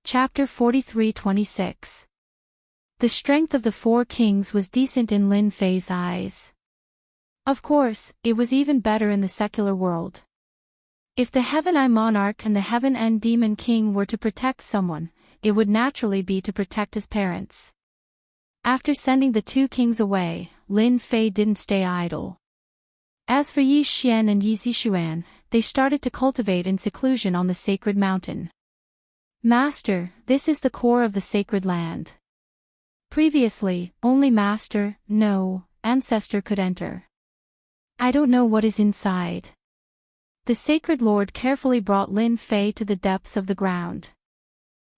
Chapter 43-26. The strength of the four kings was decent in Lin Fei's eyes. Of course, it was even better in the secular world. If the Heaven Eye Monarch and the Heaven End Demon King were to protect someone, it would naturally be to protect his parents. After sending the two kings away, Lin Fei didn't stay idle. As for Yi Xian and Yi Zixuan, they started to cultivate in seclusion on the sacred mountain. Master, this is the core of the sacred land. Previously, only Master, no, Ancestor could enter. I don't know what is inside. The Sacred Lord carefully brought Lin Fei to the depths of the ground.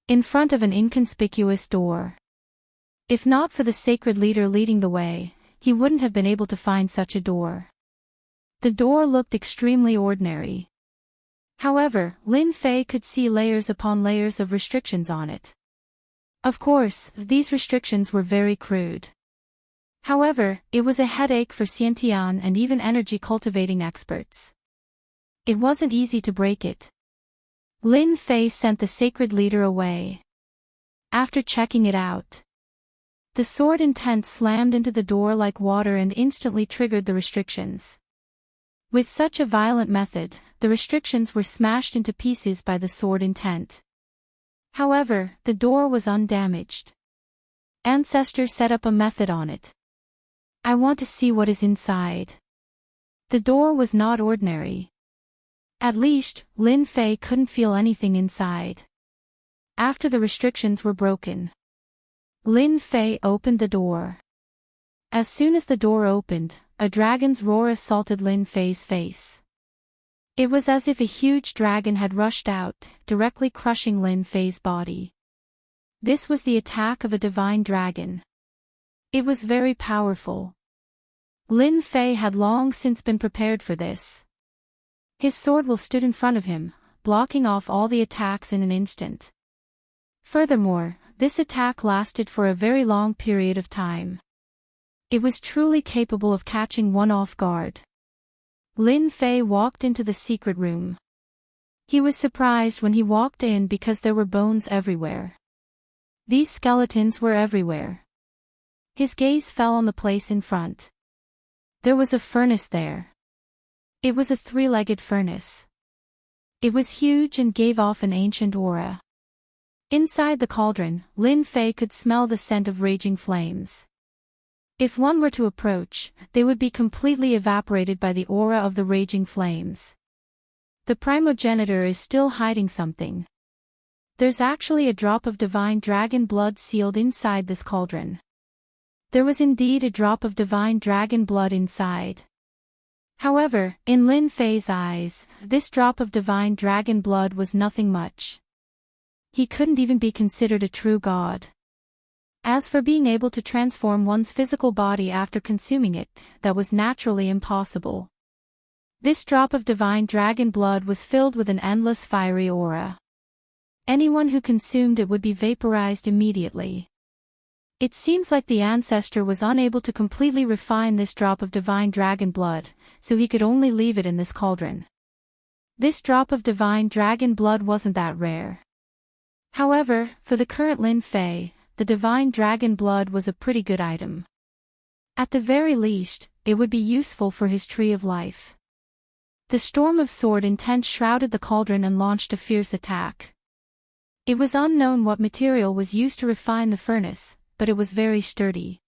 In front of an inconspicuous door. If not for the sacred leader leading the way, he wouldn't have been able to find such a door. The door looked extremely ordinary. However, Lin Fei could see layers upon layers of restrictions on it. Of course, these restrictions were very crude. However, it was a headache for Xiantian and even energy-cultivating experts. It wasn't easy to break it. Lin Fei sent the sacred leader away. After checking it out, the sword intent slammed into the door like water and instantly triggered the restrictions. With such a violent method, the restrictions were smashed into pieces by the sword intent. However, the door was undamaged. Ancestor set up a method on it. I want to see what is inside. The door was not ordinary. At least, Lin Fei couldn't feel anything inside. After the restrictions were broken, Lin Fei opened the door. As soon as the door opened, a dragon's roar assaulted Lin Fei's face. It was as if a huge dragon had rushed out, directly crushing Lin Fei's body. This was the attack of a divine dragon. It was very powerful. Lin Fei had long since been prepared for this. His sword will stood in front of him, blocking off all the attacks in an instant. Furthermore, this attack lasted for a very long period of time. It was truly capable of catching one off guard. Lin Fei walked into the secret room. He was surprised when he walked in because there were bones everywhere. These skeletons were everywhere. His gaze fell on the place in front. There was a furnace there. It was a three-legged furnace. It was huge and gave off an ancient aura. Inside the cauldron, Lin Fei could smell the scent of raging flames. If one were to approach, they would be completely evaporated by the aura of the raging flames. The primogenitor is still hiding something. There's actually a drop of divine dragon blood sealed inside this cauldron. There was indeed a drop of divine dragon blood inside. However, in Lin Fei's eyes, this drop of divine dragon blood was nothing much. He couldn't even be considered a true god. As for being able to transform one's physical body after consuming it, that was naturally impossible. This drop of divine dragon blood was filled with an endless fiery aura. Anyone who consumed it would be vaporized immediately. It seems like the ancestor was unable to completely refine this drop of divine dragon blood, so he could only leave it in this cauldron. This drop of divine dragon blood wasn't that rare. However, for the current Lin Fei, the divine dragon blood was a pretty good item. At the very least, it would be useful for his tree of life. The storm of sword intent shrouded the cauldron and launched a fierce attack. It was unknown what material was used to refine the furnace, but it was very sturdy.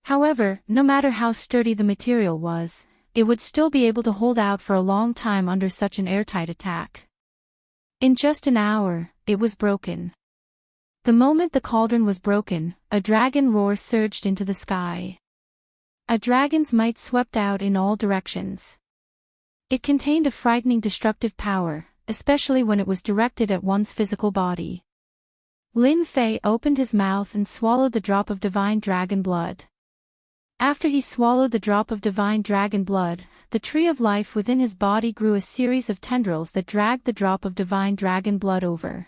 However, no matter how sturdy the material was, it would still be able to hold out for a long time under such an airtight attack. In just an hour, it was broken. The moment the cauldron was broken, a dragon roar surged into the sky. A dragon's might swept out in all directions. It contained a frightening destructive power, especially when it was directed at one's physical body. Lin Fei opened his mouth and swallowed the drop of divine dragon blood. After he swallowed the drop of divine dragon blood, the tree of life within his body grew a series of tendrils that dragged the drop of divine dragon blood over.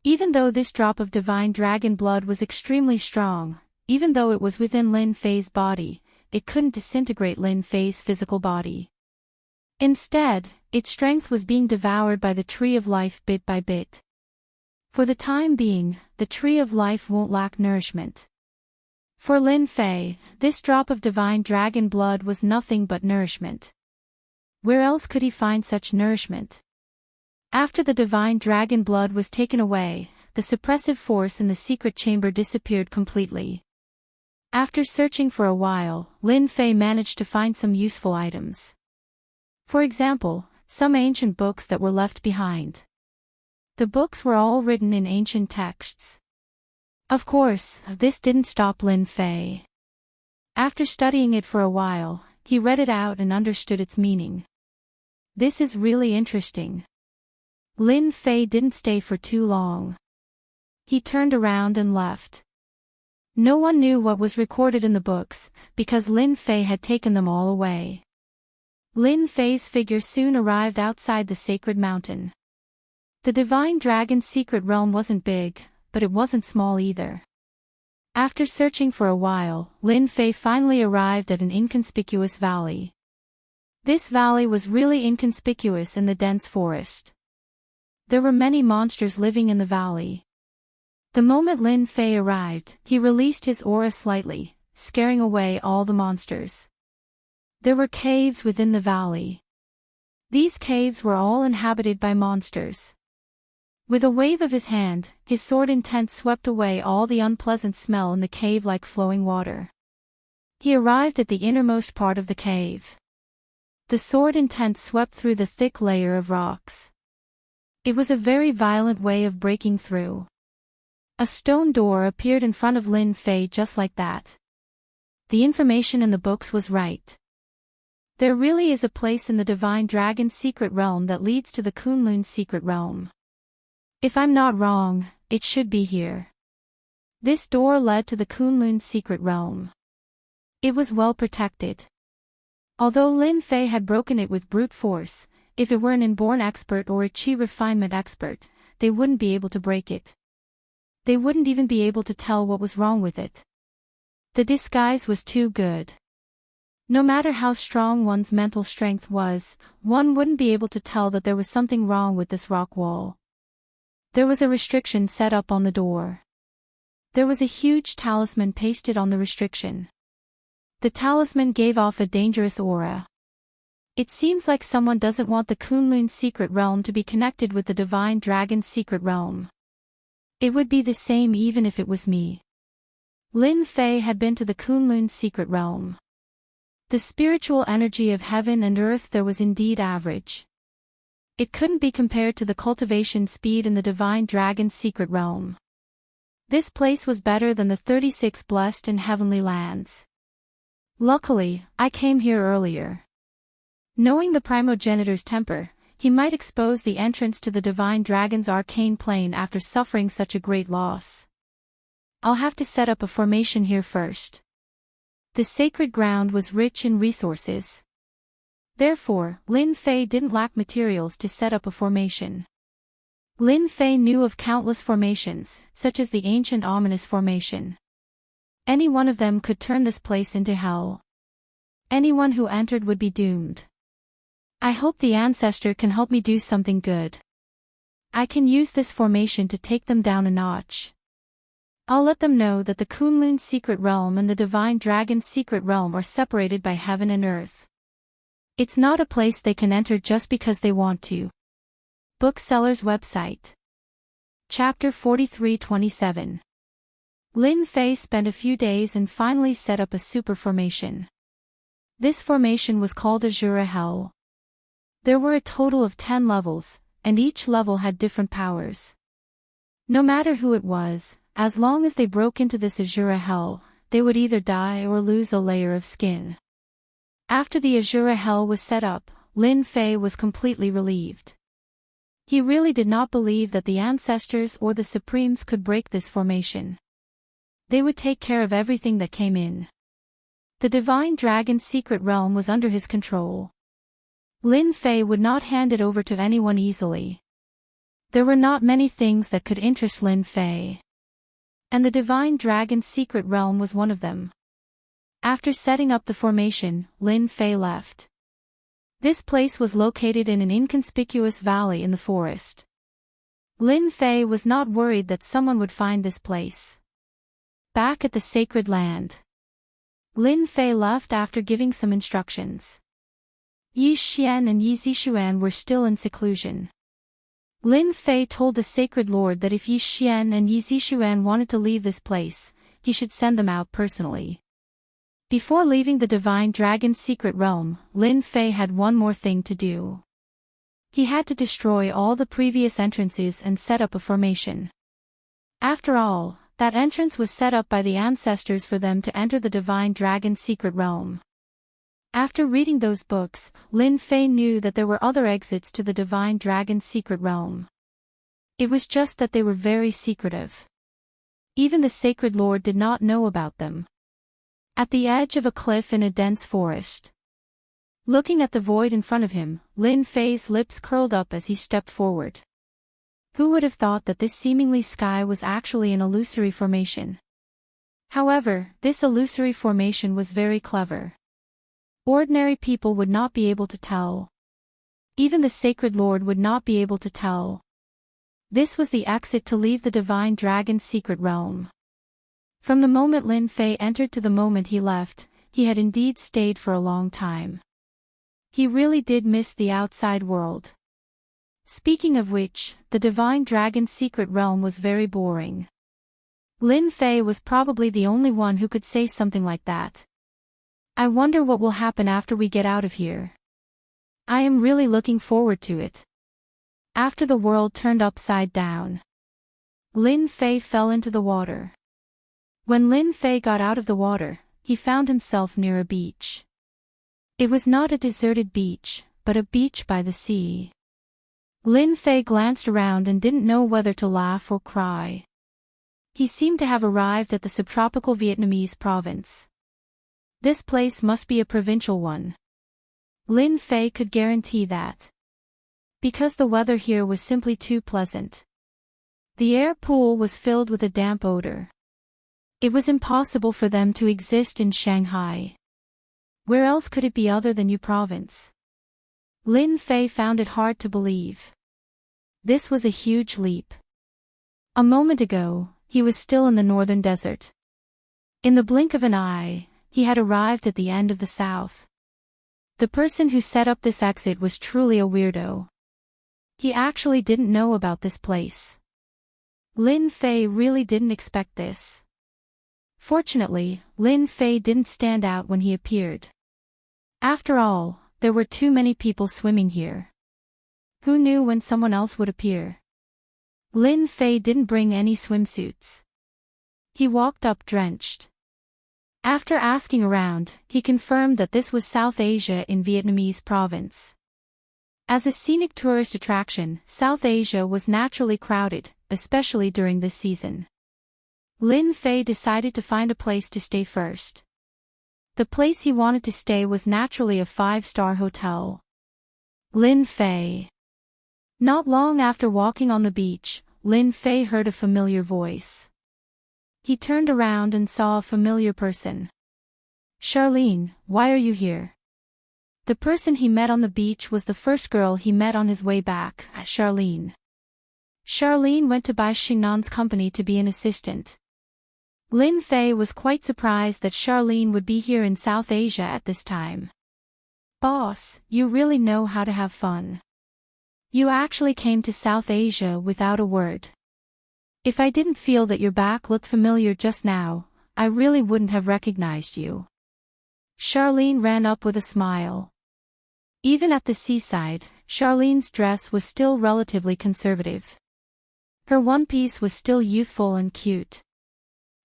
Even though this drop of divine dragon blood was extremely strong, even though it was within Lin Fei's body, it couldn't disintegrate Lin Fei's physical body. Instead, its strength was being devoured by the tree of life bit by bit. For the time being, the tree of life won't lack nourishment. For Lin Fei, this drop of divine dragon blood was nothing but nourishment. Where else could he find such nourishment? After the divine dragon blood was taken away, the suppressive force in the secret chamber disappeared completely. After searching for a while, Lin Fei managed to find some useful items. For example, some ancient books that were left behind. The books were all written in ancient texts. Of course, this didn't stop Lin Fei. After studying it for a while, he read it out and understood its meaning. This is really interesting. Lin Fei didn't stay for too long. He turned around and left. No one knew what was recorded in the books, because Lin Fei had taken them all away. Lin Fei's figure soon arrived outside the sacred mountain. The divine dragon's secret realm wasn't big, but it wasn't small either. After searching for a while, Lin Fei finally arrived at an inconspicuous valley. This valley was really inconspicuous in the dense forest. There were many monsters living in the valley. The moment Lin Fei arrived, he released his aura slightly, scaring away all the monsters. There were caves within the valley. These caves were all inhabited by monsters. With a wave of his hand, his sword intent swept away all the unpleasant smell in the cave like flowing water. He arrived at the innermost part of the cave. The sword intent swept through the thick layer of rocks. It was a very violent way of breaking through. A stone door appeared in front of Lin Fei just like that. The information in the books was right. There really is a place in the divine dragon's secret realm that leads to the Kunlun's secret realm. If I'm not wrong, it should be here. This door led to the Kunlun's secret realm. It was well protected. Although Lin Fei had broken it with brute force, if it were an inborn expert or a chi refinement expert, they wouldn't be able to break it. They wouldn't even be able to tell what was wrong with it. The disguise was too good. No matter how strong one's mental strength was, one wouldn't be able to tell that there was something wrong with this rock wall. There was a restriction set up on the door. There was a huge talisman pasted on the restriction. The talisman gave off a dangerous aura. It seems like someone doesn't want the Kunlun's secret realm to be connected with the divine dragon's secret realm. It would be the same even if it was me. Lin Fei had been to the Kunlun's secret realm. The spiritual energy of heaven and earth there was indeed average. It couldn't be compared to the cultivation speed in the divine dragon's secret realm. This place was better than the 36 blessed and heavenly lands. Luckily, I came here earlier. Knowing the primogenitor's temper, he might expose the entrance to the divine dragon's arcane plane after suffering such a great loss. I'll have to set up a formation here first. The sacred ground was rich in resources. Therefore, Lin Fei didn't lack materials to set up a formation. Lin Fei knew of countless formations, such as the ancient ominous formation. Any one of them could turn this place into hell. Anyone who entered would be doomed. I hope the ancestor can help me do something good. I can use this formation to take them down a notch. I'll let them know that the Kunlun's secret realm and the divine dragon's secret realm are separated by heaven and earth. It's not a place they can enter just because they want to. Bookseller's website. Chapter 43-27. Lin Fei spent a few days and finally set up a super formation. This formation was called Azura Hell. There were a total of 10 levels, and each level had different powers. No matter who it was, as long as they broke into this Azura Hell, they would either die or lose a layer of skin. After the Azura Hell was set up, Lin Fei was completely relieved. He really did not believe that the ancestors or the supremes could break this formation. They would take care of everything that came in. The divine dragon's secret realm was under his control. Lin Fei would not hand it over to anyone easily. There were not many things that could interest Lin Fei. And the divine dragon's secret realm was one of them. After setting up the formation, Lin Fei left. This place was located in an inconspicuous valley in the forest. Lin Fei was not worried that someone would find this place. Back at the sacred land, Lin Fei left after giving some instructions. Yi Xian and Yi Zixuan were still in seclusion. Lin Fei told the sacred lord that if Yi Xian and Yi Zixuan wanted to leave this place, he should send them out personally. Before leaving the Divine Dragon's secret realm, Lin Fei had one more thing to do. He had to destroy all the previous entrances and set up a formation. After all, that entrance was set up by the ancestors for them to enter the Divine Dragon's secret realm. After reading those books, Lin Fei knew that there were other exits to the Divine Dragon's secret realm. It was just that they were very secretive. Even the Sacred Lord did not know about them. At the edge of a cliff in a dense forest, looking at the void in front of him, Lin Fei's lips curled up as he stepped forward. Who would have thought that this seemingly sky was actually an illusory formation? However, this illusory formation was very clever. Ordinary people would not be able to tell. Even the Sacred Lord would not be able to tell. This was the exit to leave the Divine Dragon's secret realm. From the moment Lin Fei entered to the moment he left, he had indeed stayed for a long time. He really did miss the outside world. Speaking of which, the Divine Dragon's secret realm was very boring. Lin Fei was probably the only one who could say something like that. I wonder what will happen after we get out of here. I am really looking forward to it. After the world turned upside down, Lin Fei fell into the water. When Lin Fei got out of the water, he found himself near a beach. It was not a deserted beach, but a beach by the sea. Lin Fei glanced around and didn't know whether to laugh or cry. He seemed to have arrived at the subtropical Vietnamese province. This place must be a provincial one. Lin Fei could guarantee that. Because the weather here was simply too pleasant. The air pool was filled with a damp odor. It was impossible for them to exist in Shanghai. Where else could it be other than Yu province? Lin Fei found it hard to believe. This was a huge leap. A moment ago, he was still in the northern desert. In the blink of an eye, he had arrived at the end of the south. The person who set up this exit was truly a weirdo. He actually didn't know about this place. Lin Fei really didn't expect this. Fortunately, Lin Fei didn't stand out when he appeared. After all, there were too many people swimming here. Who knew when someone else would appear? Lin Fei didn't bring any swimsuits. He walked up drenched. After asking around, he confirmed that this was South Asia in Vietnamese province. As a scenic tourist attraction, South Asia was naturally crowded, especially during this season. Lin Fei decided to find a place to stay first. The place he wanted to stay was naturally a 5-star hotel. Lin Fei. Not long after walking on the beach, Lin Fei heard a familiar voice. He turned around and saw a familiar person. Charlene, why are you here? The person he met on the beach was the first girl he met on his way back, Charlene. Charlene went to Bai Xingnan's company to be an assistant. Lin Fei was quite surprised that Charlene would be here in South Asia at this time. Boss, you really know how to have fun. You actually came to South Asia without a word. If I didn't feel that your back looked familiar just now, I really wouldn't have recognized you. Charlene ran up with a smile. Even at the seaside, Charlene's dress was still relatively conservative. Her one-piece was still youthful and cute.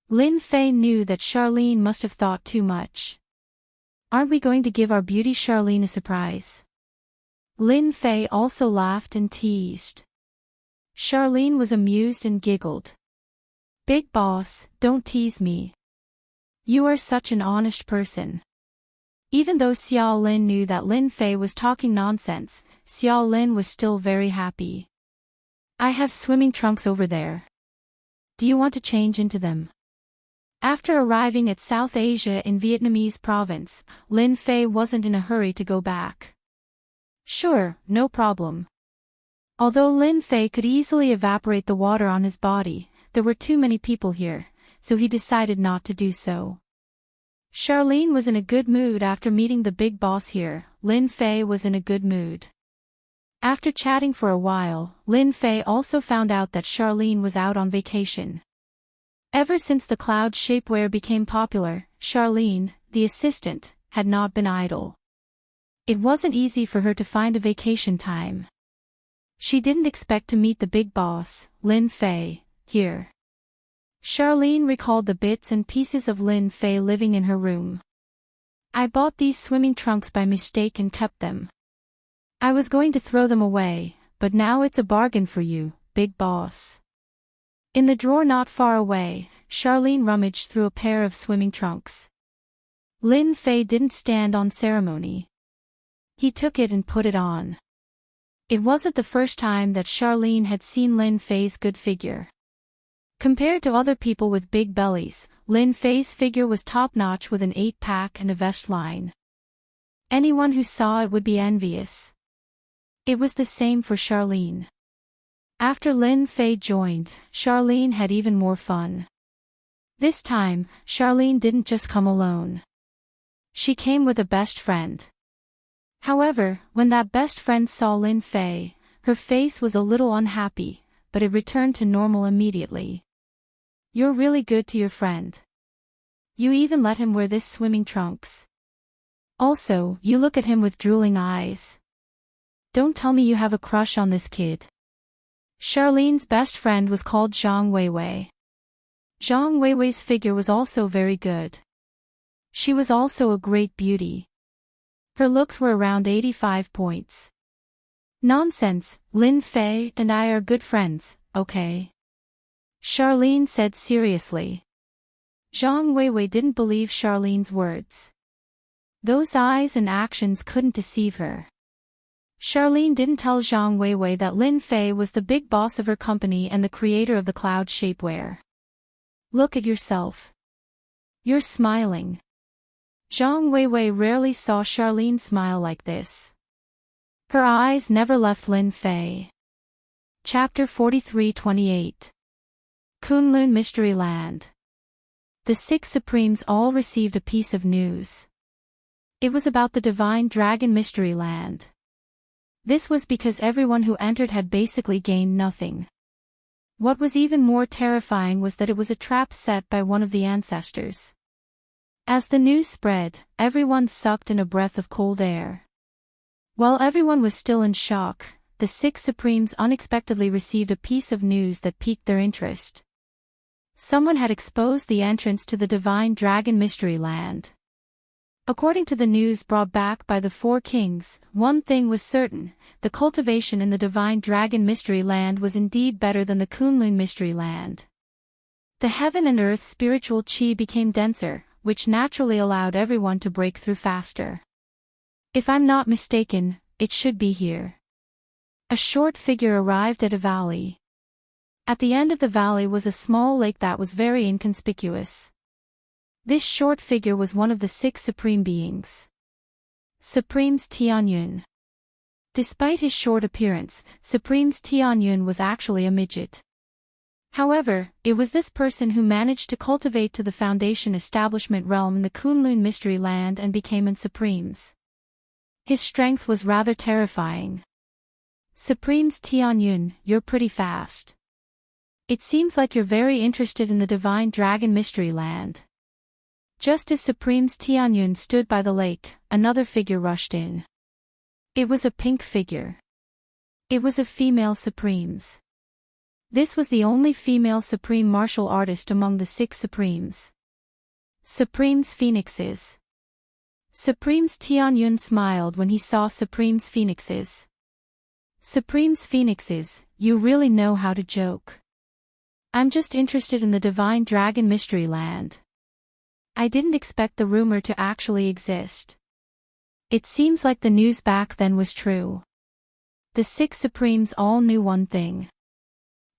Lin Fei knew that Charlene must have thought too much. Aren't we going to give our beauty Charlene a surprise? Lin Fei also laughed and teased. Charlene was amused and giggled. Big boss, don't tease me. You are such an honest person. Even though Xiao Lin knew that Lin Fei was talking nonsense, Xiao Lin was still very happy. I have swimming trunks over there. Do you want to change into them? After arriving at South Asia in Vietnamese province, Lin Fei wasn't in a hurry to go back. Sure, no problem. Although Lin Fei could easily evaporate the water on his body, there were too many people here, so he decided not to do so. Charlene was in a good mood after meeting the big boss here. Lin Fei was in a good mood. After chatting for a while, Lin Fei also found out that Charlene was out on vacation. Ever since the cloud shapewear became popular, Charlene, the assistant, had not been idle. It wasn't easy for her to find a vacation time. She didn't expect to meet the big boss, Lin Fei, here. Charlene recalled the bits and pieces of Lin Fei living in her room. I bought these swimming trunks by mistake and kept them. I was going to throw them away, but now it's a bargain for you, big boss. In the drawer not far away, Charlene rummaged through a pair of swimming trunks. Lin Fei didn't stand on ceremony. He took it and put it on. It wasn't the first time that Charlene had seen Lin Fei's good figure. Compared to other people with big bellies, Lin Fei's figure was top-notch with an 8-pack and a vest line. Anyone who saw it would be envious. It was the same for Charlene. After Lin Fei joined, Charlene had even more fun. This time, Charlene didn't just come alone. She came with a best friend. However, when that best friend saw Lin Fei, her face was a little unhappy, but it returned to normal immediately. You're really good to your friend. You even let him wear this swimming trunks. Also, you look at him with drooling eyes. Don't tell me you have a crush on this kid. Charlene's best friend was called Zhang Weiwei. Zhang Weiwei's figure was also very good. She was also a great beauty. Her looks were around 85 points. Nonsense, Lin Fei and I are good friends, okay? Charlene said seriously. Zhang Weiwei didn't believe Charlene's words. Those eyes and actions couldn't deceive her. Charlene didn't tell Zhang Weiwei that Lin Fei was the big boss of her company and the creator of the cloud shapewear. Look at yourself. You're smiling. Zhang Weiwei rarely saw Charlene smile like this. Her eyes never left Lin Fei. Chapter 43-28. Kunlun Mystery Land. The 6 Supremes all received a piece of news. It was about the Divine Dragon Mystery Land. This was because everyone who entered had basically gained nothing. What was even more terrifying was that it was a trap set by one of the ancestors. As the news spread, everyone sucked in a breath of cold air. While everyone was still in shock, the 6 Supremes unexpectedly received a piece of news that piqued their interest. Someone had exposed the entrance to the Divine Dragon Mystery Land. According to the news brought back by the 4 kings, one thing was certain: the cultivation in the Divine Dragon Mystery Land was indeed better than the Kunlun Mystery Land. The heaven and earth spiritual chi became denser, which naturally allowed everyone to break through faster. If I'm not mistaken, it should be here. A short figure arrived at a valley. At the end of the valley was a small lake that was very inconspicuous. This short figure was one of the 6 supreme beings. Supremes Tianyun. Despite his short appearance, Supremes Tianyun was actually a midget. However, it was this person who managed to cultivate to the Foundation Establishment realm in the Kunlun Mystery Land and became an Supremes. His strength was rather terrifying. Supremes Tianyun, you're pretty fast. It seems like you're very interested in the Divine Dragon Mystery Land. Just as Supremes Tianyun stood by the lake, another figure rushed in. It was a pink figure. It was a female Supremes. This was the only female Supreme martial artist among the 6 Supremes. Supremes Phoenixes. Supremes Tianyun smiled when he saw Supremes Phoenixes. Supremes Phoenixes, you really know how to joke. I'm just interested in the Divine Dragon Mystery Land. I didn't expect the rumor to actually exist. It seems like the news back then was true. The 6 Supremes all knew one thing.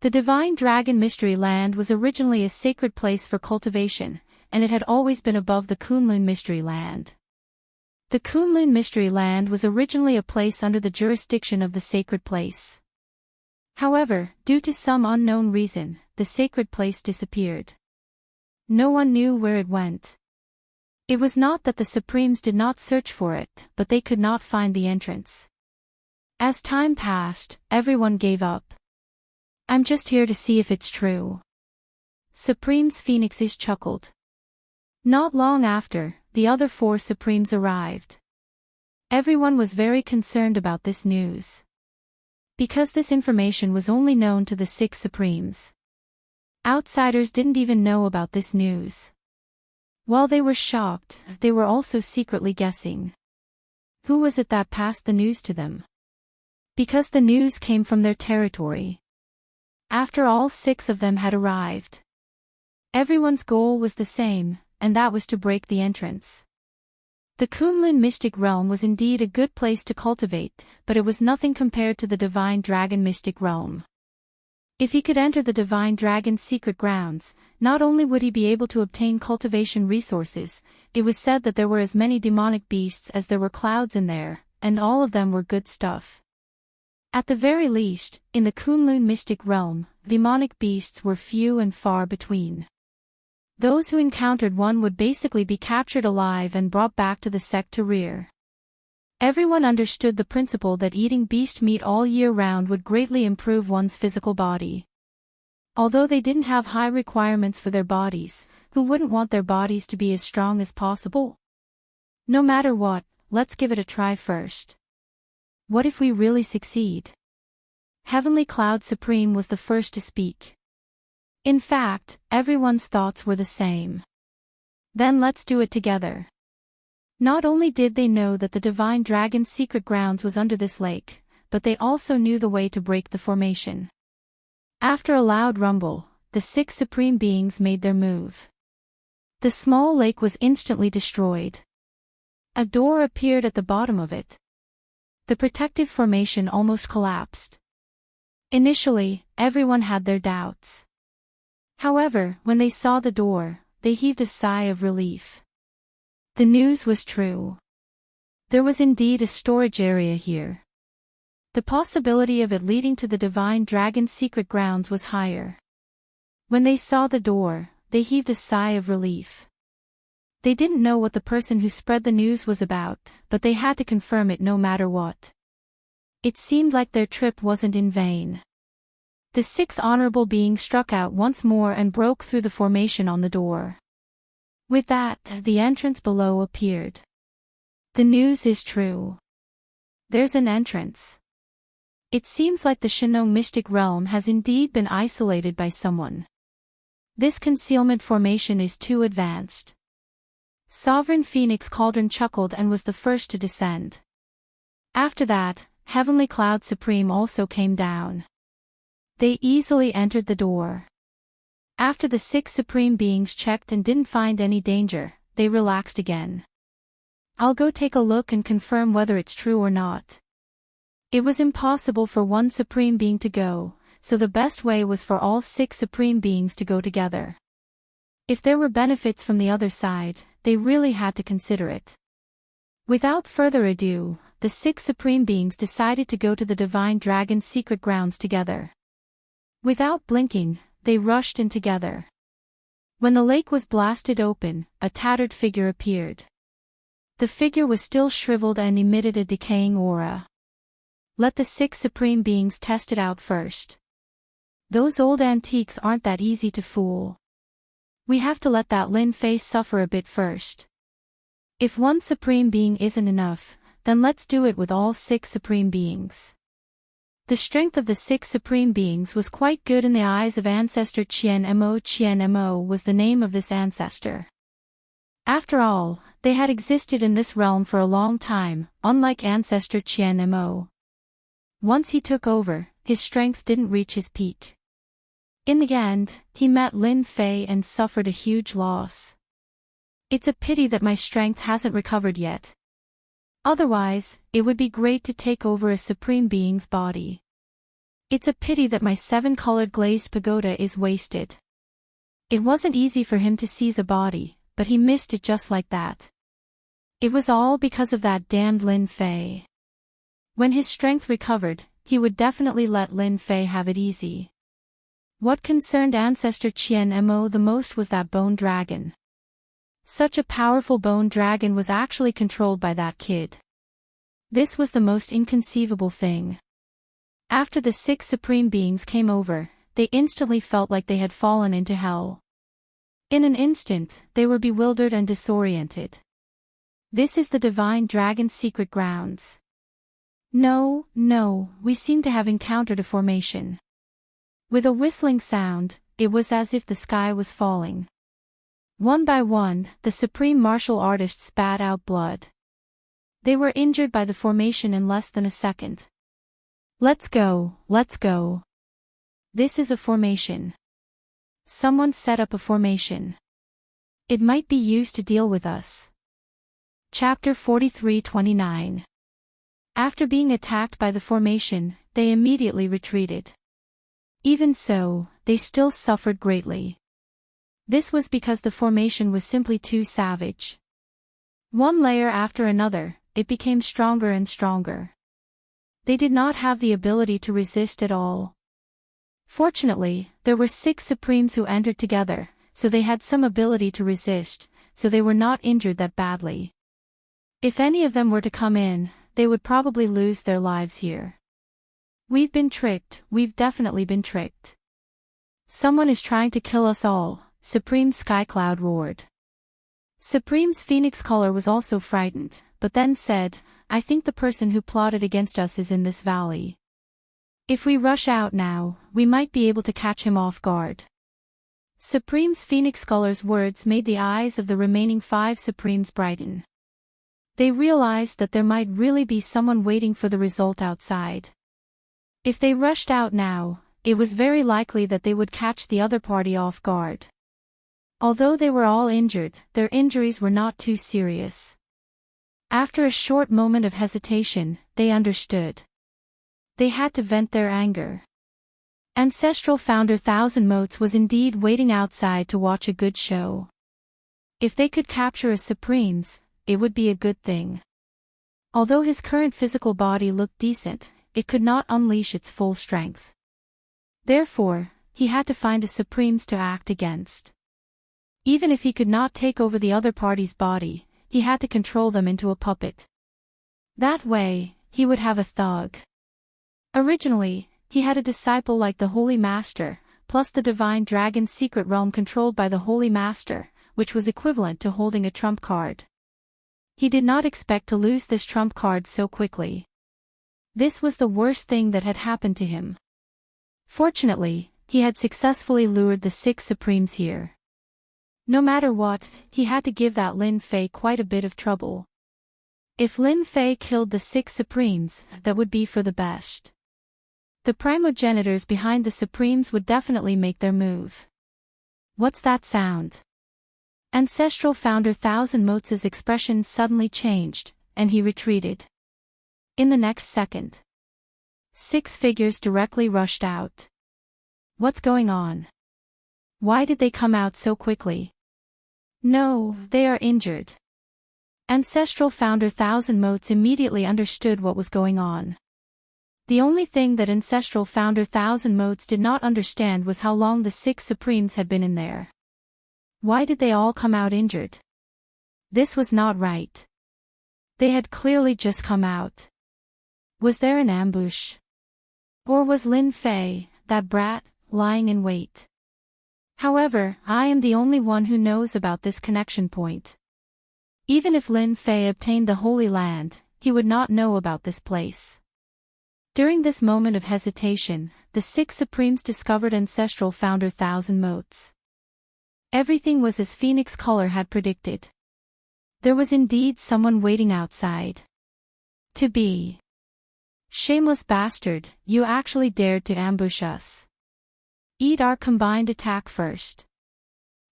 The Divine Dragon Mystery Land was originally a sacred place for cultivation, and it had always been above the Kunlun Mystery Land. The Kunlun Mystery Land was originally a place under the jurisdiction of the sacred place. However, due to some unknown reason, the sacred place disappeared. No one knew where it went. It was not that the Supremes did not search for it, but they could not find the entrance. As time passed, everyone gave up. I'm just here to see if it's true. Supremes Phoenixes chuckled. Not long after, the other 4 Supremes arrived. Everyone was very concerned about this news. Because this information was only known to the 6 Supremes. Outsiders didn't even know about this news. While they were shocked, they were also secretly guessing. Who was it that passed the news to them? Because the news came from their territory. After all 6 of them had arrived. Everyone's goal was the same, and that was to break the entrance. The Kunlun mystic realm was indeed a good place to cultivate, but it was nothing compared to the Divine Dragon mystic realm. If he could enter the Divine Dragon's secret grounds, not only would he be able to obtain cultivation resources, it was said that there were as many demonic beasts as there were clouds in there, and all of them were good stuff. At the very least, in the Kunlun mystic realm, demonic beasts were few and far between. Those who encountered one would basically be captured alive and brought back to the sect to rear. Everyone understood the principle that eating beast meat all year round would greatly improve one's physical body. Although they didn't have high requirements for their bodies, who wouldn't want their bodies to be as strong as possible? No matter what, let's give it a try first. What if we really succeed? Heavenly Cloud Supreme was the first to speak. In fact, everyone's thoughts were the same. Then let's do it together. Not only did they know that the Divine Dragon's secret grounds was under this lake, but they also knew the way to break the formation. After a loud rumble, the 6 supreme beings made their move. The small lake was instantly destroyed. A door appeared at the bottom of it. The protective formation almost collapsed. Initially, everyone had their doubts. However, when they saw the door, they heaved a sigh of relief. The news was true. There was indeed a storage area here. The possibility of it leading to the Divine Dragon's secret grounds was higher. When they saw the door, they heaved a sigh of relief. They didn't know what the person who spread the news was about, but they had to confirm it no matter what. It seemed like their trip wasn't in vain. The 6 honorable beings struck out once more and broke through the formation on the door. With that, the entrance below appeared. The news is true. There's an entrance. It seems like the Shinong mystic realm has indeed been isolated by someone. This concealment formation is too advanced. Sovereign Phoenix Cauldron chuckled and was the first to descend. After that, Heavenly Cloud Supreme also came down. They easily entered the door. After the 6 supreme beings checked and didn't find any danger, they relaxed again. I'll go take a look and confirm whether it's true or not. It was impossible for one supreme being to go, so the best way was for all 6 supreme beings to go together. If there were benefits from the other side, they really had to consider it. Without further ado, the 6 supreme beings decided to go to the Divine Dragon's secret grounds together. Without blinking, they rushed in together. When the lake was blasted open, a tattered figure appeared. The figure was still shriveled and emitted a decaying aura. Let the 6 supreme beings test it out first. Those old antiques aren't that easy to fool. We have to let that Lin face suffer a bit first. If one supreme being isn't enough, then let's do it with all 6 supreme beings. The strength of the 6 supreme beings was quite good in the eyes of ancestor Qian Mo. Qian Mo was the name of this ancestor. After all, they had existed in this realm for a long time, unlike ancestor Qian Mo. Once he took over, his strength didn't reach his peak. In the end, he met Lin Fei and suffered a huge loss. It's a pity that my strength hasn't recovered yet. Otherwise, it would be great to take over a supreme being's body. It's a pity that my 7-colored glazed pagoda is wasted. It wasn't easy for him to seize a body, but he missed it just like that. It was all because of that damned Lin Fei. When his strength recovered, he would definitely let Lin Fei have it easy. What concerned Ancestor Qian Mo the most was that bone dragon. Such a powerful bone dragon was actually controlled by that kid. This was the most inconceivable thing. After the 6 supreme beings came over, they instantly felt like they had fallen into hell. In an instant, they were bewildered and disoriented. This is the divine dragon's secret grounds. No, we seem to have encountered a formation. With a whistling sound, it was as if the sky was falling. One by one, the supreme martial artists spat out blood. They were injured by the formation in less than a second. Let's go. This is a formation. Someone set up a formation. It might be used to deal with us. Chapter 43-29. After being attacked by the formation, they immediately retreated. Even so, they still suffered greatly. This was because the formation was simply too savage. One layer after another, it became stronger and stronger. They did not have the ability to resist at all. Fortunately, there were 6 Supremes who entered together, so they had some ability to resist, so they were not injured that badly. If any of them were to come in, they would probably lose their lives here. We've been tricked, we've definitely been tricked. Someone is trying to kill us all, Supreme Skycloud roared. Supreme's Phoenix Color was also frightened, but then said, I think the person who plotted against us is in this valley. If we rush out now, we might be able to catch him off guard. Supreme's Phoenix Color's words made the eyes of the remaining 5 Supremes brighten. They realized that there might really be someone waiting for the result outside. If they rushed out now, it was very likely that they would catch the other party off guard. Although they were all injured, their injuries were not too serious. After a short moment of hesitation, they understood. They had to vent their anger. Ancestral founder Thousand Motes was indeed waiting outside to watch a good show. If they could capture a Supremes, it would be a good thing. Although his current physical body looked decent, it could not unleash its full strength. Therefore, he had to find a Supremes to act against. Even if he could not take over the other party's body, he had to control them into a puppet. That way, he would have a thug. Originally, he had a disciple like the Holy Master, plus the Divine Dragon's secret realm controlled by the Holy Master, which was equivalent to holding a trump card. He did not expect to lose this trump card so quickly. This was the worst thing that had happened to him. Fortunately, he had successfully lured the 6 Supremes here. No matter what, he had to give that Lin Fei quite a bit of trouble. If Lin Fei killed the 6 Supremes, that would be for the best. The primogenitors behind the Supremes would definitely make their move. What's that sound? Ancestral founder Thousand Motes' expression suddenly changed, and he retreated. In the next second, 6 figures directly rushed out. What's going on? Why did they come out so quickly? No, they are injured. Ancestral founder Thousand Motes immediately understood what was going on. The only thing that Ancestral founder Thousand Motes did not understand was how long the 6 Supremes had been in there. Why did they all come out injured? This was not right. They had clearly just come out. Was there an ambush? Or was Lin Fei, that brat, lying in wait? However, I am the only one who knows about this connection point. Even if Lin Fei obtained the Holy Land, he would not know about this place. During this moment of hesitation, the 6 Supremes discovered Ancestral founder Thousand Motes. Everything was as Phoenix Color had predicted. There was indeed someone waiting outside. To be. Shameless bastard, you actually dared to ambush us. Eat our combined attack first.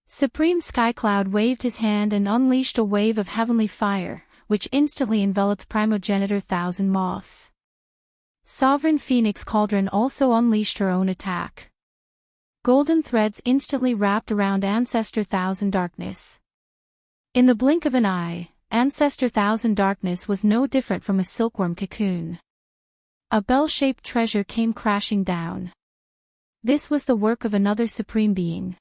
Supreme Skycloud waved his hand and unleashed a wave of heavenly fire, which instantly enveloped primogenitor Thousand Moths. Sovereign Phoenix Cauldron also unleashed her own attack. Golden threads instantly wrapped around Ancestor Thousand Darkness. In the blink of an eye, Ancestor Thousand Darkness was no different from a silkworm cocoon. A bell-shaped treasure came crashing down. This was the work of another supreme being.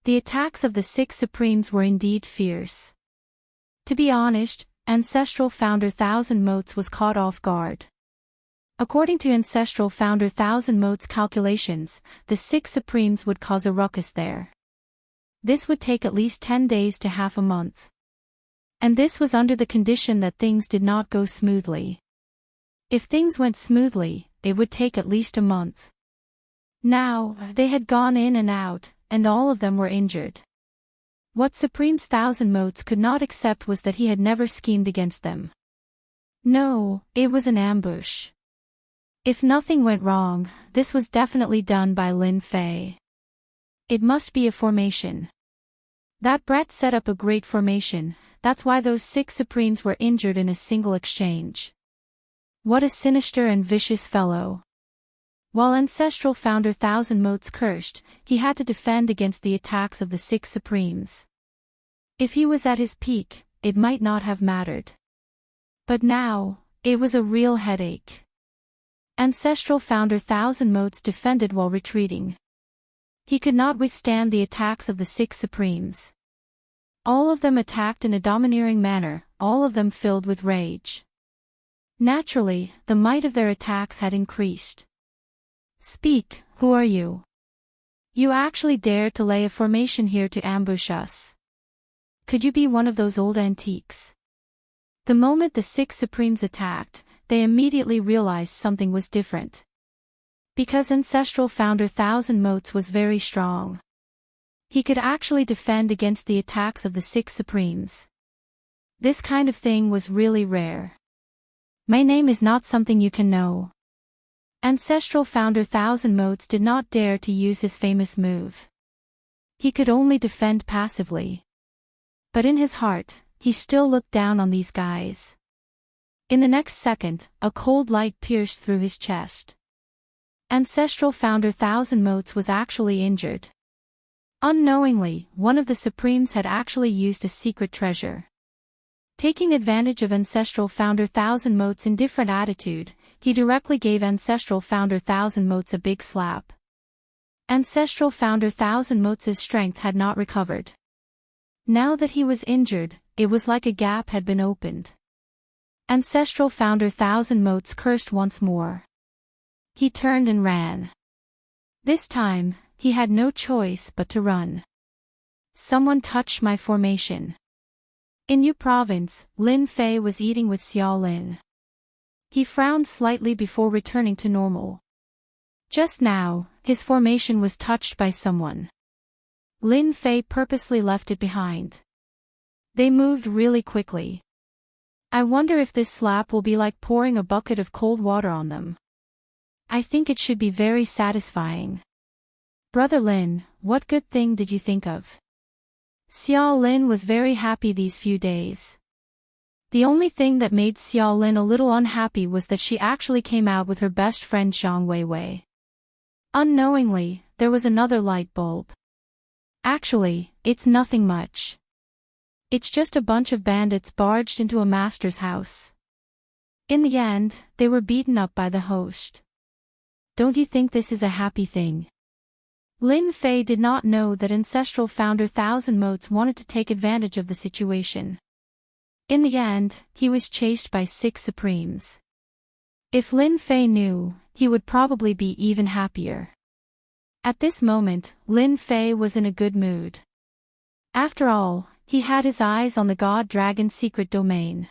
The attacks of the 6 supremes were indeed fierce. To be honest, Ancestral Founder Thousand Motes was caught off guard. According to Ancestral Founder Thousand Motes calculations, the 6 supremes would cause a ruckus there. This would take at least 10 days to half a month. And this was under the condition that things did not go smoothly. If things went smoothly, it would take at least a month. Now, they had gone in and out, and all of them were injured. What Supreme's Thousand Motes could not accept was that he had never schemed against them. No, it was an ambush. If nothing went wrong, this was definitely done by Lin Fei. It must be a formation. That brat set up a great formation, that's why those 6 supremes were injured in a single exchange. What a sinister and vicious fellow. While Ancestral Founder Thousand Motes cursed, he had to defend against the attacks of the 6 supremes. If he was at his peak, it might not have mattered. But now, it was a real headache. Ancestral Founder Thousand Motes defended while retreating. He could not withstand the attacks of the 6 supremes. All of them attacked in a domineering manner, all of them filled with rage. Naturally, the might of their attacks had increased. Speak, who are you? You actually dared to lay a formation here to ambush us. Could you be one of those old antiques? The moment the 6 supremes attacked, they immediately realized something was different. Because Ancestral Founder Thousand Motes was very strong. He could actually defend against the attacks of the 6 supremes. This kind of thing was really rare. My name is not something you can know. Ancestral Founder Thousand Motes did not dare to use his famous move. He could only defend passively. But in his heart, he still looked down on these guys. In the next second, a cold light pierced through his chest. Ancestral Founder Thousand Motes was actually injured. Unknowingly, one of the Supremes had actually used a secret treasure. Taking advantage of Ancestral Founder Thousand Motes' indifferent attitude, he directly gave Ancestral Founder Thousand Motes a big slap. Ancestral Founder Thousand Motes' strength had not recovered. Now that he was injured, it was like a gap had been opened. Ancestral Founder Thousand Motes cursed once more. He turned and ran. This time, he had no choice but to run. Someone touched my formation. In Yu Province, Lin Fei was eating with Xiao Lin. He frowned slightly before returning to normal. Just now, his formation was touched by someone. Lin Fei purposely left it behind. They moved really quickly. I wonder if this slap will be like pouring a bucket of cold water on them. I think it should be very satisfying. Brother Lin, what good thing did you think of? Xiao Lin was very happy these few days. The only thing that made Xiao Lin a little unhappy was that she actually came out with her best friend Zhang Weiwei. Unknowingly, there was another light bulb. Actually, it's nothing much. It's just a bunch of bandits barged into a master's house. In the end, they were beaten up by the host. Don't you think this is a happy thing? Lin Fei did not know that Ancestral Founder Thousand Motes wanted to take advantage of the situation. In the end, he was chased by 6 Supremes. If Lin Fei knew, he would probably be even happier. At this moment, Lin Fei was in a good mood. After all, he had his eyes on the God Dragon's secret domain.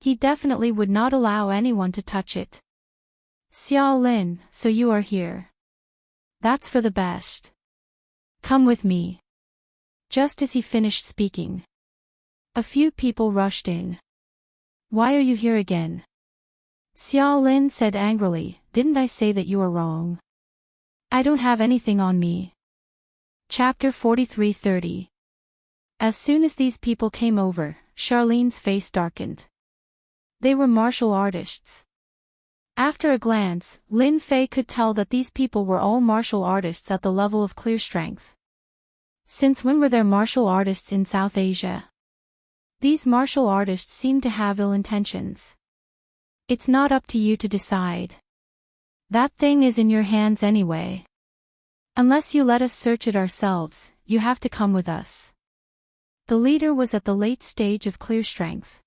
He definitely would not allow anyone to touch it. Xiao Lin, so you are here. That's for the best. Come with me. Just as he finished speaking, a few people rushed in. Why are you here again? Xiao Lin said angrily, didn't I say that you are wrong? I don't have anything on me. Chapter 43:30. As soon as these people came over, Charlene's face darkened. They were martial artists. After a glance, Lin Fei could tell that these people were all martial artists at the level of clear strength. Since when were there martial artists in South Asia? These martial artists seemed to have ill intentions. It's not up to you to decide. That thing is in your hands anyway. Unless you let us search it ourselves, you have to come with us. The leader was at the late stage of clear strength.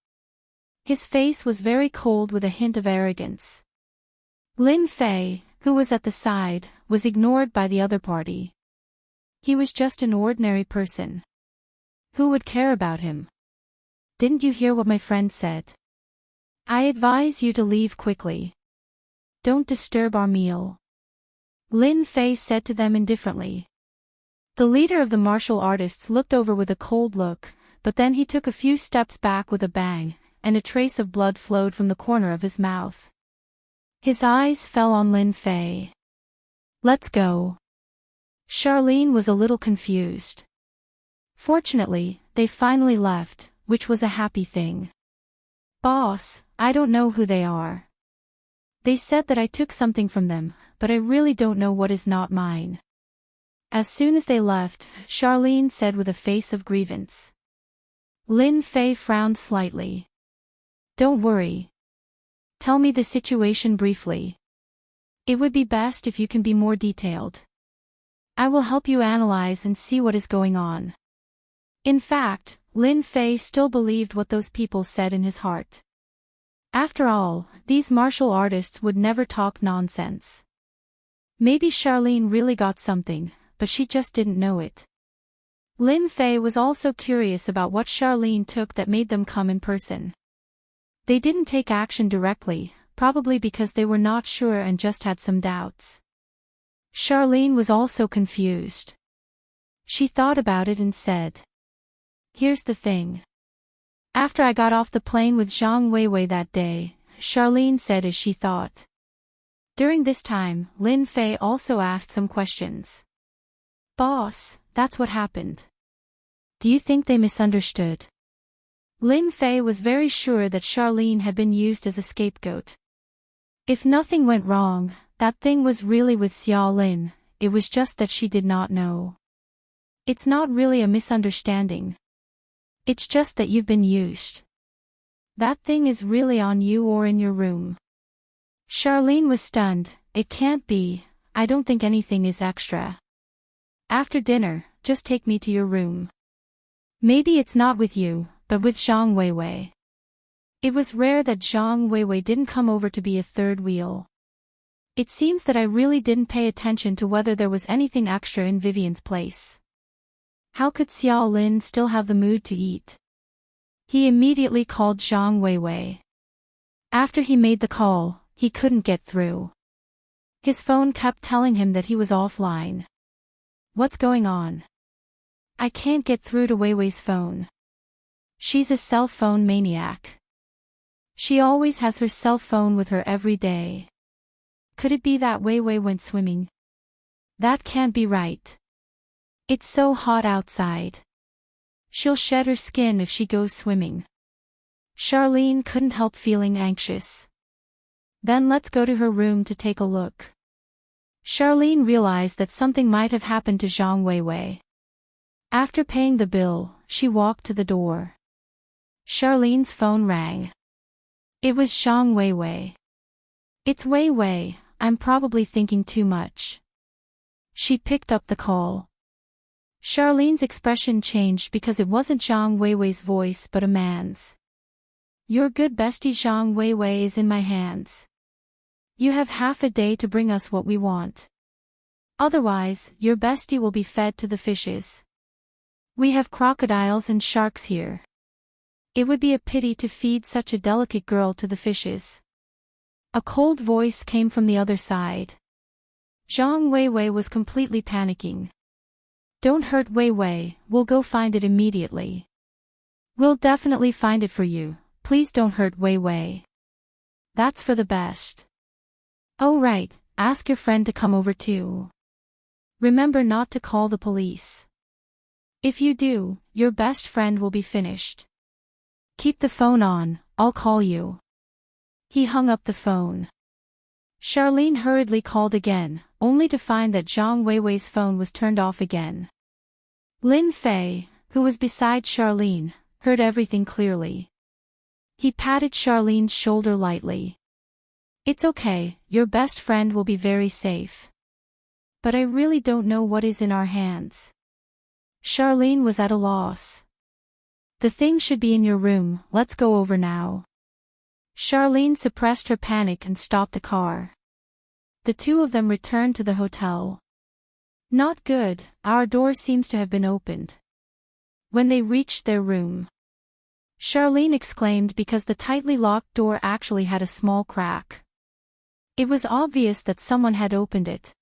His face was very cold with a hint of arrogance. Lin Fei, who was at the side, was ignored by the other party. He was just an ordinary person. Who would care about him? Didn't you hear what my friend said? I advise you to leave quickly. Don't disturb our meal. Lin Fei said to them indifferently. The leader of the martial artists looked over with a cold look, but then he took a few steps back with a bang, and a trace of blood flowed from the corner of his mouth. His eyes fell on Lin Fei. Let's go. Charlene was a little confused. Fortunately, they finally left, which was a happy thing. Boss, I don't know who they are. They said that I took something from them, but I really don't know what is not mine. As soon as they left, Charlene said with a face of grievance. Lin Fei frowned slightly. Don't worry. Tell me the situation briefly. It would be best if you can be more detailed. I will help you analyze and see what is going on. In fact, Lin Fei still believed what those people said in his heart. After all, these martial artists would never talk nonsense. Maybe Charlene really got something, but she just didn't know it. Lin Fei was also curious about what Charlene took that made them come in person. They didn't take action directly, probably because they were not sure and just had some doubts. Charlene was also confused. She thought about it and said, Here's the thing. After I got off the plane with Zhang Weiwei that day, Charlene said as she thought. During this time, Lin Fei also asked some questions. Boss, that's what happened. Do you think they misunderstood? Lin Fei was very sure that Charlene had been used as a scapegoat. If nothing went wrong, that thing was really with Xiao Lin, it was just that she did not know. It's not really a misunderstanding. It's just that you've been used. That thing is really on you or in your room. Charlene was stunned. It can't be, I don't think anything is extra. After dinner, just take me to your room. Maybe it's not with you, but with Zhang Weiwei. It was rare that Zhang Weiwei didn't come over to be a third wheel. It seems that I really didn't pay attention to whether there was anything extra in Vivian's place. How could Xiao Lin still have the mood to eat? He immediately called Zhang Weiwei. After he made the call, he couldn't get through. His phone kept telling him that he was offline. What's going on? I can't get through to Weiwei's phone. She's a cell phone maniac. She always has her cell phone with her every day. Could it be that Weiwei went swimming? That can't be right. It's so hot outside. She'll shed her skin if she goes swimming. Charlene couldn't help feeling anxious. Then let's go to her room to take a look. Charlene realized that something might have happened to Zhang Weiwei. After paying the bill, she walked to the door. Charlene's phone rang. It was Zhang Weiwei. It's Weiwei, I'm probably thinking too much. She picked up the call. Charlene's expression changed because it wasn't Zhang Weiwei's voice but a man's. Your good bestie Zhang Weiwei is in my hands. You have half a day to bring us what we want. Otherwise, your bestie will be fed to the fishes. We have crocodiles and sharks here. It would be a pity to feed such a delicate girl to the fishes. A cold voice came from the other side. Zhang Weiwei was completely panicking. Don't hurt Weiwei, we'll go find it immediately. We'll definitely find it for you, please don't hurt Weiwei. That's for the best. Oh right, ask your friend to come over too. Remember not to call the police. If you do, your best friend will be finished. Keep the phone on, I'll call you. He hung up the phone. Charlene hurriedly called again, only to find that Zhang Weiwei's phone was turned off again. Lin Fei, who was beside Charlene, heard everything clearly. He patted Charlene's shoulder lightly. It's okay, your best friend will be very safe. But I really don't know what is in our hands. Charlene was at a loss. The thing should be in your room, let's go over now. Charlene suppressed her panic and stopped the car. The two of them returned to the hotel. Not good, our door seems to have been opened. When they reached their room, Charlene exclaimed because the tightly locked door actually had a small crack. It was obvious that someone had opened it.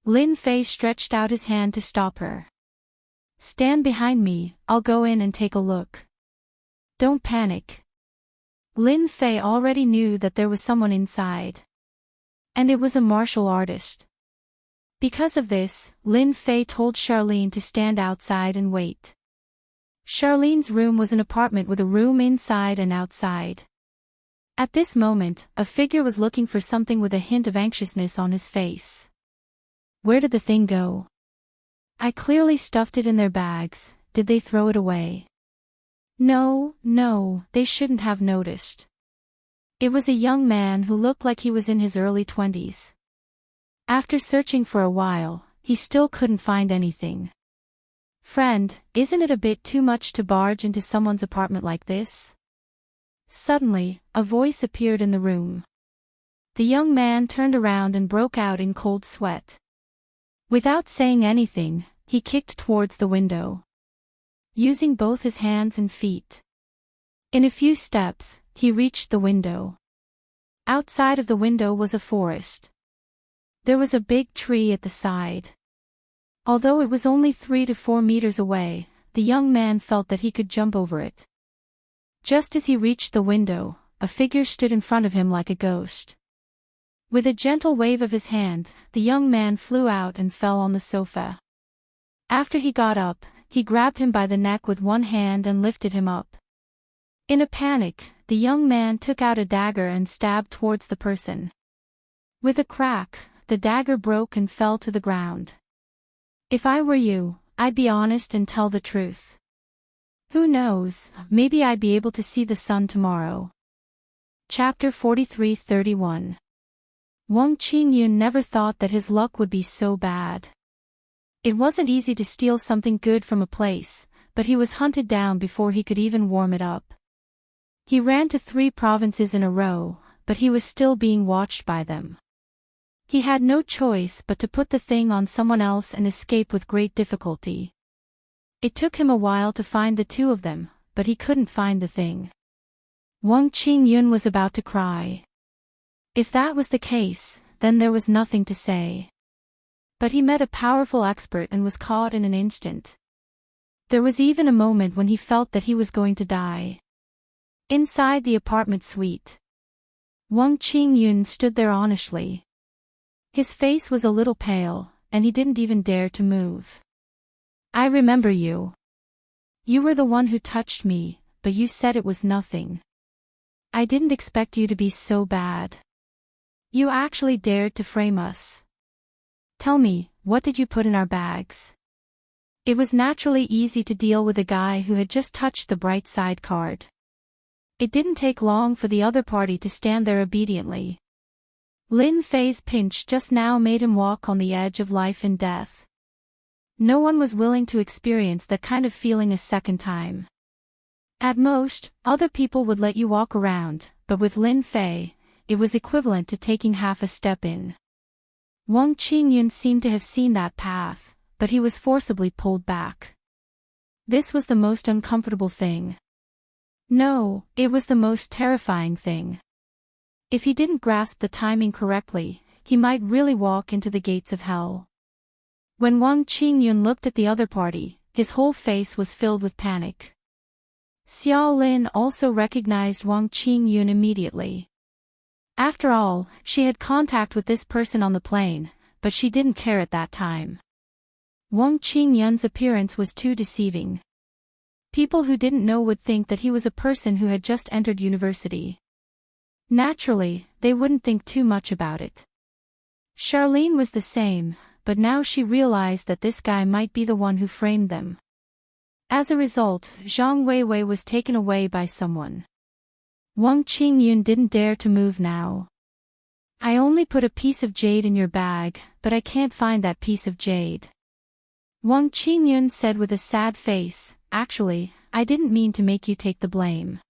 Lin Fei stretched out his hand to stop her. Stand behind me, I'll go in and take a look. Don't panic. Lin Fei already knew that there was someone inside. And it was a martial artist. Because of this, Lin Fei told Charlene to stand outside and wait. Charlene's room was an apartment with a room inside and outside. At this moment, a figure was looking for something with a hint of anxiousness on his face. Where did the thing go? I clearly stuffed it in their bags, did they throw it away? No, they shouldn't have noticed. It was a young man who looked like he was in his early 20s. After searching for a while, he still couldn't find anything. Friend, isn't it a bit too much to barge into someone's apartment like this? Suddenly, a voice appeared in the room. The young man turned around and broke out in cold sweat. Without saying anything, he kicked towards the window, using both his hands and feet. In a few steps, he reached the window. Outside of the window was a forest. There was a big tree at the side. Although it was only 3 to 4 meters away, the young man felt that he could jump over it. Just as he reached the window, a figure stood in front of him like a ghost. With a gentle wave of his hand, the young man flew out and fell on the sofa. After he got up, he grabbed him by the neck with one hand and lifted him up. In a panic, the young man took out a dagger and stabbed towards the person. With a crack, the dagger broke and fell to the ground. If I were you, I'd be honest and tell the truth. Who knows, maybe I'd be able to see the sun tomorrow. Chapter 43-31. Wang Qingyun never thought that his luck would be so bad. It wasn't easy to steal something good from a place, but he was hunted down before he could even warm it up. He ran to 3 provinces in a row, but he was still being watched by them. He had no choice but to put the thing on someone else and escape with great difficulty. It took him a while to find the 2 of them, but he couldn't find the thing. Wang Qingyun was about to cry. If that was the case, then there was nothing to say. But he met a powerful expert and was caught in an instant. There was even a moment when he felt that he was going to die. Inside the apartment suite, Wang Qingyun stood there honestly. His face was a little pale, and he didn't even dare to move. I remember you. You were the one who touched me, but you said it was nothing. I didn't expect you to be so bad. You actually dared to frame us. Tell me, what did you put in our bags? It was naturally easy to deal with a guy who had just touched the bright side card. It didn't take long for the other party to stand there obediently. Lin Fei's pinch just now made him walk on the edge of life and death. No one was willing to experience that kind of feeling a second time. At most, other people would let you walk around, but with Lin Fei, it was equivalent to taking half a step in. Wang Qingyun seemed to have seen that path, but he was forcibly pulled back. This was the most uncomfortable thing. No, it was the most terrifying thing. If he didn't grasp the timing correctly, he might really walk into the gates of hell. When Wang Qingyun looked at the other party, his whole face was filled with panic. Xiao Lin also recognized Wang Qingyun immediately. After all, she had contact with this person on the plane, but she didn't care at that time. Wang Qingyun's appearance was too deceiving. People who didn't know would think that he was a person who had just entered university. Naturally, they wouldn't think too much about it. Charlene was the same, but now she realized that this guy might be the one who framed them. As a result, Zhang Weiwei was taken away by someone. Wang Qingyun didn't dare to move now. I only put a piece of jade in your bag, but I can't find that piece of jade. Wang Qingyun said with a sad face, actually, I didn't mean to make you take the blame.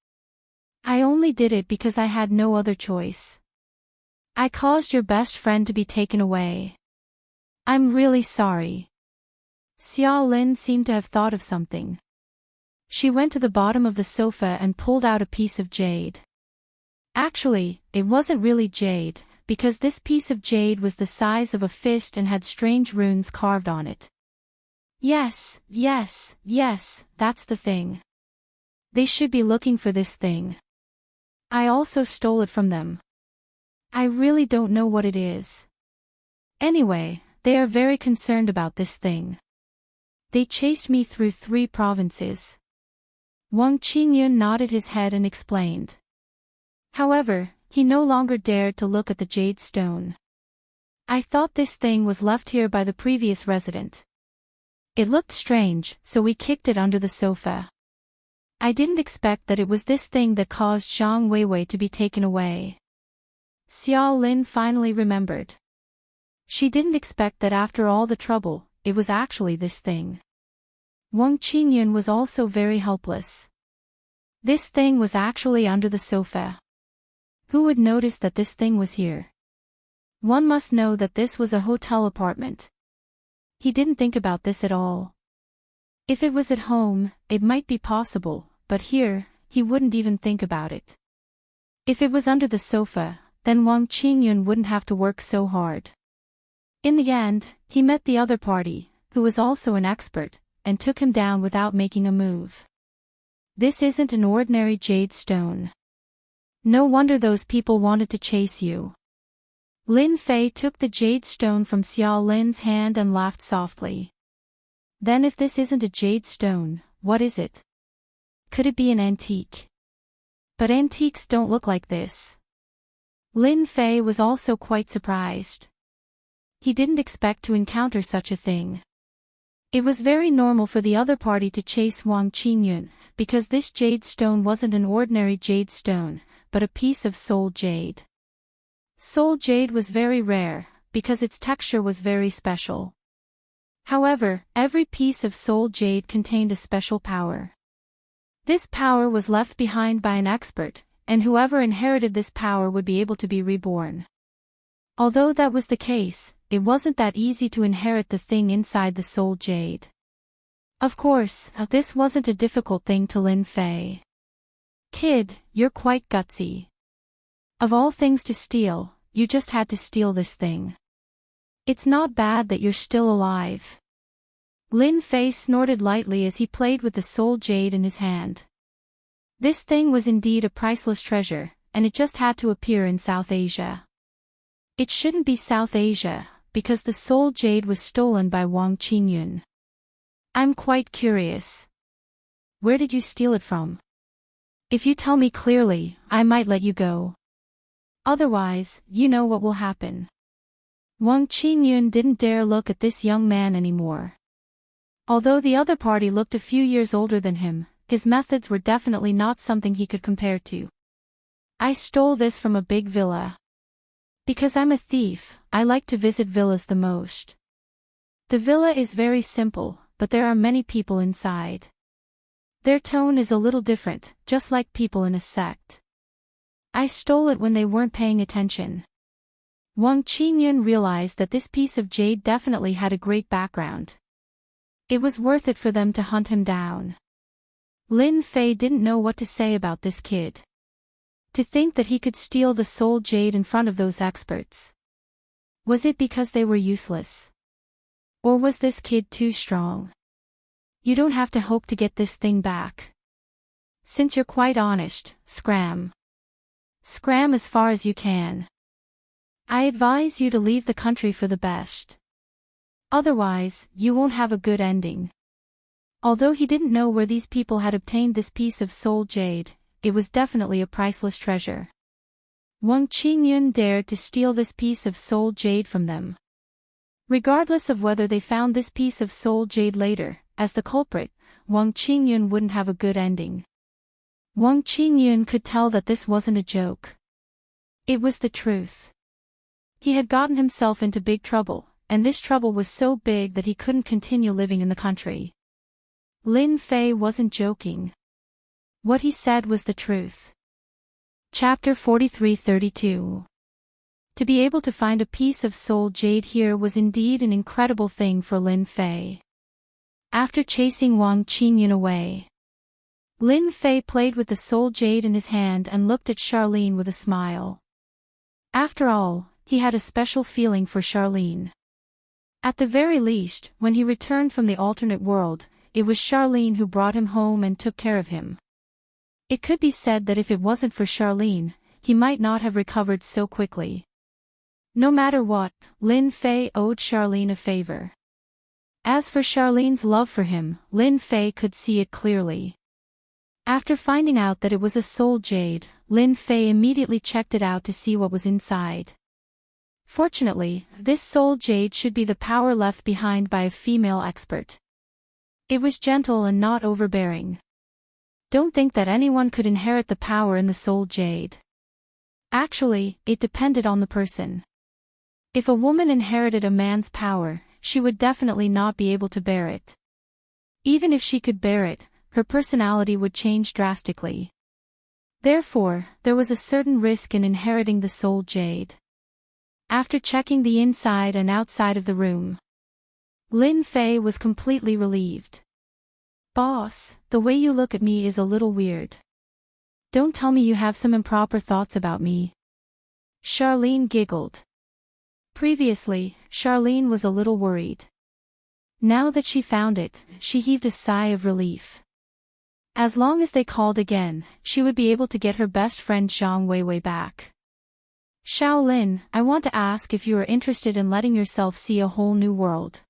I only did it because I had no other choice. I caused your best friend to be taken away. I'm really sorry. Xiao Lin seemed to have thought of something. She went to the bottom of the sofa and pulled out a piece of jade. Actually, it wasn't really jade, because this piece of jade was the size of a fist and had strange runes carved on it. Yes, that's the thing. They should be looking for this thing. I also stole it from them. I really don't know what it is. Anyway, they are very concerned about this thing. They chased me through 3 provinces. Wang Qingyun nodded his head and explained. However, he no longer dared to look at the jade stone. I thought this thing was left here by the previous resident. It looked strange, so we kicked it under the sofa. I didn't expect that it was this thing that caused Zhang Weiwei to be taken away. Xiao Lin finally remembered. She didn't expect that after all the trouble, it was actually this thing. Wang Qingyun was also very helpless. This thing was actually under the sofa. Who would notice that this thing was here? One must know that this was a hotel apartment. He didn't think about this at all. If it was at home, it might be possible, but here, he wouldn't even think about it. If it was under the sofa, then Wang Qingyun wouldn't have to work so hard. In the end, he met the other party, who was also an expert, and took him down without making a move. This isn't an ordinary jade stone. No wonder those people wanted to chase you. Lin Fei took the jade stone from Xiao Lin's hand and laughed softly. Then if this isn't a jade stone, what is it? Could it be an antique? But antiques don't look like this. Lin Fei was also quite surprised. He didn't expect to encounter such a thing. It was very normal for the other party to chase Wang Qingyun, because this jade stone wasn't an ordinary jade stone, but a piece of soul jade. Soul jade was very rare, because its texture was very special. However, every piece of soul jade contained a special power. This power was left behind by an expert, and whoever inherited this power would be able to be reborn. Although that was the case, it wasn't that easy to inherit the thing inside the soul jade. Of course, this wasn't a difficult thing to Lin Fei. Kid, you're quite gutsy. Of all things to steal, you just had to steal this thing. It's not bad that you're still alive. Lin Fei snorted lightly as he played with the soul jade in his hand. This thing was indeed a priceless treasure, and it just had to appear in South Asia. It shouldn't be South Asia, because the soul jade was stolen by Wang Qingyun. I'm quite curious. Where did you steal it from? If you tell me clearly, I might let you go. Otherwise, you know what will happen. Wang Qingyun didn't dare look at this young man anymore. Although the other party looked a few years older than him, his methods were definitely not something he could compare to. I stole this from a big villa. Because I'm a thief, I like to visit villas the most. The villa is very simple, but there are many people inside. Their tone is a little different, just like people in a sect. I stole it when they weren't paying attention. Wang Qingyun realized that this piece of jade definitely had a great background. It was worth it for them to hunt him down. Lin Fei didn't know what to say about this kid. To think that he could steal the soul jade in front of those experts. Was it because they were useless? Or was this kid too strong? You don't have to hope to get this thing back. Since you're quite honest, scram. Scram as far as you can. I advise you to leave the country for the best. Otherwise, you won't have a good ending. Although he didn't know where these people had obtained this piece of soul jade, it was definitely a priceless treasure. Wang Qingyun dared to steal this piece of soul jade from them. Regardless of whether they found this piece of soul jade later, as the culprit, Wang Qingyun wouldn't have a good ending. Wang Qingyun could tell that this wasn't a joke. It was the truth. He had gotten himself into big trouble, and this trouble was so big that he couldn't continue living in the country. Lin Fei wasn't joking. What he said was the truth. Chapter 43-32. To be able to find a piece of soul jade here was indeed an incredible thing for Lin Fei. After chasing Wang Qingyun away, Lin Fei played with the soul jade in his hand and looked at Charlene with a smile. After all, he had a special feeling for Charlene. At the very least, when he returned from the alternate world, it was Charlene who brought him home and took care of him. It could be said that if it wasn't for Charlene, he might not have recovered so quickly. No matter what, Lin Fei owed Charlene a favor. As for Charlene's love for him, Lin Fei could see it clearly. After finding out that it was a soul jade, Lin Fei immediately checked it out to see what was inside. Fortunately, this soul jade should be the power left behind by a female expert. It was gentle and not overbearing. Don't think that anyone could inherit the power in the soul jade. Actually, it depended on the person. If a woman inherited a man's power, she would definitely not be able to bear it. Even if she could bear it, her personality would change drastically. Therefore, there was a certain risk in inheriting the soul jade. After checking the inside and outside of the room, Lin Fei was completely relieved. Boss, the way you look at me is a little weird. Don't tell me you have some improper thoughts about me. Charlene giggled. Previously, Charlene was a little worried. Now that she found it, she heaved a sigh of relief. As long as they called again, she would be able to get her best friend Zhang Weiwei back. Shaolin, I want to ask if you are interested in letting yourself see a whole new world.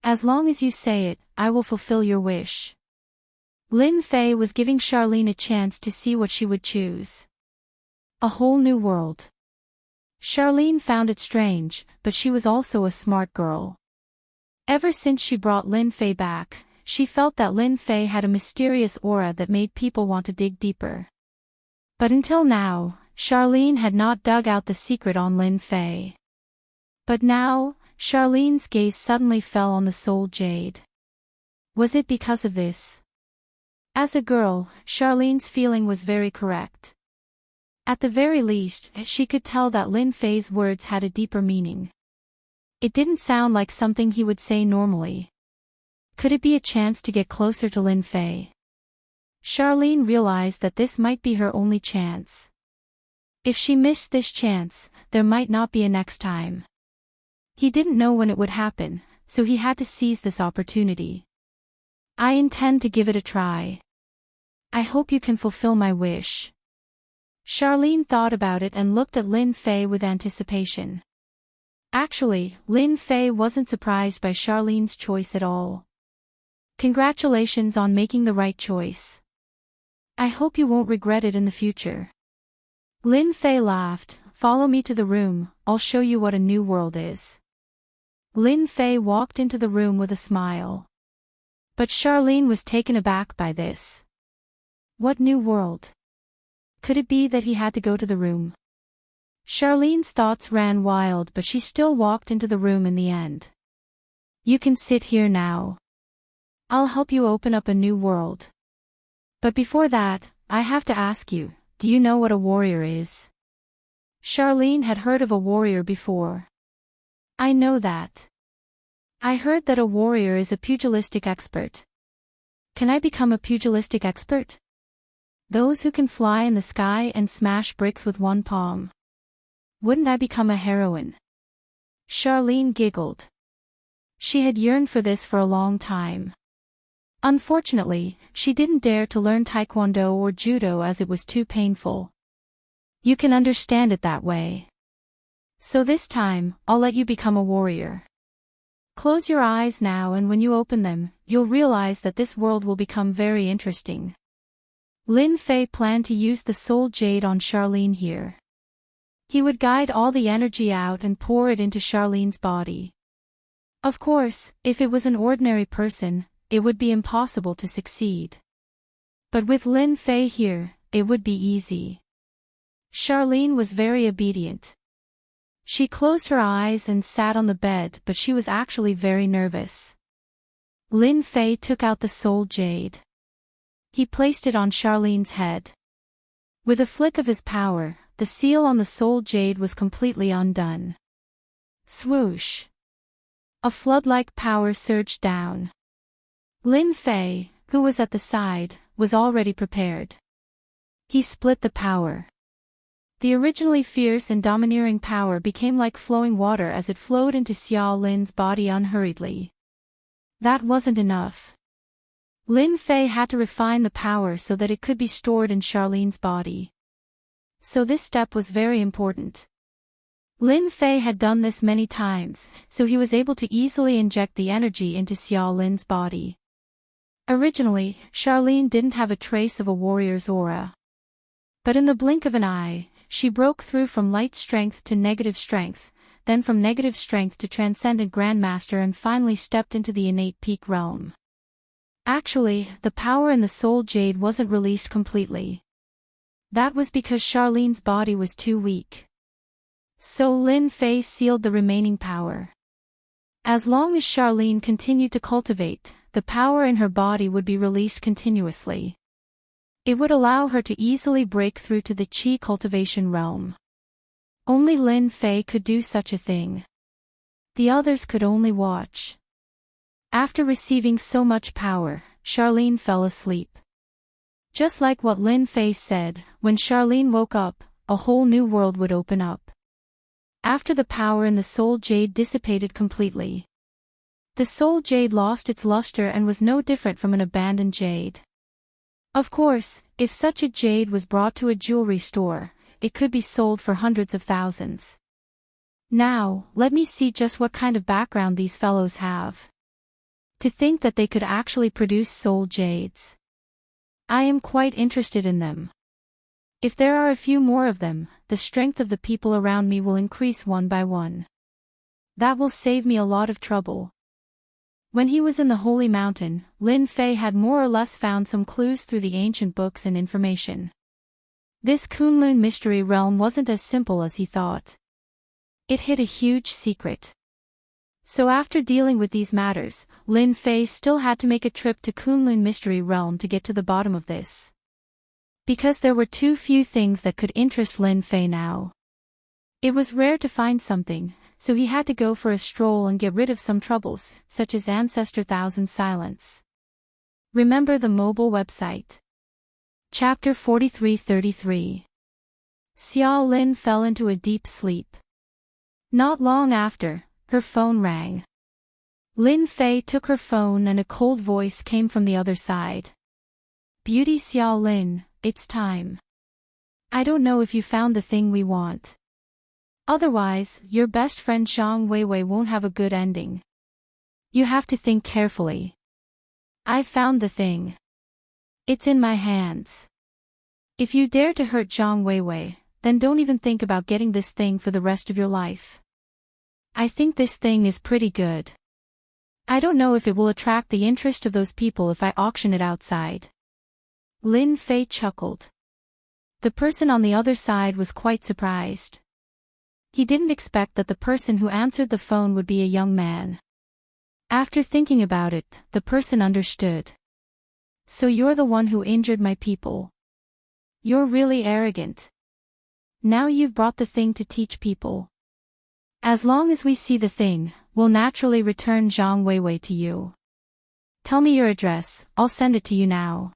As long as you say it, I will fulfill your wish. Lin Fei was giving Charlene a chance to see what she would choose. A whole new world. Charlene found it strange, but she was also a smart girl. Ever since she brought Lin Fei back, she felt that Lin Fei had a mysterious aura that made people want to dig deeper. But until now, Charlene had not dug out the secret on Lin Fei. But now, Charlene's gaze suddenly fell on the soul jade. Was it because of this? As a girl, Charlene's feeling was very correct. At the very least, she could tell that Lin Fei's words had a deeper meaning. It didn't sound like something he would say normally. Could it be a chance to get closer to Lin Fei? Charlene realized that this might be her only chance. If she missed this chance, there might not be a next time. He didn't know when it would happen, so he had to seize this opportunity. I intend to give it a try. I hope you can fulfill my wish. Charlene thought about it and looked at Lin Fei with anticipation. Actually, Lin Fei wasn't surprised by Charlene's choice at all. Congratulations on making the right choice. I hope you won't regret it in the future. Lin Fei laughed. Follow me to the room, I'll show you what a new world is. Lin Fei walked into the room with a smile. But Charlene was taken aback by this. What new world? Could it be that he had to go to the room? Charlene's thoughts ran wild, but she still walked into the room in the end. You can sit here now. I'll help you open up a new world. But before that, I have to ask you, do you know what a warrior is? Charlene had heard of a warrior before. I know that. I heard that a warrior is a pugilistic expert. Can I become a pugilistic expert? Those who can fly in the sky and smash bricks with one palm. Wouldn't I become a heroine? Charlene giggled. She had yearned for this for a long time. Unfortunately, she didn't dare to learn taekwondo or judo as it was too painful. You can understand it that way. So this time, I'll let you become a warrior. Close your eyes now, and when you open them, you'll realize that this world will become very interesting. Lin Fei planned to use the soul jade on Charlene here. He would guide all the energy out and pour it into Charlene's body. Of course, if it was an ordinary person, it would be impossible to succeed. But with Lin Fei here, it would be easy. Charlene was very obedient. She closed her eyes and sat on the bed, but she was actually very nervous. Lin Fei took out the soul jade. He placed it on Charlene's head. With a flick of his power, the seal on the soul jade was completely undone. Swoosh! A flood-like power surged down. Lin Fei, who was at the side, was already prepared. He split the power. The originally fierce and domineering power became like flowing water as it flowed into Xiao Lin's body unhurriedly. That wasn't enough. Lin Fei had to refine the power so that it could be stored in Charlene's body. So this step was very important. Lin Fei had done this many times, so he was able to easily inject the energy into Xiao Lin's body. Originally, Charlene didn't have a trace of a warrior's aura. But in the blink of an eye, she broke through from light strength to negative strength, then from negative strength to transcendent grandmaster and finally stepped into the innate peak realm. Actually, the power in the soul jade wasn't released completely. That was because Charlene's body was too weak. So Lin Fei sealed the remaining power. As long as Charlene continued to cultivate, the power in her body would be released continuously. It would allow her to easily break through to the Qi cultivation realm. Only Lin Fei could do such a thing. The others could only watch. After receiving so much power, Charlene fell asleep. Just like what Lin Fei said, when Charlene woke up, a whole new world would open up. After the power in the soul jade dissipated completely. The soul jade lost its luster and was no different from an abandoned jade. Of course, if such a jade was brought to a jewelry store, it could be sold for hundreds of thousands. Now, let me see just what kind of background these fellows have. To think that they could actually produce soul jades. I am quite interested in them. If there are a few more of them, the strength of the people around me will increase one by one. That will save me a lot of trouble. When he was in the Holy Mountain, Lin Fei had more or less found some clues through the ancient books and information. This Kunlun mystery realm wasn't as simple as he thought. It hid a huge secret. So after dealing with these matters, Lin Fei still had to make a trip to Kunlun mystery realm to get to the bottom of this. Because there were too few things that could interest Lin Fei now. It was rare to find something, so he had to go for a stroll and get rid of some troubles, such as Ancestor Thousand Silence. Remember the mobile website. Chapter 43-33. Xiao Lin fell into a deep sleep. Not long after, her phone rang. Lin Fei took her phone and a cold voice came from the other side. Beauty Xiao Lin, it's time. I don't know if you found the thing we want. Otherwise, your best friend Zhang Weiwei won't have a good ending. You have to think carefully. I found the thing. It's in my hands. If you dare to hurt Zhang Weiwei, then don't even think about getting this thing for the rest of your life. I think this thing is pretty good. I don't know if it will attract the interest of those people if I auction it outside. Lin Fei chuckled. The person on the other side was quite surprised. He didn't expect that the person who answered the phone would be a young man. After thinking about it, the person understood. So you're the one who injured my people. You're really arrogant. Now you've brought the thing to teach people. As long as we see the thing, we'll naturally return Zhang Weiwei to you. Tell me your address, I'll send it to you now.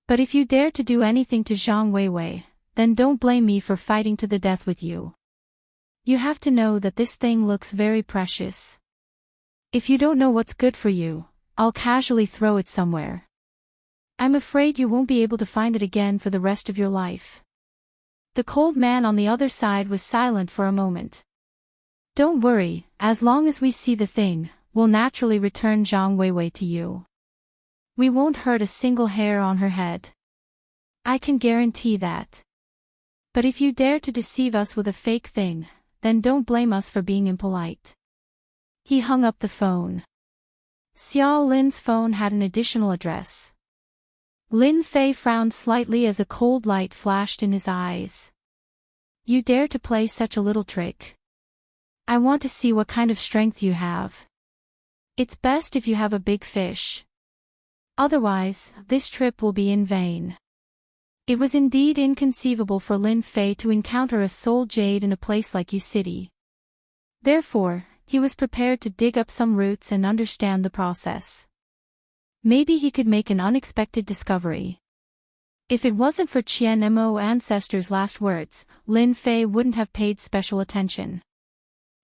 But if you dare to do anything to Zhang Weiwei, then don't blame me for fighting to the death with you. You have to know that this thing looks very precious. If you don't know what's good for you, I'll casually throw it somewhere. I'm afraid you won't be able to find it again for the rest of your life. The cold man on the other side was silent for a moment. Don't worry, as long as we see the thing, we'll naturally return Zhang Weiwei to you. We won't hurt a single hair on her head. I can guarantee that. But if you dare to deceive us with a fake thing, then don't blame us for being impolite. He hung up the phone. Xiao Lin's phone had an additional address. Lin Fei frowned slightly as a cold light flashed in his eyes. You dare to play such a little trick? I want to see what kind of strength you have. It's best if you have a big fish. Otherwise, this trip will be in vain. It was indeed inconceivable for Lin Fei to encounter a soul jade in a place like U City. Therefore, he was prepared to dig up some roots and understand the process. Maybe he could make an unexpected discovery. If it wasn't for Qian Mo ancestors' last words, Lin Fei wouldn't have paid special attention.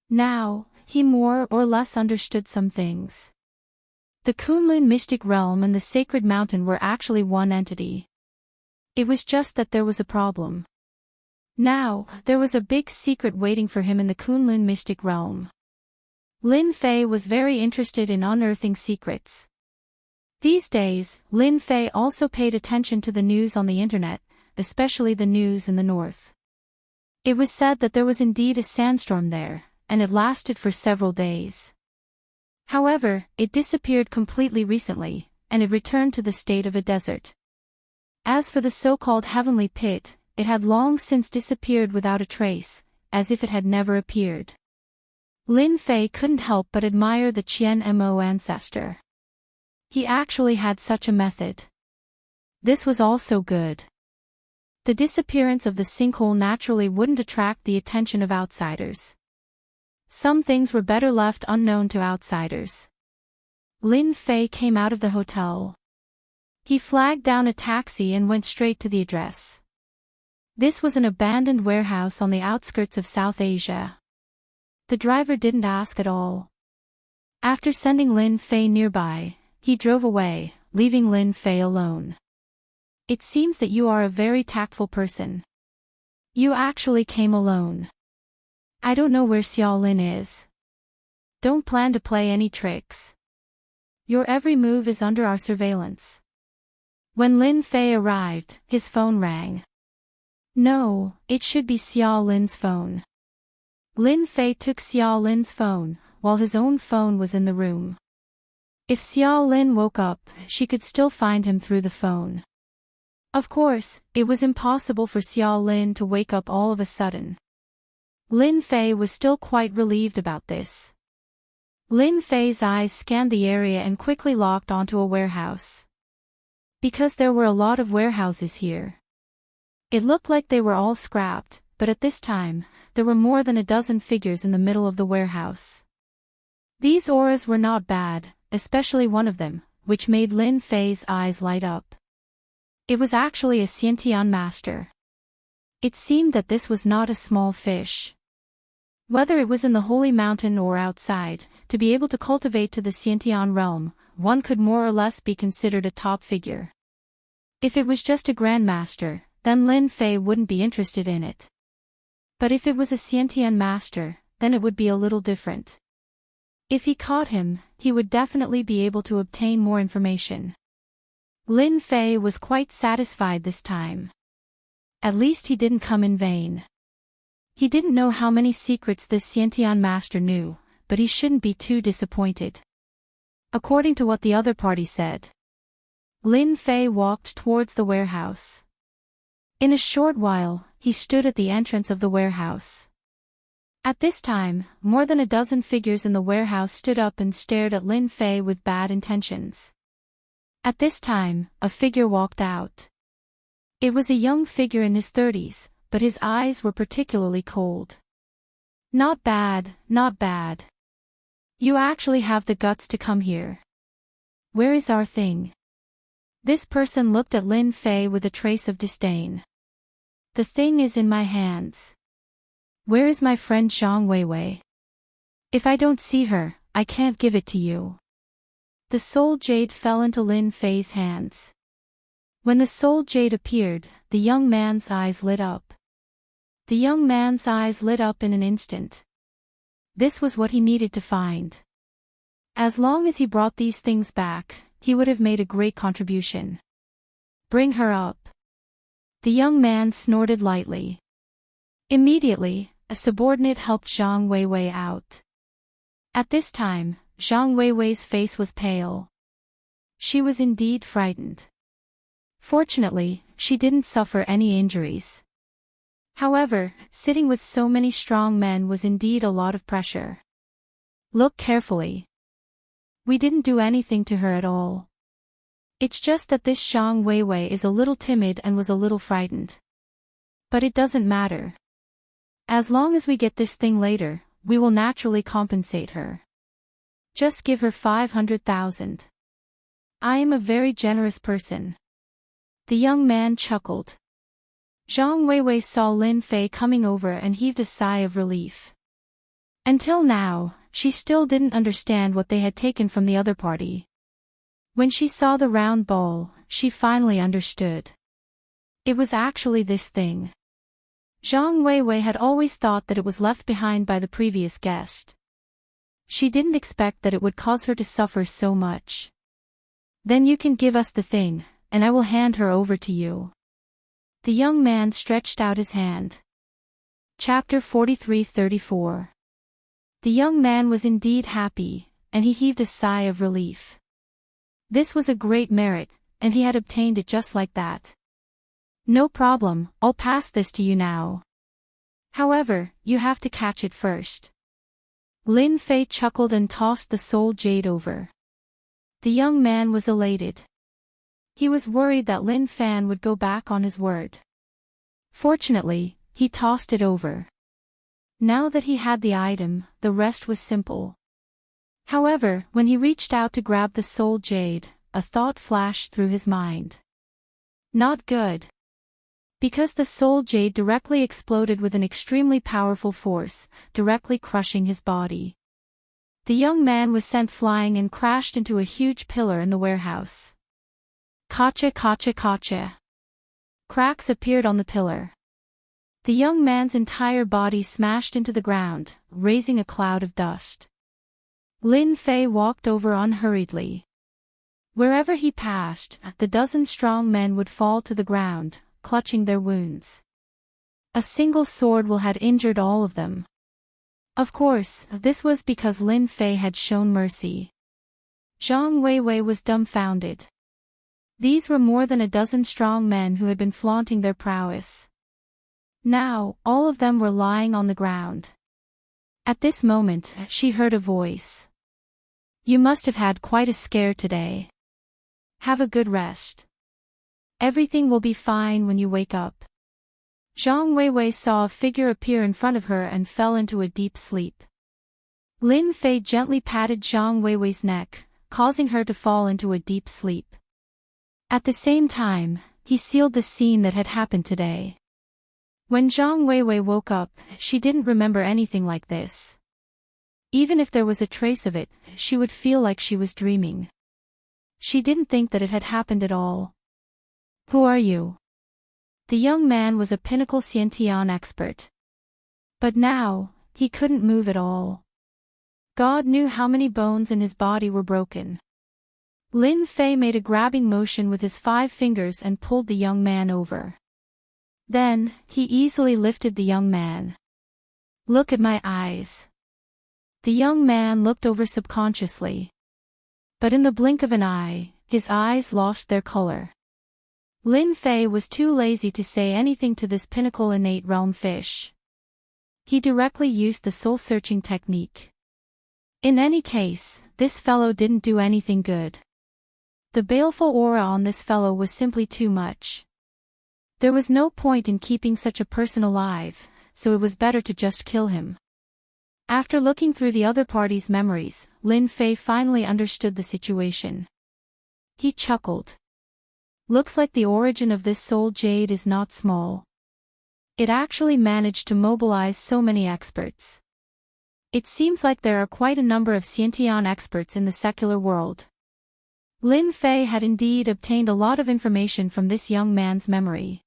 Now, he more or less understood some things. The Kunlun mystic realm and the sacred mountain were actually one entity. It was just that there was a problem. Now, there was a big secret waiting for him in the Kunlun mystic realm. Lin Fei was very interested in unearthing secrets. These days, Lin Fei also paid attention to the news on the internet, especially the news in the north. It was said that there was indeed a sandstorm there, and it lasted for several days. However, it disappeared completely recently, and it returned to the state of a desert. As for the so-called heavenly pit, it had long since disappeared without a trace, as if it had never appeared. Lin Fei couldn't help but admire the Qian Mo ancestor. He actually had such a method. This was also good. The disappearance of the sinkhole naturally wouldn't attract the attention of outsiders. Some things were better left unknown to outsiders. Lin Fei came out of the hotel. He flagged down a taxi and went straight to the address. This was an abandoned warehouse on the outskirts of South Asia. The driver didn't ask at all. After sending Lin Fei nearby, he drove away, leaving Lin Fei alone. It seems that you are a very tactful person. You actually came alone. I don't know where Xiao Lin is. Don't plan to play any tricks. Your every move is under our surveillance. When Lin Fei arrived, his phone rang. No, it should be Xiao Lin's phone. Lin Fei took Xiao Lin's phone, while his own phone was in the room. If Xiao Lin woke up, she could still find him through the phone. Of course, it was impossible for Xiao Lin to wake up all of a sudden. Lin Fei was still quite relieved about this. Lin Fei's eyes scanned the area and quickly locked onto a warehouse. Because there were a lot of warehouses here. It looked like they were all scrapped, but at this time, there were more than a dozen figures in the middle of the warehouse. These auras were not bad, especially one of them, which made Lin Fei's eyes light up. It was actually a Xiantian master. It seemed that this was not a small fish. Whether it was in the holy mountain or outside, to be able to cultivate to the Xiantian realm, one could more or less be considered a top figure. If it was just a grandmaster, then Lin Fei wouldn't be interested in it. But if it was a Xiantian master, then it would be a little different. If he caught him, he would definitely be able to obtain more information. Lin Fei was quite satisfied this time. At least he didn't come in vain. He didn't know how many secrets this Xiantian master knew, but he shouldn't be too disappointed. According to what the other party said, Lin Fei walked towards the warehouse. In a short while, he stood at the entrance of the warehouse. At this time, more than a dozen figures in the warehouse stood up and stared at Lin Fei with bad intentions. At this time, a figure walked out. It was a young figure in his 30s, but his eyes were particularly cold. Not bad, not bad. You actually have the guts to come here. Where is our thing? This person looked at Lin Fei with a trace of disdain. The thing is in my hands. Where is my friend Zhang Weiwei? If I don't see her, I can't give it to you. The soul jade fell into Lin Fei's hands. When the soul jade appeared, the young man's eyes lit up. The young man's eyes lit up in an instant. This was what he needed to find. As long as he brought these things back, he would have made a great contribution. Bring her up. The young man snorted lightly. Immediately, a subordinate helped Zhang Weiwei out. At this time, Zhang Weiwei's face was pale. She was indeed frightened. Fortunately, she didn't suffer any injuries. However, sitting with so many strong men was indeed a lot of pressure. Look carefully. We didn't do anything to her at all. It's just that this Zhang Weiwei is a little timid and was a little frightened. But it doesn't matter. As long as we get this thing later, we will naturally compensate her. Just give her 500,000. I am a very generous person. The young man chuckled. Zhang Weiwei saw Lin Fei coming over and heaved a sigh of relief. Until now, she still didn't understand what they had taken from the other party. When she saw the round ball, she finally understood. It was actually this thing. Zhang Weiwei had always thought that it was left behind by the previous guest. She didn't expect that it would cause her to suffer so much. Then you can give us the thing, and I will hand her over to you. The young man stretched out his hand. Chapter 43-34. The young man was indeed happy, and he heaved a sigh of relief. This was a great merit, and he had obtained it just like that. No problem, I'll pass this to you now. However, you have to catch it first. Lin Fei chuckled and tossed the soul jade over. The young man was elated. He was worried that Lin Fan would go back on his word. Fortunately, he tossed it over. Now that he had the item, the rest was simple. However, when he reached out to grab the soul jade, a thought flashed through his mind. Not good. Because the soul jade directly exploded with an extremely powerful force, directly crushing his body. The young man was sent flying and crashed into a huge pillar in the warehouse. Kacha kacha kacha. Cracks appeared on the pillar. The young man's entire body smashed into the ground, raising a cloud of dust. Lin Fei walked over unhurriedly. Wherever he passed, the dozen strong men would fall to the ground, clutching their wounds. A single sword will had injured all of them. Of course, this was because Lin Fei had shown mercy. Zhang Weiwei was dumbfounded. These were more than a dozen strong men who had been flaunting their prowess. Now, all of them were lying on the ground. At this moment, she heard a voice. You must have had quite a scare today. Have a good rest. Everything will be fine when you wake up. Zhang Weiwei saw a figure appear in front of her and fell into a deep sleep. Lin Fei gently patted Zhang Weiwei's neck, causing her to fall into a deep sleep. At the same time, he sealed the scene that had happened today. When Zhang Weiwei woke up, she didn't remember anything like this. Even if there was a trace of it, she would feel like she was dreaming. She didn't think that it had happened at all. Who are you? The young man was a pinnacle Xiantian expert. But now, he couldn't move at all. God knew how many bones in his body were broken. Lin Fei made a grabbing motion with his 5 fingers and pulled the young man over. Then, he easily lifted the young man. Look at my eyes. The young man looked over subconsciously. But in the blink of an eye, his eyes lost their color. Lin Fei was too lazy to say anything to this pinnacle innate realm fish. He directly used the soul-searching technique. In any case, this fellow didn't do anything good. The baleful aura on this fellow was simply too much. There was no point in keeping such a person alive, so it was better to just kill him. After looking through the other party's memories, Lin Fei finally understood the situation. He chuckled. Looks like the origin of this soul jade is not small. It actually managed to mobilize so many experts. It seems like there are quite a number of Xiantian experts in the secular world. Lin Fei had indeed obtained a lot of information from this young man's memory.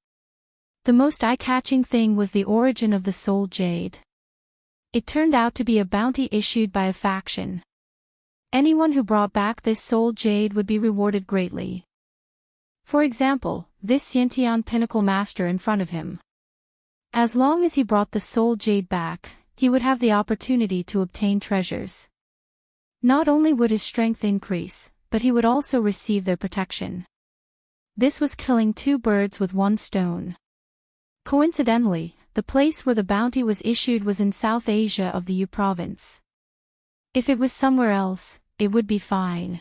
The most eye-catching thing was the origin of the soul jade. It turned out to be a bounty issued by a faction. Anyone who brought back this soul jade would be rewarded greatly. For example, this Xiantian pinnacle master in front of him. As long as he brought the soul jade back, he would have the opportunity to obtain treasures. Not only would his strength increase, but he would also receive their protection. This was killing 2 birds with 1 stone. Coincidentally, the place where the bounty was issued was in South Asia of the U province. If it was somewhere else, it would be fine.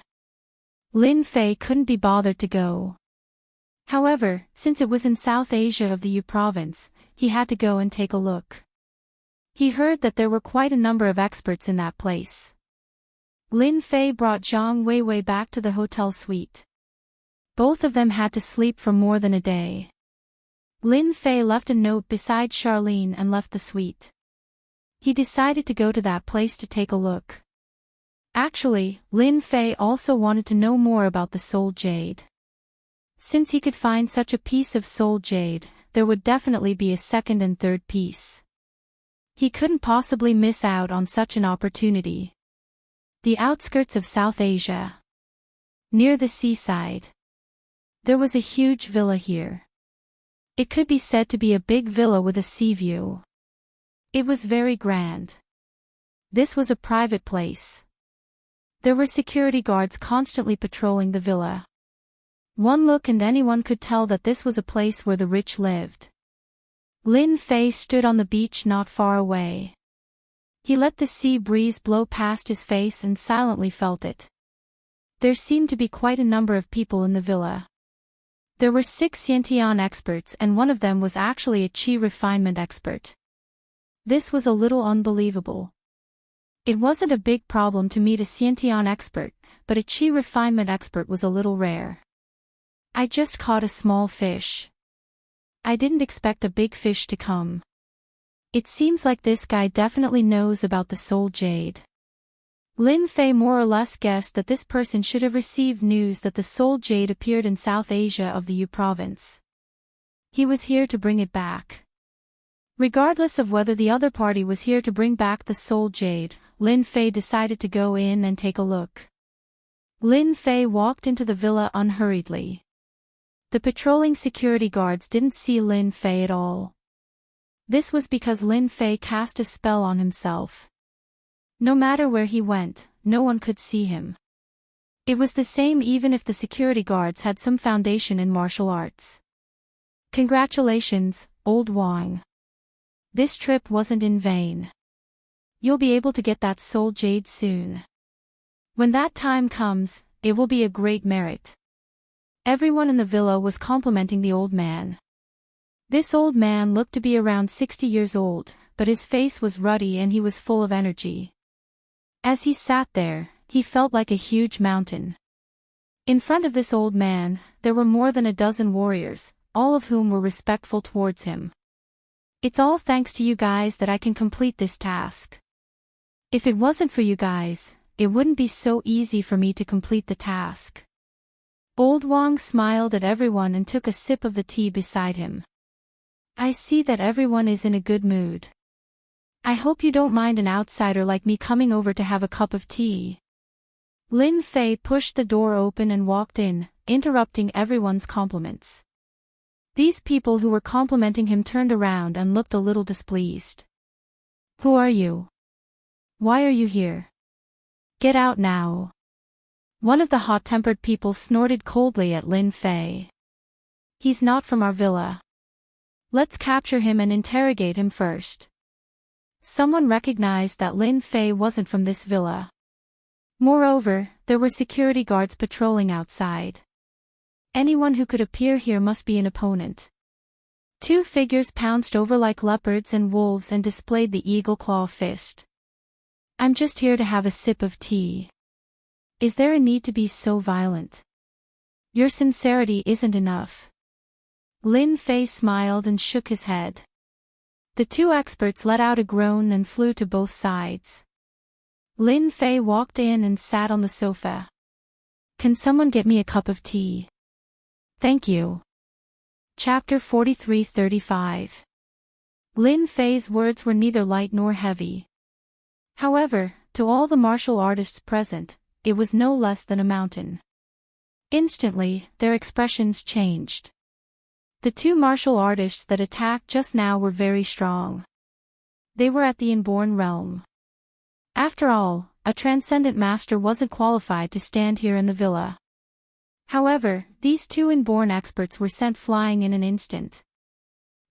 Lin Fei couldn't be bothered to go. However, since it was in South Asia of the U province, he had to go and take a look. He heard that there were quite a number of experts in that place. Lin Fei brought Zhang Weiwei back to the hotel suite. Both of them had to sleep for more than a day. Lin Fei left a note beside Charlene and left the suite. He decided to go to that place to take a look. Actually, Lin Fei also wanted to know more about the soul jade. Since he could find such a piece of soul jade, there would definitely be a second and third piece. He couldn't possibly miss out on such an opportunity. The outskirts of South Asia. Near the seaside. There was a huge villa here. It could be said to be a big villa with a sea view. It was very grand. This was a private place. There were security guards constantly patrolling the villa. One look and anyone could tell that this was a place where the rich lived. Lin Fei stood on the beach not far away. He let the sea breeze blow past his face and silently felt it. There seemed to be quite a number of people in the villa. There were 6 Xiantian experts and one of them was actually a qi refinement expert. This was a little unbelievable. It wasn't a big problem to meet a Xiantian expert, but a qi refinement expert was a little rare. I just caught a small fish. I didn't expect a big fish to come. It seems like this guy definitely knows about the soul jade. Lin Fei more or less guessed that this person should have received news that the soul jade appeared in South Asia of the U province. He was here to bring it back. Regardless of whether the other party was here to bring back the soul jade, Lin Fei decided to go in and take a look. Lin Fei walked into the villa unhurriedly. The patrolling security guards didn't see Lin Fei at all. This was because Lin Fei cast a spell on himself. No matter where he went, no one could see him. It was the same even if the security guards had some foundation in martial arts. Congratulations, old Wang. This trip wasn't in vain. You'll be able to get that soul jade soon. When that time comes, it will be a great merit. Everyone in the villa was complimenting the old man. This old man looked to be around 60 years old, but his face was ruddy and he was full of energy. As he sat there, he felt like a huge mountain. In front of this old man, there were more than a dozen warriors, all of whom were respectful towards him. It's all thanks to you guys that I can complete this task. If it wasn't for you guys, it wouldn't be so easy for me to complete the task. Old Wang smiled at everyone and took a sip of the tea beside him. I see that everyone is in a good mood. I hope you don't mind an outsider like me coming over to have a cup of tea. Lin Fei pushed the door open and walked in, interrupting everyone's compliments. These people who were complimenting him turned around and looked a little displeased. Who are you? Why are you here? Get out now. One of the hot-tempered people snorted coldly at Lin Fei. He's not from our villa. Let's capture him and interrogate him first. Someone recognized that Lin Fei wasn't from this villa. Moreover, there were security guards patrolling outside. Anyone who could appear here must be an opponent. 2 figures pounced over like leopards and wolves and displayed the eagle claw fist. I'm just here to have a sip of tea. Is there a need to be so violent? Your sincerity isn't enough. Lin Fei smiled and shook his head. The 2 experts let out a groan and flew to both sides. Lin Fei walked in and sat on the sofa. Can someone get me a cup of tea? Thank you. Chapter 43-35. Lin Fei's words were neither light nor heavy. However, to all the martial artists present, it was no less than a mountain. Instantly, their expressions changed. The 2 martial artists that attacked just now were very strong. They were at the inborn realm. After all, a transcendent master wasn't qualified to stand here in the villa. However, these 2 inborn experts were sent flying in an instant.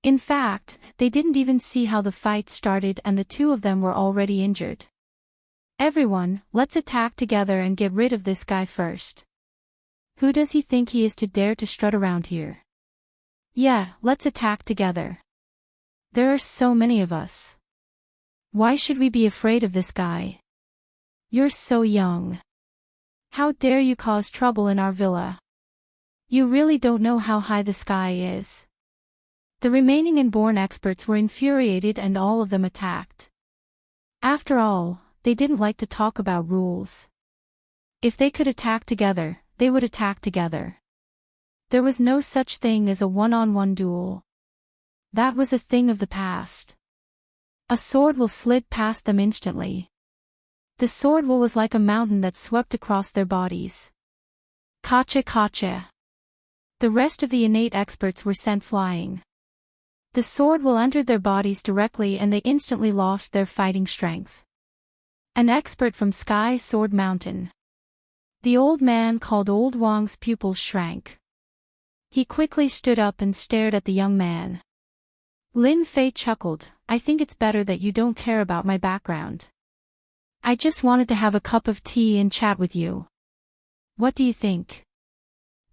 In fact, they didn't even see how the fight started and the two of them were already injured. Everyone, let's attack together and get rid of this guy first. Who does he think he is to dare to strut around here? Yeah, let's attack together. There are so many of us. Why should we be afraid of this guy? You're so young. How dare you cause trouble in our villa? You really don't know how high the sky is. The remaining inborn experts were infuriated and all of them attacked. After all, they didn't like to talk about rules. If they could attack together, they would attack together. There was no such thing as a one-on-one duel. That was a thing of the past. A sword will slid past them instantly. The sword will was like a mountain that swept across their bodies. Kacha kacha. The rest of the innate experts were sent flying. The sword will entered their bodies directly and they instantly lost their fighting strength. An expert from Sky Sword Mountain. The old man called Old Wong's pupils shrank. He quickly stood up and stared at the young man. Lin Fei chuckled, I think it's better that you don't care about my background. I just wanted to have a cup of tea and chat with you. What do you think?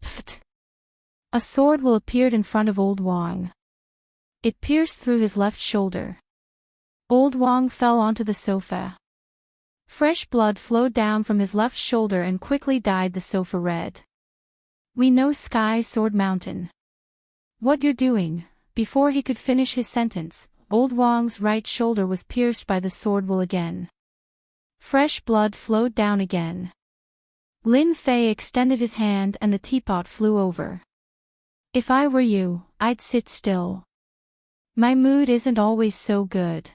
Pfft. A sword will appeared in front of Old Wong. It pierced through his left shoulder. Old Wong fell onto the sofa. Fresh blood flowed down from his left shoulder and quickly dyed the sofa red. We know Sky Sword Mountain. What you're doing? Before he could finish his sentence, Old Wong's right shoulder was pierced by the sword will again. Fresh blood flowed down again. Lin Fei extended his hand and the teapot flew over. If I were you, I'd sit still. My mood isn't always so good.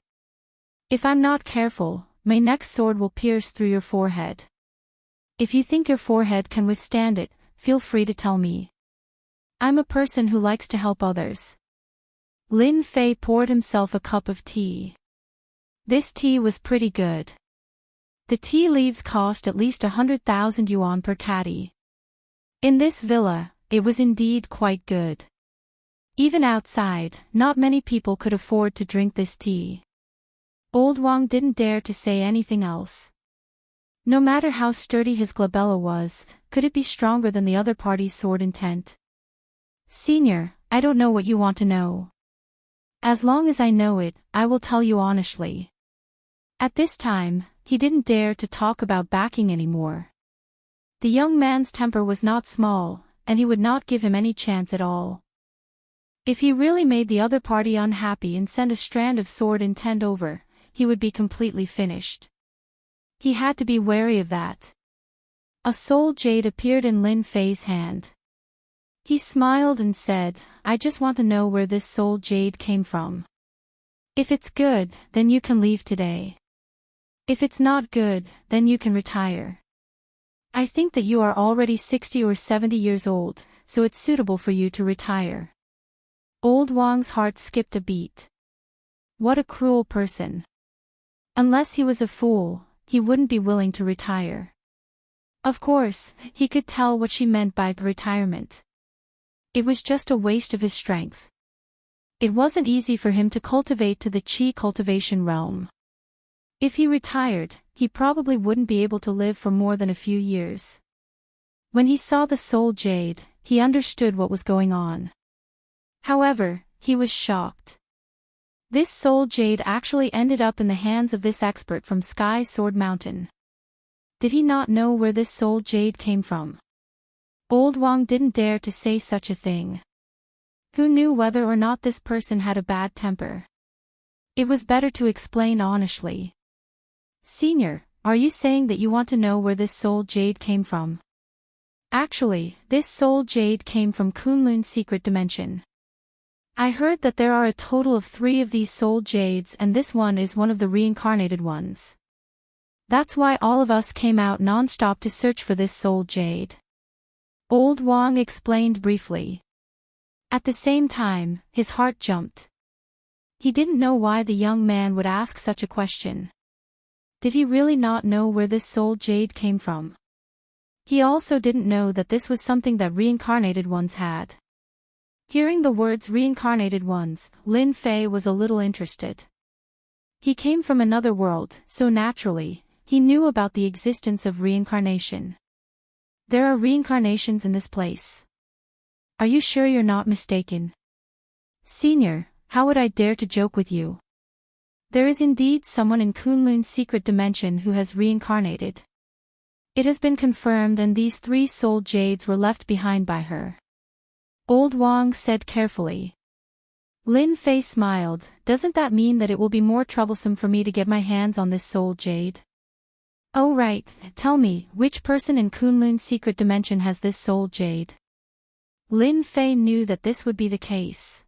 If I'm not careful, my next sword will pierce through your forehead. If you think your forehead can withstand it, feel free to tell me. I'm a person who likes to help others. Lin Fei poured himself a cup of tea. This tea was pretty good. The tea leaves cost at least 100,000 yuan per caddy. In this villa, it was indeed quite good. Even outside, not many people could afford to drink this tea. Old Wong didn't dare to say anything else. No matter how sturdy his glabella was, could it be stronger than the other party's sword intent? Senior, I don't know what you want to know. As long as I know it, I will tell you honestly. At this time, he didn't dare to talk about backing anymore. The young man's temper was not small, and he would not give him any chance at all. If he really made the other party unhappy and sent a strand of sword intent over, he would be completely finished. He had to be wary of that. A soul jade appeared in Lin Fei's hand. He smiled and said, I just want to know where this soul jade came from. If it's good, then you can leave today. If it's not good, then you can retire. I think that you are already 60 or 70 years old, so it's suitable for you to retire. Old Wong's heart skipped a beat. What a cruel person. Unless he was a fool, he wouldn't be willing to retire. Of course, he could tell what she meant by retirement. It was just a waste of his strength. It wasn't easy for him to cultivate to the qi cultivation realm. If he retired, he probably wouldn't be able to live for more than a few years. When he saw the soul jade, he understood what was going on. However, he was shocked. This soul jade actually ended up in the hands of this expert from Sky Sword Mountain. Did he not know where this soul jade came from? Old Wong didn't dare to say such a thing. Who knew whether or not this person had a bad temper? It was better to explain honestly. Senior, are you saying that you want to know where this soul jade came from? Actually, this soul jade came from Kunlun's secret dimension. I heard that there are a total of 3 of these soul jades and this one is one of the reincarnated ones. That's why all of us came out non-stop to search for this soul jade. Old Wong explained briefly. At the same time, his heart jumped. He didn't know why the young man would ask such a question. Did he really not know where this soul jade came from? He also didn't know that this was something that reincarnated ones had. Hearing the words reincarnated ones, Lin Fei was a little interested. He came from another world, so naturally, he knew about the existence of reincarnation. There are reincarnations in this place. Are you sure you're not mistaken? Senior, how would I dare to joke with you? There is indeed someone in Kunlun's secret dimension who has reincarnated. It has been confirmed, and these 3 soul jades were left behind by her. Old Wang said carefully. Lin Fei smiled. Doesn't that mean that it will be more troublesome for me to get my hands on this soul jade? Oh right, tell me, which person in Kunlun's secret dimension has this soul jade? Lin Fei knew that this would be the case.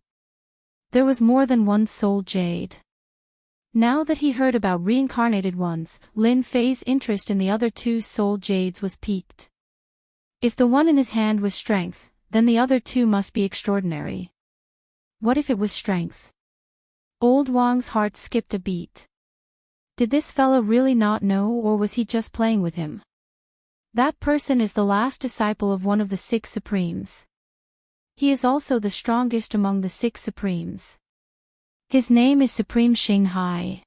There was more than one soul jade. Now that he heard about reincarnated ones, Lin Fei's interest in the other 2 soul jades was piqued. If the one in his hand was strength, then the other 2 must be extraordinary. What if it was strength? Old Wang's heart skipped a beat. Did this fellow really not know, or was he just playing with him? That person is the last disciple of one of the 6 Supremes. He is also the strongest among the 6 Supremes. His name is Supreme Xinghai.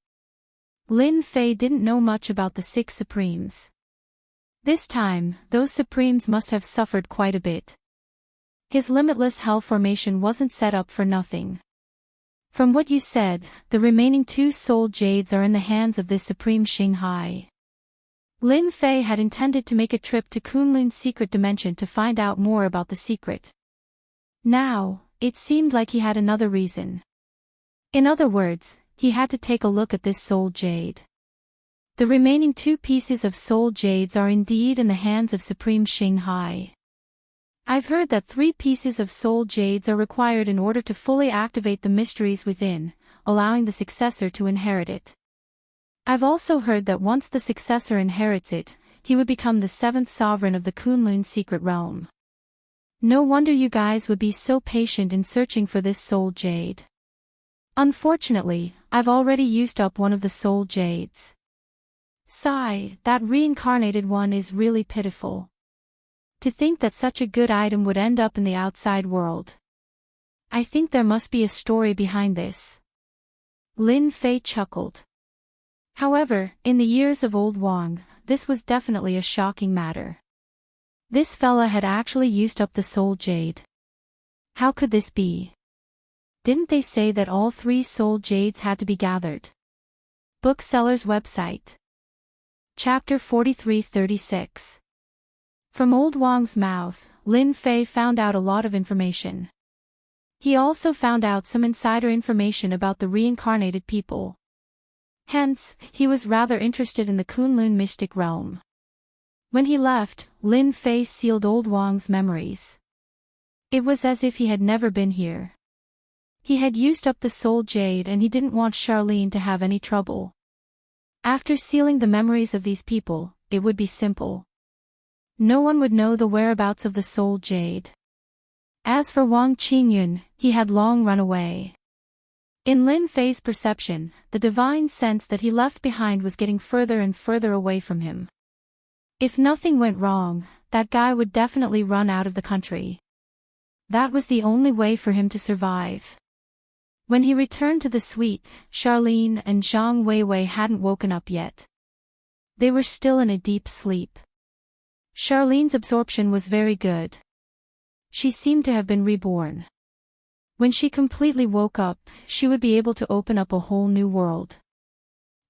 Lin Fei didn't know much about the 6 Supremes. This time, those Supremes must have suffered quite a bit. His limitless hell formation wasn't set up for nothing. From what you said, the remaining 2 soul jades are in the hands of this Supreme Xinghai. Lin Fei had intended to make a trip to Kunlun's secret dimension to find out more about the secret. Now, it seemed like he had another reason. In other words, he had to take a look at this soul jade. The remaining 2 pieces of soul jades are indeed in the hands of Supreme Xinghai. I've heard that 3 pieces of soul jades are required in order to fully activate the mysteries within, allowing the successor to inherit it. I've also heard that once the successor inherits it, he would become the 7th sovereign of the Kunlun secret realm. No wonder you guys would be so patient in searching for this soul jade. Unfortunately, I've already used up one of the soul jades. Sigh, that reincarnated one is really pitiful. To think that such a good item would end up in the outside world. I think there must be a story behind this. Lin Fei chuckled. However, in the years of Old Wang, this was definitely a shocking matter. This fella had actually used up the soul jade. How could this be? Didn't they say that all 3 soul jades had to be gathered? Bookseller's website. Chapter 43-36. From Old Wang's mouth, Lin Fei found out a lot of information. He also found out some insider information about the reincarnated people. Hence, he was rather interested in the Kunlun mystic realm. When he left, Lin Fei sealed Old Wang's memories. It was as if he had never been here. He had used up the soul jade and he didn't want Charlene to have any trouble. After sealing the memories of these people, it would be simple. No one would know the whereabouts of the soul jade. As for Wang Qingyun, he had long run away. In Lin Fei's perception, the divine sense that he left behind was getting further and further away from him. If nothing went wrong, that guy would definitely run out of the country. That was the only way for him to survive. When he returned to the suite, Charlene and Zhang Weiwei hadn't woken up yet. They were still in a deep sleep. Charlene's absorption was very good. She seemed to have been reborn. When she completely woke up, she would be able to open up a whole new world.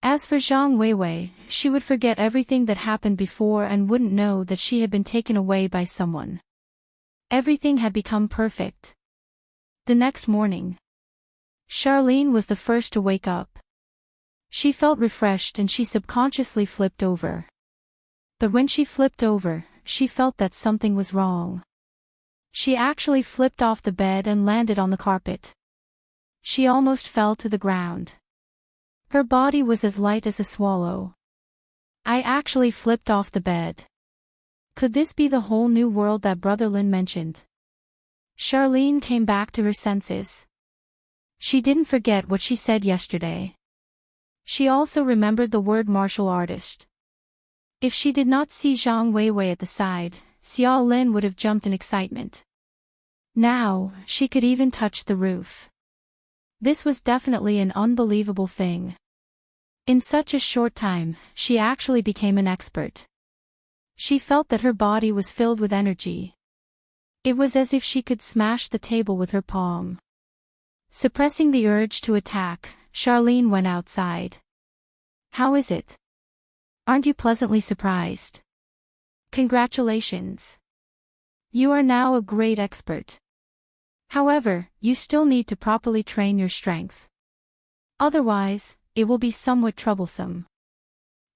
As for Zhang Weiwei, she would forget everything that happened before and wouldn't know that she had been taken away by someone. Everything had become perfect. The next morning, Charlene was the first to wake up. She felt refreshed and she subconsciously flipped over. But when she flipped over, she felt that something was wrong. She actually flipped off the bed and landed on the carpet. She almost fell to the ground. Her body was as light as a swallow. I actually flipped off the bed. Could this be the whole new world that Brother Lin mentioned? Charlene came back to her senses. She didn't forget what she said yesterday. She also remembered the word martial artist. If she did not see Zhang Weiwei at the side, Xiao Lin would have jumped in excitement. Now, she could even touch the roof. This was definitely an unbelievable thing. In such a short time, she actually became an expert. She felt that her body was filled with energy. It was as if she could smash the table with her palm. Suppressing the urge to attack, Charlene went outside. How is it? Aren't you pleasantly surprised? Congratulations. You are now a great expert. However, you still need to properly train your strength. Otherwise, it will be somewhat troublesome.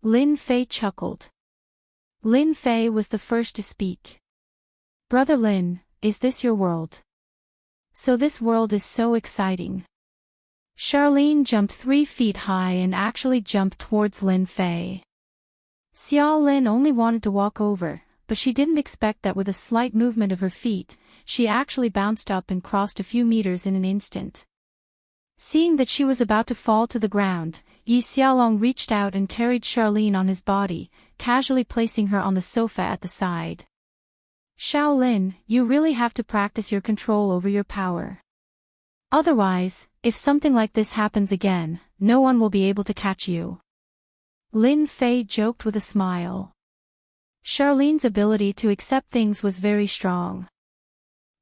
Lin Fei chuckled. Lin Fei was the first to speak. Brother Lin, is this your world? So this world is so exciting. Charlene jumped 3 feet high and actually jumped towards Lin Fei. Xiao Lin only wanted to walk over, but she didn't expect that with a slight movement of her feet, she actually bounced up and crossed a few meters in an instant. Seeing that she was about to fall to the ground, Yi Xiaolong reached out and carried Charlene on his body, casually placing her on the sofa at the side. Shaolin, you really have to practice your control over your power. Otherwise, if something like this happens again, no one will be able to catch you. Lin Fei joked with a smile. Charlene's ability to accept things was very strong.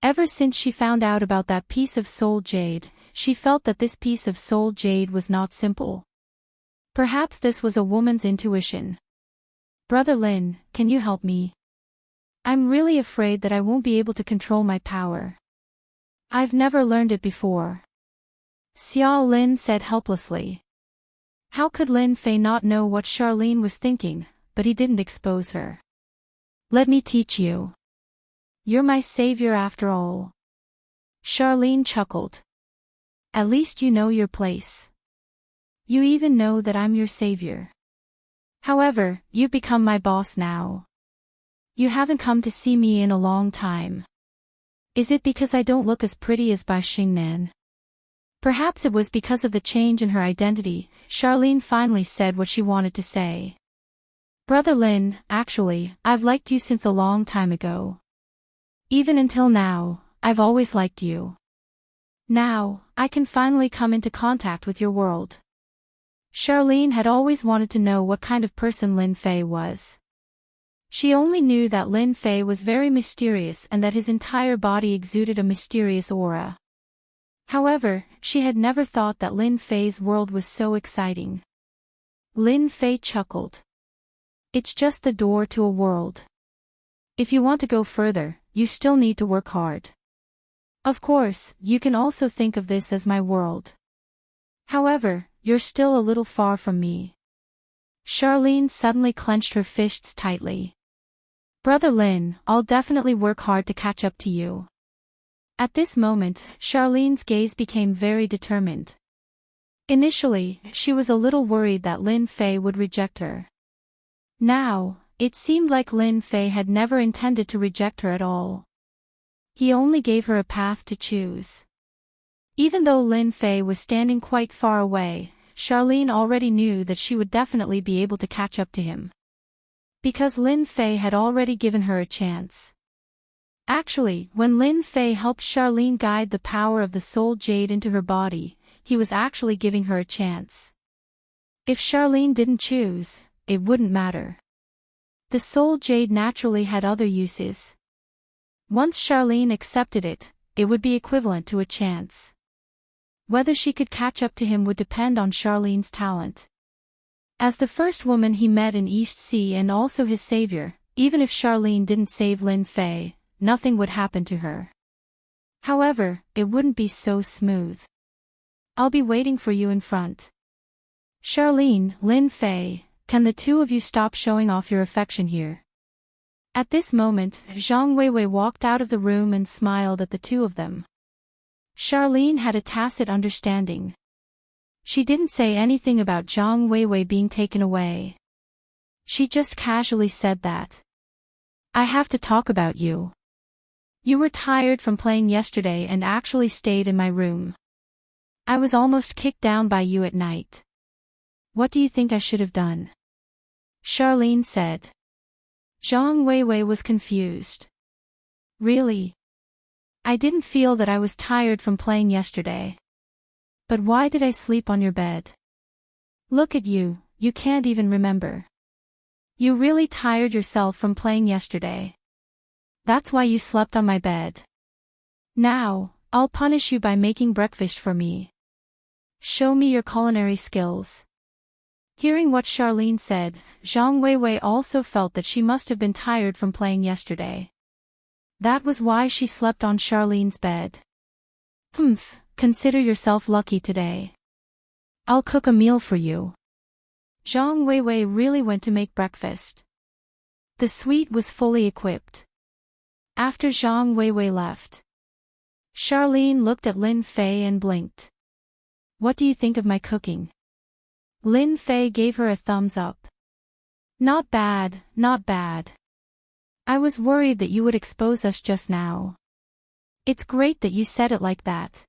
Ever since she found out about that piece of soul jade, she felt that this piece of soul jade was not simple. Perhaps this was a woman's intuition. Brother Lin, can you help me? I'm really afraid that I won't be able to control my power. I've never learned it before. Xiao Lin said helplessly. How could Lin Fei not know what Charlene was thinking, but he didn't expose her. Let me teach you. You're my savior after all. Charlene chuckled. At least you know your place. You even know that I'm your savior. However, you've become my boss now. You haven't come to see me in a long time. Is it because I don't look as pretty as Bai Xingnan? Perhaps it was because of the change in her identity. Charlene finally said what she wanted to say. Brother Lin, actually, I've liked you since a long time ago. Even until now, I've always liked you. Now, I can finally come into contact with your world. Charlene had always wanted to know what kind of person Lin Fei was. She only knew that Lin Fei was very mysterious and that his entire body exuded a mysterious aura. However, she had never thought that Lin Fei's world was so exciting. Lin Fei chuckled. It's just the door to a world. If you want to go further, you still need to work hard. Of course, you can also think of this as my world. However, you're still a little far from me. Charlene suddenly clenched her fists tightly. Brother Lin, I'll definitely work hard to catch up to you. At this moment, Charlene's gaze became very determined. Initially, she was a little worried that Lin Fei would reject her. Now, it seemed like Lin Fei had never intended to reject her at all. He only gave her a path to choose. Even though Lin Fei was standing quite far away, Charlene already knew that she would definitely be able to catch up to him. Because Lin Fei had already given her a chance. Actually, when Lin Fei helped Charlene guide the power of the soul jade into her body, he was actually giving her a chance. If Charlene didn't choose, it wouldn't matter. The soul jade naturally had other uses. Once Charlene accepted it, it would be equivalent to a chance. Whether she could catch up to him would depend on Charlene's talent. As the first woman he met in East Sea and also his savior, even if Charlene didn't save Lin Fei, nothing would happen to her. However, it wouldn't be so smooth. I'll be waiting for you in front. Charlene, Lin Fei, can the two of you stop showing off your affection here? At this moment, Zhang Weiwei walked out of the room and smiled at the two of them. Charlene had a tacit understanding. She didn't say anything about Zhang Weiwei being taken away. She just casually said that. I have to talk about you. You were tired from playing yesterday and actually stayed in my room. I was almost kicked down by you at night. What do you think I should have done? Charlene said. Zhang Weiwei was confused. Really? I didn't feel that I was tired from playing yesterday. But why did I sleep on your bed? Look at you, you can't even remember. You really tired yourself from playing yesterday. That's why you slept on my bed. Now, I'll punish you by making breakfast for me. Show me your culinary skills. Hearing what Charlene said, Zhang Weiwei also felt that she must have been tired from playing yesterday. That was why she slept on Charlene's bed. Consider yourself lucky today. I'll cook a meal for you. Zhang Weiwei really went to make breakfast. The suite was fully equipped. After Zhang Weiwei left, Charlene looked at Lin Fei and blinked. What do you think of my cooking? Lin Fei gave her a thumbs up. Not bad, not bad. I was worried that you would expose us just now. It's great that you said it like that.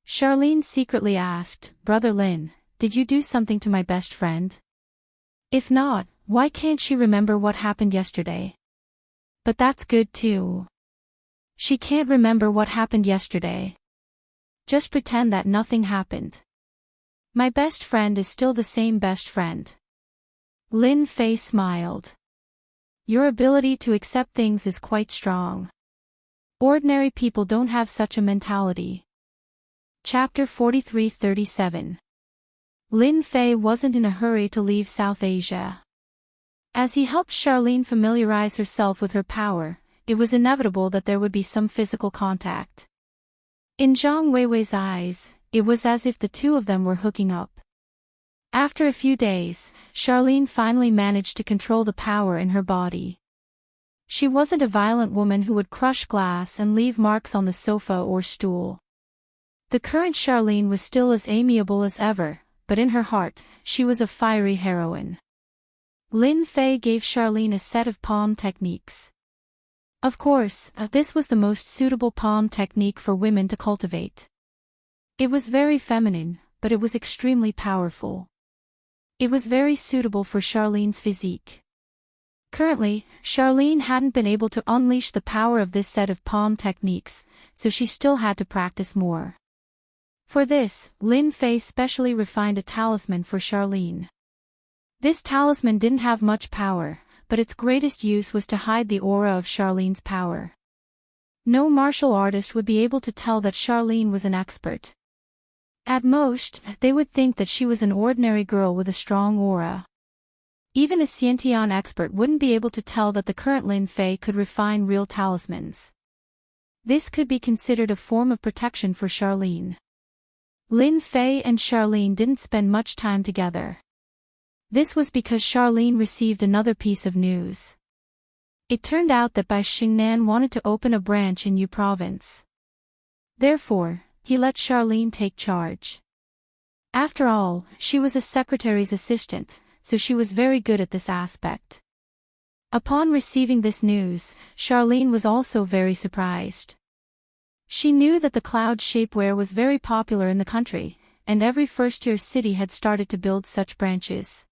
Charlene secretly asked, Brother Lin, did you do something to my best friend? If not, why can't she remember what happened yesterday? But that's good too. She can't remember what happened yesterday. Just pretend that nothing happened. My best friend is still the same best friend. Lin Fei smiled. Your ability to accept things is quite strong. Ordinary people don't have such a mentality. Chapter 43-37. Lin Fei wasn't in a hurry to leave South Asia. As he helped Charlene familiarize herself with her power, it was inevitable that there would be some physical contact. In Zhang Weiwei's eyes, it was as if the two of them were hooking up. After a few days, Charlene finally managed to control the power in her body. She wasn't a violent woman who would crush glass and leave marks on the sofa or stool. The current Charlene was still as amiable as ever, but in her heart, she was a fiery heroine. Lin Fei gave Charlene a set of palm techniques. Of course, this was the most suitable palm technique for women to cultivate. It was very feminine, but it was extremely powerful. It was very suitable for Charlene's physique. Currently, Charlene hadn't been able to unleash the power of this set of palm techniques, so she still had to practice more. For this, Lin Fei specially refined a talisman for Charlene. This talisman didn't have much power, but its greatest use was to hide the aura of Charlene's power. No martial artist would be able to tell that Charlene was an expert. At most, they would think that she was an ordinary girl with a strong aura. Even a Xiantian expert wouldn't be able to tell that the current Lin Fei could refine real talismans. This could be considered a form of protection for Charlene. Lin Fei and Charlene didn't spend much time together. This was because Charlene received another piece of news. It turned out that Bai Xingnan wanted to open a branch in Yu province. Therefore, he let Charlene take charge. After all, she was a secretary's assistant, so she was very good at this aspect. Upon receiving this news, Charlene was also very surprised. She knew that the cloud shapewear was very popular in the country, and every first-tier city had started to build such branches.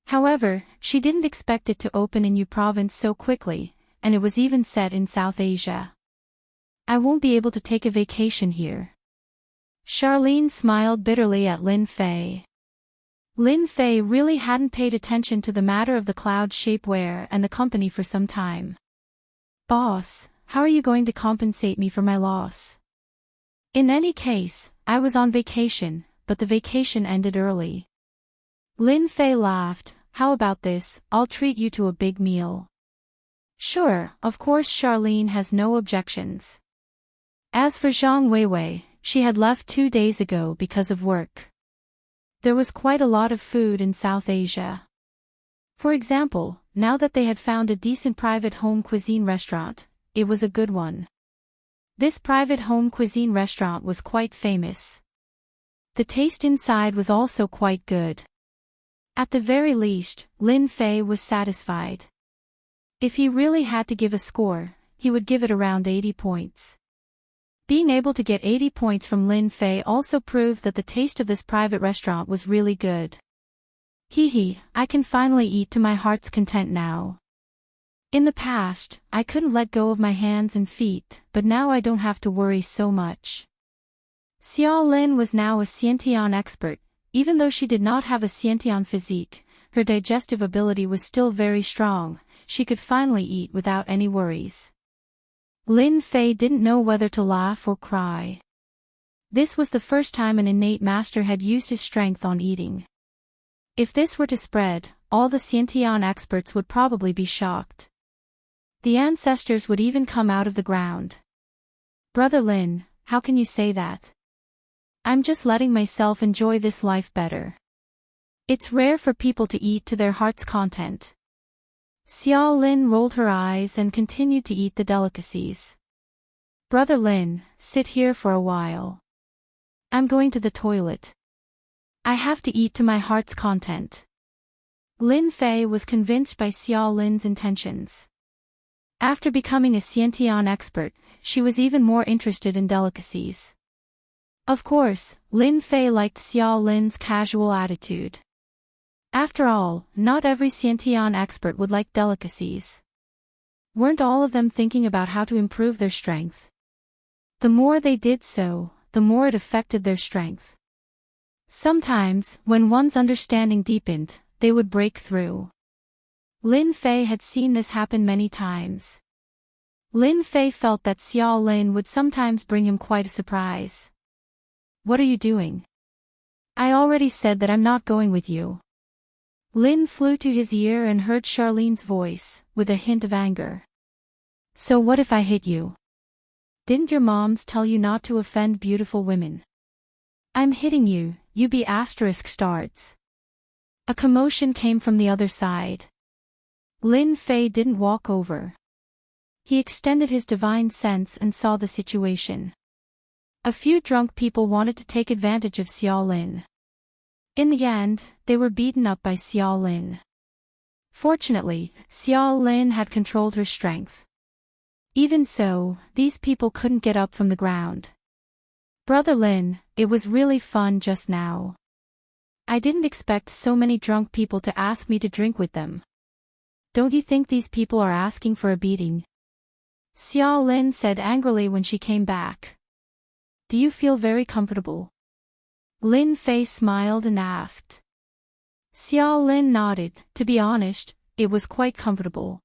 However, she didn't expect it to open in Yu province so quickly, and it was even said in South Asia. I won't be able to take a vacation here. Charlene smiled bitterly at Lin Fei. Lin Fei really hadn't paid attention to the matter of the cloud shapewear and the company for some time. Boss, how are you going to compensate me for my loss? In any case, I was on vacation, but the vacation ended early. Lin Fei laughed. How about this, I'll treat you to a big meal. Sure, of course Charlene has no objections. As for Zhang Weiwei, she had left 2 days ago because of work. There was quite a lot of food in South Asia. For example, now that they had found a decent private home cuisine restaurant, it was a good one. This private home cuisine restaurant was quite famous. The taste inside was also quite good. At the very least, Lin Fei was satisfied. If he really had to give a score, he would give it around 80 points. Being able to get 80 points from Lin Fei also proved that the taste of this private restaurant was really good. Hee hee, I can finally eat to my heart's content now. In the past, I couldn't let go of my hands and feet, but now I don't have to worry so much. Xiao Lin was now a Xiantian expert. Even though she did not have a Xiantian physique, her digestive ability was still very strong. She could finally eat without any worries. Lin Fei didn't know whether to laugh or cry. This was the first time an innate master had used his strength on eating. If this were to spread, all the Xiantian experts would probably be shocked. The ancestors would even come out of the ground. Brother Lin, how can you say that? I'm just letting myself enjoy this life better. It's rare for people to eat to their heart's content. Xiao Lin rolled her eyes and continued to eat the delicacies. Brother Lin, sit here for a while. I'm going to the toilet. I have to eat to my heart's content. Lin Fei was convinced by Xiao Lin's intentions. After becoming a Xiantian expert, she was even more interested in delicacies. Of course, Lin Fei liked Xiao Lin's casual attitude. After all, not every Xiantian expert would like delicacies. Weren't all of them thinking about how to improve their strength? The more they did so, the more it affected their strength. Sometimes, when one's understanding deepened, they would break through. Lin Fei had seen this happen many times. Lin Fei felt that Xiao Lin would sometimes bring him quite a surprise. What are you doing? I already said that I'm not going with you. Lin flew to his ear and heard Charlene's voice, with a hint of anger. So what if I hit you? Didn't your moms tell you not to offend beautiful women? I'm hitting you, you be asterisk starts. A commotion came from the other side. Lin Fei didn't walk over. He extended his divine sense and saw the situation. A few drunk people wanted to take advantage of Xiao Lin. In the end, they were beaten up by Xiao Lin. Fortunately, Xiao Lin had controlled her strength. Even so, these people couldn't get up from the ground. Brother Lin, it was really fun just now. I didn't expect so many drunk people to ask me to drink with them. Don't you think these people are asking for a beating? Xiao Lin said angrily when she came back. Do you feel very comfortable? Lin Fei smiled and asked. Xiao Lin nodded. To be honest, it was quite comfortable.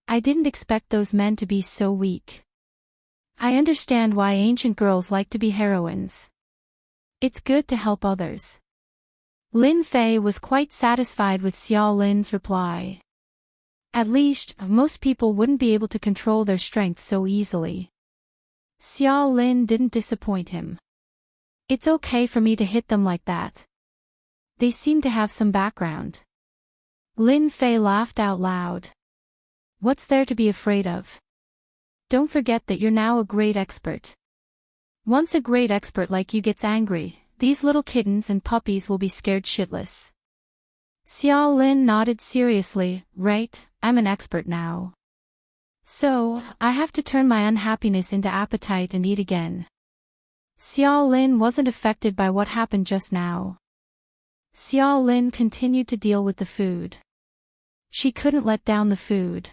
I didn't expect those men to be so weak. I understand why ancient girls like to be heroines. It's good to help others. Lin Fei was quite satisfied with Xiao Lin's reply. At least, most people wouldn't be able to control their strength so easily. Xiao Lin didn't disappoint him. It's okay for me to hit them like that. They seem to have some background. Lin Fei laughed out loud. What's there to be afraid of? Don't forget that you're now a great expert. Once a great expert like you gets angry, these little kittens and puppies will be scared shitless. Xiao Lin nodded seriously. Right, I'm an expert now. So, I have to turn my unhappiness into appetite and eat again. Xiao Lin wasn't affected by what happened just now. Xiao Lin continued to deal with the food. She couldn't let down the food.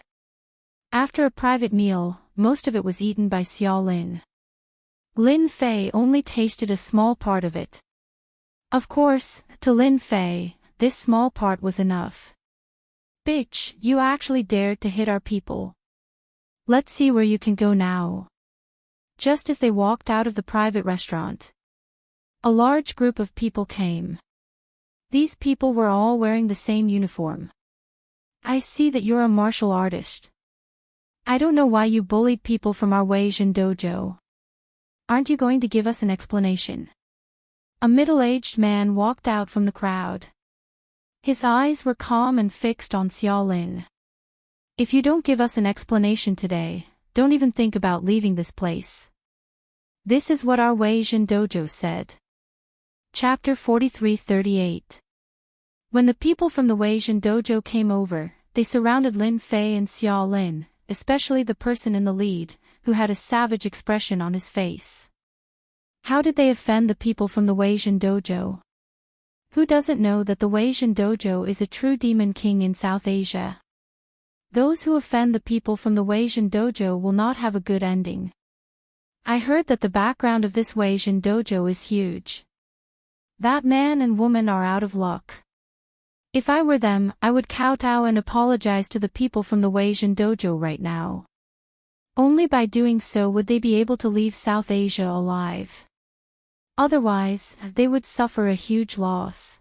After a private meal, most of it was eaten by Xiao Lin. Lin Fei only tasted a small part of it. Of course, to Lin Fei, this small part was enough. Bitch, you actually dared to hit our people. Let's see where you can go now. Just as they walked out of the private restaurant, a large group of people came. These people were all wearing the same uniform. I see that you're a martial artist. I don't know why you bullied people from our Weijin dojo. Aren't you going to give us an explanation? A middle-aged man walked out from the crowd. His eyes were calm and fixed on Xiao Lin. If you don't give us an explanation today, don't even think about leaving this place. This is what our Weijin dojo said. Chapter 43-38. When the people from the Weijin dojo came over, they surrounded Lin Fei and Xiao Lin, especially the person in the lead, who had a savage expression on his face. How did they offend the people from the Weijin dojo? Who doesn't know that the Weijin dojo is a true demon king in South Asia? Those who offend the people from the Weijin dojo will not have a good ending. I heard that the background of this Weijin dojo is huge. That man and woman are out of luck. If I were them, I would kowtow and apologize to the people from the Weijin dojo right now. Only by doing so would they be able to leave South Asia alive. Otherwise, they would suffer a huge loss.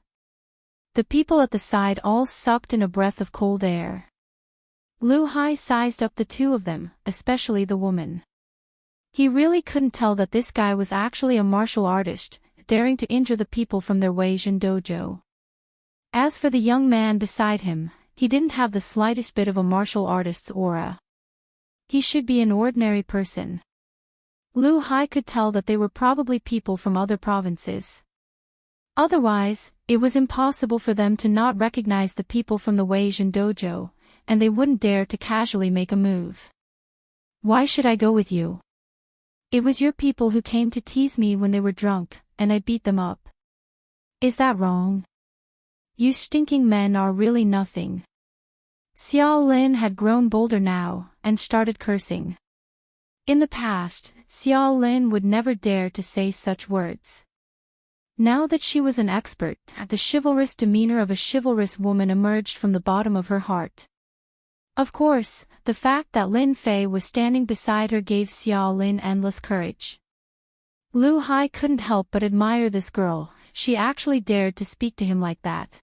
The people at the side all sucked in a breath of cold air. Lu Hai sized up the two of them, especially the woman. He really couldn't tell that this guy was actually a martial artist, daring to injure the people from their Weijin dojo. As for the young man beside him, he didn't have the slightest bit of a martial artist's aura. He should be an ordinary person. Lu Hai could tell that they were probably people from other provinces. Otherwise, it was impossible for them to not recognize the people from the Weijin dojo, and they wouldn't dare to casually make a move. Why should I go with you? It was your people who came to tease me when they were drunk, and I beat them up. Is that wrong? You stinking men are really nothing. Xiao Lin had grown bolder now, and started cursing. In the past, Xiao Lin would never dare to say such words. Now that she was an expert, the chivalrous demeanor of a chivalrous woman emerged from the bottom of her heart. Of course, the fact that Lin Fei was standing beside her gave Xiao Lin endless courage. Lu Hai couldn't help but admire this girl, she actually dared to speak to him like that.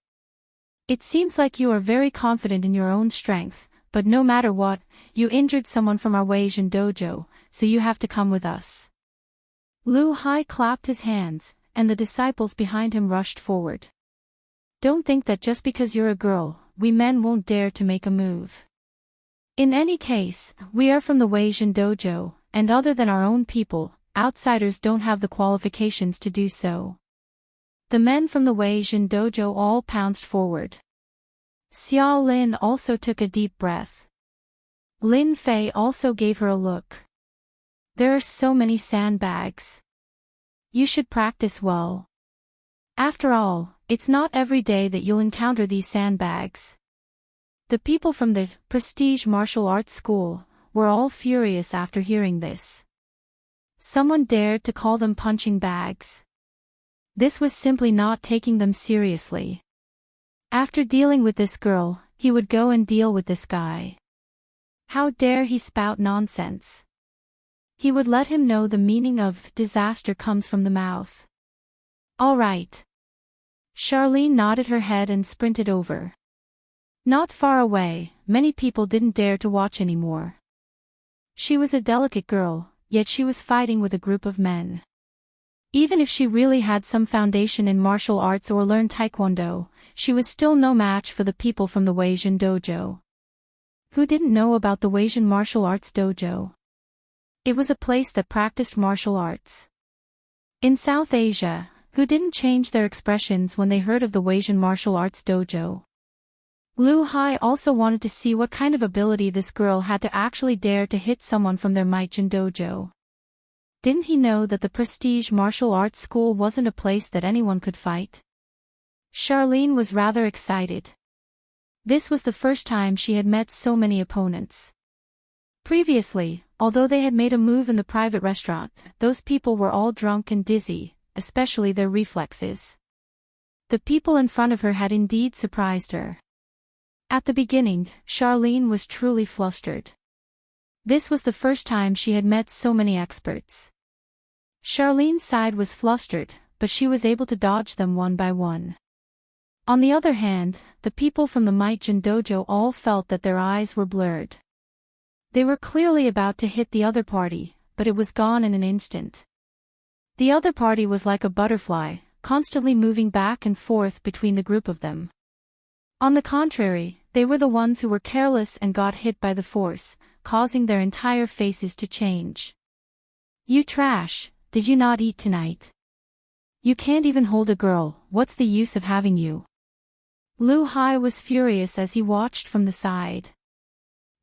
It seems like you are very confident in your own strength, but no matter what, you injured someone from our Weijin dojo, so you have to come with us. Lu Hai clapped his hands, and the disciples behind him rushed forward. Don't think that just because you're a girl, we men won't dare to make a move. In any case, we are from the Weijin dojo, and other than our own people, outsiders don't have the qualifications to do so. The men from the Weijin dojo all pounced forward. Xiao Lin also took a deep breath. Lin Fei also gave her a look. There are so many sandbags. You should practice well. After all, it's not every day that you'll encounter these sandbags. The people from the prestige martial arts school were all furious after hearing this. Someone dared to call them punching bags. This was simply not taking them seriously. After dealing with this girl, he would go and deal with this guy. How dare he spout nonsense? He would let him know the meaning of disaster comes from the mouth. All right. Charlene nodded her head and sprinted over. Not far away, many people didn't dare to watch anymore. She was a delicate girl, yet she was fighting with a group of men. Even if she really had some foundation in martial arts or learned taekwondo, she was still no match for the people from the Weijin dojo. Who didn't know about the Weijin martial arts dojo? It was a place that practiced martial arts. In South Asia, who didn't change their expressions when they heard of the Weijin martial arts dojo? Lu Hai also wanted to see what kind of ability this girl had to actually dare to hit someone from their Weijin dojo. Didn't he know that the prestige martial arts school wasn't a place that anyone could fight? Charlene was rather excited. This was the first time she had met so many opponents. Previously, although they had made a move in the private restaurant, those people were all drunk and dizzy, especially their reflexes. The people in front of her had indeed surprised her. At the beginning, Charlene was truly flustered. This was the first time she had met so many experts. Charlene's side was flustered, but she was able to dodge them one by one. On the other hand, the people from the Weijin dojo all felt that their eyes were blurred. They were clearly about to hit the other party, but it was gone in an instant. The other party was like a butterfly, constantly moving back and forth between the group of them. On the contrary, they were the ones who were careless and got hit by the force, causing their entire faces to change. You trash, did you not eat tonight? You can't even hold a girl, what's the use of having you? Lu Hai was furious as he watched from the side.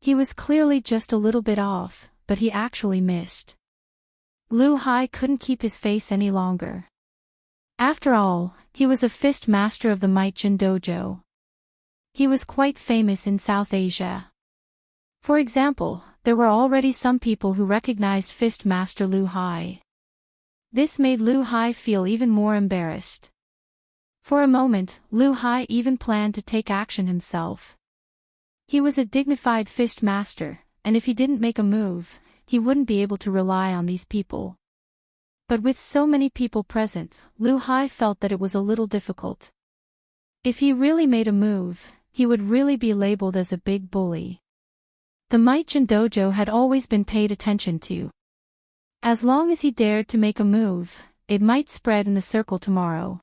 He was clearly just a little bit off, but he actually missed. Lu Hai couldn't keep his face any longer. After all, he was a fist master of the Weijin dojo. He was quite famous in South Asia. For example, there were already some people who recognized Fist Master Lu Hai. This made Lu Hai feel even more embarrassed. For a moment, Lu Hai even planned to take action himself. He was a dignified Fist Master, and if he didn't make a move, he wouldn't be able to rely on these people. But with so many people present, Lu Hai felt that it was a little difficult. If he really made a move, he would really be labeled as a big bully. The Might-Jin Dojo had always been paid attention to. As long as he dared to make a move, it might spread in the circle tomorrow.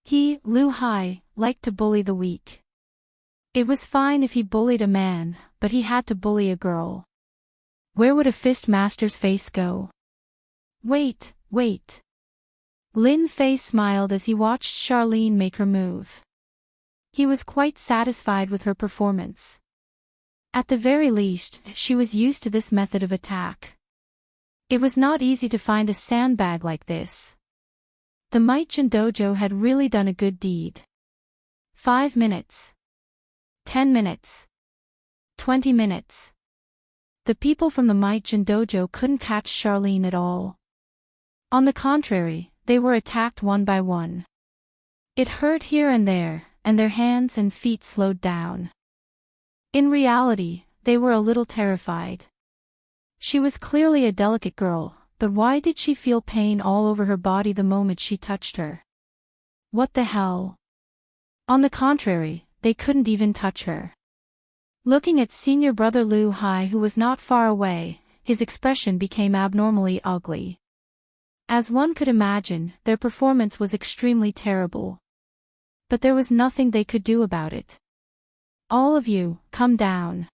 He, Lu Hai, liked to bully the weak. It was fine if he bullied a man, but he had to bully a girl. Where would a Fist Master's face go? Wait. Lin Fei smiled as he watched Charlene make her move. He was quite satisfied with her performance. At the very least, she was used to this method of attack. It was not easy to find a sandbag like this. The Might-Jin Dojo had really done a good deed. 5 minutes. 10 minutes. 20 minutes. The people from the Might-Jin Dojo couldn't catch Charlene at all. On the contrary, they were attacked one by one. It hurt here and there, and their hands and feet slowed down. In reality, they were a little terrified. She was clearly a delicate girl, but why did she feel pain all over her body the moment she touched her? What the hell? On the contrary, they couldn't even touch her. Looking at senior brother Lu Hai, who was not far away, his expression became abnormally ugly. As one could imagine, their performance was extremely terrible. But there was nothing they could do about it. All of you, come down.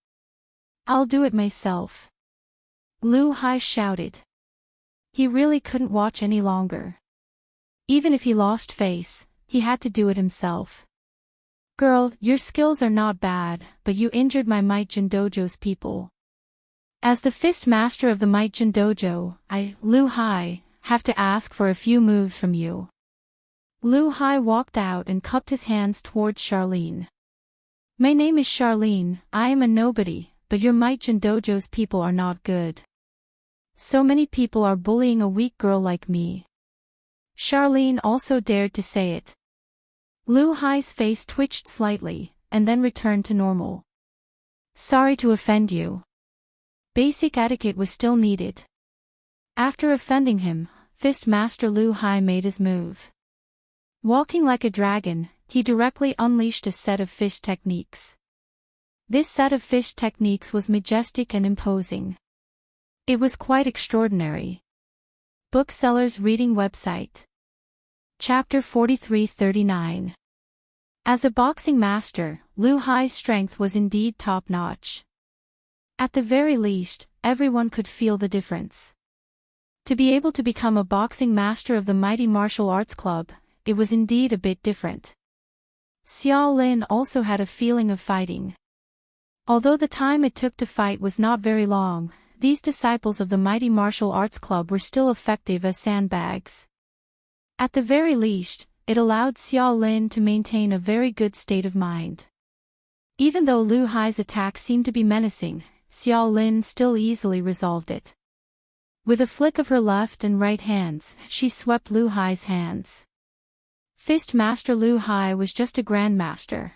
I'll do it myself. Lu Hai shouted. He really couldn't watch any longer. Even if he lost face, he had to do it himself. Girl, your skills are not bad, but you injured my Might-Jin Dojo's people. As the Fist Master of the Might-Jin Dojo, I, Lu Hai, have to ask for a few moves from you. Lu Hai walked out and cupped his hands towards Charlene. My name is Charlene, I am a nobody, but your Might-Jin Dojo's people are not good. So many people are bullying a weak girl like me. Charlene also dared to say it. Lu Hai's face twitched slightly, and then returned to normal. Sorry to offend you. Basic etiquette was still needed. After offending him, Fist Master Lu Hai made his move. Walking like a dragon, he directly unleashed a set of fist techniques. This set of fist techniques was majestic and imposing. It was quite extraordinary. Booksellers Reading Website. Chapter 43-39. As a boxing master, Lu Hai's strength was indeed top-notch. At the very least, everyone could feel the difference. To be able to become a boxing master of the mighty martial arts club, it was indeed a bit different. Xiao Lin also had a feeling of fighting. Although the time it took to fight was not very long, these disciples of the mighty martial arts club were still effective as sandbags. At the very least, it allowed Xiao Lin to maintain a very good state of mind. Even though Lu Hai's attack seemed to be menacing, Xiao Lin still easily resolved it. With a flick of her left and right hands, she swept Lu Hai's hands. Fist Master Lu Hai was just a grandmaster.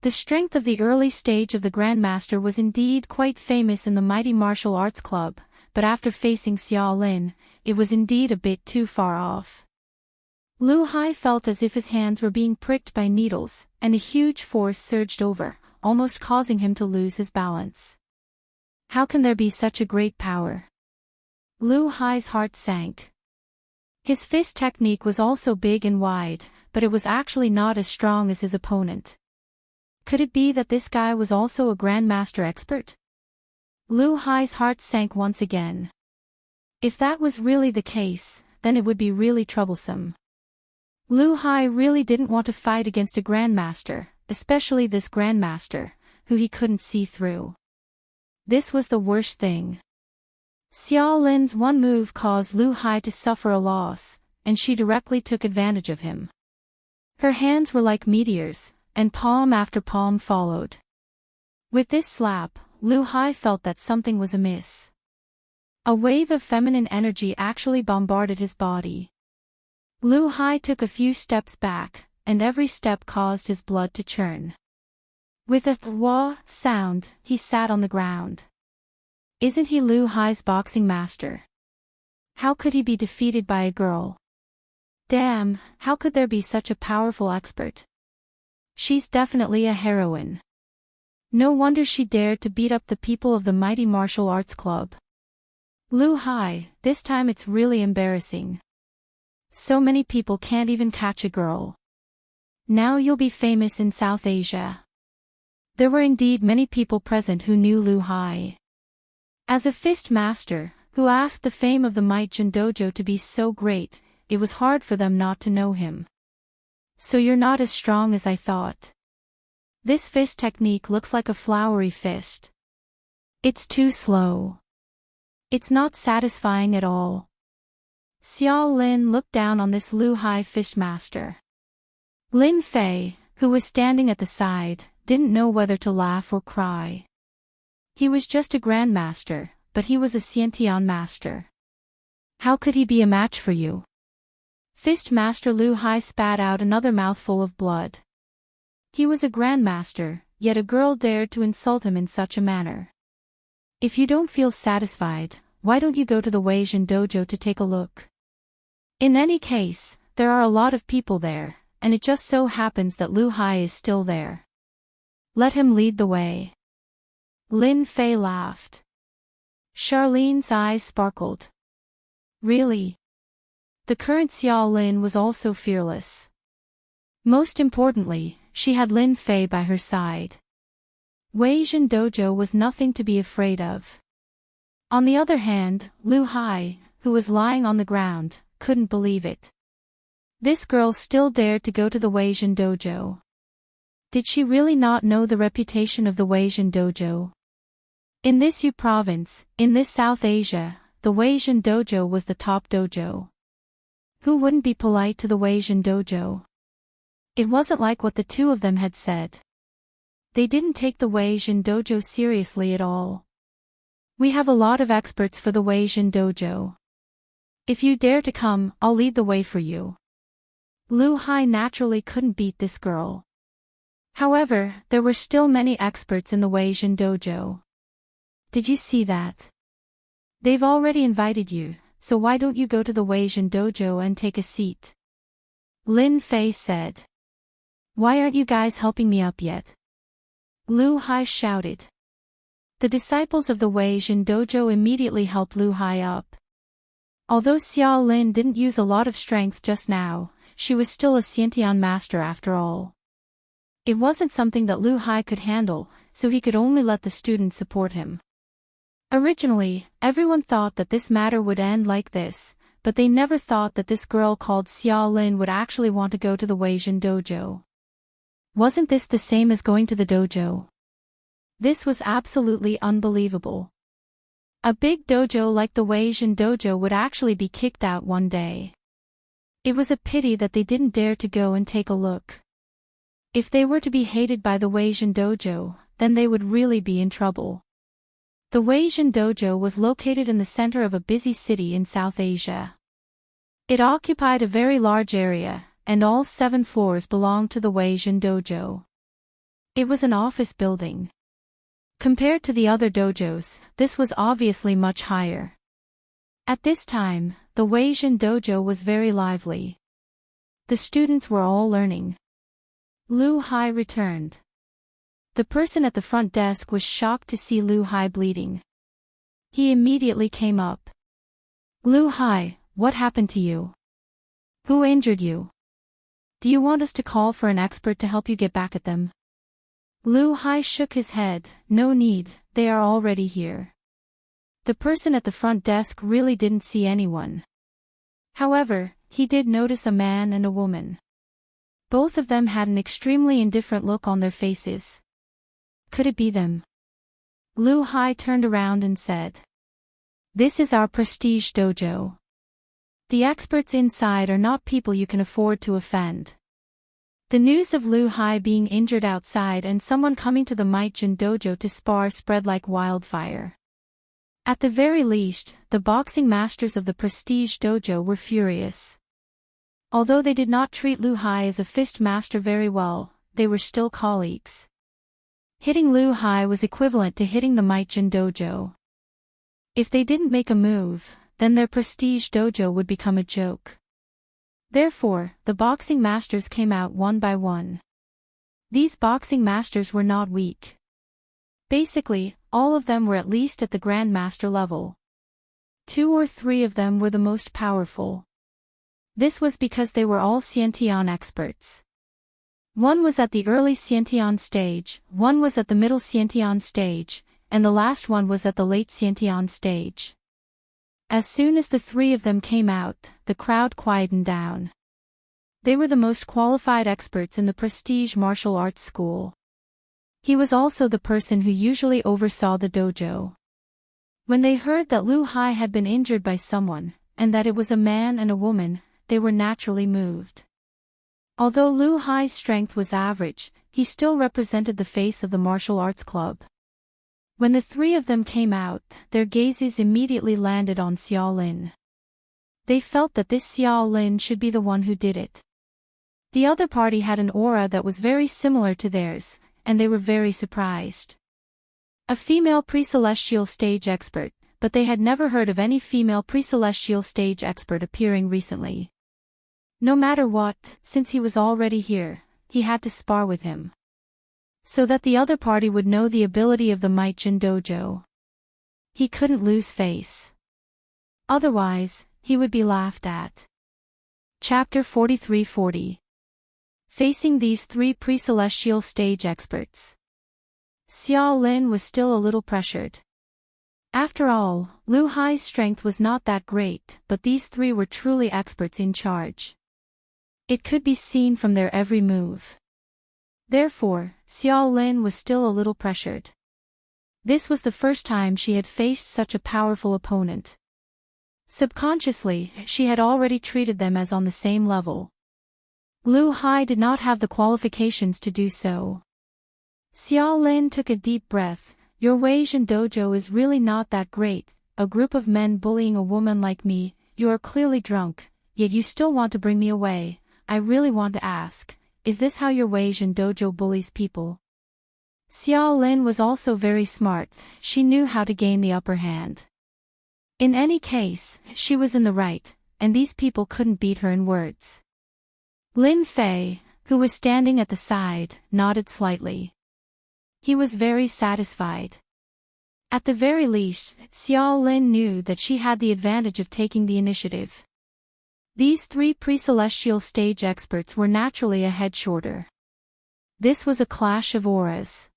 The strength of the early stage of the grandmaster was indeed quite famous in the mighty martial arts club, but after facing Xiao Lin, it was indeed a bit too far off. Lu Hai felt as if his hands were being pricked by needles, and a huge force surged over, almost causing him to lose his balance. How can there be such a great power? Lu Hai's heart sank. His fist technique was also big and wide, but it was actually not as strong as his opponent. Could it be that this guy was also a grandmaster expert? Lu Hai's heart sank once again. If that was really the case, then it would be really troublesome. Lu Hai really didn't want to fight against a grandmaster, especially this grandmaster, who he couldn't see through. This was the worst thing. Xiao Lin's one move caused Lu Hai to suffer a loss, and she directly took advantage of him. Her hands were like meteors, and palm after palm followed. With this slap, Lu Hai felt that something was amiss. A wave of feminine energy actually bombarded his body. Lu Hai took a few steps back, and every step caused his blood to churn. With a wah sound, he sat on the ground. Isn't he Lu Hai's boxing master? How could he be defeated by a girl? Damn, how could there be such a powerful expert? She's definitely a heroine. No wonder she dared to beat up the people of the mighty martial arts club. Lu Hai, this time it's really embarrassing. So many people can't even catch a girl. Now you'll be famous in South Asia. There were indeed many people present who knew Lu Hai. As a fist master, who asked the fame of the Might Jin Dojo to be so great, it was hard for them not to know him. So you're not as strong as I thought. This fist technique looks like a flowery fist. It's too slow. It's not satisfying at all. Xiao Lin looked down on this Lu Hai fist master. Lin Fei, who was standing at the side, didn't know whether to laugh or cry. He was just a grandmaster, but he was a Xiantian master. How could he be a match for you? Fist Master Lu Hai spat out another mouthful of blood. He was a grandmaster, yet a girl dared to insult him in such a manner. If you don't feel satisfied, why don't you go to the Weijin Dojo to take a look? In any case, there are a lot of people there, and it just so happens that Lu Hai is still there. Let him lead the way. Lin Fei laughed. Charlene's eyes sparkled. Really? The current Xiao Lin was also fearless. Most importantly, she had Lin Fei by her side. Weijin Dojo was nothing to be afraid of. On the other hand, Lu Hai, who was lying on the ground, couldn't believe it. This girl still dared to go to the Weijin Dojo. Did she really not know the reputation of the Weijin Dojo? In this Yu province, in this South Asia, the Weijin Dojo was the top dojo. Who wouldn't be polite to the Weijin Dojo? It wasn't like what the two of them had said. They didn't take the Weijin Dojo seriously at all. We have a lot of experts for the Weijin Dojo. If you dare to come, I'll lead the way for you. Lu Hai naturally couldn't beat this girl. However, there were still many experts in the Weijin Dojo. Did you see that? They've already invited you, so why don't you go to the Weijin Dojo and take a seat? Lin Fei said. Why aren't you guys helping me up yet? Lu Hai shouted. The disciples of the Weijin Dojo immediately helped Lu Hai up. Although Xiao Lin didn't use a lot of strength just now, she was still a Xiantian master after all. It wasn't something that Lu Hai could handle, so he could only let the students support him. Originally, everyone thought that this matter would end like this, but they never thought that this girl called Xiao Lin would actually want to go to the Weijin Dojo. Wasn't this the same as going to the dojo? This was absolutely unbelievable. A big dojo like the Weijin Dojo would actually be kicked out one day. It was a pity that they didn't dare to go and take a look. If they were to be hated by the Weijin Dojo, then they would really be in trouble. The Weijin Dojo was located in the center of a busy city in South Asia. It occupied a very large area, and all 7 floors belonged to the Weijin Dojo. It was an office building. Compared to the other dojos, this was obviously much higher. At this time, the Weijin Dojo was very lively. The students were all learning. Lu Hai returned. The person at the front desk was shocked to see Lu Hai bleeding. He immediately came up. Lu Hai, what happened to you? Who injured you? Do you want us to call for an expert to help you get back at them? Lu Hai shook his head. No need, they are already here. The person at the front desk really didn't see anyone. However, he did notice a man and a woman. Both of them had an extremely indifferent look on their faces. Could it be them? Lu Hai turned around and said. This is our prestige dojo. The experts inside are not people you can afford to offend. The news of Lu Hai being injured outside and someone coming to the Might-Jin dojo to spar spread like wildfire. At the very least, the boxing masters of the prestige dojo were furious. Although they did not treat Lu Hai as a fist master very well, they were still colleagues. Hitting Lu Hai was equivalent to hitting the Might-Jin dojo. If they didn't make a move, then their prestige dojo would become a joke. Therefore, the boxing masters came out one by one. These boxing masters were not weak. Basically, all of them were at least at the Grandmaster level. 2 or 3 of them were the most powerful. This was because they were all Xiantian experts. One was at the early Xiantian stage, one was at the middle Xiantian stage, and the last one was at the late Xiantian stage. As soon as the 3 of them came out, the crowd quietened down. They were the most qualified experts in the prestige martial arts school. He was also the person who usually oversaw the dojo. When they heard that Lu Hai had been injured by someone, and that it was a man and a woman, they were naturally moved. Although Lu Hai's strength was average, he still represented the face of the martial arts club. When the 3 of them came out, their gazes immediately landed on Xiao Lin. They felt that this Xiao Lin should be the one who did it. The other party had an aura that was very similar to theirs, and they were very surprised. A female pre-celestial stage expert, but they had never heard of any female pre-celestial stage expert appearing recently. No matter what, since he was already here, he had to spar with him, so that the other party would know the ability of the Might-Jin dojo. He couldn't lose face. Otherwise, he would be laughed at. Chapter 43-40. Facing these 3 pre-celestial stage experts. Xiao Lin was still a little pressured. After all, Lu Hai's strength was not that great, but these 3 were truly experts in charge. It could be seen from their every move. Therefore, Xiao Lin was still a little pressured. This was the first time she had faced such a powerful opponent. Subconsciously, she had already treated them as on the same level. Lu Hai did not have the qualifications to do so. Xiao Lin took a deep breath. Your Weijin dojo is really not that great, a group of men bullying a woman like me, you are clearly drunk, yet you still want to bring me away. I really want to ask, is this how your Weijin dojo bullies people? Xiao Lin was also very smart, she knew how to gain the upper hand. In any case, she was in the right, and these people couldn't beat her in words. Lin Fei, who was standing at the side, nodded slightly. He was very satisfied. At the very least, Xiao Lin knew that she had the advantage of taking the initiative. These 3 pre-celestial stage experts were naturally a head shorter. This was a clash of auras.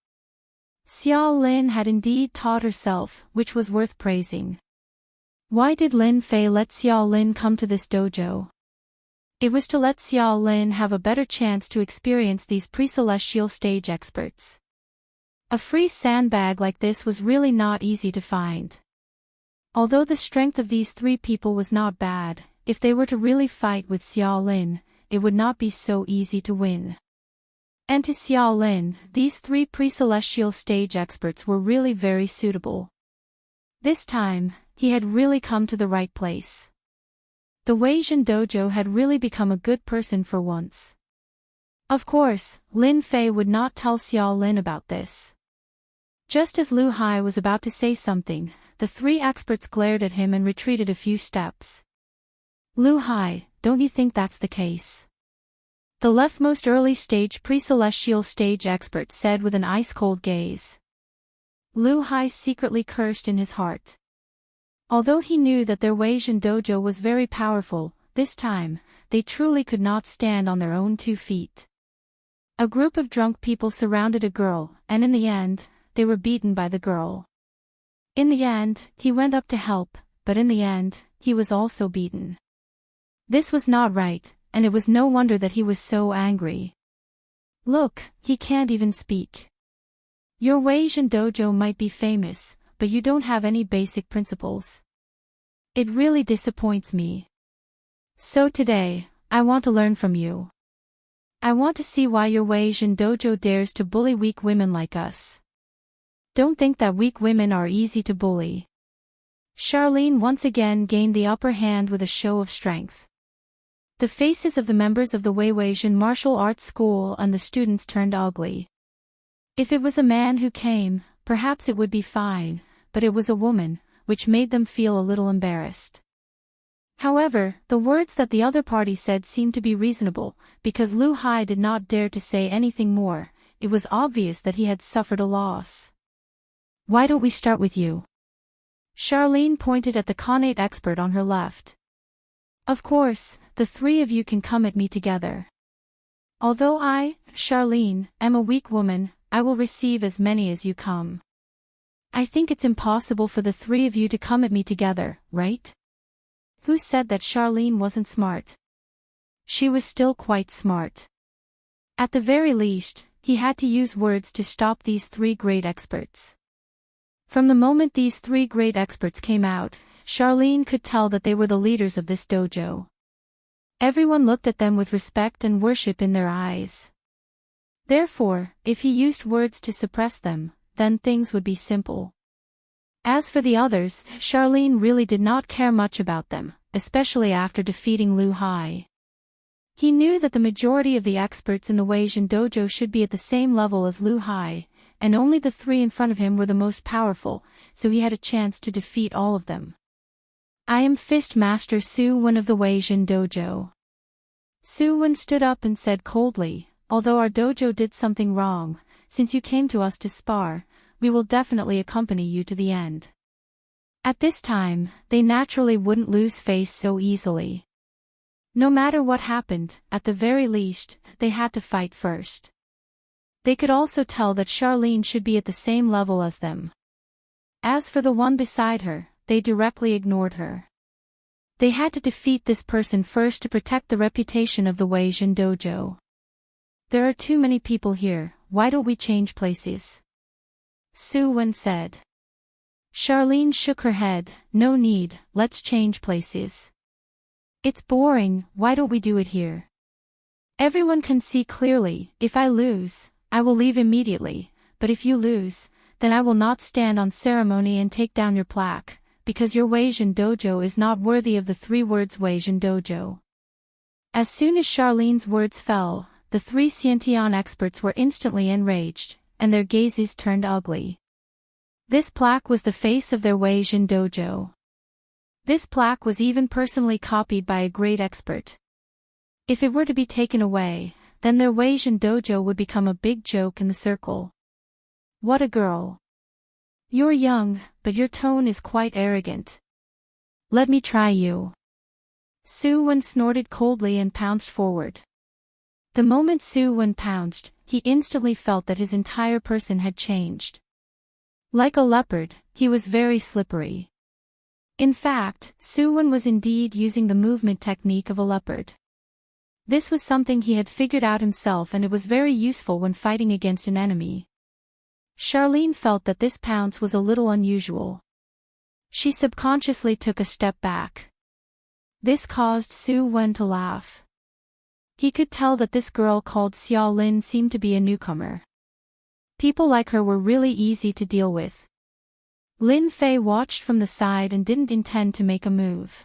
Xiao Lin had indeed taught herself, which was worth praising. Why did Lin Fei let Xiao Lin come to this dojo? It was to let Xiao Lin have a better chance to experience these pre-celestial stage experts. A free sandbag like this was really not easy to find. Although the strength of these 3 people was not bad, if they were to really fight with Xiao Lin, it would not be so easy to win. And to Xiao Lin, these 3 pre-celestial stage experts were really very suitable. This time, he had really come to the right place. The Weijin dojo had really become a good person for once. Of course, Lin Fei would not tell Xiao Lin about this. Just as Lu Hai was about to say something, the 3 experts glared at him and retreated a few steps. Lu Hai, don't you think that's the case? The leftmost early stage pre-celestial stage expert said with an ice-cold gaze. Lu Hai secretly cursed in his heart. Although he knew that their Weijin dojo was very powerful, this time, they truly could not stand on their own 2 feet. A group of drunk people surrounded a girl, and in the end, they were beaten by the girl. In the end, he went up to help, but in the end, he was also beaten. This was not right, and it was no wonder that he was so angry. Look, he can't even speak. Your Weijin dojo might be famous, but you don't have any basic principles. It really disappoints me. So today, I want to learn from you. I want to see why your Wei Jin dojo dares to bully weak women like us. Don't think that weak women are easy to bully. Charlene once again gained the upper hand with a show of strength. The faces of the members of the Wei Jin martial arts school and the students turned ugly. If it was a man who came, perhaps it would be fine, but it was a woman, which made them feel a little embarrassed. However, the words that the other party said seemed to be reasonable, because Lu Hai did not dare to say anything more. It was obvious that he had suffered a loss. Why don't we start with you? Charlene pointed at the Khanate expert on her left. Of course, the three of you can come at me together. Although I, Charlene, am a weak woman, I will receive as many as you come. I think it's impossible for the three of you to come at me together, right? Who said that Charlene wasn't smart? She was still quite smart. At the very least, he had to use words to stop these three great experts. From the moment these three great experts came out, Charlene could tell that they were the leaders of this dojo. Everyone looked at them with respect and worship in their eyes. Therefore, if he used words to suppress them, then things would be simple. As for the others, Charlene really did not care much about them, especially after defeating Lu Hai. He knew that the majority of the experts in the Wei Jin dojo should be at the same level as Lu Hai, and only the three in front of him were the most powerful, so he had a chance to defeat all of them. I am Fist Master Su Wen of the Wei Jin dojo. Su Wen stood up and said coldly, although our dojo did something wrong, since you came to us to spar, we will definitely accompany you to the end. At this time, they naturally wouldn't lose face so easily. No matter what happened, at the very least, they had to fight first. They could also tell that Charlene should be at the same level as them. As for the one beside her, they directly ignored her. They had to defeat this person first to protect the reputation of the Wei Jin dojo. There are too many people here, why don't we change places? Su Wen said. Charlene shook her head, no need, let's change places. It's boring, why don't we do it here? Everyone can see clearly, if I lose, I will leave immediately, but if you lose, then I will not stand on ceremony and take down your plaque, because your Wei Jin dojo is not worthy of the 3 words Wei Jin dojo. As soon as Charlene's words fell, the 3 Xiantian experts were instantly enraged, and their gazes turned ugly. This plaque was the face of their Wei Jin dojo. This plaque was even personally copied by a great expert. If it were to be taken away, then their Wei Jin dojo would become a big joke in the circle. What a girl. You're young, but your tone is quite arrogant. Let me try you. Su Wen snorted coldly and pounced forward. The moment Su Wen pounced, he instantly felt that his entire person had changed. Like a leopard, he was very slippery. In fact, Su Wen was indeed using the movement technique of a leopard. This was something he had figured out himself, and it was very useful when fighting against an enemy. Charlene felt that this pounce was a little unusual. She subconsciously took a step back. This caused Su Wen to laugh. He could tell that this girl called Xiao Lin seemed to be a newcomer. People like her were really easy to deal with. Lin Fei watched from the side and didn't intend to make a move.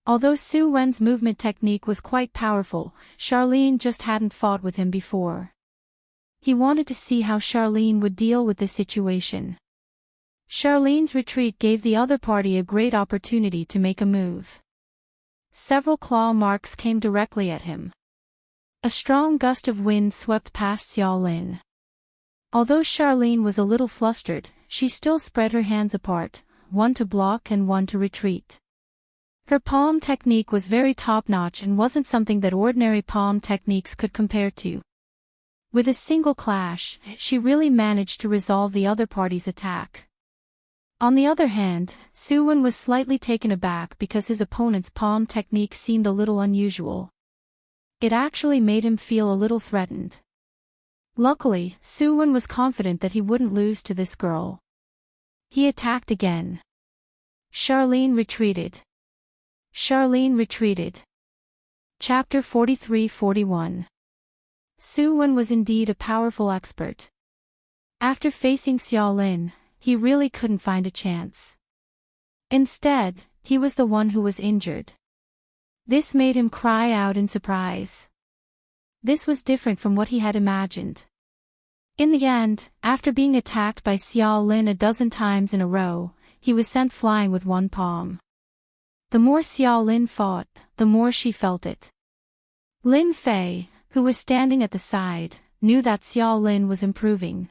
Although Su Wen's movement technique was quite powerful, Charlene just hadn't fought with him before. He wanted to see how Charlene would deal with this situation. Charlene's retreat gave the other party a great opportunity to make a move. Several claw marks came directly at him. A strong gust of wind swept past Xiao Lin. Although Charlene was a little flustered, she still spread her hands apart, one to block and one to retreat. Her palm technique was very top-notch and wasn't something that ordinary palm techniques could compare to. With a single clash, she really managed to resolve the other party's attack. On the other hand, Su Wen was slightly taken aback because his opponent's palm technique seemed a little unusual. It actually made him feel a little threatened. Luckily, Su Wen was confident that he wouldn't lose to this girl. He attacked again. Charlene retreated. Charlene retreated. Chapter 43-41. Su Wen was indeed a powerful expert. After facing Xiao Lin, he really couldn't find a chance. Instead, he was the one who was injured. This made him cry out in surprise. This was different from what he had imagined. In the end, after being attacked by Xiao Lin a dozen times in a row, he was sent flying with one palm. The more Xiao Lin fought, the more she felt it. Lin Fei, who was standing at the side, knew that Xiao Lin was improving.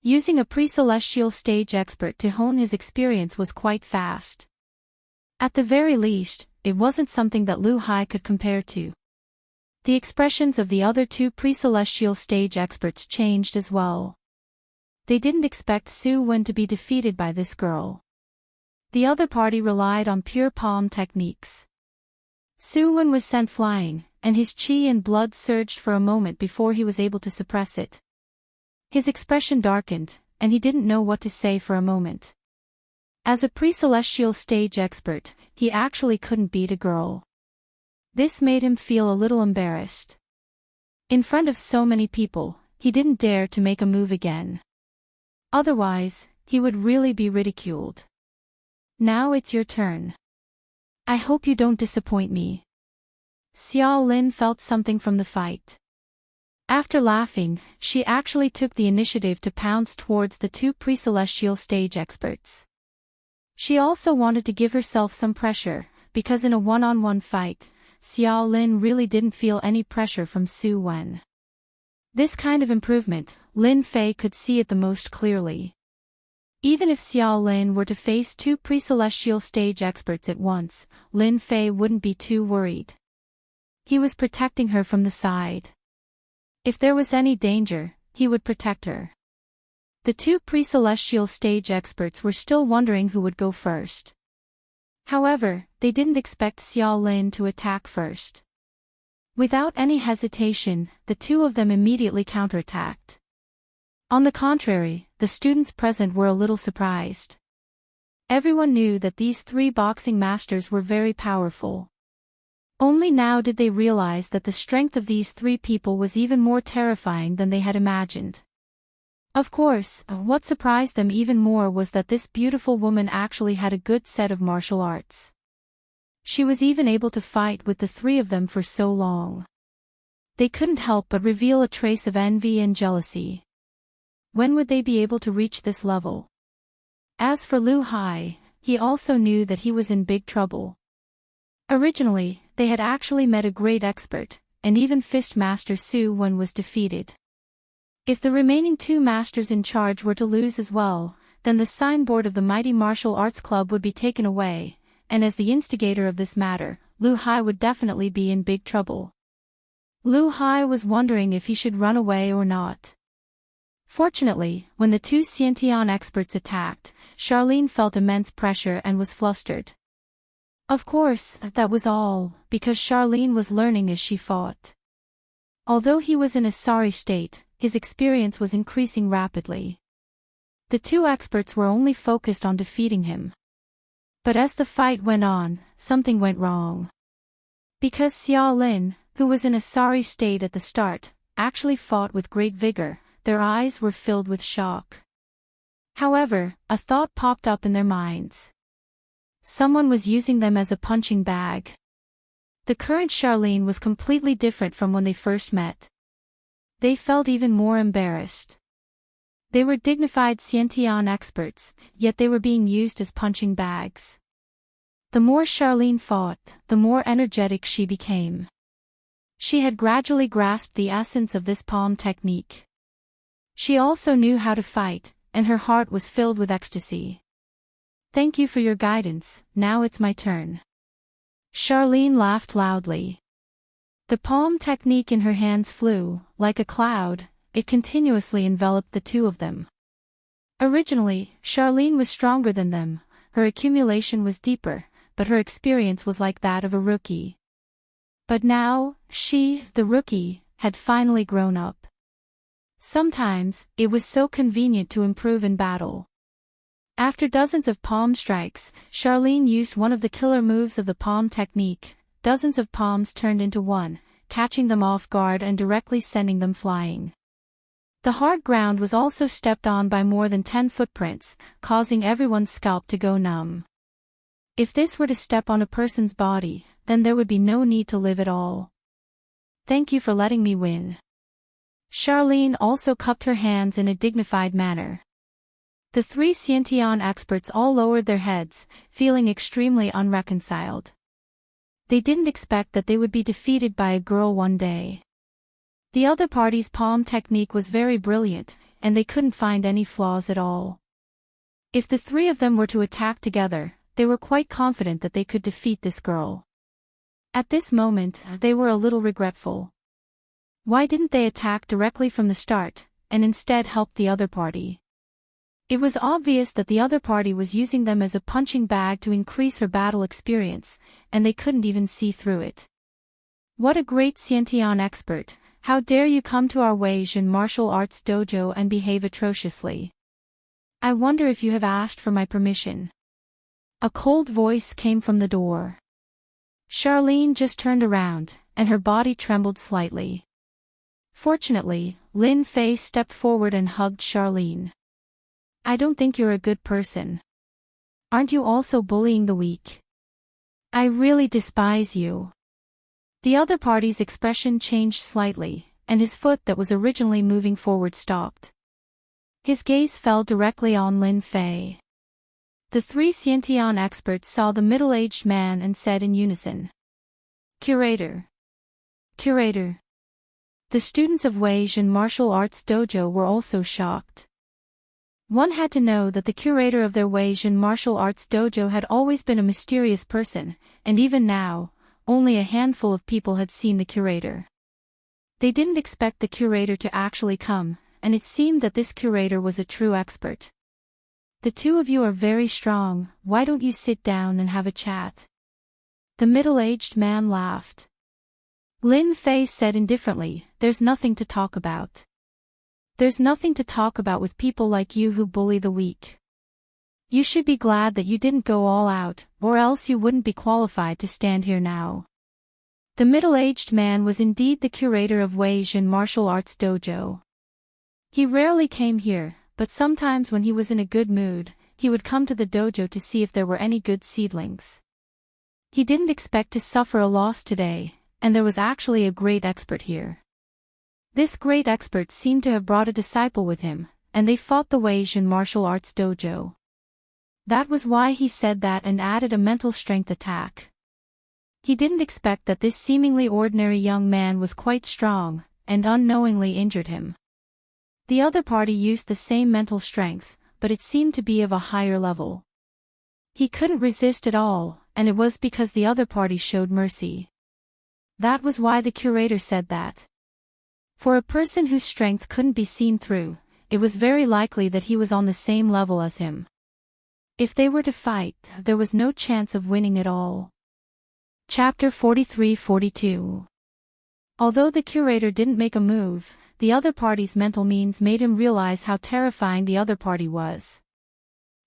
Using a pre-celestial stage expert to hone his experience was quite fast. At the very least, it wasn't something that Lu Hai could compare to. The expressions of the other two pre-celestial stage experts changed as well. They didn't expect Su Wen to be defeated by this girl. The other party relied on pure palm techniques. Su Wen was sent flying, and his chi and blood surged for a moment before he was able to suppress it. His expression darkened, and he didn't know what to say for a moment. As a pre-celestial stage expert, he actually couldn't beat a girl. This made him feel a little embarrassed. In front of so many people, he didn't dare to make a move again. Otherwise, he would really be ridiculed. Now it's your turn. I hope you don't disappoint me. Xiao Lin felt something from the fight. After laughing, she actually took the initiative to pounce towards the two pre-celestial stage experts. She also wanted to give herself some pressure, because in a one-on-one fight, Xiao Lin really didn't feel any pressure from Su Wen. This kind of improvement, Lin Fei could see it the most clearly. Even if Xiao Lin were to face two pre-celestial stage experts at once, Lin Fei wouldn't be too worried. He was protecting her from the side. If there was any danger, he would protect her. The two pre-celestial stage experts were still wondering who would go first. However, they didn't expect Xiao Lin to attack first. Without any hesitation, the two of them immediately counterattacked. On the contrary, the students present were a little surprised. Everyone knew that these three boxing masters were very powerful. Only now did they realize that the strength of these three people was even more terrifying than they had imagined. Of course, what surprised them even more was that this beautiful woman actually had a good set of martial arts. She was even able to fight with the three of them for so long. They couldn't help but reveal a trace of envy and jealousy. When would they be able to reach this level? As for Lu Hai, he also knew that he was in big trouble. Originally, they had actually met a great expert, and even Fist Master Su Wen was defeated. If the remaining two masters in charge were to lose as well, then the signboard of the mighty martial arts club would be taken away, and as the instigator of this matter, Lu Hai would definitely be in big trouble. Lu Hai was wondering if he should run away or not. Fortunately, when the two Xiantian experts attacked, Charlene felt immense pressure and was flustered. Of course, that was all, because Charlene was learning as she fought. Although he was in a sorry state, his experience was increasing rapidly. The two experts were only focused on defeating him. But as the fight went on, something went wrong. Because Xiao Lin, who was in a sorry state at the start, actually fought with great vigor, their eyes were filled with shock. However, a thought popped up in their minds. Someone was using them as a punching bag. The current Charlene was completely different from when they first met. They felt even more embarrassed. They were dignified Xiantian experts, yet they were being used as punching bags. The more Charlene fought, the more energetic she became. She had gradually grasped the essence of this palm technique. She also knew how to fight, and her heart was filled with ecstasy. Thank you for your guidance, now it's my turn. Charlene laughed loudly. The palm technique in her hands flew, like a cloud, it continuously enveloped the two of them. Originally, Charlene was stronger than them, her accumulation was deeper, but her experience was like that of a rookie. But now, she, the rookie, had finally grown up. Sometimes, it was so convenient to improve in battle. After dozens of palm strikes, Charlene used one of the killer moves of the palm technique. Dozens of palms turned into one, catching them off guard and directly sending them flying. The hard ground was also stepped on by more than 10 footprints, causing everyone's scalp to go numb. If this were to step on a person's body, then there would be no need to live at all. Thank you for letting me win. Charlene also cupped her hands in a dignified manner. The three Enchanting experts all lowered their heads, feeling extremely unreconciled. They didn't expect that they would be defeated by a girl one day. The other party's palm technique was very brilliant, and they couldn't find any flaws at all. If the three of them were to attack together, they were quite confident that they could defeat this girl. At this moment, they were a little regretful. Why didn't they attack directly from the start, and instead help the other party? It was obvious that the other party was using them as a punching bag to increase her battle experience, and they couldn't even see through it. What a great Enchanting expert! How dare you come to our Asian martial arts dojo and behave atrociously? I wonder if you have asked for my permission. A cold voice came from the door. Charlene just turned around, and her body trembled slightly. Fortunately, Lin Fei stepped forward and hugged Charlene. I don't think you're a good person. Aren't you also bullying the weak? I really despise you. The other party's expression changed slightly, and his foot that was originally moving forward stopped. His gaze fell directly on Lin Fei. The three Enchanting experts saw the middle-aged man and said in unison, Curator. Curator. The students of Asian martial arts dojo were also shocked. One had to know that the curator of their Asian martial arts dojo had always been a mysterious person, and even now, only a handful of people had seen the curator. They didn't expect the curator to actually come, and it seemed that this curator was a true expert. The two of you are very strong, why don't you sit down and have a chat? The middle-aged man laughed. Lin Fei said indifferently, there's nothing to talk about. There's nothing to talk about with people like you who bully the weak. You should be glad that you didn't go all out, or else you wouldn't be qualified to stand here now. The middle-aged man was indeed the curator of Asian martial arts dojo. He rarely came here, but sometimes when he was in a good mood, he would come to the dojo to see if there were any good seedlings. He didn't expect to suffer a loss today, and there was actually a great expert here. This great expert seemed to have brought a disciple with him, and they fought the Asian martial arts dojo. That was why he said that and added a mental strength attack. He didn't expect that this seemingly ordinary young man was quite strong, and unknowingly injured him. The other party used the same mental strength, but it seemed to be of a higher level. He couldn't resist at all, and it was because the other party showed mercy. That was why the curator said that. For a person whose strength couldn't be seen through, it was very likely that he was on the same level as him. If they were to fight, there was no chance of winning at all. Chapter 43-42. Although the curator didn't make a move, the other party's mental means made him realize how terrifying the other party was.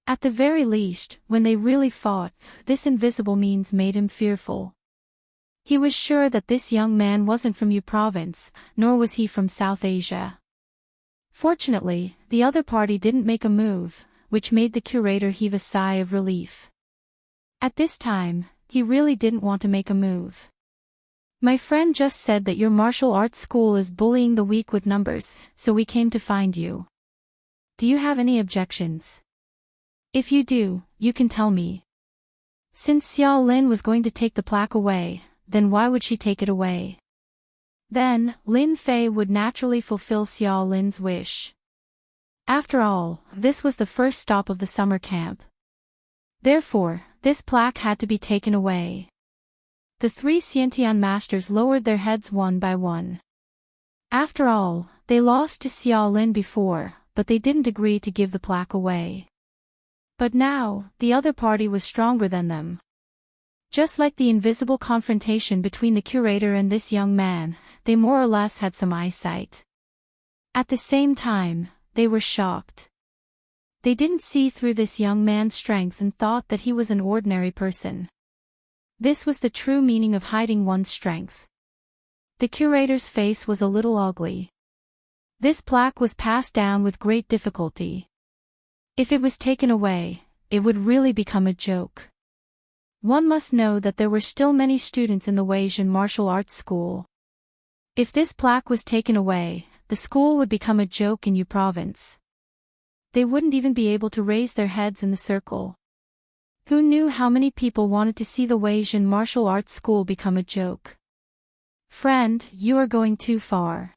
At the very least, when they really fought, this invisible means made him fearful. He was sure that this young man wasn't from Yu province, nor was he from South Asia. Fortunately, the other party didn't make a move, which made the curator heave a sigh of relief. At this time, he really didn't want to make a move. My friend just said that your martial arts school is bullying the weak with numbers, so we came to find you. Do you have any objections? If you do, you can tell me. Since Xiao Lin was going to take the plaque away, then why would she take it away? Then, Lin Fei would naturally fulfill Xiao Lin's wish. After all, this was the first stop of the summer camp. Therefore, this plaque had to be taken away. The three Enchanting masters lowered their heads one by one. After all, they lost to Xiao Lin before, but they didn't agree to give the plaque away. But now, the other party was stronger than them. Just like the invisible confrontation between the curator and this young man, they more or less had some eyesight. At the same time, they were shocked. They didn't see through this young man's strength and thought that he was an ordinary person. This was the true meaning of hiding one's strength. The curator's face was a little ugly. This plaque was passed down with great difficulty. If it was taken away, it would really become a joke. One must know that there were still many students in the Weijin martial arts school. If this plaque was taken away, the school would become a joke in Yu province. They wouldn't even be able to raise their heads in the circle. Who knew how many people wanted to see the Weijin martial arts school become a joke? Friend, you are going too far.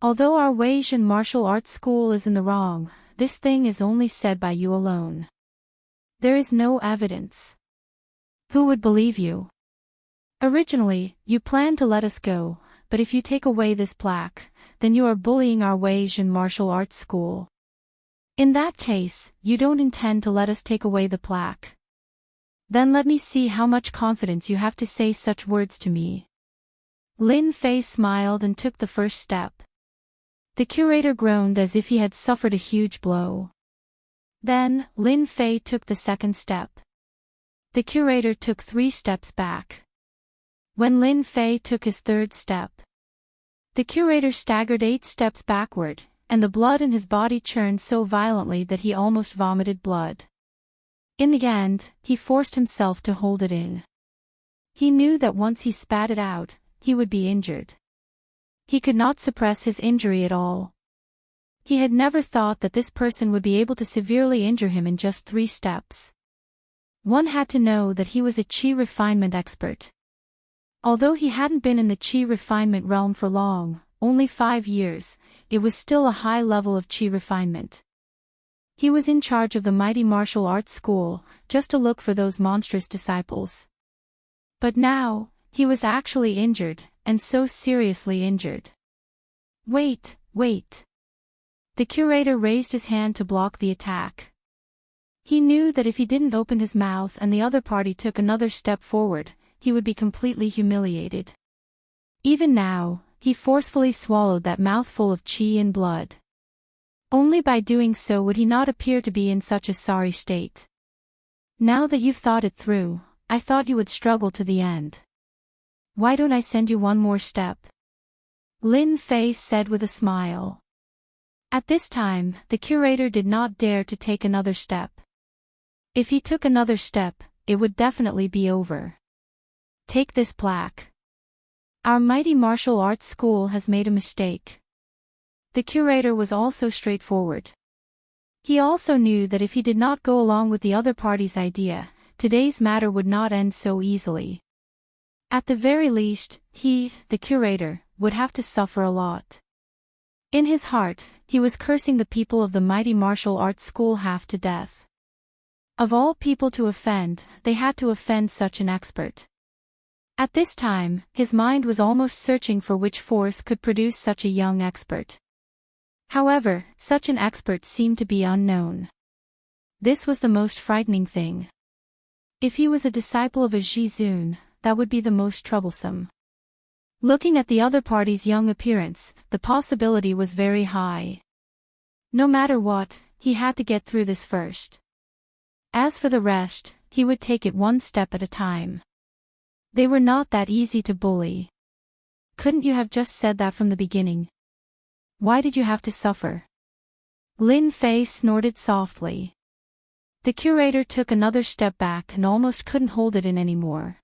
Although our Weijin martial arts school is in the wrong, this thing is only said by you alone. There is no evidence. Who would believe you? Originally, you planned to let us go, but if you take away this plaque, then you are bullying our Weijin martial arts school. In that case, you don't intend to let us take away the plaque. Then let me see how much confidence you have to say such words to me. Lin Fei smiled and took the first step. The curator groaned as if he had suffered a huge blow. Then, Lin Fei took the second step. The curator took 3 steps back. When Lin Fei took his third step, the curator staggered 8 steps backward, and the blood in his body churned so violently that he almost vomited blood. In the end, he forced himself to hold it in. He knew that once he spat it out, he would be injured. He could not suppress his injury at all. He had never thought that this person would be able to severely injure him in just 3 steps. One had to know that he was a chi refinement expert. Although he hadn't been in the chi refinement realm for long, only 5 years, it was still a high level of chi refinement. He was in charge of the mighty martial arts school, just to look for those monstrous disciples. But now, he was actually injured, and so seriously injured. Wait. The curator raised his hand to block the attack. He knew that if he didn't open his mouth and the other party took another step forward, he would be completely humiliated. Even now, he forcefully swallowed that mouthful of chi and blood. Only by doing so would he not appear to be in such a sorry state. Now that you've thought it through, I thought you would struggle to the end. Why don't I send you one more step? Lin Fei said with a smile. At this time, the curator did not dare to take another step. If he took another step, it would definitely be over. Take this plaque. Our mighty martial arts school has made a mistake. The curator was also straightforward. He also knew that if he did not go along with the other party's idea, today's matter would not end so easily. At the very least, he, the curator, would have to suffer a lot. In his heart, he was cursing the people of the mighty martial arts school half to death. Of all people to offend, they had to offend such an expert. At this time, his mind was almost searching for which force could produce such a young expert. However, such an expert seemed to be unknown. This was the most frightening thing. If he was a disciple of a Jizun, that would be the most troublesome. Looking at the other party's young appearance, the possibility was very high. No matter what, he had to get through this first. As for the rest, he would take it one step at a time. They were not that easy to bully. Couldn't you have just said that from the beginning? Why did you have to suffer? Lin Fei snorted softly. The curator took another step back and almost couldn't hold it in anymore.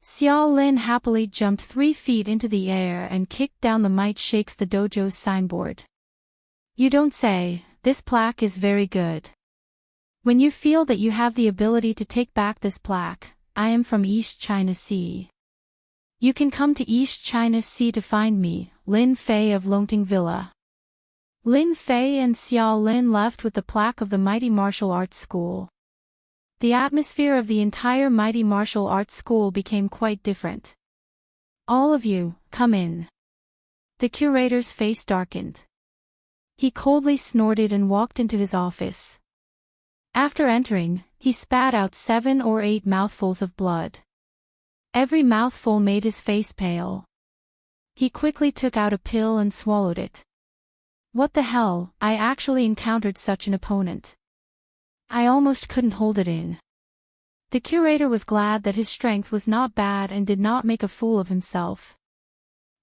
Xiao Lin happily jumped 3 feet into the air and kicked down the Might Shakes the Dojo's signboard. You don't say, this plaque is very good. When you feel that you have the ability to take back this plaque, I am from East China Sea. You can come to East China Sea to find me, Lin Fei of Longting Villa. Lin Fei and Xiao Lin left with the plaque of the mighty martial arts school. The atmosphere of the entire mighty martial arts school became quite different. All of you, come in. The curator's face darkened. He coldly snorted and walked into his office. After entering, he spat out 7 or 8 mouthfuls of blood. Every mouthful made his face pale. He quickly took out a pill and swallowed it. What the hell, I actually encountered such an opponent. I almost couldn't hold it in. The curator was glad that his strength was not bad and did not make a fool of himself.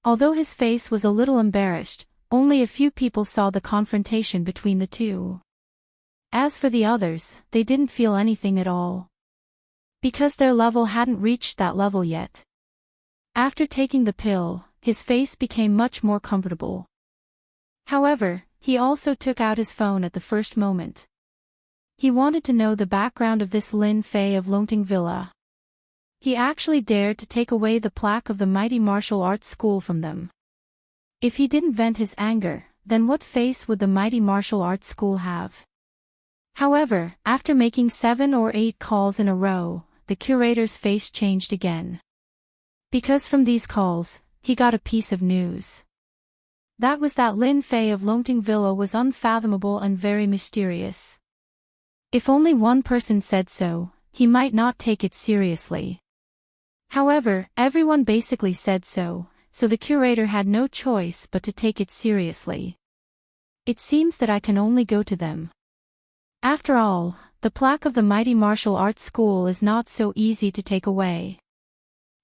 Although his face was a little embarrassed, only a few people saw the confrontation between the two. As for the others, they didn't feel anything at all. Because their level hadn't reached that level yet. After taking the pill, his face became much more comfortable. However, he also took out his phone at the first moment. He wanted to know the background of this Lin Fei of Longting Villa. He actually dared to take away the plaque of the mighty martial arts school from them. If he didn't vent his anger, then what face would the mighty martial arts school have? However, after making 7 or 8 calls in a row, the curator's face changed again. Because from these calls, he got a piece of news. That was that Lin Fei of Longting Villa was unfathomable and very mysterious. If only one person said so, he might not take it seriously. However, everyone basically said so, so the curator had no choice but to take it seriously. It seems that I can only go to them. After all, the plaque of the mighty martial arts school is not so easy to take away.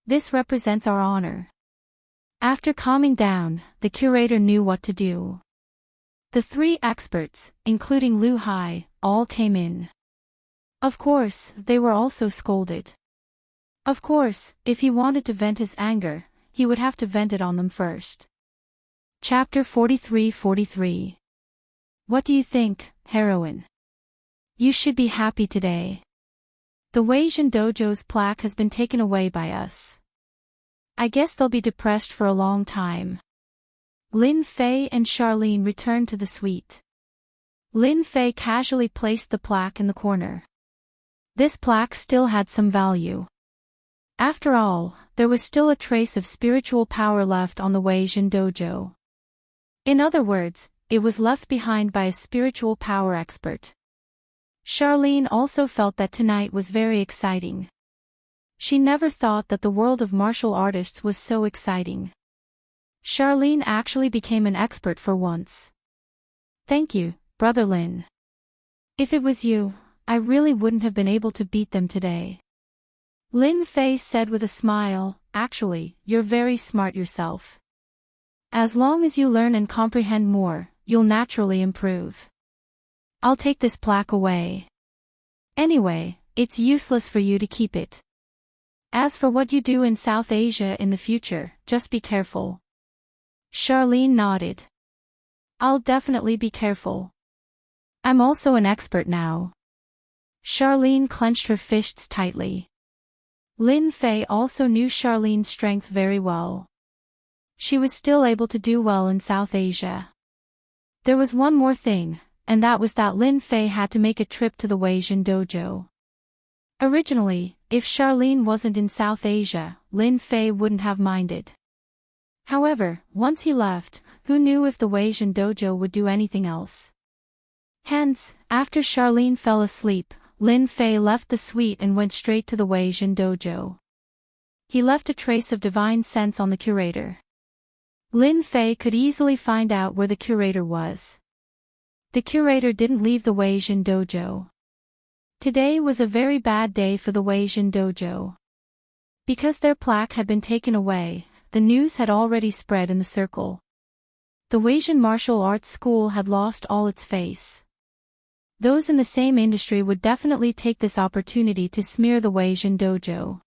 This represents our honor. After calming down, the curator knew what to do. The 3 experts, including Lu Hai, all came in. Of course, they were also scolded. Of course, if he wanted to vent his anger, he would have to vent it on them first. Chapter 43-43. What do you think, heroine? You should be happy today. The Weijin Dojo's plaque has been taken away by us. I guess they'll be depressed for a long time. Lin Fei and Charlene returned to the suite. Lin Fei casually placed the plaque in the corner. This plaque still had some value. After all, there was still a trace of spiritual power left on the Weijin Dojo. In other words, it was left behind by a spiritual power expert. Charlene also felt that tonight was very exciting. She never thought that the world of martial artists was so exciting. Charlene actually became an expert for once. Thank you, Brother Lin. If it was you, I really wouldn't have been able to beat them today. Lin Fei said with a smile, actually, you're very smart yourself. As long as you learn and comprehend more, you'll naturally improve. I'll take this plaque away. Anyway, it's useless for you to keep it. As for what you do in South Asia in the future, just be careful. Charlene nodded. I'll definitely be careful. I'm also an expert now. Charlene clenched her fists tightly. Lin Fei also knew Charlene's strength very well. She was still able to do well in South Asia. There was one more thing, and that was that Lin Fei had to make a trip to the Weijin Dojo. Originally, if Charlene wasn't in South Asia, Lin Fei wouldn't have minded. However, once he left, who knew if the Weijin Dojo would do anything else? Hence, after Charlene fell asleep, Lin Fei left the suite and went straight to the Weijin Dojo. He left a trace of divine sense on the curator. Lin Fei could easily find out where the curator was. The curator didn't leave the Weijin Dojo. Today was a very bad day for the Weijin Dojo. Because their plaque had been taken away, the news had already spread in the circle. The Weijin Martial Arts School had lost all its face. Those in the same industry would definitely take this opportunity to smear the Weijin Dojo.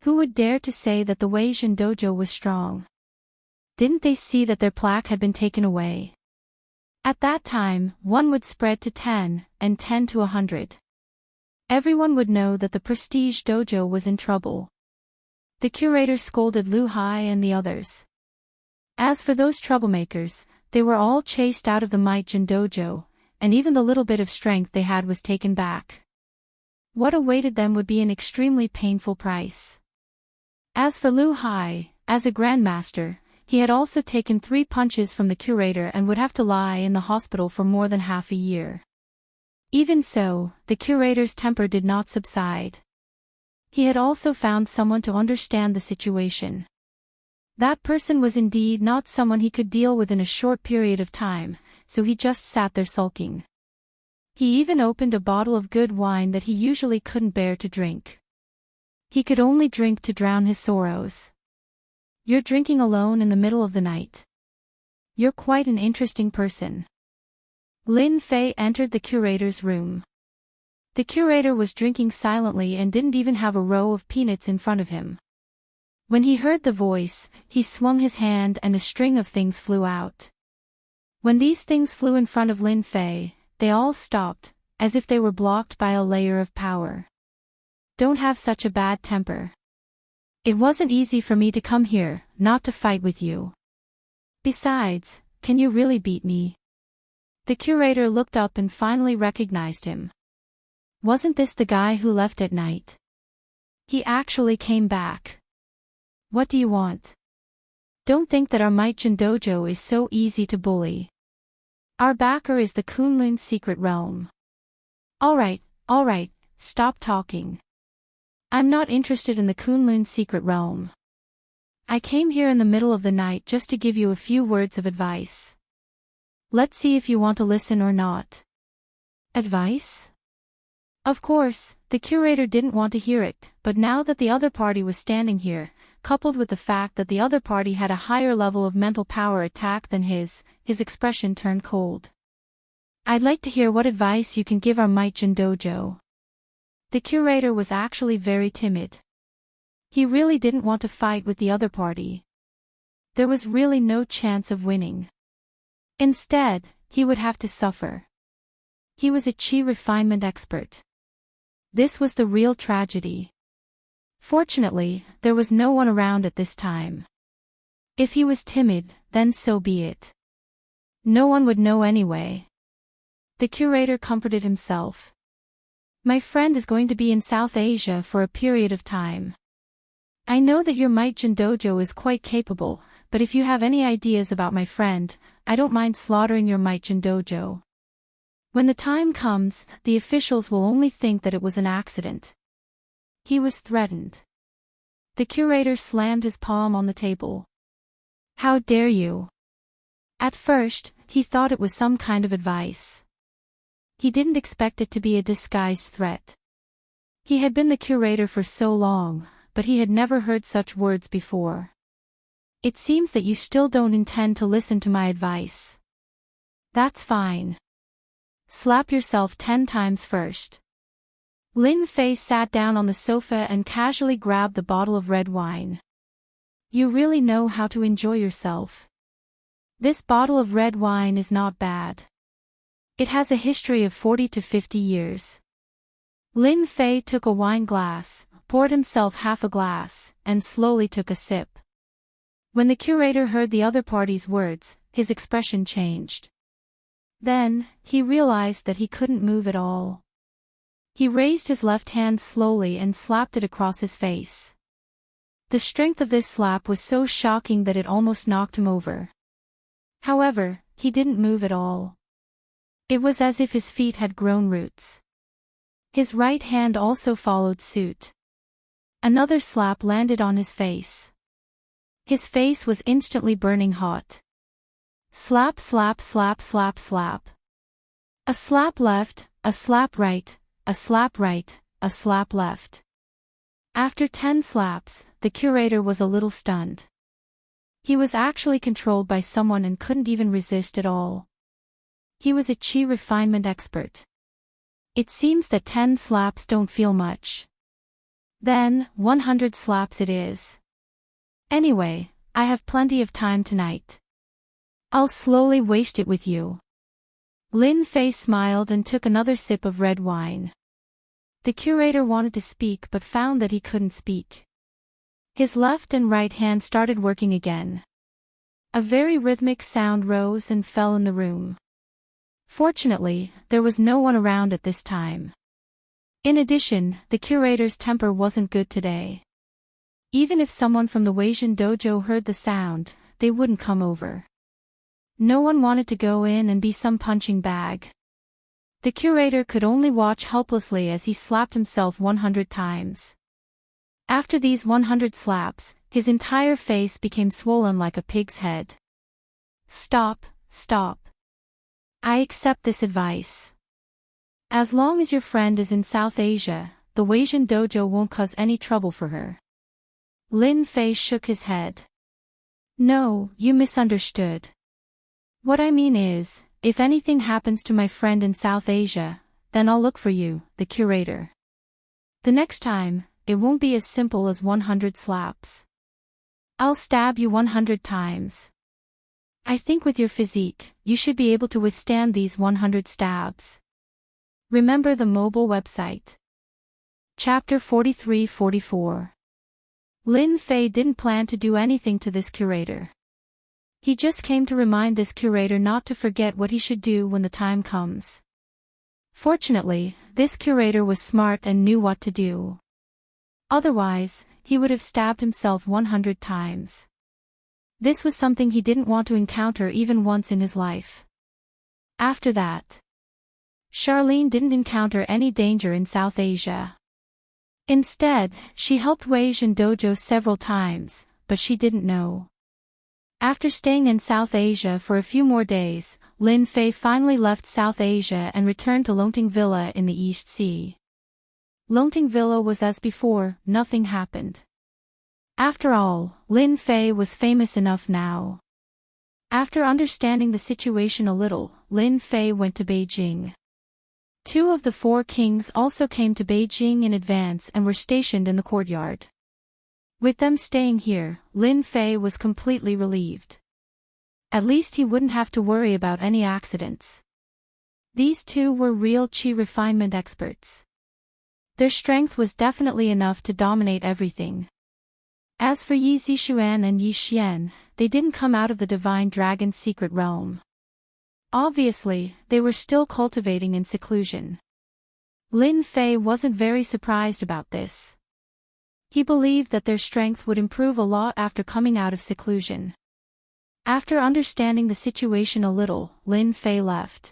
Who would dare to say that the Weijin Dojo was strong? Didn't they see that their plaque had been taken away? At that time, 1 would spread to 10, and 10 to 100. Everyone would know that the prestige dojo was in trouble. The curator scolded Lu Hai and the others. As for those troublemakers, they were all chased out of the Meijin dojo, and even the little bit of strength they had was taken back. What awaited them would be an extremely painful price. As for Lu Hai, as a grandmaster, he had also taken 3 punches from the curator and would have to lie in the hospital for more than half a year. Even so, the curator's temper did not subside. He had also found someone to understand the situation. That person was indeed not someone he could deal with in a short period of time, so he just sat there sulking. He even opened a bottle of good wine that he usually couldn't bear to drink. He could only drink to drown his sorrows. You're drinking alone in the middle of the night. You're quite an interesting person. Lin Fei entered the curator's room. The curator was drinking silently and didn't even have a row of peanuts in front of him. When he heard the voice, he swung his hand and a string of things flew out. When these things flew in front of Lin Fei, they all stopped, as if they were blocked by a layer of power. Don't have such a bad temper. It wasn't easy for me to come here, not to fight with you. Besides, can you really beat me? The curator looked up and finally recognized him. Wasn't this the guy who left at night? He actually came back. What do you want? Don't think that our Might-Jin dojo is so easy to bully. Our backer is the Kunlun's secret realm. Alright, stop talking. I'm not interested in the Kunlun's secret realm. I came here in the middle of the night just to give you a few words of advice. Let's see if you want to listen or not. Advice? Of course, the curator didn't want to hear it, but now that the other party was standing here, coupled with the fact that the other party had a higher level of mental power attack than his expression turned cold. I'd like to hear what advice you can give our Might-Jin dojo. The curator was actually very timid. He really didn't want to fight with the other party. There was really no chance of winning. Instead, he would have to suffer. He was a chi refinement expert. This was the real tragedy. Fortunately, there was no one around at this time. If he was timid, then so be it. No one would know anyway. The curator comforted himself. My friend is going to be in South Asia for a period of time. I know that your Might-Jin dojo is quite capable, but if you have any ideas about my friend, I don't mind slaughtering your Might-Jin dojo. When the time comes, the officials will only think that it was an accident. He was threatened. The curator slammed his palm on the table. How dare you? At first, he thought it was some kind of advice. He didn't expect it to be a disguised threat. He had been the curator for so long, but he had never heard such words before. It seems that you still don't intend to listen to my advice. That's fine. Slap yourself 10 times first. Lin Fei sat down on the sofa and casually grabbed the bottle of red wine. You really know how to enjoy yourself. This bottle of red wine is not bad. It has a history of 40 to 50 years. Lin Fei took a wine glass, poured himself half a glass, and slowly took a sip. When the curator heard the other party's words, his expression changed. Then, he realized that he couldn't move at all. He raised his left hand slowly and slapped it across his face. The strength of this slap was so shocking that it almost knocked him over. However, he didn't move at all. It was as if his feet had grown roots. His right hand also followed suit. Another slap landed on his face. His face was instantly burning hot. Slap, slap, slap, slap, slap. A slap left, a slap right, a slap right, a slap left. After 10 slaps, the curator was a little stunned. He was actually controlled by someone and couldn't even resist at all. He was a chi refinement expert. It seems that 10 slaps don't feel much. Then, 100 slaps it is. Anyway, I have plenty of time tonight. I'll slowly waste it with you. Lin Fei smiled and took another sip of red wine. The curator wanted to speak but found that he couldn't speak. His left and right hand started working again. A very rhythmic sound rose and fell in the room. Fortunately, there was no one around at this time. In addition, the curator's temper wasn't good today. Even if someone from the Weijin dojo heard the sound, they wouldn't come over. No one wanted to go in and be some punching bag. The curator could only watch helplessly as he slapped himself 100 times. After these 100 slaps, his entire face became swollen like a pig's head. Stop, stop. I accept this advice. As long as your friend is in South Asia, the Weijin dojo won't cause any trouble for her. Lin Fei shook his head. No, you misunderstood. What I mean is, if anything happens to my friend in South Asia, then I'll look for you, the curator. The next time, it won't be as simple as 100 slaps. I'll stab you 100 times. I think with your physique, you should be able to withstand these 100 stabs. Remember the mobile website. Chapter 43-44. Lin Fei didn't plan to do anything to this curator. He just came to remind this curator not to forget what he should do when the time comes. Fortunately, this curator was smart and knew what to do. Otherwise, he would have stabbed himself 100 times. This was something he didn't want to encounter even once in his life. After that, Charlene didn't encounter any danger in South Asia. Instead, she helped Wei Jin dojo several times, but she didn't know. After staying in South Asia for a few more days, Lin Fei finally left South Asia and returned to Longting Villa in the East Sea. Longting Villa was as before, nothing happened. After all, Lin Fei was famous enough now. After understanding the situation a little, Lin Fei went to Beijing. 2 of the 4 kings also came to Beijing in advance and were stationed in the courtyard. With them staying here, Lin Fei was completely relieved. At least he wouldn't have to worry about any accidents. These 2 were real qi refinement experts. Their strength was definitely enough to dominate everything. As for Yi Zixuan and Yi Xian, they didn't come out of the Divine Dragon's secret realm. Obviously, they were still cultivating in seclusion. Lin Fei wasn't very surprised about this. He believed that their strength would improve a lot after coming out of seclusion. After understanding the situation a little, Lin Fei left.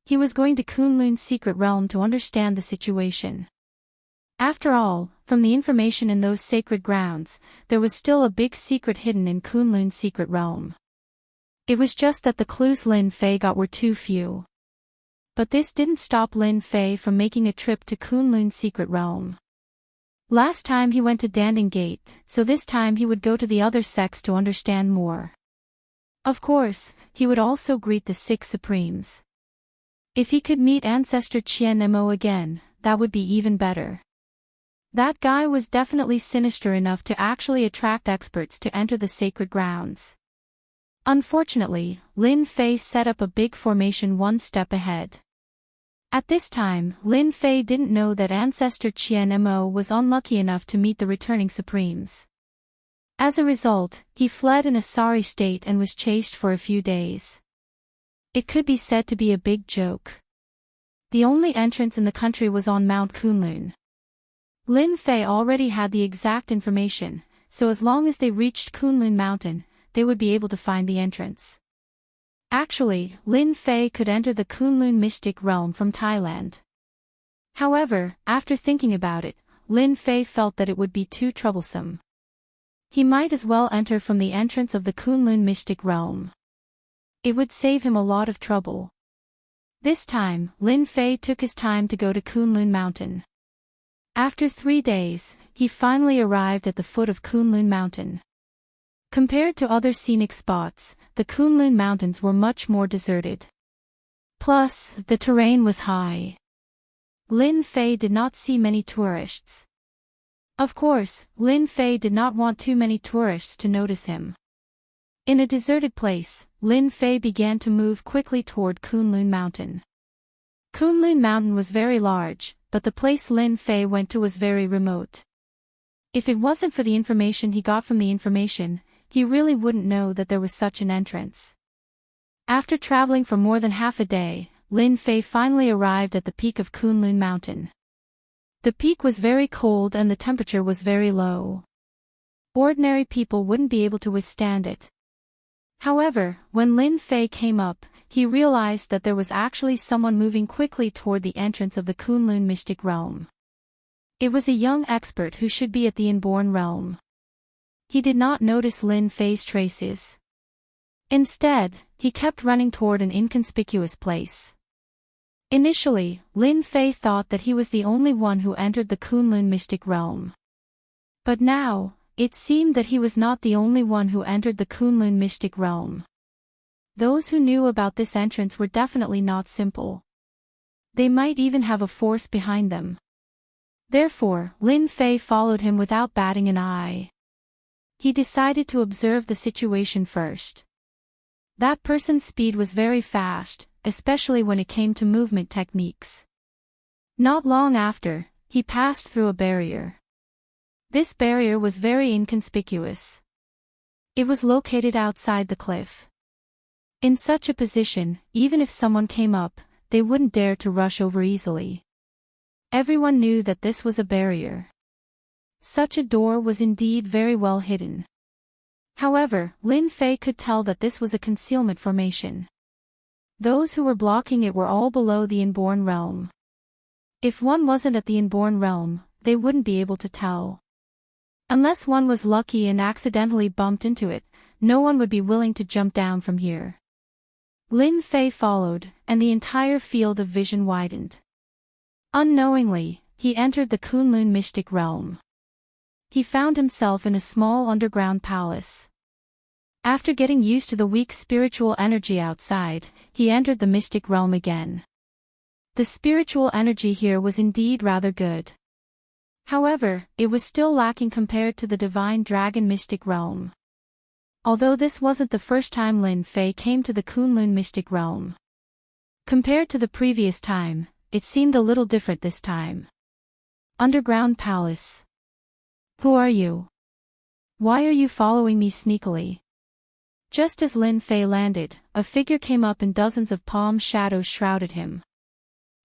He was going to Kunlun's secret realm to understand the situation. After all, from the information in those sacred grounds, there was still a big secret hidden in Kunlun's secret realm. It was just that the clues Lin Fei got were too few. But this didn't stop Lin Fei from making a trip to Kunlun's secret realm. Last time he went to Danding Gate, so this time he would go to the other sects to understand more. Of course, he would also greet the 6 Supremes. If he could meet Ancestor Qian Mo again, that would be even better. That guy was definitely sinister enough to actually attract experts to enter the sacred grounds. Unfortunately, Lin Fei set up a big formation 1 step ahead. At this time, Lin Fei didn't know that Ancestor Qian Mo was unlucky enough to meet the returning Supremes. As a result, he fled in a sorry state and was chased for a few days. It could be said to be a big joke. The only entrance in the country was on Mount Kunlun. Lin Fei already had the exact information, so as long as they reached Kunlun Mountain, they would be able to find the entrance. Actually, Lin Fei could enter the Kunlun mystic realm from Thailand. However, after thinking about it, Lin Fei felt that it would be too troublesome. He might as well enter from the entrance of the Kunlun mystic realm. It would save him a lot of trouble. This time, Lin Fei took his time to go to Kunlun Mountain. After 3 days, he finally arrived at the foot of Kunlun Mountain. Compared to other scenic spots, the Kunlun Mountains were much more deserted. Plus, the terrain was high. Lin Fei did not see many tourists. Of course, Lin Fei did not want too many tourists to notice him. In a deserted place, Lin Fei began to move quickly toward Kunlun Mountain. Kunlun Mountain was very large, but the place Lin Fei went to was very remote. If it wasn't for the information he got from the information, he really wouldn't know that there was such an entrance. After traveling for more than half a day, Lin Fei finally arrived at the peak of Kunlun Mountain. The peak was very cold and the temperature was very low. Ordinary people wouldn't be able to withstand it. However, when Lin Fei came up, he realized that there was actually someone moving quickly toward the entrance of the Kunlun mystic realm. It was a young expert who should be at the inborn realm. He did not notice Lin Fei's traces. Instead, he kept running toward an inconspicuous place. Initially, Lin Fei thought that he was the only one who entered the Kunlun mystic realm. But now, It seemed that he was not the only one who entered the Kunlun mystic realm. Those who knew about this entrance were definitely not simple. They might even have a force behind them. Therefore, Lin Fei followed him without batting an eye. He decided to observe the situation first. That person's speed was very fast, especially when it came to movement techniques. Not long after, he passed through a barrier. This barrier was very inconspicuous. It was located outside the cliff. In such a position, even if someone came up, they wouldn't dare to rush over easily. Everyone knew that this was a barrier. Such a door was indeed very well hidden. However, Lin Fei could tell that this was a concealment formation. Those who were blocking it were all below the inborn realm. If one wasn't at the inborn realm, they wouldn't be able to tell. Unless one was lucky and accidentally bumped into it, no one would be willing to jump down from here. Lin Fei followed, and the entire field of vision widened. Unknowingly, he entered the Kunlun mystic realm. He found himself in a small underground palace. After getting used to the weak spiritual energy outside, he entered the mystic realm again. The spiritual energy here was indeed rather good. However, it was still lacking compared to the divine dragon mystic realm. Although this wasn't the first time Lin Fei came to the Kunlun mystic realm. Compared to the previous time, it seemed a little different this time. Underground palace. Who are you? Why are you following me sneakily? Just as Lin Fei landed, a figure came up and dozens of palm shadows shrouded him.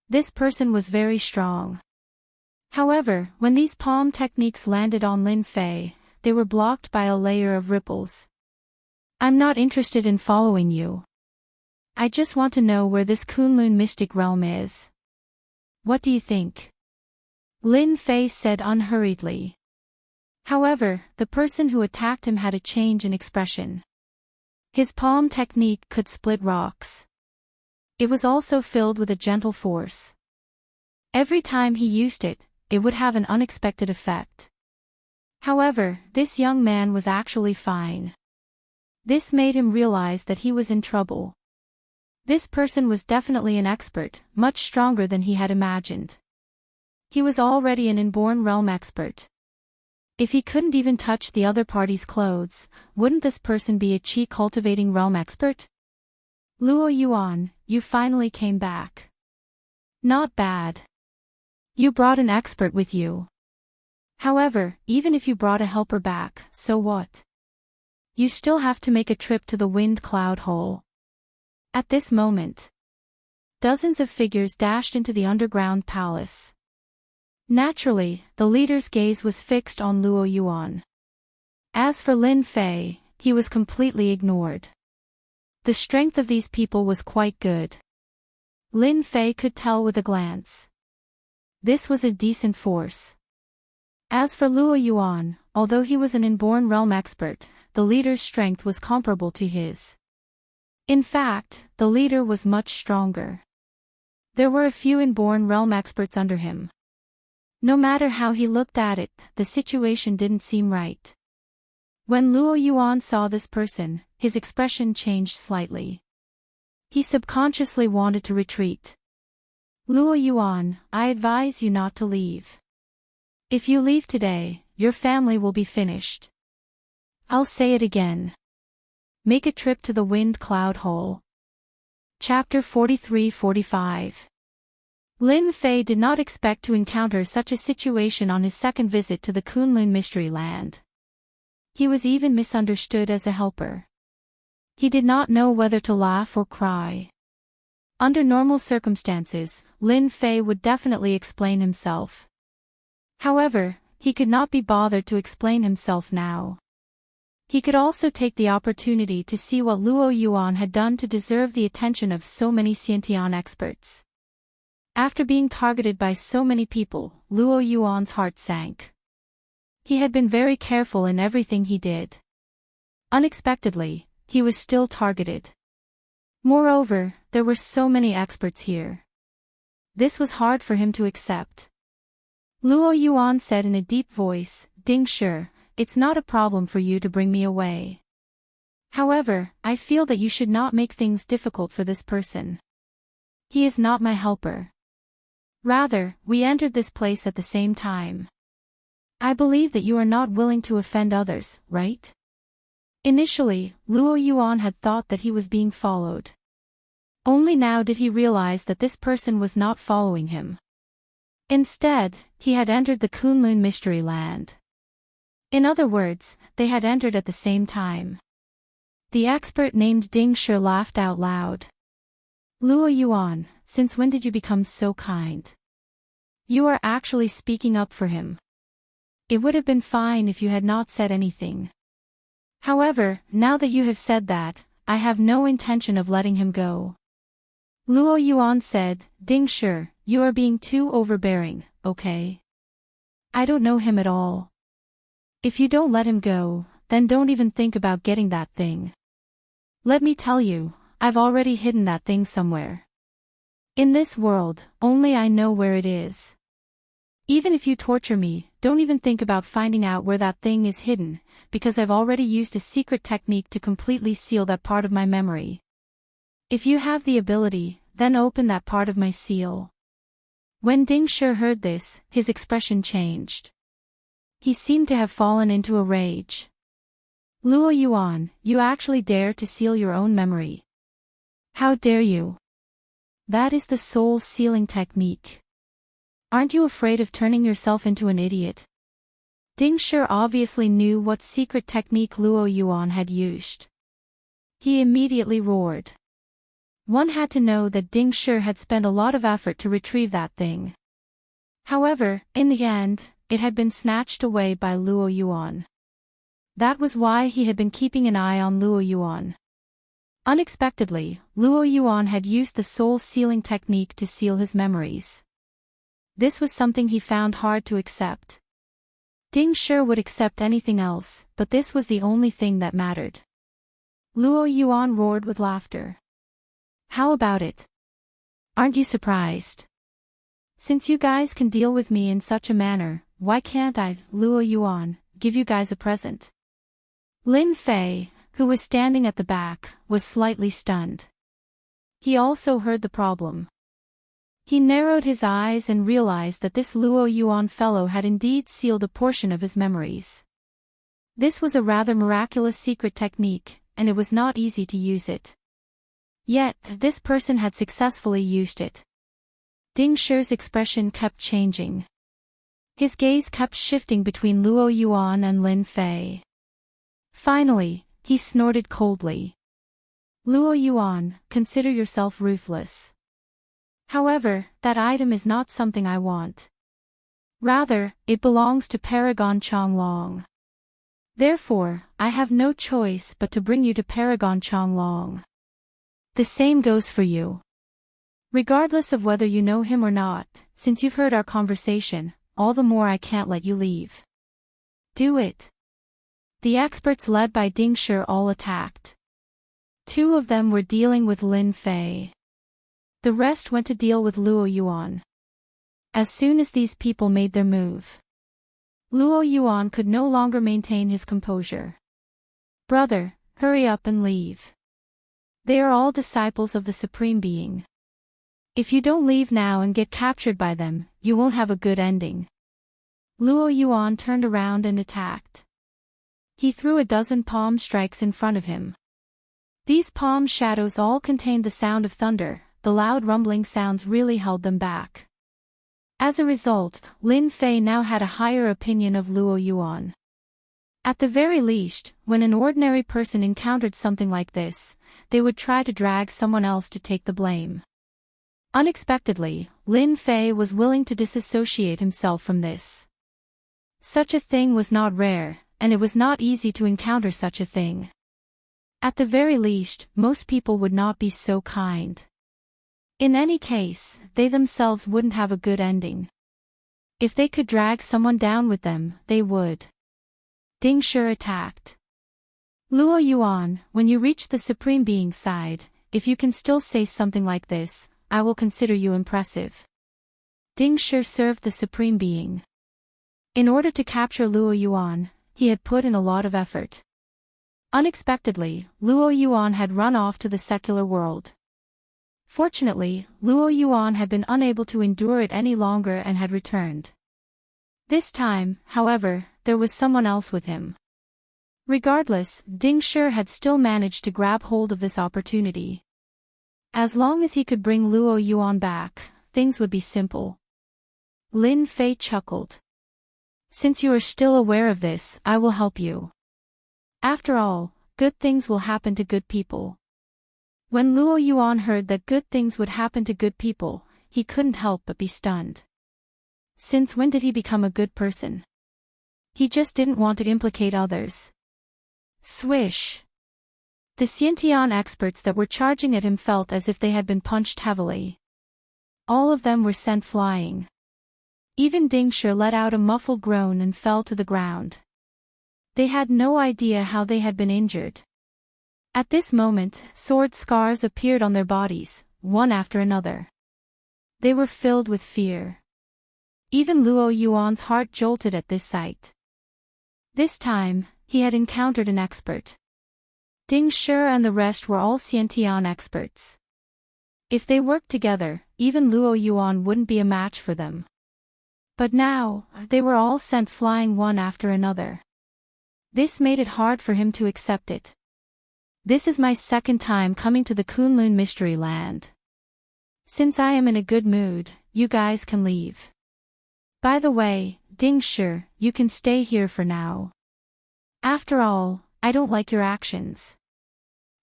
This person was very strong. However, when these palm techniques landed on Lin Fei, they were blocked by a layer of ripples. I'm not interested in following you. I just want to know where this Kunlun mystic realm is. What do you think? Lin Fei said unhurriedly. However, the person who attacked him had a change in expression. His palm technique could split rocks. It was also filled with a gentle force. Every time he used it, it would have an unexpected effect. However, this young man was actually fine. This made him realize that he was in trouble. This person was definitely an expert, much stronger than he had imagined. He was already an inborn realm expert. If he couldn't even touch the other party's clothes, wouldn't this person be a chi-cultivating realm expert? Luo Yuan, you finally came back. Not bad. You brought an expert with you. However, even if you brought a helper back, so what? You still have to make a trip to the wind cloud hole. At this moment, dozens of figures dashed into the underground palace. Naturally, the leader's gaze was fixed on Luo Yuan. As for Lin Fei, he was completely ignored. The strength of these people was quite good. Lin Fei could tell with a glance. This was a decent force. As for Luo Yuan, although he was an inborn realm expert, the leader's strength was comparable to his. In fact, the leader was much stronger. There were a few inborn realm experts under him. No matter how he looked at it, the situation didn't seem right. When Luo Yuan saw this person, his expression changed slightly. He subconsciously wanted to retreat. Luo Yuan, I advise you not to leave. If you leave today, your family will be finished. I'll say it again. Make a trip to the wind cloud hole. Chapter 43-45. Lin Fei did not expect to encounter such a situation on his second visit to the Kunlun Mystery Land. He was even misunderstood as a helper. He did not know whether to laugh or cry. Under normal circumstances, Lin Fei would definitely explain himself. However, he could not be bothered to explain himself now. He could also take the opportunity to see what Luo Yuan had done to deserve the attention of so many Xiantian experts. After being targeted by so many people, Luo Yuan's heart sank. He had been very careful in everything he did. Unexpectedly, he was still targeted. Moreover, there were so many experts here. This was hard for him to accept. Luo Yuan said in a deep voice, "Ding Shi, it's not a problem for you to bring me away. However, I feel that you should not make things difficult for this person. He is not my helper. Rather, we entered this place at the same time. I believe that you are not willing to offend others, right? Initially, Luo Yuan had thought that he was being followed. Only now did he realize that this person was not following him. Instead, he had entered the Kunlun Mystery Land. In other words, they had entered at the same time. The expert named Ding Shi laughed out loud. Luo Yuan, since when did you become so kind? You are actually speaking up for him. It would have been fine if you had not said anything. However, now that you have said that, I have no intention of letting him go. Luo Yuan said, Ding Shi, you are being too overbearing, okay? I don't know him at all. If you don't let him go, then don't even think about getting that thing. Let me tell you, I've already hidden that thing somewhere. In this world, only I know where it is. Even if you torture me, don't even think about finding out where that thing is hidden, because I've already used a secret technique to completely seal that part of my memory. If you have the ability, then open that part of my seal. When Ding Shi heard this, his expression changed. He seemed to have fallen into a rage. Luo Yuan, you actually dare to seal your own memory. How dare you? That is the soul sealing technique. Aren't you afraid of turning yourself into an idiot? Ding Shi obviously knew what secret technique Luo Yuan had used. He immediately roared. One had to know that Ding Shi had spent a lot of effort to retrieve that thing. However, in the end, it had been snatched away by Luo Yuan. That was why he had been keeping an eye on Luo Yuan. Unexpectedly, Luo Yuan had used the soul sealing technique to seal his memories. This was something he found hard to accept. Ding Shi would accept anything else, but this was the only thing that mattered. Luo Yuan roared with laughter. How about it? Aren't you surprised? Since you guys can deal with me in such a manner, why can't I, Luo Yuan, give you guys a present? Lin Fei, who was standing at the back, was slightly stunned. He also heard the problem. He narrowed his eyes and realized that this Luo Yuan fellow had indeed sealed a portion of his memories. This was a rather miraculous secret technique, and it was not easy to use it. Yet, this person had successfully used it. Ding Shi's expression kept changing. His gaze kept shifting between Luo Yuan and Lin Fei. Finally, he snorted coldly. Luo Yuan, consider yourself ruthless. However, that item is not something I want. Rather, it belongs to Paragon Changlong. Therefore, I have no choice but to bring you to Paragon Changlong. The same goes for you. Regardless of whether you know him or not, since you've heard our conversation, all the more I can't let you leave. Do it. The experts led by Ding Shi all attacked. 2 of them were dealing with Lin Fei. The rest went to deal with Luo Yuan. As soon as these people made their move, Luo Yuan could no longer maintain his composure. Brother, hurry up and leave. They are all disciples of the Supreme Being. If you don't leave now and get captured by them, you won't have a good ending. Luo Yuan turned around and attacked. He threw a dozen palm strikes in front of him. These palm shadows all contained the sound of thunder. The loud rumbling sounds really held them back. As a result, Lin Fei now had a higher opinion of Luo Yuan. At the very least, when an ordinary person encountered something like this, they would try to drag someone else to take the blame. Unexpectedly, Lin Fei was willing to disassociate himself from this. Such a thing was not rare, and it was not easy to encounter such a thing. At the very least, most people would not be so kind. In any case, they themselves wouldn't have a good ending. If they could drag someone down with them, they would. Ding Shi attacked. Luo Yuan, when you reach the Supreme Being's side, if you can still say something like this, I will consider you impressive. Ding Shi served the Supreme Being. In order to capture Luo Yuan, he had put in a lot of effort. Unexpectedly, Luo Yuan had run off to the secular world. Fortunately, Luo Yuan had been unable to endure it any longer and had returned. This time, however, there was someone else with him. Regardless, Ding Shi had still managed to grab hold of this opportunity. As long as he could bring Luo Yuan back, things would be simple. Lin Fei chuckled. Since you are still aware of this, I will help you. After all, good things will happen to good people. When Luo Yuan heard that good things would happen to good people, he couldn't help but be stunned. Since when did he become a good person? He just didn't want to implicate others. Swish! The Xiantian experts that were charging at him felt as if they had been punched heavily. All of them were sent flying. Even Ding Shi let out a muffled groan and fell to the ground. They had no idea how they had been injured. At this moment, sword scars appeared on their bodies, one after another. They were filled with fear. Even Luo Yuan's heart jolted at this sight. This time, he had encountered an expert. Ding Shi and the rest were all Xiantian experts. If they worked together, even Luo Yuan wouldn't be a match for them. But now, they were all sent flying one after another. This made it hard for him to accept it. This is my second time coming to the Kunlun Mystery Land. Since I am in a good mood, you guys can leave. By the way, Ding Shi, you can stay here for now. After all, I don't like your actions.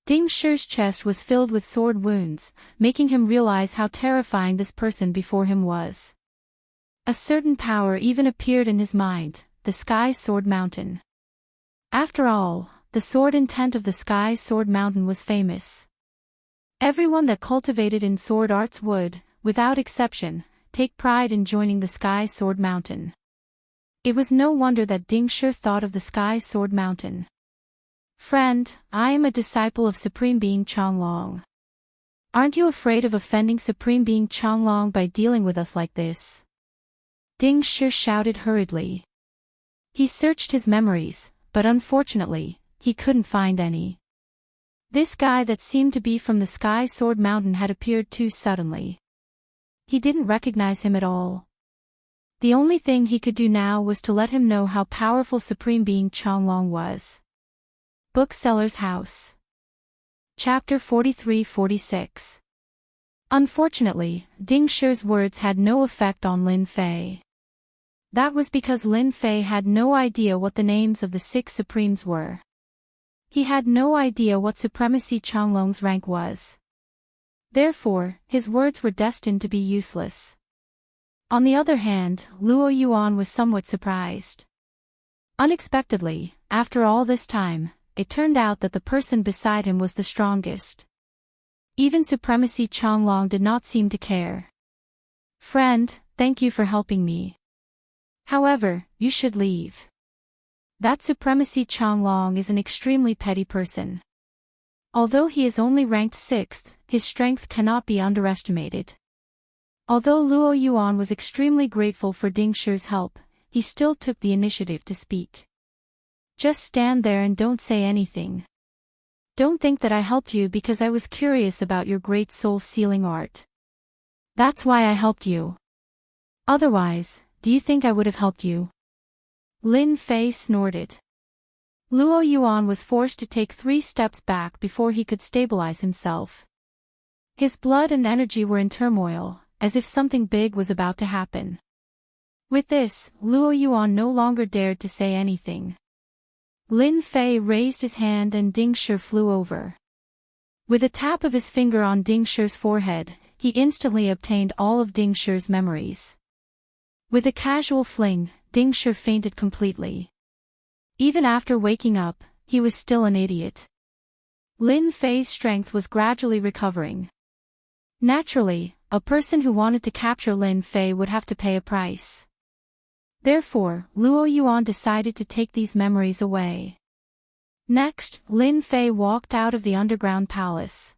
Ding Shi's chest was filled with sword wounds, making him realize how terrifying this person before him was. A certain power even appeared in his mind, the Sky Sword Mountain. After all, the sword intent of the Sky Sword Mountain was famous. Everyone that cultivated in sword arts would, without exception, take pride in joining the Sky Sword Mountain. It was no wonder that Ding Shi thought of the Sky Sword Mountain. Friend, I am a disciple of Supreme Being Changlong. Aren't you afraid of offending Supreme Being Changlong by dealing with us like this? Ding Shi shouted hurriedly. He searched his memories, but unfortunately, he couldn't find any. This guy that seemed to be from the Sky Sword Mountain had appeared too suddenly. He didn't recognize him at all. The only thing he could do now was to let him know how powerful Supreme Being Changlong was. Bookseller's House. Chapter 43-46. Unfortunately, Ding Shi's words had no effect on Lin Fei. That was because Lin Fei had no idea what the names of the 6 Supremes were. He had no idea what Supremacy Changlong's rank was. Therefore, his words were destined to be useless. On the other hand, Luo Yuan was somewhat surprised. Unexpectedly, after all this time, it turned out that the person beside him was the strongest. Even Supremacy Changlong did not seem to care. Friend, thank you for helping me. However, you should leave. That Supremacy Changlong is an extremely petty person. Although he is only ranked 6th, his strength cannot be underestimated. Although Luo Yuan was extremely grateful for Ding Shi's help, he still took the initiative to speak. Just stand there and don't say anything. Don't think that I helped you because I was curious about your great soul-sealing art. That's why I helped you. Otherwise, do you think I would have helped you? Lin Fei snorted. Luo Yuan was forced to take 3 steps back before he could stabilize himself. His blood and energy were in turmoil, as if something big was about to happen. With this, Luo Yuan no longer dared to say anything. Lin Fei raised his hand and Ding Shi flew over. With a tap of his finger on Ding Shi's forehead, he instantly obtained all of Ding Shi's memories. With a casual fling, Ding Shi fainted completely. Even after waking up, he was still an idiot. Lin Fei's strength was gradually recovering. Naturally, a person who wanted to capture Lin Fei would have to pay a price. Therefore, Luo Yuan decided to take these memories away. Next, Lin Fei walked out of the underground palace.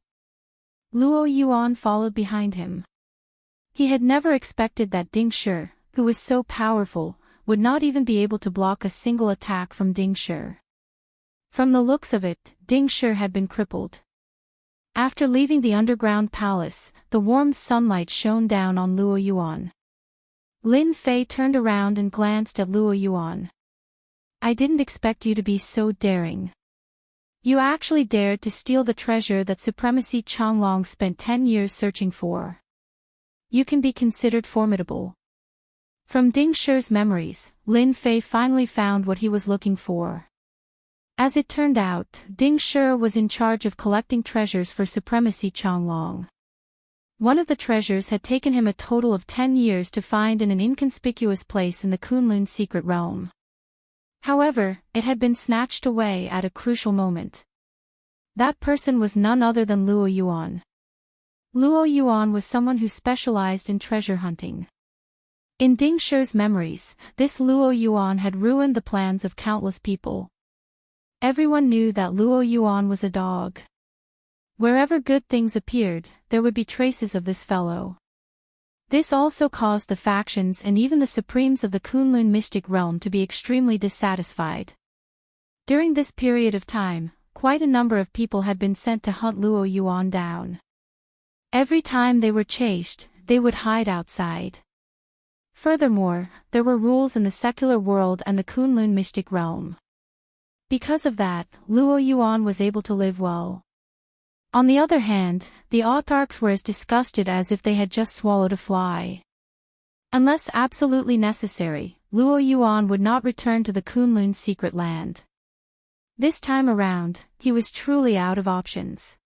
Luo Yuan followed behind him. He had never expected that Ding Shi, who was so powerful, would not even be able to block a single attack from Ding Shi. From the looks of it, Ding Shi had been crippled. After leaving the underground palace, the warm sunlight shone down on Luo Yuan. Lin Fei turned around and glanced at Luo Yuan. I didn't expect you to be so daring. You actually dared to steal the treasure that Supremacy Changlong spent 10 years searching for. You can be considered formidable. From Ding Shi's memories, Lin Fei finally found what he was looking for. As it turned out, Ding Shi was in charge of collecting treasures for Supremacy Changlong. One of the treasures had taken him a total of 10 years to find in an inconspicuous place in the Kunlun secret realm. However, it had been snatched away at a crucial moment. That person was none other than Luo Yuan. Luo Yuan was someone who specialized in treasure hunting. In Ding Shi's memories, this Luo Yuan had ruined the plans of countless people. Everyone knew that Luo Yuan was a dog. Wherever good things appeared, there would be traces of this fellow. This also caused the factions and even the supremes of the Kunlun mystic realm to be extremely dissatisfied. During this period of time, quite a number of people had been sent to hunt Luo Yuan down. Every time they were chased, they would hide outside. Furthermore, there were rules in the secular world and the Kunlun mystic realm. Because of that, Luo Yuan was able to live well. On the other hand, the autarchs were as disgusted as if they had just swallowed a fly. Unless absolutely necessary, Luo Yuan would not return to the Kunlun secret land. This time around, he was truly out of options.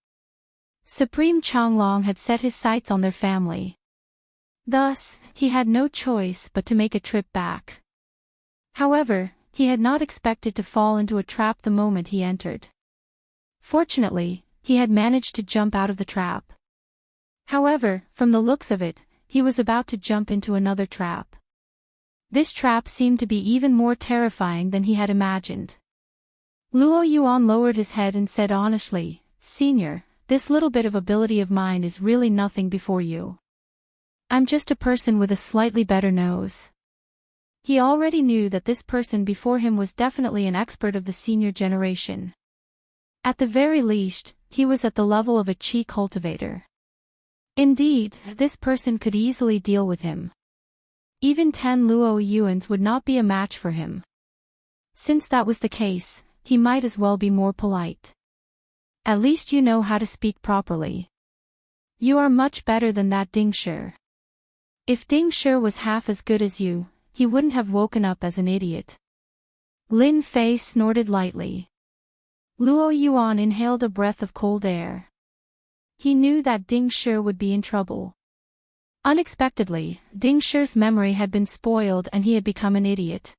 Supreme Changlong had set his sights on their family. Thus, he had no choice but to make a trip back. However, he had not expected to fall into a trap the moment he entered. Fortunately, he had managed to jump out of the trap. However, from the looks of it, he was about to jump into another trap. This trap seemed to be even more terrifying than he had imagined. Luo Yuan lowered his head and said honestly, "Senior, this little bit of ability of mine is really nothing before you. I'm just a person with a slightly better nose." He already knew that this person before him was definitely an expert of the senior generation. At the very least, he was at the level of a chi cultivator. Indeed, this person could easily deal with him. Even 10 Luo Yuans would not be a match for him. Since that was the case, he might as well be more polite. At least you know how to speak properly. You are much better than that Ding Shi. If Ding Shi was half as good as you, he wouldn't have woken up as an idiot. Lin Fei snorted lightly. Luo Yuan inhaled a breath of cold air. He knew that Ding Shi would be in trouble. Unexpectedly, Ding Shi's memory had been spoiled and he had become an idiot.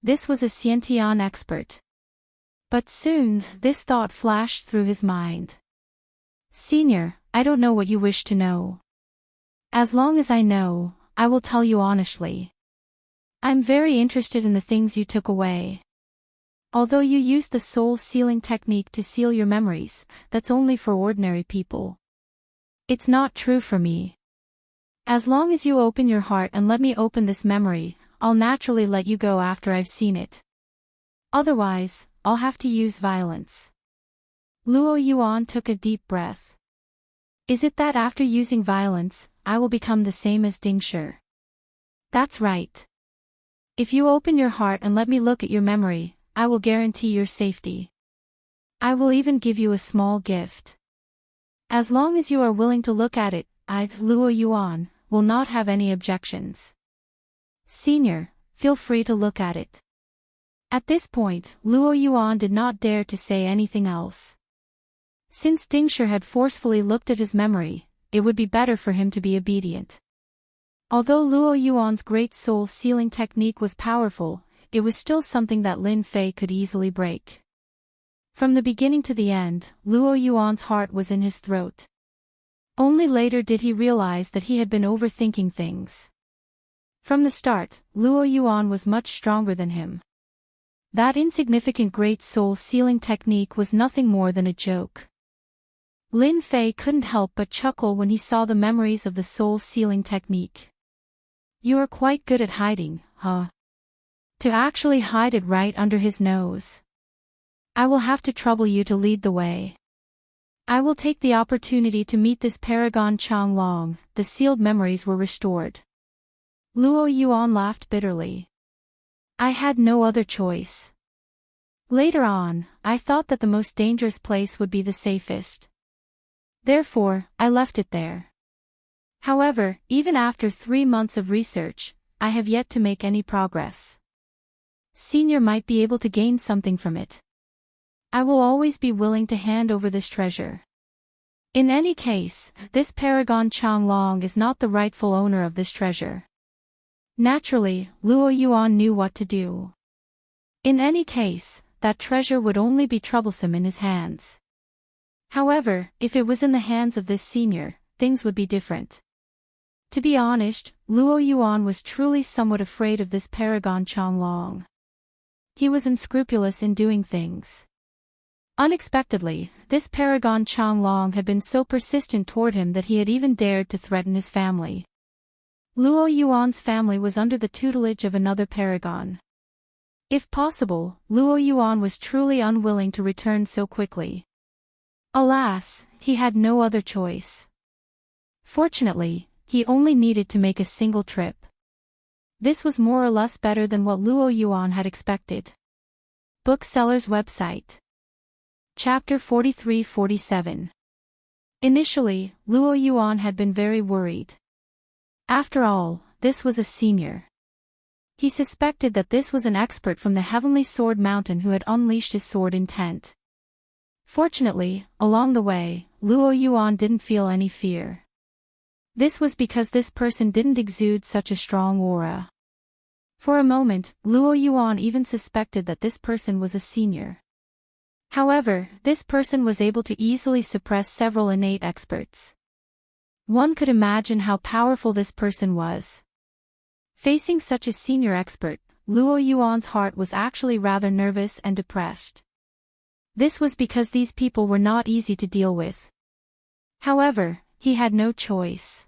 This was a Xiantian expert. But soon, this thought flashed through his mind. "Senior, I don't know what you wish to know. As long as I know, I will tell you honestly. I'm very interested in the things you took away. Although you used the soul sealing technique to seal your memories, that's only for ordinary people. It's not true for me. As long as you open your heart and let me open this memory, I'll naturally let you go after I've seen it. Otherwise, I'll have to use violence." Luo Yuan took a deep breath. "Is it that after using violence, I will become the same as Ding Shi?" "That's right. If you open your heart and let me look at your memory, I will guarantee your safety. I will even give you a small gift. As long as you are willing to look at it, I, Luo Yuan, will not have any objections. Senior, feel free to look at it." At this point, Luo Yuan did not dare to say anything else. Since Ding Shi had forcefully looked at his memory, it would be better for him to be obedient. Although Luo Yuan's great soul sealing technique was powerful, it was still something that Lin Fei could easily break. From the beginning to the end, Luo Yuan's heart was in his throat. Only later did he realize that he had been overthinking things. From the start, Luo Yuan was much stronger than him. That insignificant great soul sealing technique was nothing more than a joke. Lin Fei couldn't help but chuckle when he saw the memories of the soul sealing technique. "You are quite good at hiding, huh?" To actually hide it right under his nose. I will have to trouble you to lead the way. I will take the opportunity to meet this paragon Changlong. The sealed memories were restored. Luo Yuan laughed bitterly. I had no other choice. Later on, I thought that the most dangerous place would be the safest. Therefore, I left it there. However, even after 3 months of research, I have yet to make any progress. Senior might be able to gain something from it. I will always be willing to hand over this treasure. In any case, this paragon Changlong is not the rightful owner of this treasure. Naturally, Luo Yuan knew what to do. In any case, that treasure would only be troublesome in his hands. However, if it was in the hands of this senior, things would be different. To be honest, Luo Yuan was truly somewhat afraid of this paragon Changlong. He was unscrupulous in doing things. Unexpectedly, this paragon Changlong had been so persistent toward him that he had even dared to threaten his family. Luo Yuan's family was under the tutelage of another paragon. If possible, Luo Yuan was truly unwilling to return so quickly. Alas, he had no other choice. Fortunately, he only needed to make a single trip. This was more or less better than what Luo Yuan had expected. Bookseller's website. Chapter 43-47. Initially, Luo Yuan had been very worried. After all, this was a senior. He suspected that this was an expert from the Heavenly Sword Mountain who had unleashed his sword intent. Fortunately, along the way, Luo Yuan didn't feel any fear. This was because this person didn't exude such a strong aura. For a moment, Luo Yuan even suspected that this person was a senior. However, this person was able to easily suppress several innate experts. One could imagine how powerful this person was. Facing such a senior expert, Luo Yuan's heart was actually rather nervous and depressed. This was because these people were not easy to deal with. However, he had no choice.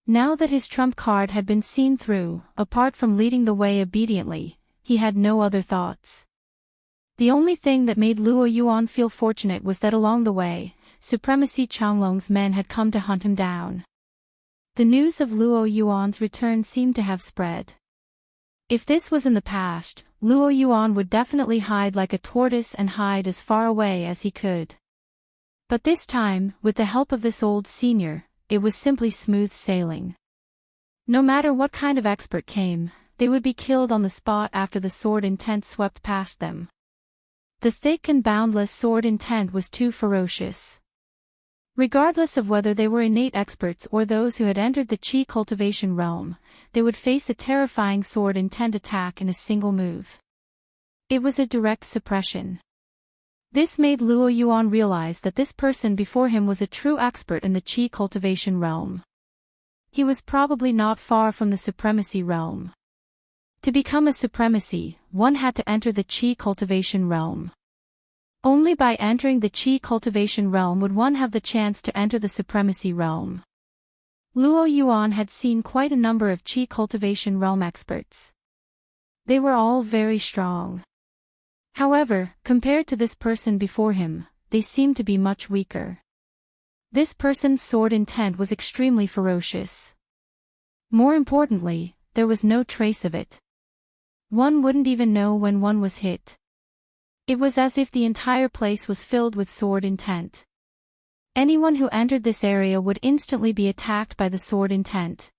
Now that his trump card had been seen through, apart from leading the way obediently, he had no other thoughts. The only thing that made Luo Yuan feel fortunate was that along the way, Supremacy Changlong's men had come to hunt him down. The news of Luo Yuan's return seemed to have spread. If this was in the past, Luo Yuan would definitely hide like a tortoise and hide as far away as he could. But this time, with the help of this old senior, it was simply smooth sailing. No matter what kind of expert came, they would be killed on the spot after the sword intent swept past them. The thick and boundless sword intent was too ferocious. Regardless of whether they were innate experts or those who had entered the chi cultivation realm, they would face a terrifying sword intent attack in a single move. It was a direct suppression. This made Luo Yuan realize that this person before him was a true expert in the chi cultivation realm. He was probably not far from the supremacy realm. To become a supremacy, one had to enter the chi cultivation realm. Only by entering the chi cultivation realm would one have the chance to enter the supremacy realm. Luo Yuan had seen quite a number of chi cultivation realm experts. They were all very strong. However, compared to this person before him, they seemed to be much weaker. This person's sword intent was extremely ferocious. More importantly, there was no trace of it. One wouldn't even know when one was hit. It was as if the entire place was filled with sword intent. Anyone who entered this area would instantly be attacked by the sword intent.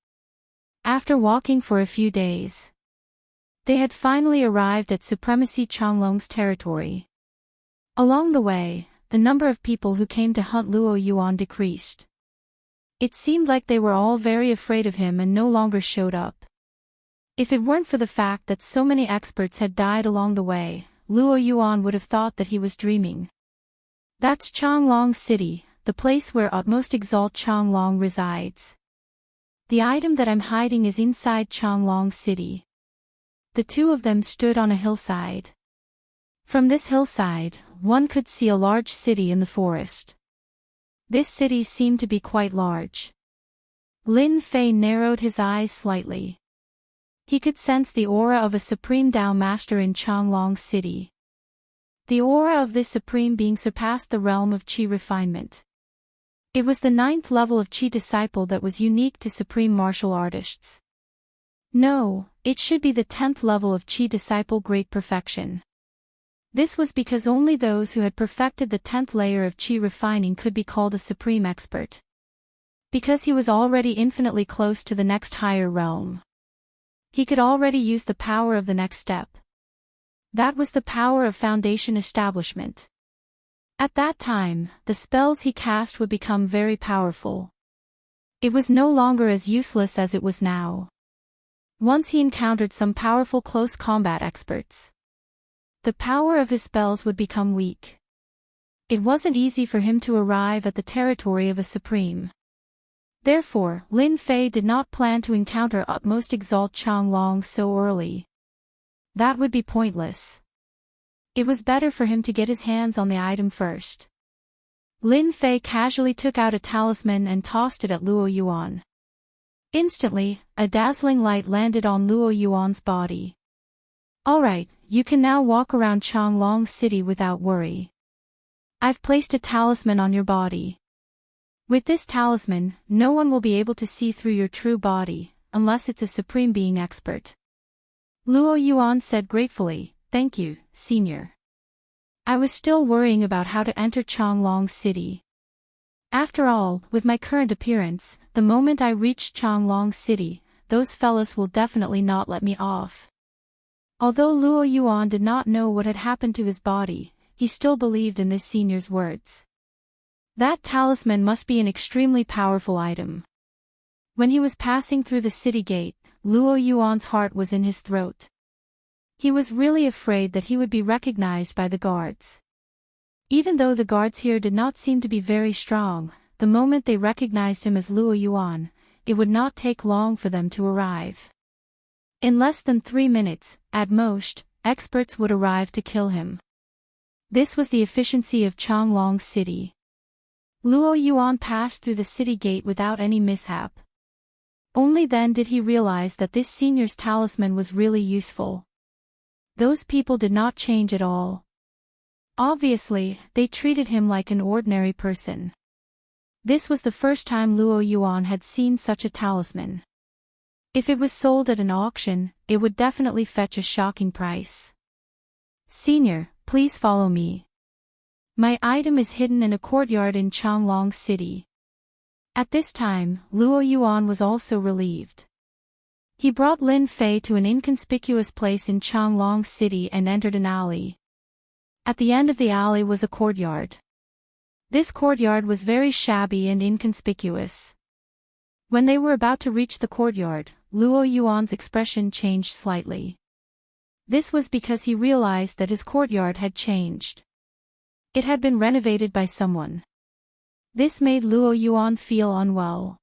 After walking for a few days, they had finally arrived at Supremacy Changlong's territory. Along the way, the number of people who came to hunt Luo Yuan decreased. It seemed like they were all very afraid of him and no longer showed up. If it weren't for the fact that so many experts had died along the way, Luo Yuan would have thought that he was dreaming. That's Changlong City, the place where Utmost Exalt Changlong resides. The item that I'm hiding is inside Changlong City. The two of them stood on a hillside. From this hillside, one could see a large city in the forest. This city seemed to be quite large. Lin Fei narrowed his eyes slightly. He could sense the aura of a supreme Tao master in Changlong City. The aura of this supreme being surpassed the realm of Qi refinement. It was the 9th level of Qi disciple that was unique to supreme martial artists. No, it should be the 10th level of Qi disciple great perfection. This was because only those who had perfected the 10th layer of Qi refining could be called a supreme expert. Because he was already infinitely close to the next higher realm. He could already use the power of the next step. That was the power of foundation establishment. At that time, the spells he cast would become very powerful. It was no longer as useless as it was now. Once he encountered some powerful close combat experts, the power of his spells would become weak. It wasn't easy for him to arrive at the territory of a supreme. Therefore, Lin Fei did not plan to encounter utmost exalt Changlong so early. That would be pointless. It was better for him to get his hands on the item first. Lin Fei casually took out a talisman and tossed it at Luo Yuan. Instantly, a dazzling light landed on Luo Yuan's body. Alright, you can now walk around Changlong City without worry. I've placed a talisman on your body. With this talisman, no one will be able to see through your true body, unless it's a supreme being expert. Luo Yuan said gratefully, "Thank you, senior. I was still worrying about how to enter Changlong City. After all, with my current appearance, the moment I reach Changlong City, those fellas will definitely not let me off." Although Luo Yuan did not know what had happened to his body, he still believed in this senior's words. That talisman must be an extremely powerful item. When he was passing through the city gate, Luo Yuan's heart was in his throat. He was really afraid that he would be recognized by the guards. Even though the guards here did not seem to be very strong, the moment they recognized him as Luo Yuan, it would not take long for them to arrive. In less than 3 minutes, at most, experts would arrive to kill him. This was the efficiency of Changlong City. Luo Yuan passed through the city gate without any mishap. Only then did he realize that this senior's talisman was really useful. Those people did not change at all. Obviously, they treated him like an ordinary person. This was the first time Luo Yuan had seen such a talisman. If it was sold at an auction, it would definitely fetch a shocking price. "Senior, please follow me. My item is hidden in a courtyard in Changlong City." At this time, Luo Yuan was also relieved. He brought Lin Fei to an inconspicuous place in Changlong City and entered an alley. At the end of the alley was a courtyard. This courtyard was very shabby and inconspicuous. When they were about to reach the courtyard, Luo Yuan's expression changed slightly. This was because he realized that his courtyard had changed. It had been renovated by someone. This made Luo Yuan feel unwell.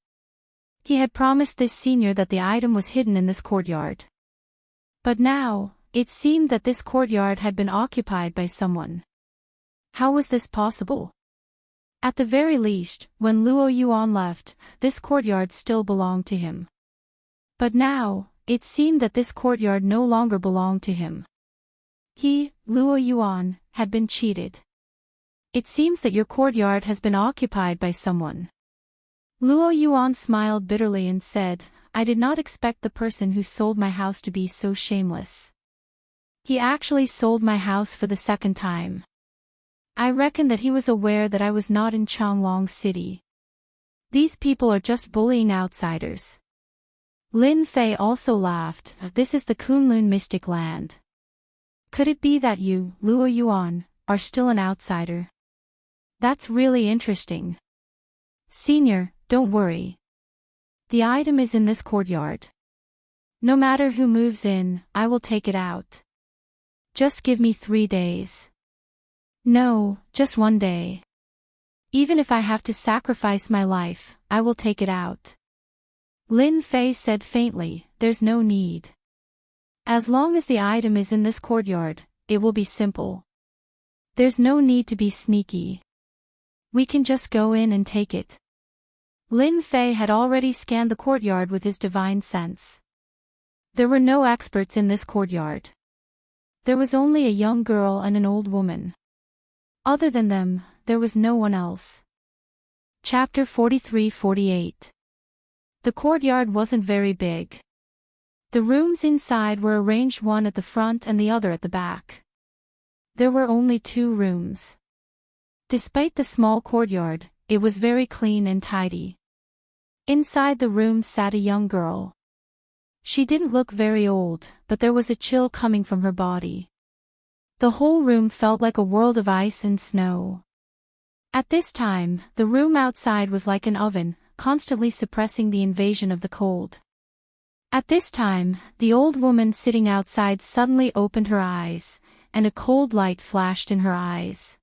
He had promised this senior that the item was hidden in this courtyard. But now, it seemed that this courtyard had been occupied by someone. How was this possible? At the very least, when Luo Yuan left, this courtyard still belonged to him. But now, it seemed that this courtyard no longer belonged to him. He, Luo Yuan, had been cheated. "It seems that your courtyard has been occupied by someone." Luo Yuan smiled bitterly and said, "I did not expect the person who sold my house to be so shameless. He actually sold my house for the second time. I reckon that he was aware that I was not in Changlong City. These people are just bullying outsiders." Lin Fei also laughed. "This is the Kunlun Mystic Land. Could it be that you, Luo Yuan, are still an outsider? That's really interesting. Senior, don't worry. The item is in this courtyard. No matter who moves in, I will take it out. Just give me 3 days. No, just 1 day. Even if I have to sacrifice my life, I will take it out." Lin Fei said faintly, "There's no need. As long as the item is in this courtyard, it will be simple. There's no need to be sneaky. We can just go in and take it." Lin Fei had already scanned the courtyard with his divine sense. There were no experts in this courtyard. There was only a young girl and an old woman. Other than them, there was no one else. Chapter 43-48. The courtyard wasn't very big. The rooms inside were arranged one at the front and the other at the back. There were only 2 rooms. Despite the small courtyard, it was very clean and tidy. Inside the room sat a young girl. She didn't look very old, but there was a chill coming from her body. The whole room felt like a world of ice and snow. At this time, the room outside was like an oven, constantly suppressing the invasion of the cold. At this time, the old woman sitting outside suddenly opened her eyes, and a cold light flashed in her eyes.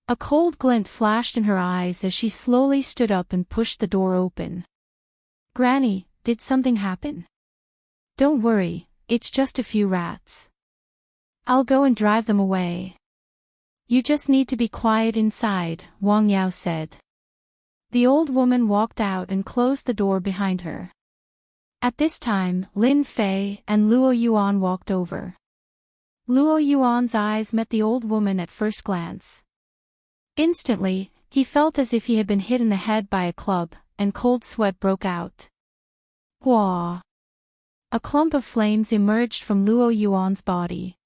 A cold glint flashed in her eyes as she slowly stood up and pushed the door open. "Granny, did something happen?" "Don't worry, it's just a few rats. I'll go and drive them away. You just need to be quiet inside," Wang Yao said. The old woman walked out and closed the door behind her. At this time, Lin Fei and Luo Yuan walked over. Luo Yuan's eyes met the old woman at first glance. Instantly, he felt as if he had been hit in the head by a club, and cold sweat broke out. Hua! A clump of flames emerged from Luo Yuan's body.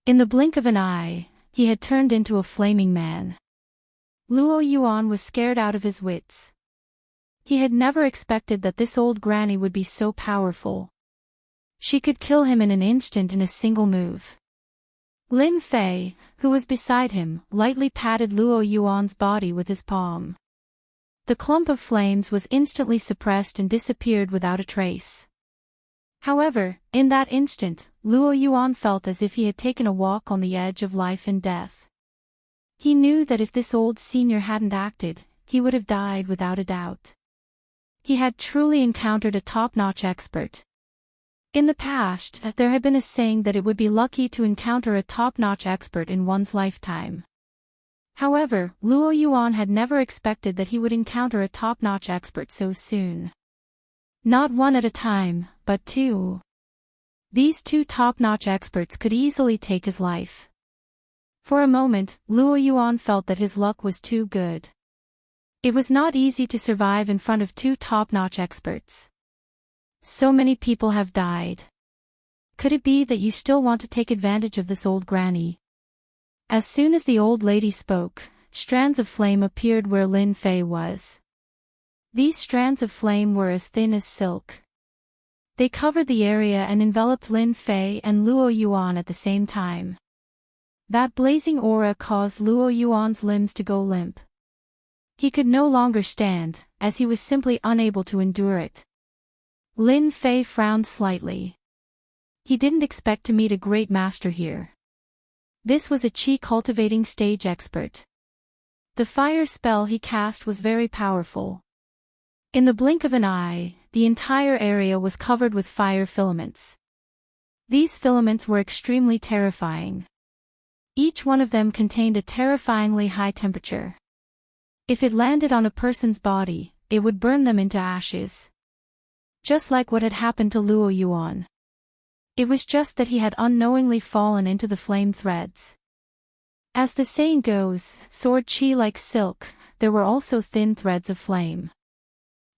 In the blink of an eye, he had turned into a flaming man. Luo Yuan was scared out of his wits. He had never expected that this old granny would be so powerful. She could kill him in an instant in a single move. Lin Fei, who was beside him, lightly patted Luo Yuan's body with his palm. The clump of flames was instantly suppressed and disappeared without a trace. However, in that instant, Luo Yuan felt as if he had taken a walk on the edge of life and death. He knew that if this old senior hadn't acted, he would have died without a doubt. He had truly encountered a top-notch expert. In the past, there had been a saying that it would be lucky to encounter a top-notch expert in one's lifetime. However, Luo Yuan had never expected that he would encounter a top-notch expert so soon. Not one at a time, but 2. These 2 top-notch experts could easily take his life. For a moment, Luo Yuan felt that his luck was too good. It was not easy to survive in front of 2 top-notch experts. So many people have died. Could it be that you still want to take advantage of this old granny? As soon as the old lady spoke, strands of flame appeared where Lin Fei was. These strands of flame were as thin as silk. They covered the area and enveloped Lin Fei and Luo Yuan at the same time. That blazing aura caused Luo Yuan's limbs to go limp. He could no longer stand, as he was simply unable to endure it. Lin Fei frowned slightly. He didn't expect to meet a great master here. This was a chi-cultivating stage expert. The fire spell he cast was very powerful. In the blink of an eye, the entire area was covered with fire filaments. These filaments were extremely terrifying. Each one of them contained a terrifyingly high temperature. If it landed on a person's body, it would burn them into ashes. Just like what had happened to Luo Yuan. It was just that he had unknowingly fallen into the flame threads. As the saying goes, sword chi like silk, there were also thin threads of flame.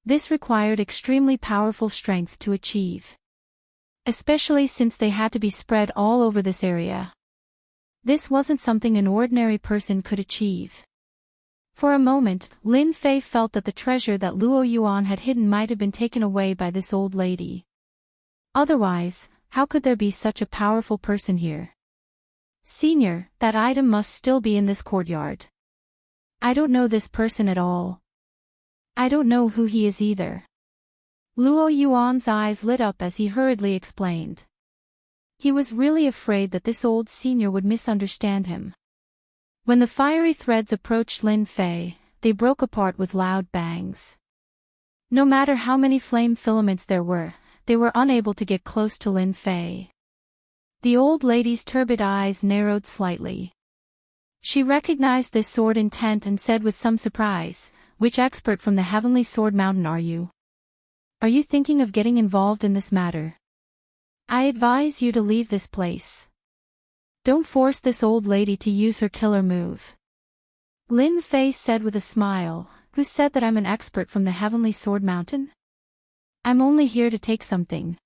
This required extremely powerful strength to achieve. Especially since they had to be spread all over this area. This wasn't something an ordinary person could achieve. For a moment, Lin Fei felt that the treasure that Luo Yuan had hidden might have been taken away by this old lady. Otherwise, how could there be such a powerful person here? Senior, that item must still be in this courtyard. I don't know this person at all. I don't know who he is either. Luo Yuan's eyes lit up as he hurriedly explained. He was really afraid that this old senior would misunderstand him. When the fiery threads approached Lin Fei, they broke apart with loud bangs. No matter how many flame filaments there were, they were unable to get close to Lin Fei. The old lady's turbid eyes narrowed slightly. She recognized this sword intent and said with some surprise, "Which expert from the Heavenly Sword Mountain are you? Are you thinking of getting involved in this matter?" I advise you to leave this place. Don't force this old lady to use her killer move. Lin Fei said with a smile. Who said that I'm an expert from the Heavenly Sword Mountain? I'm only here to take something.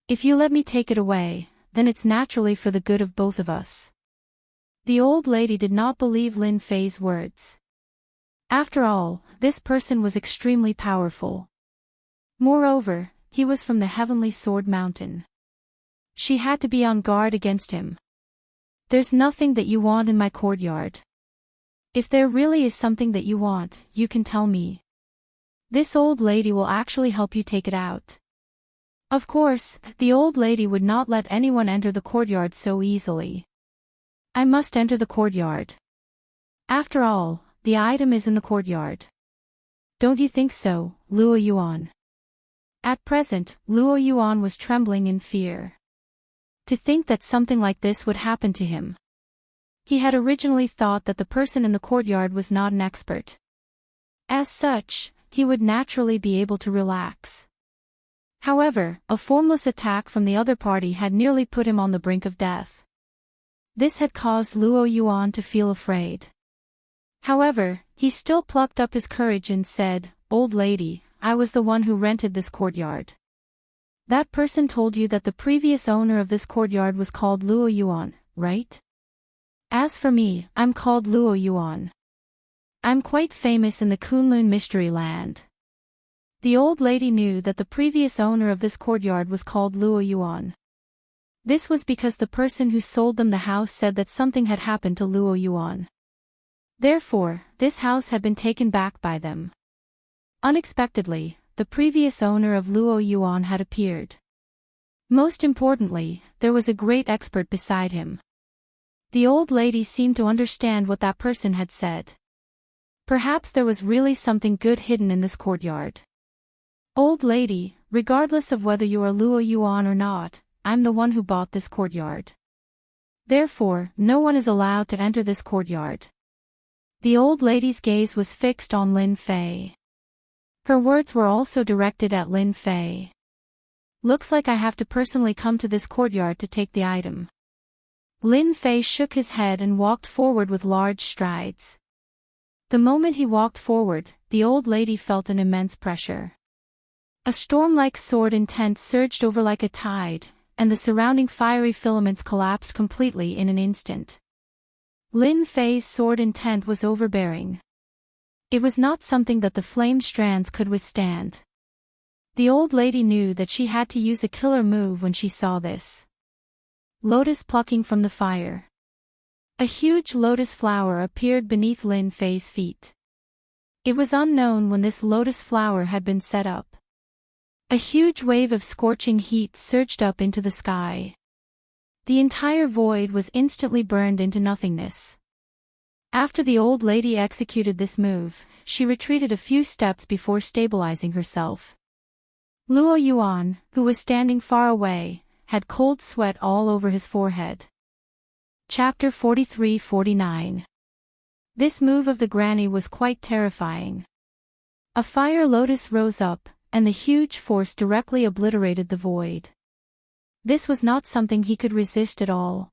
If you let me take it away, then it's naturally for the good of both of us. The old lady did not believe Lin Fei's words. After all, this person was extremely powerful. Moreover, he was from the Heavenly Sword Mountain. She had to be on guard against him. There's nothing that you want in my courtyard. If there really is something that you want, you can tell me. This old lady will actually help you take it out. Of course, the old lady would not let anyone enter the courtyard so easily. I must enter the courtyard. After all, the item is in the courtyard. Don't you think so, Luo Yuan? At present, Luo Yuan was trembling in fear. To think that something like this would happen to him. He had originally thought that the person in the courtyard was not an expert. As such, he would naturally be able to relax. However, a formless attack from the other party had nearly put him on the brink of death. This had caused Luo Yuan to feel afraid. However, he still plucked up his courage and said, "Old lady, I was the one who rented this courtyard. That person told you that the previous owner of this courtyard was called Luo Yuan, right? As for me, I'm called Luo Yuan. I'm quite famous in the Kunlun Mystery Land." The old lady knew that the previous owner of this courtyard was called Luo Yuan. This was because the person who sold them the house said that something had happened to Luo Yuan. Therefore, this house had been taken back by them. Unexpectedly, the previous owner of Luo Yuan had appeared. Most importantly, there was a great expert beside him. The old lady seemed to understand what that person had said. Perhaps there was really something good hidden in this courtyard. Old lady, regardless of whether you are Luo Yuan or not, I'm the one who bought this courtyard. Therefore, no one is allowed to enter this courtyard. The old lady's gaze was fixed on Lin Fei. Her words were also directed at Lin Fei. Looks like I have to personally come to this courtyard to take the item. Lin Fei shook his head and walked forward with large strides. The moment he walked forward, the old lady felt an immense pressure. A storm-like sword intent surged over like a tide, and the surrounding fiery filaments collapsed completely in an instant. Lin Fei's sword intent was overbearing. It was not something that the flame strands could withstand. The old lady knew that she had to use a killer move when she saw this. Lotus plucking from the fire. A huge lotus flower appeared beneath Lin Fei's feet. It was unknown when this lotus flower had been set up. A huge wave of scorching heat surged up into the sky. The entire void was instantly burned into nothingness. After the old lady executed this move, she retreated a few steps before stabilizing herself. Luo Yuan, who was standing far away, had cold sweat all over his forehead. Chapter 43-49. This move of the granny was quite terrifying. A fire lotus rose up, and the huge force directly obliterated the void. This was not something he could resist at all.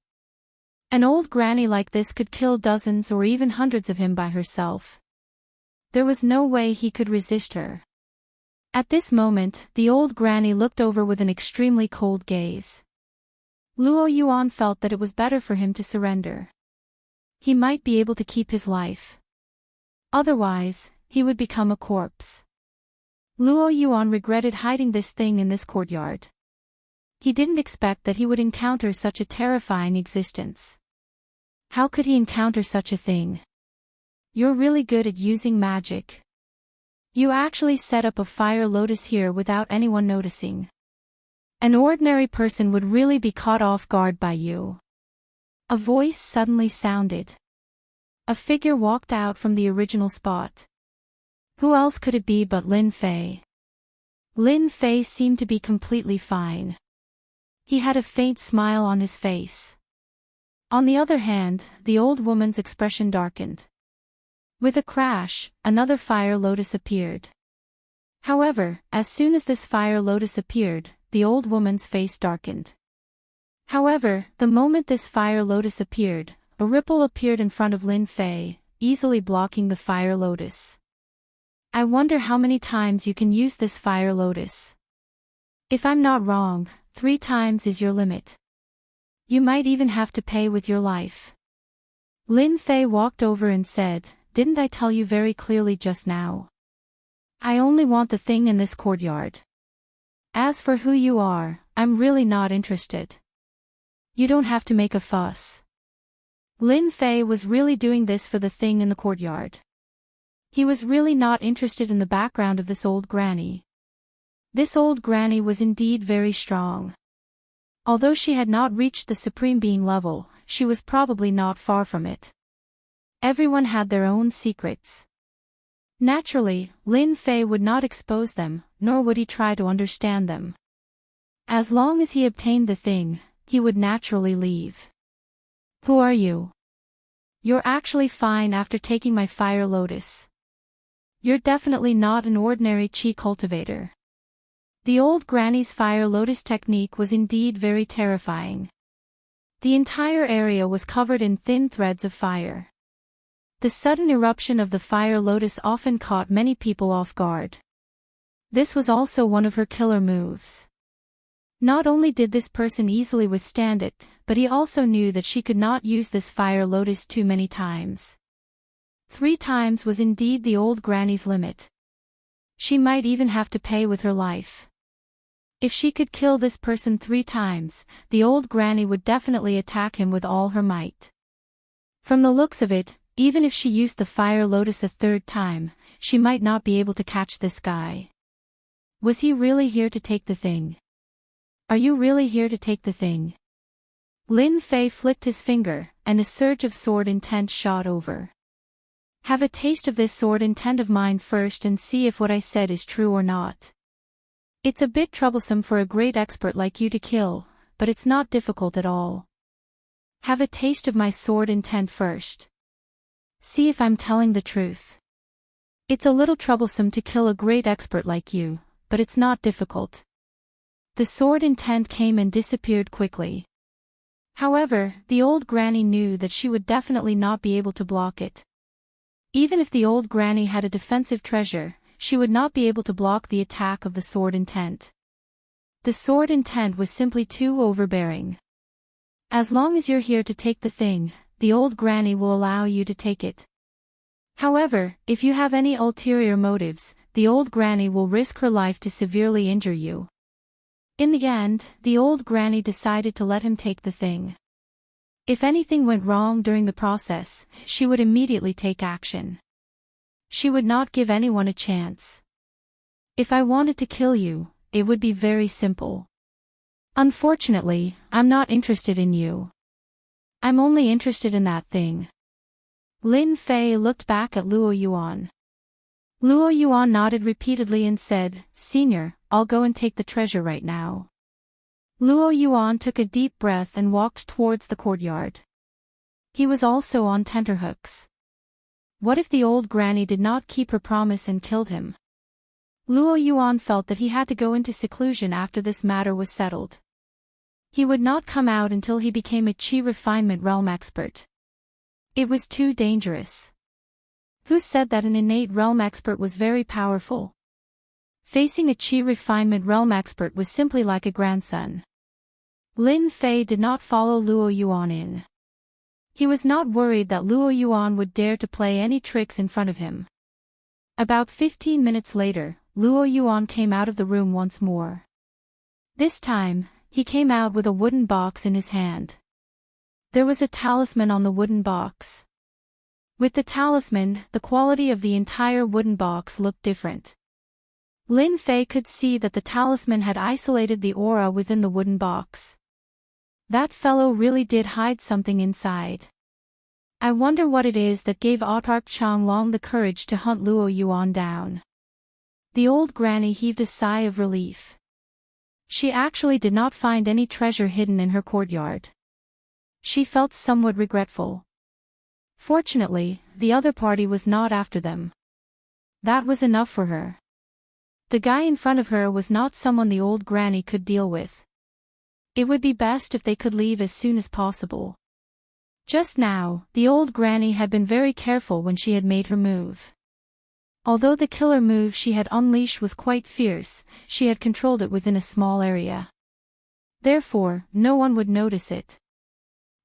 An old granny like this could kill dozens or even hundreds of him by herself. There was no way he could resist her. At this moment, the old granny looked over with an extremely cold gaze. Luo Yuan felt that it was better for him to surrender. He might be able to keep his life. Otherwise, he would become a corpse. Luo Yuan regretted hiding this thing in this courtyard. He didn't expect that he would encounter such a terrifying existence. How could he encounter such a thing? You're really good at using magic. You actually set up a fire lotus here without anyone noticing. An ordinary person would really be caught off guard by you. A voice suddenly sounded. A figure walked out from the original spot. Who else could it be but Lin Fei? Lin Fei seemed to be completely fine. He had a faint smile on his face. On the other hand, the old woman's expression darkened. With a crash, another fire lotus appeared. However, as soon as this fire lotus appeared, the old woman's face darkened. However, the moment this fire lotus appeared, a ripple appeared in front of Lin Fei, easily blocking the fire lotus. I wonder how many times you can use this fire lotus. If I'm not wrong, 3 times is your limit. You might even have to pay with your life. Lin Fei walked over and said, "Didn't I tell you very clearly just now? I only want the thing in this courtyard. As for who you are, I'm really not interested. You don't have to make a fuss." Lin Fei was really doing this for the thing in the courtyard. He was really not interested in the background of this old granny. This old granny was indeed very strong. Although she had not reached the Supreme Being level, she was probably not far from it. Everyone had their own secrets. Naturally, Lin Fei would not expose them, nor would he try to understand them. As long as he obtained the thing, he would naturally leave. "Who are you? You're actually fine after taking my fire lotus. You're definitely not an ordinary chi cultivator." The old granny's fire lotus technique was indeed very terrifying. The entire area was covered in thin threads of fire. The sudden eruption of the fire lotus often caught many people off guard. This was also one of her killer moves. Not only did this person easily withstand it, but he also knew that she could not use this fire lotus too many times. 3 times was indeed the old granny's limit. She might even have to pay with her life. If she could kill this person 3 times, the old granny would definitely attack him with all her might. From the looks of it, even if she used the fire lotus a 3rd time, she might not be able to catch this guy. Was he really here to take the thing? Are you really here to take the thing? Lin Fei flicked his finger, and a surge of sword intent shot over. Have a taste of this sword intent of mine first and see if what I said is true or not. It's a bit troublesome for a great expert like you to kill, but it's not difficult at all. Have a taste of my sword intent first. See if I'm telling the truth. It's a little troublesome to kill a great expert like you, but it's not difficult. The sword intent came and disappeared quickly. However, the old granny knew that she would definitely not be able to block it. Even if the old granny had a defensive treasure, she would not be able to block the attack of the sword intent. The sword intent was simply too overbearing. As long as you're here to take the thing, the old granny will allow you to take it. However, if you have any ulterior motives, the old granny will risk her life to severely injure you. In the end, the old granny decided to let him take the thing. If anything went wrong during the process, she would immediately take action. She would not give anyone a chance. If I wanted to kill you, it would be very simple. Unfortunately, I'm not interested in you. I'm only interested in that thing. Lin Fei looked back at Luo Yuan. Luo Yuan nodded repeatedly and said, "Senior, I'll go and take the treasure right now." Luo Yuan took a deep breath and walked towards the courtyard. He was also on tenterhooks. What if the old granny did not keep her promise and killed him? Luo Yuan felt that he had to go into seclusion after this matter was settled. He would not come out until he became a chi refinement realm expert. It was too dangerous. Who said that an innate realm expert was very powerful? Facing a chi refinement realm expert was simply like a grandson. Lin Fei did not follow Luo Yuan in. He was not worried that Luo Yuan would dare to play any tricks in front of him. About 15 minutes later, Luo Yuan came out of the room once more. This time, he came out with a wooden box in his hand. There was a talisman on the wooden box. With the talisman, the quality of the entire wooden box looked different. Lin Fei could see that the talisman had isolated the aura within the wooden box. That fellow really did hide something inside. I wonder what it is that gave Autarch Changlong the courage to hunt Luo Yuan down. The old granny heaved a sigh of relief. She actually did not find any treasure hidden in her courtyard. She felt somewhat regretful. Fortunately, the other party was not after them. That was enough for her. The guy in front of her was not someone the old granny could deal with. It would be best if they could leave as soon as possible. Just now, the old granny had been very careful when she had made her move. Although the killer move she had unleashed was quite fierce, she had controlled it within a small area. Therefore, no one would notice it.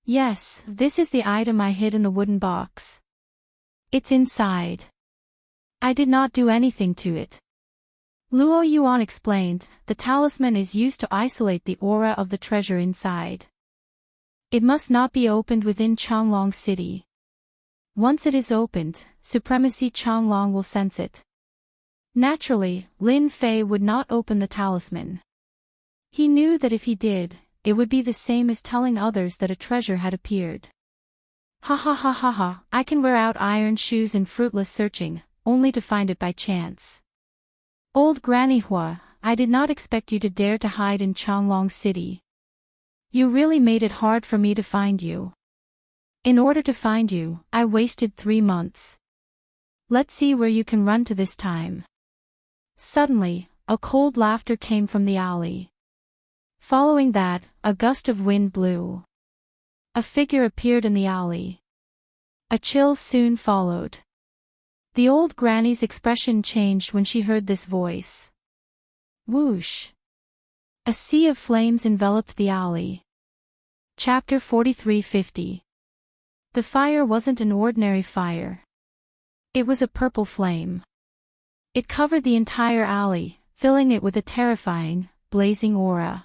Yes, this is the item I hid in the wooden box. It's inside. I did not do anything to it. Luo Yuan explained, the talisman is used to isolate the aura of the treasure inside. It must not be opened within Changlong City. Once it is opened, Supremacy Changlong will sense it. Naturally, Lin Fei would not open the talisman. He knew that if he did, it would be the same as telling others that a treasure had appeared. Ha ha ha ha ha, I can wear out iron shoes in fruitless searching, only to find it by chance. Old Granny Hua, I did not expect you to dare to hide in Changlong City. You really made it hard for me to find you. In order to find you, I wasted 3 months. Let's see where you can run to this time. Suddenly, a cold laughter came from the alley. Following that, a gust of wind blew. A figure appeared in the alley. A chill soon followed. The old granny's expression changed when she heard this voice. Whoosh! A sea of flames enveloped the alley. Chapter 4350. The fire wasn't an ordinary fire. It was a purple flame. It covered the entire alley, filling it with a terrifying, blazing aura.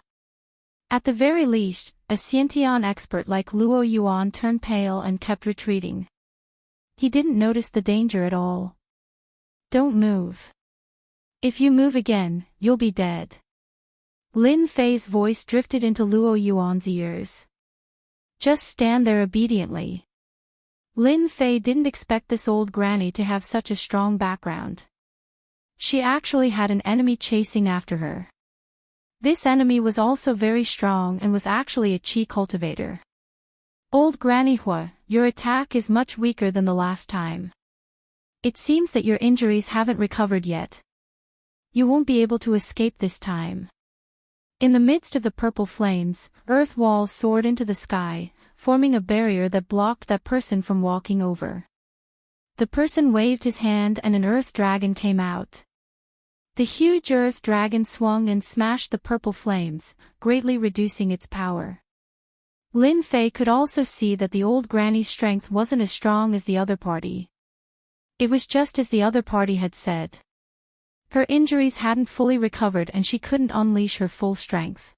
At the very least, a Xiantian expert like Luo Yuan turned pale and kept retreating. He didn't notice the danger at all. Don't move. If you move again, you'll be dead. Lin Fei's voice drifted into Luo Yuan's ears. Just stand there obediently. Lin Fei didn't expect this old granny to have such a strong background. She actually had an enemy chasing after her. This enemy was also very strong and was actually a chi cultivator. Old Granny Hua, your attack is much weaker than the last time. It seems that your injuries haven't recovered yet. You won't be able to escape this time. In the midst of the purple flames, earth walls soared into the sky, forming a barrier that blocked that person from walking over. The person waved his hand and an earth dragon came out. The huge earth dragon swung and smashed the purple flames, greatly reducing its power. Lin Fei could also see that the old granny's strength wasn't as strong as the other party. It was just as the other party had said. Her injuries hadn't fully recovered and she couldn't unleash her full strength.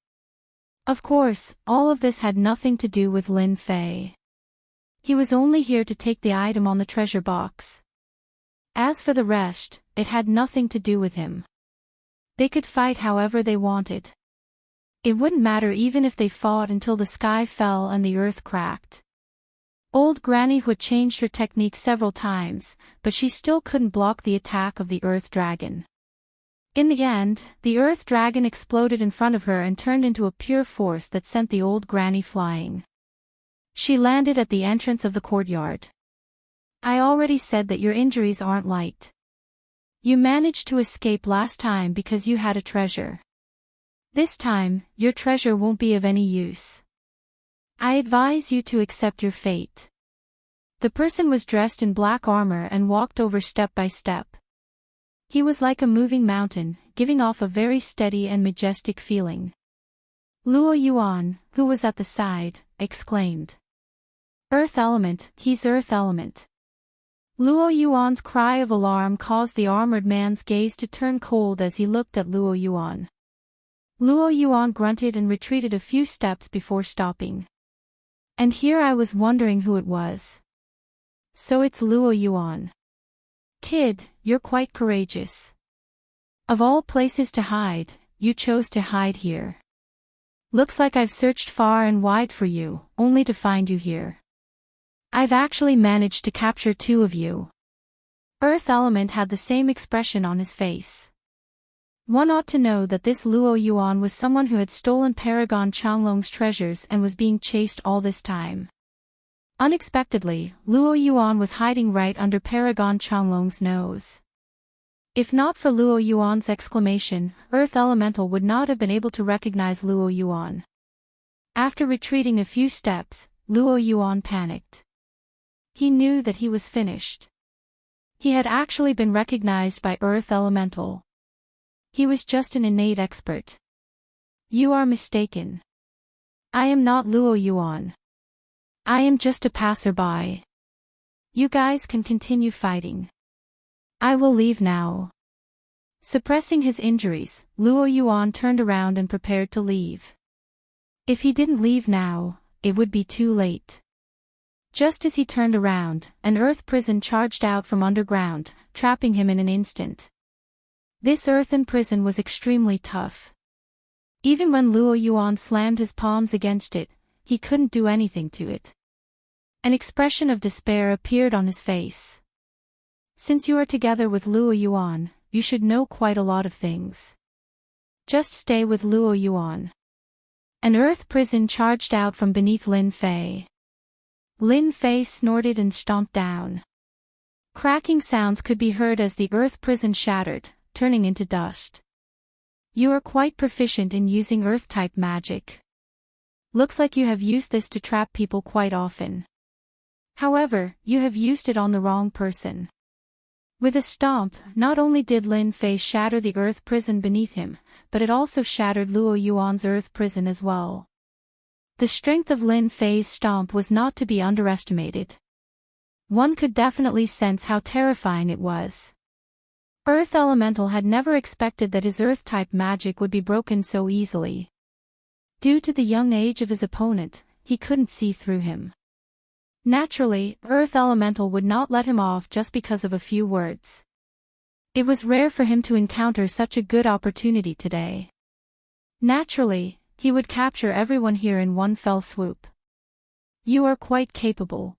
Of course, all of this had nothing to do with Lin Fei. He was only here to take the item on the treasure box. As for the rest, it had nothing to do with him. They could fight however they wanted. It wouldn't matter even if they fought until the sky fell and the earth cracked. Old Granny Hua changed her technique several times, but she still couldn't block the attack of the earth dragon. In the end, the earth dragon exploded in front of her and turned into a pure force that sent the old granny flying. She landed at the entrance of the courtyard. I already said that your injuries aren't light. You managed to escape last time because you had a treasure. This time, your treasure won't be of any use. I advise you to accept your fate. The person was dressed in black armor and walked over step by step. He was like a moving mountain, giving off a very steady and majestic feeling. Luo Yuan, who was at the side, exclaimed. Earth element, he's earth element. Luo Yuan's cry of alarm caused the armored man's gaze to turn cold as he looked at Luo Yuan. Luo Yuan grunted and retreated a few steps before stopping. And here I was wondering who it was. So it's Luo Yuan. Kid, you're quite courageous. Of all places to hide, you chose to hide here. Looks like I've searched far and wide for you, only to find you here. I've actually managed to capture 2 of you. Earth Element had the same expression on his face. One ought to know that this Luo Yuan was someone who had stolen Paragon Changlong's treasures and was being chased all this time. Unexpectedly, Luo Yuan was hiding right under Paragon Changlong's nose. If not for Luo Yuan's exclamation, Earth Elemental would not have been able to recognize Luo Yuan. After retreating a few steps, Luo Yuan panicked. He knew that he was finished. He had actually been recognized by Earth Elemental. He was just an innate expert. You are mistaken. I am not Luo Yuan. I am just a passerby. You guys can continue fighting. I will leave now. Suppressing his injuries, Luo Yuan turned around and prepared to leave. If he didn't leave now, it would be too late. Just as he turned around, an earth prison charged out from underground, trapping him in an instant. This earthen prison was extremely tough. Even when Luo Yuan slammed his palms against it, he couldn't do anything to it. An expression of despair appeared on his face. Since you are together with Luo Yuan, you should know quite a lot of things. Just stay with Luo Yuan. An earth prison charged out from beneath Lin Fei. Lin Fei snorted and stomped down. Cracking sounds could be heard as the earth prison shattered, turning into dust. You are quite proficient in using earth-type magic. Looks like you have used this to trap people quite often. However, you have used it on the wrong person. With a stomp, not only did Lin Fei shatter the earth prison beneath him, but it also shattered Luo Yuan's earth prison as well. The strength of Lin Fei's stomp was not to be underestimated. One could definitely sense how terrifying it was. Earth Elemental had never expected that his earth-type magic would be broken so easily. Due to the young age of his opponent, he couldn't see through him. Naturally, Earth Elemental would not let him off just because of a few words. It was rare for him to encounter such a good opportunity today. Naturally, he would capture everyone here in one fell swoop. You are quite capable.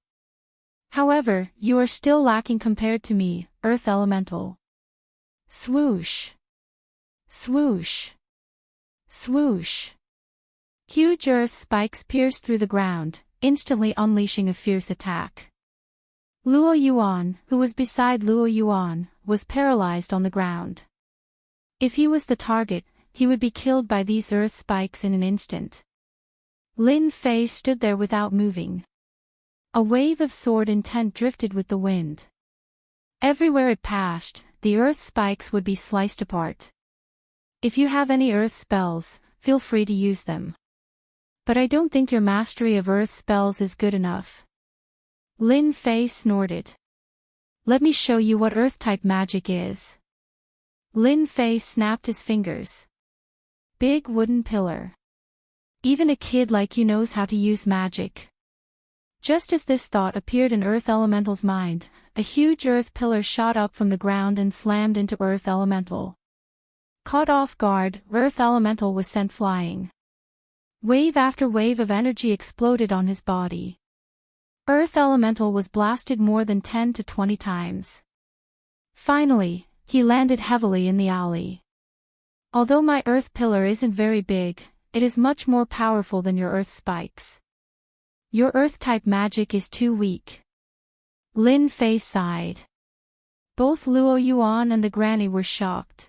However, you are still lacking compared to me, Earth Elemental. Swoosh. Swoosh. Swoosh. Huge earth spikes pierced through the ground, instantly unleashing a fierce attack. Luo Yuan, who was beside Luo Yuan, was paralyzed on the ground. If he was the target, he would be killed by these earth spikes in an instant. Lin Fei stood there without moving. A wave of sword intent drifted with the wind. Everywhere it passed, the earth spikes would be sliced apart. If you have any earth spells, feel free to use them. But I don't think your mastery of earth spells is good enough. Lin Fei snorted. Let me show you what earth-type magic is. Lin Fei snapped his fingers. Big wooden pillar. Even a kid like you knows how to use magic. Just as this thought appeared in Earth Elemental's mind, a huge earth pillar shot up from the ground and slammed into Earth Elemental. Caught off guard, Earth Elemental was sent flying. Wave after wave of energy exploded on his body. Earth Elemental was blasted more than 10 to 20 times. Finally, he landed heavily in the alley. Although my earth pillar isn't very big, it is much more powerful than your earth spikes. Your earth-type magic is too weak. Lin Fei sighed. Both Luo Yuan and the granny were shocked.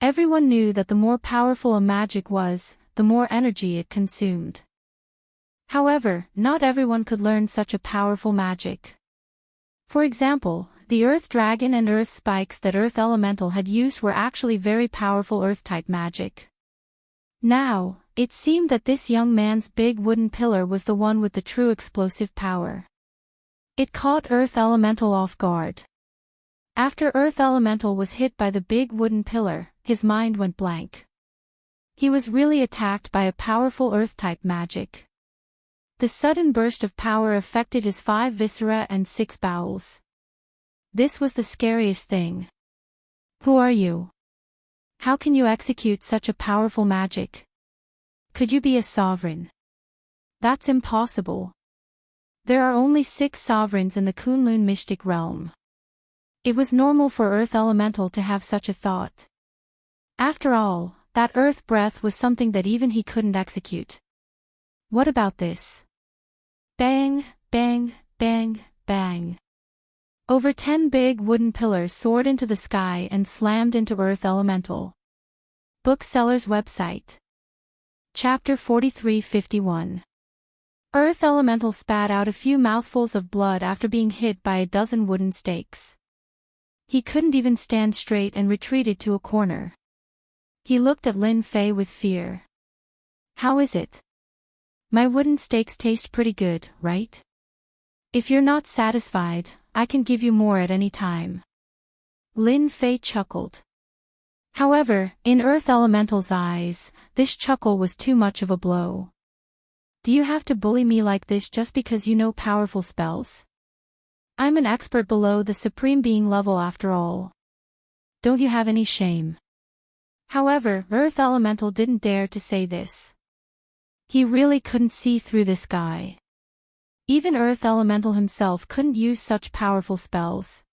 Everyone knew that the more powerful a magic was, the more energy it consumed. However, not everyone could learn such a powerful magic. For example, the Earth Dragon and Earth Spikes that Earth Elemental had used were actually very powerful Earth-type magic. Now, it seemed that this young man's big wooden pillar was the one with the true explosive power. It caught Earth Elemental off guard. After Earth Elemental was hit by the big wooden pillar, his mind went blank. He was really attacked by a powerful Earth-type magic. The sudden burst of power affected his 5 viscera and 6 bowels. This was the scariest thing. Who are you? How can you execute such a powerful magic? Could you be a sovereign? That's impossible. There are only 6 sovereigns in the Kunlun mystic realm. It was normal for Earth Elemental to have such a thought. After all, that earth breath was something that even he couldn't execute. What about this? Bang, bang, bang, bang. Over 10 big wooden pillars soared into the sky and slammed into Earth Elemental. Bookseller's website. Chapter 4351. Earth Elemental spat out a few mouthfuls of blood after being hit by a dozen wooden stakes. He couldn't even stand straight and retreated to a corner. He looked at Lin Fei with fear. "How is it? My wooden stakes taste pretty good, right? If you're not satisfied, I can give you more at any time." Lin Fei chuckled. However, in Earth Elemental's eyes, this chuckle was too much of a blow. "Do you have to bully me like this just because you know powerful spells? I'm an expert below the Supreme Being level after all. Don't you have any shame?" However, Earth Elemental didn't dare to say this. He really couldn't see through this guy. Even Earth Elemental himself couldn't use such powerful spells.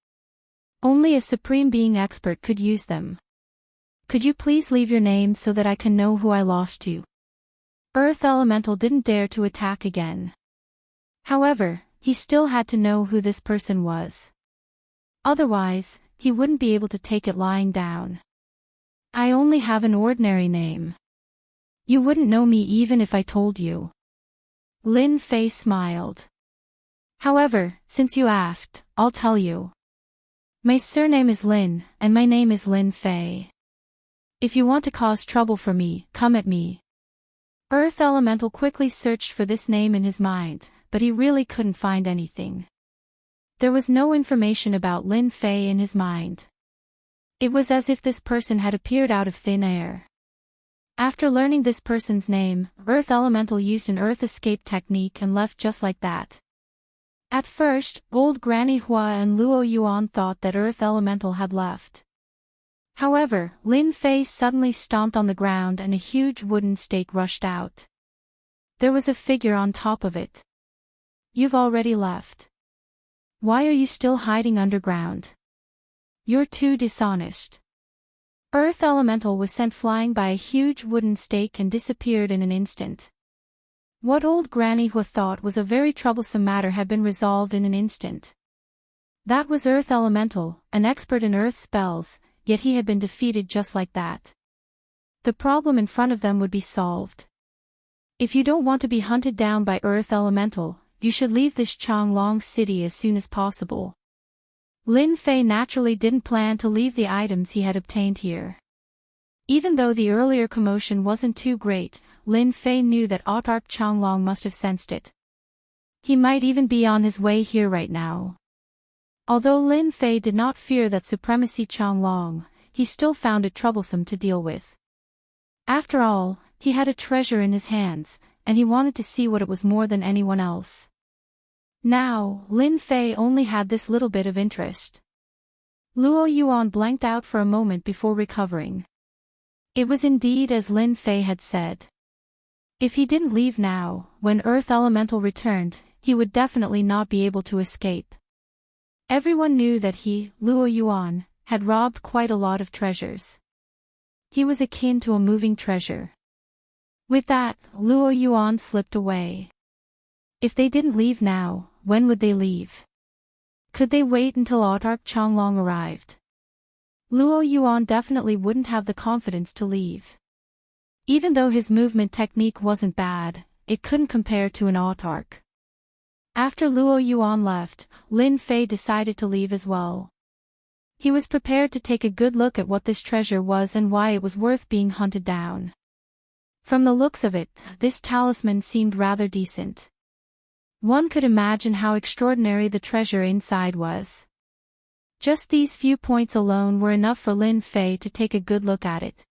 Only a Supreme Being expert could use them. "Could you please leave your name so that I can know who I lost to?" Earth Elemental didn't dare to attack again. However, he still had to know who this person was. Otherwise, he wouldn't be able to take it lying down. "I only have an ordinary name. You wouldn't know me even if I told you." Lin Fei smiled. "However, since you asked, I'll tell you. My surname is Lin, and my name is Lin Fei. If you want to cause trouble for me, come at me." Earth Elemental quickly searched for this name in his mind, but he really couldn't find anything. There was no information about Lin Fei in his mind. It was as if this person had appeared out of thin air. After learning this person's name, Earth Elemental used an Earth escape technique and left just like that. At first, old Granny Hua and Luo Yuan thought that Earth Elemental had left. However, Lin Fei suddenly stomped on the ground and a huge wooden stake rushed out. There was a figure on top of it. "You've already left. Why are you still hiding underground? You're too dishonest." Earth Elemental was sent flying by a huge wooden stake and disappeared in an instant. What old Granny Hua thought was a very troublesome matter had been resolved in an instant. That was Earth Elemental, an expert in Earth spells, yet he had been defeated just like that. The problem in front of them would be solved. If you don't want to be hunted down by Earth Elemental, you should leave this Changlong city as soon as possible. Lin Fei naturally didn't plan to leave the items he had obtained here. Even though the earlier commotion wasn't too great, Lin Fei knew that Autarch Changlong must have sensed it. He might even be on his way here right now. Although Lin Fei did not fear that supremacy Changlong, he still found it troublesome to deal with. After all, he had a treasure in his hands, and he wanted to see what it was more than anyone else. Now, Lin Fei only had this little bit of interest. Luo Yuan blanked out for a moment before recovering. It was indeed as Lin Fei had said. If he didn't leave now, when Earth Elemental returned, he would definitely not be able to escape. Everyone knew that he, Luo Yuan, had robbed quite a lot of treasures. He was akin to a moving treasure. With that, Luo Yuan slipped away. If they didn't leave now, when would they leave? Could they wait until Autarch Changlong arrived? Luo Yuan definitely wouldn't have the confidence to leave. Even though his movement technique wasn't bad, it couldn't compare to an Autarch. After Luo Yuan left, Lin Fei decided to leave as well. He was prepared to take a good look at what this treasure was and why it was worth being hunted down. From the looks of it, this talisman seemed rather decent. One could imagine how extraordinary the treasure inside was. Just these few points alone were enough for Lin Fei to take a good look at it.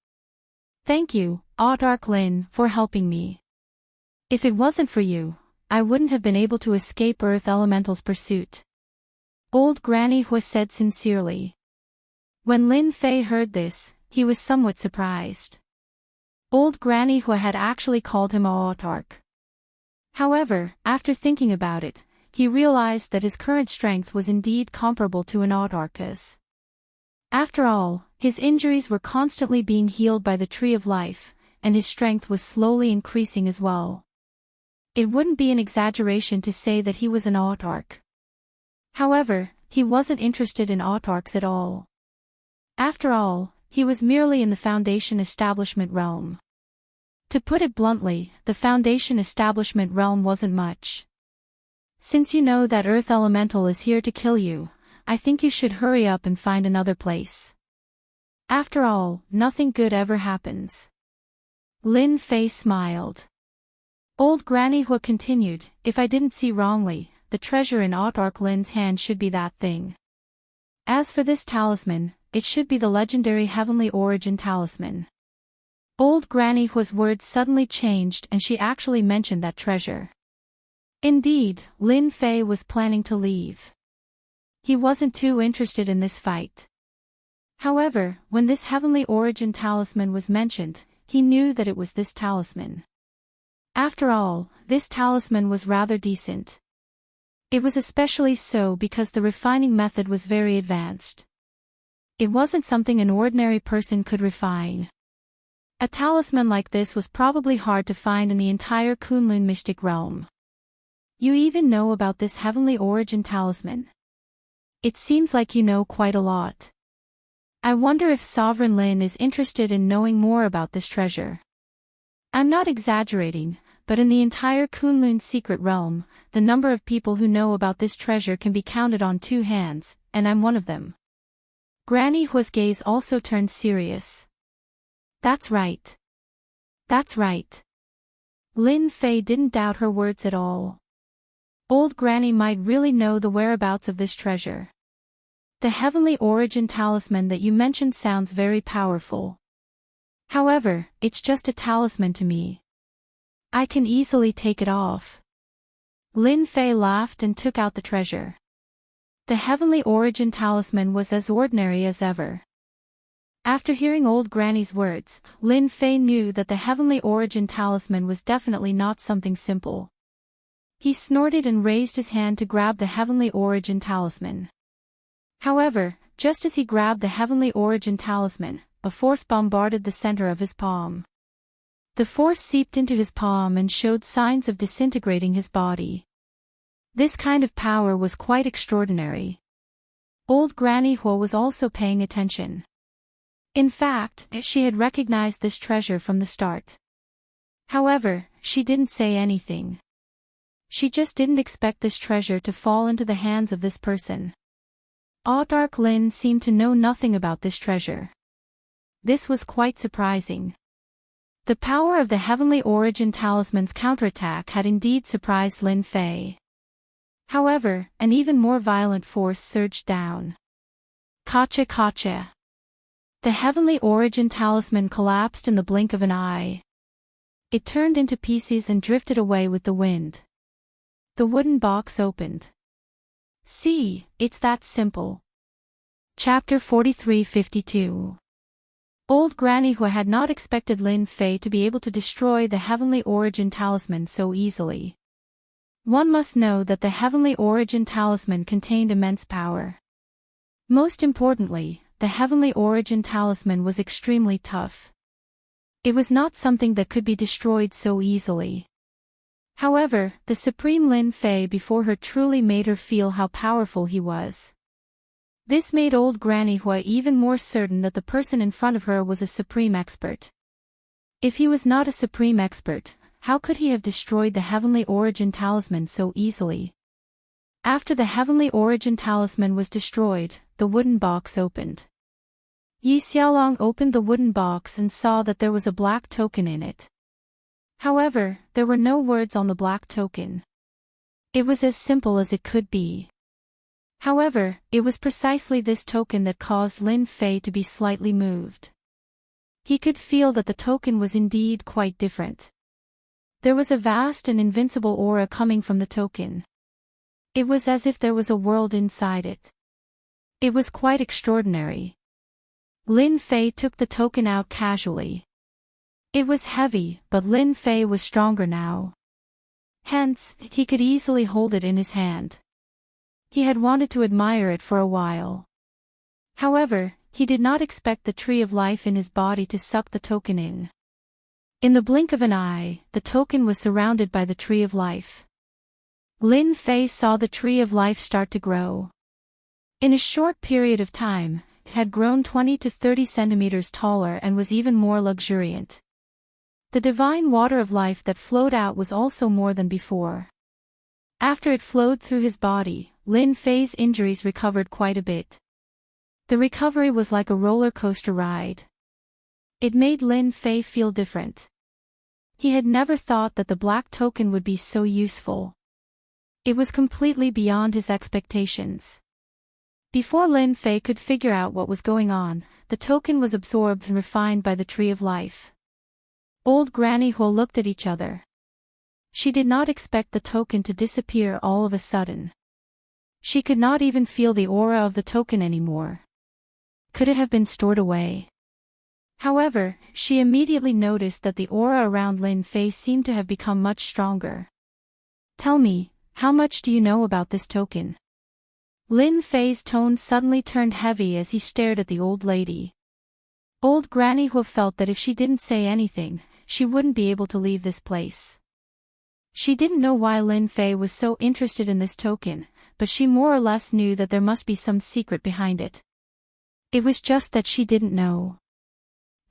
"Thank you, Autarch Lin, for helping me. If it wasn't for you, I wouldn't have been able to escape Earth Elemental's pursuit," old Granny Hua said sincerely. When Lin Fei heard this, he was somewhat surprised. Old Granny Hua had actually called him a Autarch. However, after thinking about it, he realized that his current strength was indeed comparable to an Autarch's. After all, his injuries were constantly being healed by the Tree of Life, and his strength was slowly increasing as well. It wouldn't be an exaggeration to say that he was an Autarch. However, he wasn't interested in autarchs at all. After all, he was merely in the Foundation establishment realm. To put it bluntly, the Foundation establishment realm wasn't much. Since you know that Earth Elemental is here to kill you, I think you should hurry up and find another place. After all, nothing good ever happens. Lin Fei smiled. Old Granny Hua continued, if I didn't see wrongly, the treasure in Autarch Lin's hand should be that thing. As for this talisman, it should be the legendary Heavenly Origin talisman. Old Granny Hua's words suddenly changed and she actually mentioned that treasure. Indeed, Lin Fei was planning to leave. He wasn't too interested in this fight. However, when this Heavenly Origin talisman was mentioned, he knew that it was this talisman. After all, this talisman was rather decent. It was especially so because the refining method was very advanced. It wasn't something an ordinary person could refine. A talisman like this was probably hard to find in the entire Kunlun mystic realm. You even know about this Heavenly Origin talisman? It seems like you know quite a lot. I wonder if Sovereign Lin is interested in knowing more about this treasure. I'm not exaggerating, but in the entire Kunlun secret realm, the number of people who know about this treasure can be counted on 2 hands, and I'm one of them. Granny Hua's gaze also turned serious. That's right. That's right. Lin Fei didn't doubt her words at all. Old Granny might really know the whereabouts of this treasure. The Heavenly Origin talisman that you mentioned sounds very powerful. However, it's just a talisman to me. I can easily take it off. Lin Fei laughed and took out the treasure. The Heavenly Origin talisman was as ordinary as ever. After hearing Old Granny's words, Lin Fei knew that the Heavenly Origin talisman was definitely not something simple. He snorted and raised his hand to grab the Heavenly Origin talisman. However, just as he grabbed the Heavenly Origin talisman, a force bombarded the center of his palm. The force seeped into his palm and showed signs of disintegrating his body. This kind of power was quite extraordinary. Old Granny Hua was also paying attention. In fact, she had recognized this treasure from the start. However, she didn't say anything. She just didn't expect this treasure to fall into the hands of this person. Autarch Lin seemed to know nothing about this treasure. This was quite surprising. The power of the Heavenly Origin talisman's counterattack had indeed surprised Lin Fei. However, an even more violent force surged down. Kacha kacha. The Heavenly Origin talisman collapsed in the blink of an eye. It turned into pieces and drifted away with the wind. The wooden box opened. See, it's that simple. Chapter 43-52. Old Granny Hua had not expected Lin Fei to be able to destroy the Heavenly Origin talisman so easily. One must know that the Heavenly Origin talisman contained immense power. Most importantly, the Heavenly Origin talisman was extremely tough. It was not something that could be destroyed so easily. However, the Supreme Lin Fei before her truly made her feel how powerful he was. This made Old Granny Hua even more certain that the person in front of her was a supreme expert. If he was not a supreme expert, how could he have destroyed the Heavenly Origin talisman so easily? After the Heavenly Origin talisman was destroyed, the wooden box opened. Yi Xiaolong opened the wooden box and saw that there was a black token in it. However, there were no words on the black token. It was as simple as it could be. However, it was precisely this token that caused Lin Fei to be slightly moved. He could feel that the token was indeed quite different. There was a vast and invincible aura coming from the token. It was as if there was a world inside it. It was quite extraordinary. Lin Fei took the token out casually. It was heavy, but Lin Fei was stronger now. Hence, he could easily hold it in his hand. He had wanted to admire it for a while. However, he did not expect the tree of life in his body to suck the token in. In the blink of an eye, the token was surrounded by the tree of life. Lin Fei saw the tree of life start to grow. In a short period of time, it had grown 20 to 30 centimeters taller and was even more luxuriant. The divine water of life that flowed out was also more than before. After it flowed through his body, Lin Fei's injuries recovered quite a bit. The recovery was like a roller coaster ride. It made Lin Fei feel different. He had never thought that the black token would be so useful. It was completely beyond his expectations. Before Lin Fei could figure out what was going on, the token was absorbed and refined by the Tree of Life. Old Granny Huo looked at each other. She did not expect the token to disappear all of a sudden. She could not even feel the aura of the token anymore. Could it have been stored away? However, she immediately noticed that the aura around Lin Fei seemed to have become much stronger. "Tell me, how much do you know about this token?" Lin Fei's tone suddenly turned heavy as he stared at the old lady. Old Granny Huo felt that if she didn't say anything, she wouldn't be able to leave this place. She didn't know why Lin Fei was so interested in this token, but she more or less knew that there must be some secret behind it. It was just that she didn't know.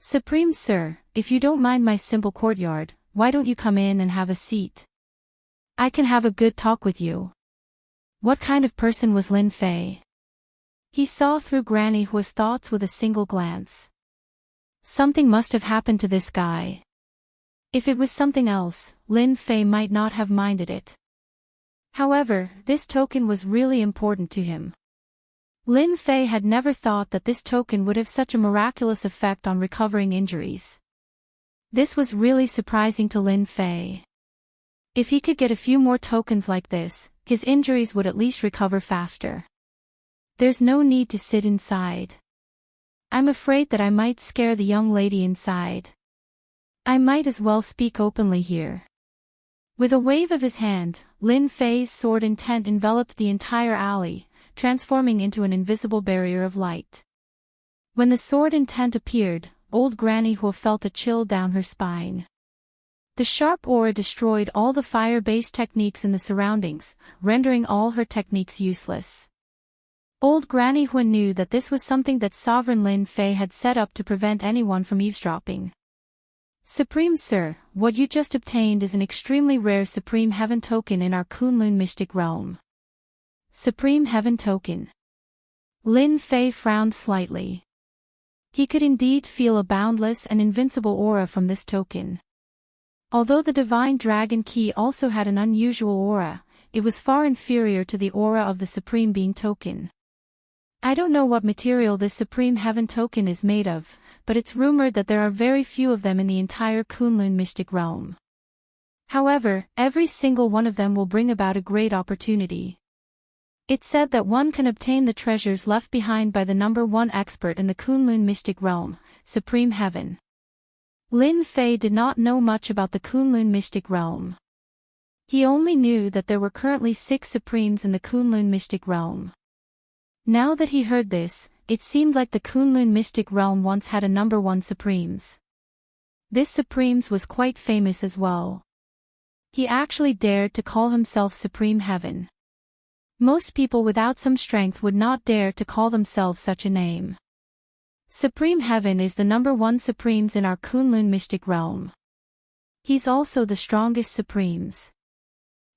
"Supreme Sir, if you don't mind my simple courtyard, why don't you come in and have a seat? I can have a good talk with you." What kind of person was Lin Fei? He saw through Granny Huo's thoughts with a single glance. Something must have happened to this guy. If it was something else, Lin Fei might not have minded it. However, this token was really important to him. Lin Fei had never thought that this token would have such a miraculous effect on recovering injuries. This was really surprising to Lin Fei. If he could get a few more tokens like this, his injuries would at least recover faster. "There's no need to sit inside. I'm afraid that I might scare the young lady inside. I might as well speak openly here." With a wave of his hand, Lin Fei's sword intent enveloped the entire alley, transforming into an invisible barrier of light. When the sword intent appeared, old Granny Huo felt a chill down her spine. The sharp aura destroyed all the fire-based techniques in the surroundings, rendering all her techniques useless. Old Granny Huo knew that this was something that Sovereign Lin Fei had set up to prevent anyone from eavesdropping. "Supreme Sir, what you just obtained is an extremely rare Supreme Heaven token in our Kunlun mystic realm." Supreme Heaven token. Lin Fei frowned slightly. He could indeed feel a boundless and invincible aura from this token. Although the Divine Dragon Key also had an unusual aura, it was far inferior to the aura of the Supreme Being token. I don't know what material this Supreme Heaven token is made of, but it's rumored that there are very few of them in the entire Kunlun mystic realm. However, every single one of them will bring about a great opportunity. It's said that one can obtain the treasures left behind by the number one expert in the Kunlun mystic realm, Supreme Heaven. Lin Fei did not know much about the Kunlun mystic realm. He only knew that there were currently 6 Supremes in the Kunlun mystic realm. Now that he heard this, it seemed like the Kunlun mystic realm once had a number 1 Supremes. This Supremes was quite famous as well. He actually dared to call himself Supreme Heaven. Most people without some strength would not dare to call themselves such a name. Supreme Heaven is the number 1 Supremes in our Kunlun mystic realm. He's also the strongest Supremes.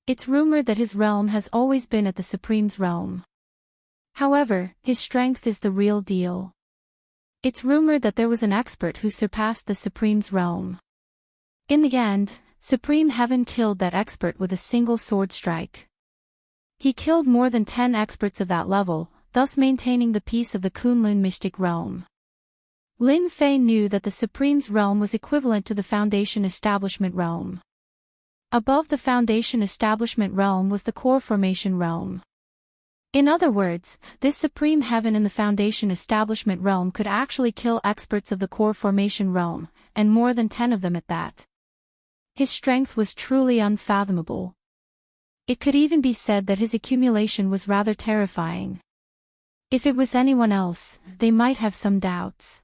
It's rumored that his realm has always been at the Supreme's realm. However, his strength is the real deal. It's rumored that there was an expert who surpassed the Supreme's realm. In the end, Supreme Heaven killed that expert with a single sword strike. He killed more than 10 experts of that level, thus maintaining the peace of the Kunlun mystic realm. Lin Fei knew that the Supreme's realm was equivalent to the Foundation Establishment realm. Above the Foundation Establishment realm was the Core Formation realm. In other words, this Supreme Heaven in the Foundation Establishment realm could actually kill experts of the Core Formation realm, and more than 10 of them at that. His strength was truly unfathomable. It could even be said that his accumulation was rather terrifying. If it was anyone else, they might have some doubts.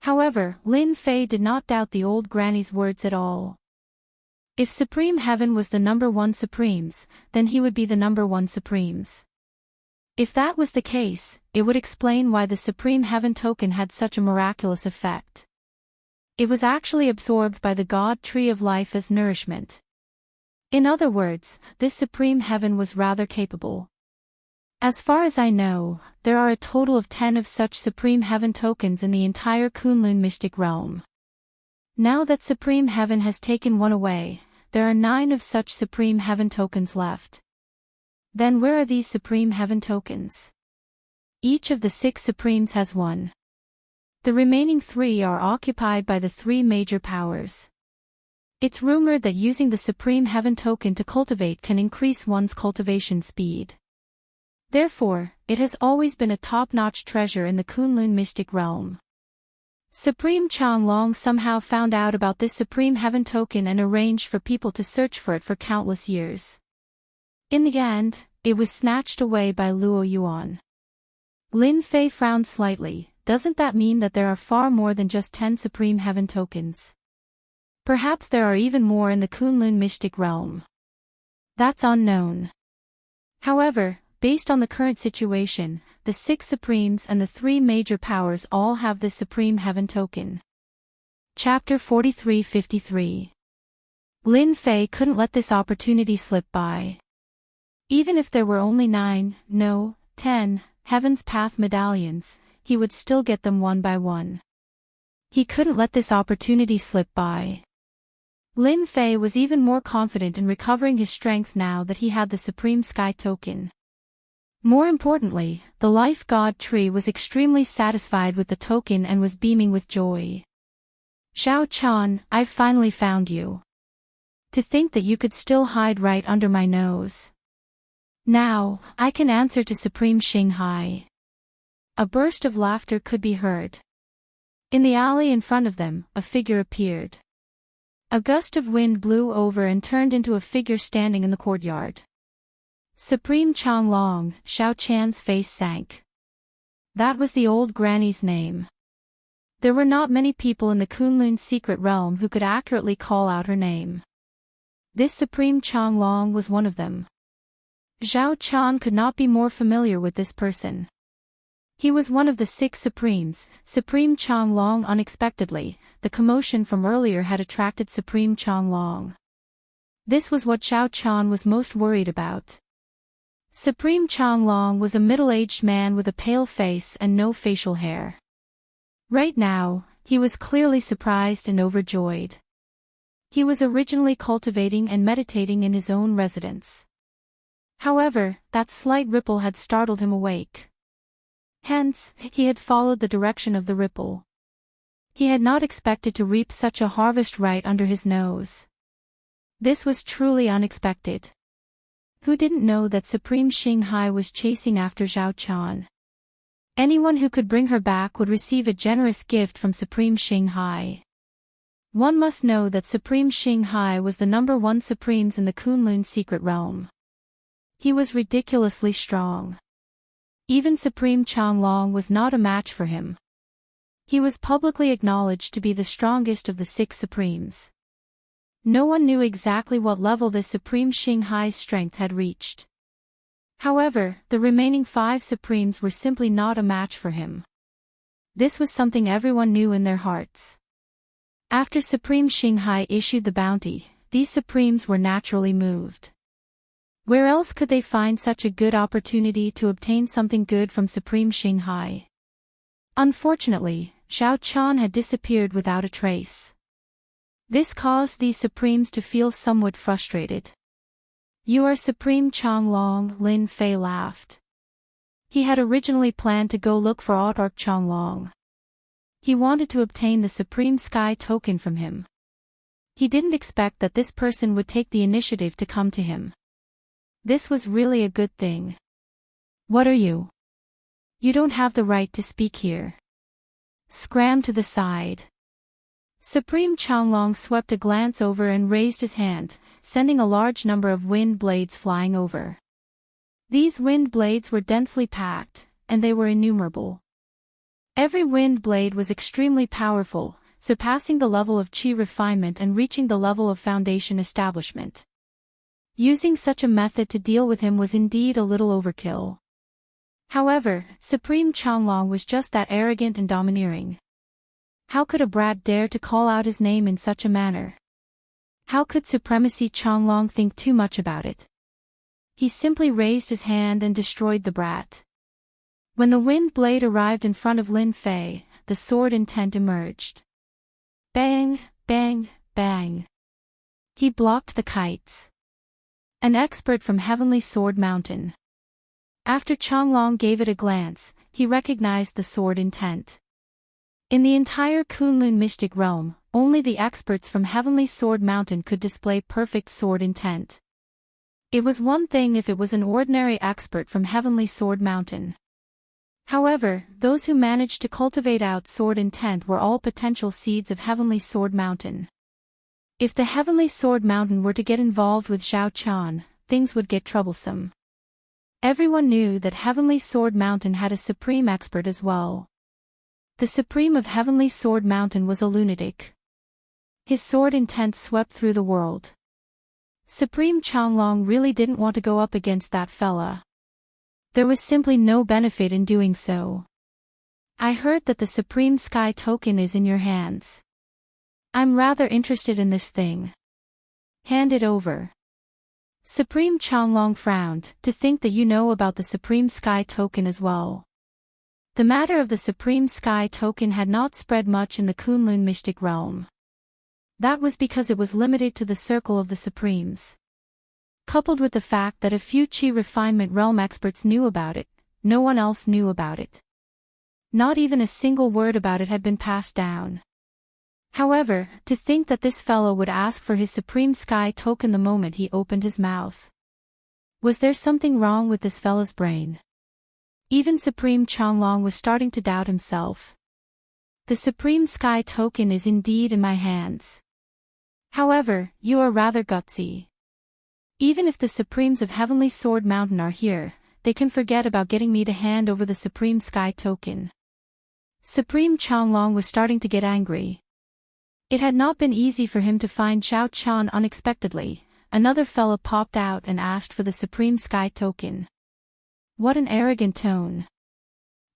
However, Lin Fei did not doubt the old granny's words at all. If Supreme Heaven was the number 1 Supremes, then he would be the number 1 Supremes. If that was the case, it would explain why the Supreme Heaven token had such a miraculous effect. It was actually absorbed by the God Tree of Life as nourishment. In other words, this Supreme Heaven was rather capable. As far as I know, there are a total of 10 of such Supreme Heaven tokens in the entire Kunlun mystic realm. Now that Supreme Heaven has taken one away, there are 9 of such Supreme Heaven tokens left. Then where are these Supreme Heaven tokens? Each of the 6 Supremes has one. The remaining 3 are occupied by the 3 major powers. It's rumored that using the Supreme Heaven token to cultivate can increase one's cultivation speed. Therefore, it has always been a top-notch treasure in the Kunlun mystic realm. Supreme Changlong somehow found out about this Supreme Heaven token and arranged for people to search for it for countless years. In the end, it was snatched away by Luo Yuan. Lin Fei frowned slightly. Doesn't that mean that there are far more than just 10 Supreme Heaven tokens? Perhaps there are even more in the Kunlun mystic realm. That's unknown. However, based on the current situation, the 6 Supremes and the 3 major powers all have this Supreme Heaven token. Chapter 43-53. Lin Fei couldn't let this opportunity slip by. Even if there were only 9, no, 10, Heaven's Path medallions, he would still get them one by one. He couldn't let this opportunity slip by. Lin Fei was even more confident in recovering his strength now that he had the Supreme Sky token. More importantly, the Life God Tree was extremely satisfied with the token and was beaming with joy. Xiao Chan, I've finally found you. To think that you could still hide right under my nose. Now, I can answer to Supreme Xinghai. A burst of laughter could be heard. In the alley in front of them, a figure appeared. A gust of wind blew over and turned into a figure standing in the courtyard. Supreme Changlong, Xiao Chan's face sank. That was the old granny's name. There were not many people in the Kunlun secret realm who could accurately call out her name. This Supreme Changlong was one of them. Xiao Chan could not be more familiar with this person. He was one of the 6 Supremes. Supreme Changlong unexpectedly, the commotion from earlier had attracted Supreme Changlong. This was what Xiao Chan was most worried about. Supreme Changlong was a middle-aged man with a pale face and no facial hair. Right now, he was clearly surprised and overjoyed. He was originally cultivating and meditating in his own residence. However, that slight ripple had startled him awake. Hence, he had followed the direction of the ripple. He had not expected to reap such a harvest right under his nose. This was truly unexpected. Who didn't know that Supreme Xinghai was chasing after Xiao Chan? Anyone who could bring her back would receive a generous gift from Supreme Xinghai. One must know that Supreme Xinghai was the number 1 Supremes in the Kunlun secret realm. He was ridiculously strong. Even Supreme Changlong was not a match for him. He was publicly acknowledged to be the strongest of the 6 Supremes. No one knew exactly what level the Supreme Xinghai's strength had reached. However, the remaining 5 Supremes were simply not a match for him. This was something everyone knew in their hearts. After Supreme Xinghai issued the bounty, these Supremes were naturally moved. Where else could they find such a good opportunity to obtain something good from Supreme Xinghai? Unfortunately, Xiao Chan had disappeared without a trace. This caused these Supremes to feel somewhat frustrated. You are Supreme Changlong, Lin Fei laughed. He had originally planned to go look for Audiobook Changlong. He wanted to obtain the Supreme Sky token from him. He didn't expect that this person would take the initiative to come to him. This was really a good thing. What are you? You don't have the right to speak here. Scram to the side. Supreme Changlong swept a glance over and raised his hand, sending a large number of wind blades flying over. These wind blades were densely packed, and they were innumerable. Every wind blade was extremely powerful, surpassing the level of chi refinement and reaching the level of foundation establishment. Using such a method to deal with him was indeed a little overkill. However, Supreme Changlong was just that arrogant and domineering. How could a brat dare to call out his name in such a manner? How could Supremacy Changlong think too much about it? He simply raised his hand and destroyed the brat. When the wind blade arrived in front of Lin Fei, the sword intent emerged. Bang, bang, bang. He blocked the kites. An expert from Heavenly Sword Mountain. After Changlong gave it a glance, he recognized the sword intent. In the entire Kunlun mystic realm, only the experts from Heavenly Sword Mountain could display perfect sword intent. It was one thing if it was an ordinary expert from Heavenly Sword Mountain. However, those who managed to cultivate out sword intent were all potential seeds of Heavenly Sword Mountain. If the Heavenly Sword Mountain were to get involved with Zhao Qian, things would get troublesome. Everyone knew that Heavenly Sword Mountain had a supreme expert as well. The supreme of Heavenly Sword Mountain was a lunatic. His sword intent swept through the world. Supreme Changlong really didn't want to go up against that fella. There was simply no benefit in doing so. I heard that the Supreme Sky Token is in your hands. I'm rather interested in this thing. Hand it over. Supreme Changlong frowned, to think that you know about the Supreme Sky Token as well. The matter of the Supreme Sky Token had not spread much in the Kunlun mystic realm. That was because it was limited to the circle of the Supremes. Coupled with the fact that a few Qi refinement realm experts knew about it, no one else knew about it. Not even a single word about it had been passed down. However, to think that this fellow would ask for his Supreme Sky Token the moment he opened his mouth. Was there something wrong with this fella's brain? Even Supreme Changlong was starting to doubt himself. The Supreme Sky Token is indeed in my hands. However, you are rather gutsy. Even if the Supremes of Heavenly Sword Mountain are here, they can forget about getting me to hand over the Supreme Sky Token. Supreme Changlong was starting to get angry. It had not been easy for him to find Zhao Qian unexpectedly. Another fella popped out and asked for the Supreme Sky Token. What an arrogant tone.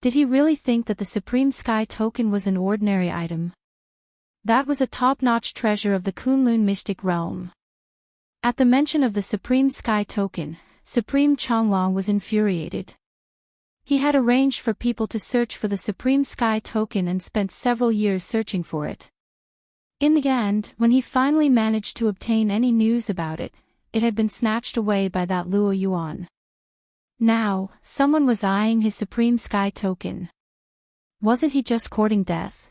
Did he really think that the Supreme Sky Token was an ordinary item? That was a top-notch treasure of the Kunlun mystic realm. At the mention of the Supreme Sky Token, Supreme Changlong was infuriated. He had arranged for people to search for the Supreme Sky Token and spent several years searching for it. In the end, when he finally managed to obtain any news about it, it had been snatched away by that Luo Yuan. Now, someone was eyeing his Supreme Sky Token. Wasn't he just courting death?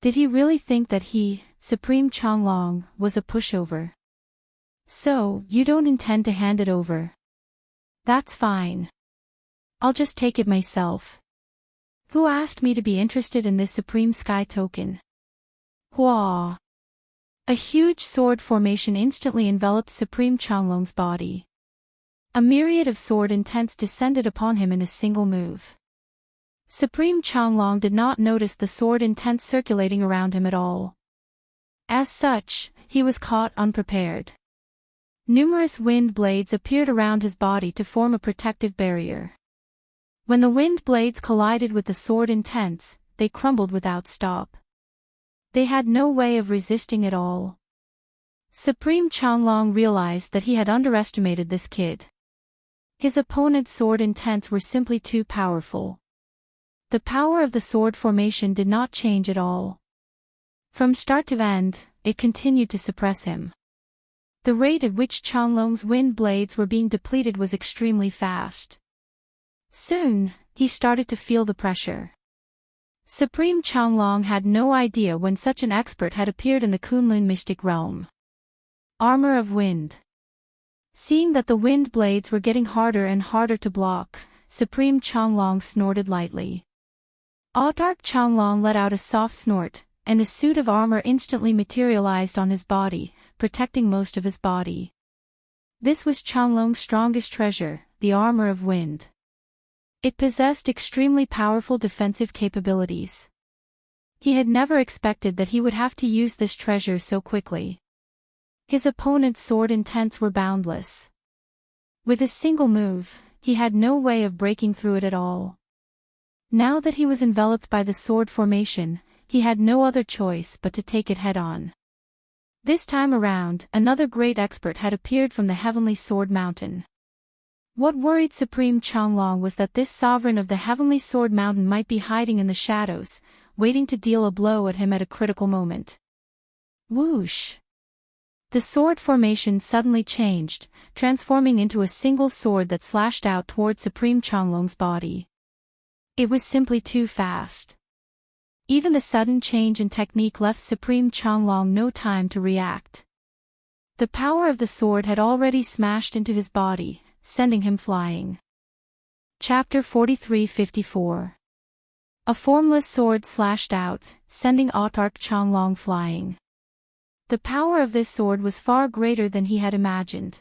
Did he really think that he, Supreme Changlong, was a pushover? So, you don't intend to hand it over? That's fine. I'll just take it myself. Who asked me to be interested in this Supreme Sky Token? Hua! A huge sword formation instantly enveloped Supreme Changlong's body. A myriad of sword intents descended upon him in a single move. Supreme Changlong did not notice the sword intent circulating around him at all. As such, he was caught unprepared. Numerous wind blades appeared around his body to form a protective barrier. When the wind blades collided with the sword intents, they crumbled without stop. They had no way of resisting at all. Supreme Changlong realized that he had underestimated this kid. His opponent's sword intents were simply too powerful. The power of the sword formation did not change at all. From start to end, it continued to suppress him. The rate at which Changlong's wind blades were being depleted was extremely fast. Soon, he started to feel the pressure. Supreme Changlong had no idea when such an expert had appeared in the Kunlun mystic realm. Armor of Wind. Seeing that the wind blades were getting harder and harder to block, Supreme Changlong snorted lightly. Dark Changlong let out a soft snort, and a suit of armor instantly materialized on his body, protecting most of his body. This was Changlong's strongest treasure, the Armor of Wind. It possessed extremely powerful defensive capabilities. He had never expected that he would have to use this treasure so quickly. His opponent's sword intents were boundless. With a single move, he had no way of breaking through it at all. Now that he was enveloped by the sword formation, he had no other choice but to take it head-on. This time around, another great expert had appeared from the Heavenly Sword Mountain. What worried Supreme Changlong was that this sovereign of the Heavenly Sword Mountain might be hiding in the shadows, waiting to deal a blow at him at a critical moment. Whoosh! The sword formation suddenly changed, transforming into a single sword that slashed out toward Supreme Changlong's body. It was simply too fast. Even the sudden change in technique left Supreme Changlong no time to react. The power of the sword had already smashed into his body, sending him flying. Chapter 43-54. A formless sword slashed out, sending Autark Changlong flying. The power of this sword was far greater than he had imagined.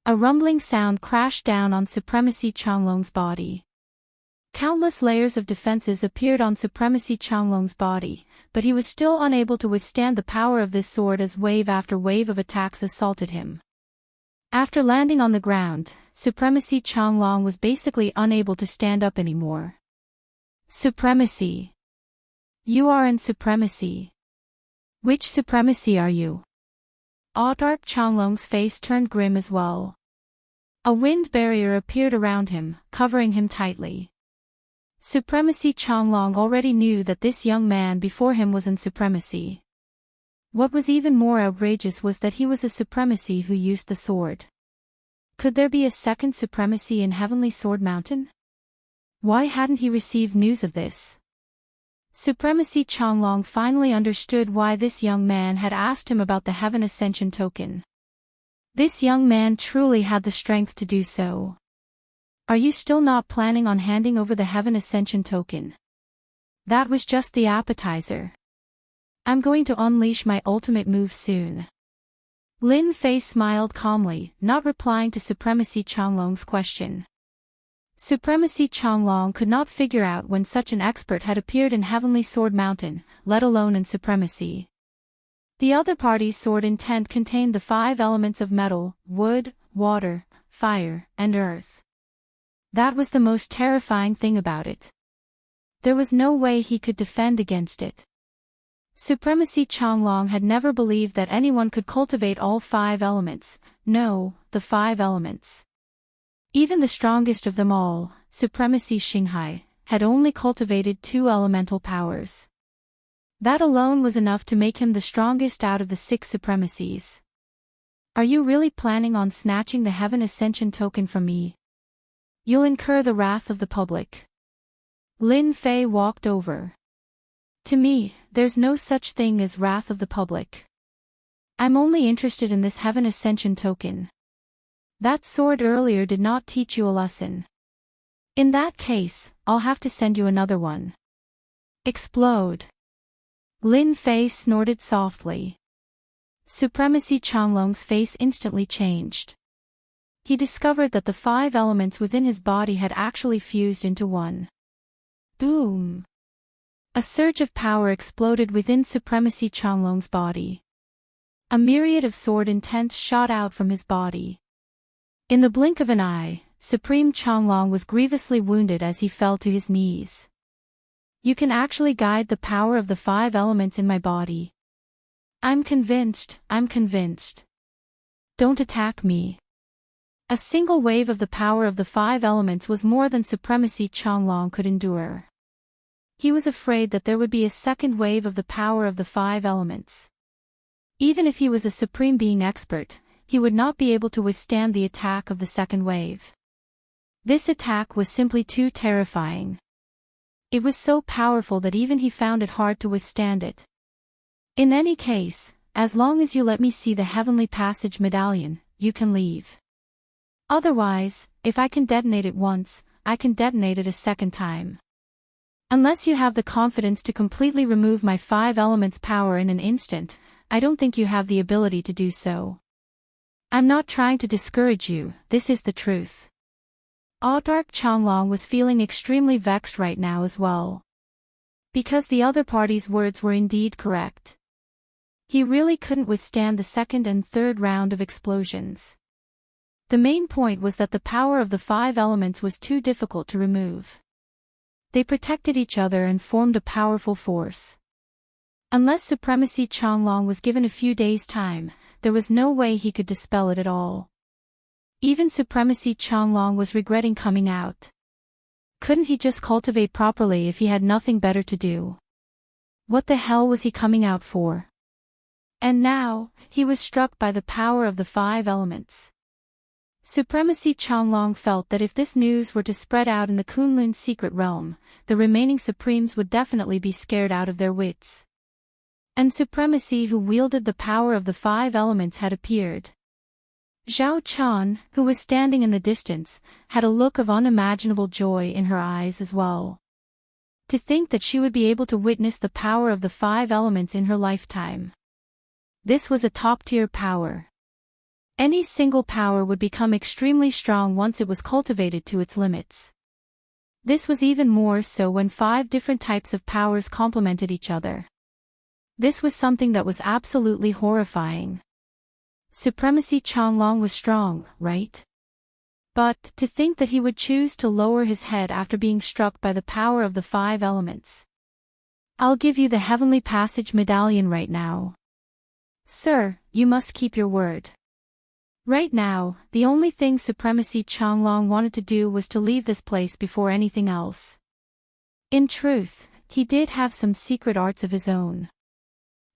A rumbling sound crashed down on Supremacy Changlong's body. Countless layers of defenses appeared on Supremacy Changlong's body, but he was still unable to withstand the power of this sword as wave after wave of attacks assaulted him. After landing on the ground, Supremacy Changlong was basically unable to stand up anymore. Supremacy. You are in Supremacy. Which Supremacy are you? Autark Changlong's face turned grim as well. A wind barrier appeared around him, covering him tightly. Supremacy Changlong already knew that this young man before him was in Supremacy. What was even more outrageous was that he was a Supremacy who used the sword. Could there be a second Supremacy in Heavenly Sword Mountain? Why hadn't he received news of this? Supremacy Changlong finally understood why this young man had asked him about the Heaven Ascension token. This young man truly had the strength to do so. Are you still not planning on handing over the Heaven Ascension token? That was just the appetizer. I'm going to unleash my ultimate move soon. Lin Fei smiled calmly, not replying to Supremacy Changlong's question. Supremacy Changlong could not figure out when such an expert had appeared in Heavenly Sword Mountain, let alone in Supremacy. The other party's sword intent contained the 5 elements of metal, wood, water, fire, and earth. That was the most terrifying thing about it. There was no way he could defend against it. Supremacy Changlong had never believed that anyone could cultivate all 5 elements, no, the 5 elements. Even the strongest of them all, Supremacy Xinghai, had only cultivated 2 elemental powers. That alone was enough to make him the strongest out of the 6 supremacies. Are you really planning on snatching the Heaven Ascension token from me? You'll incur the wrath of the public. Lin Fei walked over. To me, there's no such thing as wrath of the public. I'm only interested in this Heaven Ascension token. That sword earlier did not teach you a lesson. In that case, I'll have to send you another one. Explode. Lin Fei snorted softly. Supremacy Changlong's face instantly changed. He discovered that the 5 elements within his body had actually fused into one. Boom! A surge of power exploded within Supremacy Changlong's body. A myriad of sword intents shot out from his body. In the blink of an eye, Supreme Changlong was grievously wounded as he fell to his knees. You can actually guide the power of the 5 elements in my body. I'm convinced. Don't attack me. A single wave of the power of the 5 elements was more than Supremacy Changlong could endure. He was afraid that there would be a second wave of the power of the 5 elements. Even if he was a Supreme Being expert, he would not be able to withstand the attack of the second wave. This attack was simply too terrifying. It was so powerful that even he found it hard to withstand it. In any case, as long as you let me see the Heavenly Passage medallion, you can leave. Otherwise, if I can detonate it once, I can detonate it a second time. Unless you have the confidence to completely remove my 5 elements power in an instant, I don't think you have the ability to do so. I'm not trying to discourage you, this is the truth. Autark Changlong was feeling extremely vexed right now as well. Because the other party's words were indeed correct. He really couldn't withstand the second and third round of explosions. The main point was that the power of the 5 elements was too difficult to remove. They protected each other and formed a powerful force. Unless Supremacy Changlong was given a few days' time, there was no way he could dispel it at all. Even Supremacy Changlong was regretting coming out. Couldn't he just cultivate properly if he had nothing better to do? What the hell was he coming out for? And now, he was struck by the power of the 5 elements. Supremacy Changlong felt that if this news were to spread out in the Kunlun's secret realm, the remaining Supremes would definitely be scared out of their wits. And Supremacy, who wielded the power of the 5 elements, had appeared. Zhao Chan, who was standing in the distance, had a look of unimaginable joy in her eyes as well. To think that she would be able to witness the power of the 5 elements in her lifetime. This was a top-tier power. Any single power would become extremely strong once it was cultivated to its limits. This was even more so when 5 different types of powers complemented each other. This was something that was absolutely horrifying. Supremacy Changlong was strong, right? But, to think that he would choose to lower his head after being struck by the power of the 5 elements. I'll give you the Heavenly Passage medallion right now. Sir, you must keep your word. Right now, the only thing Supremacy Changlong wanted to do was to leave this place before anything else. In truth, he did have some secret arts of his own.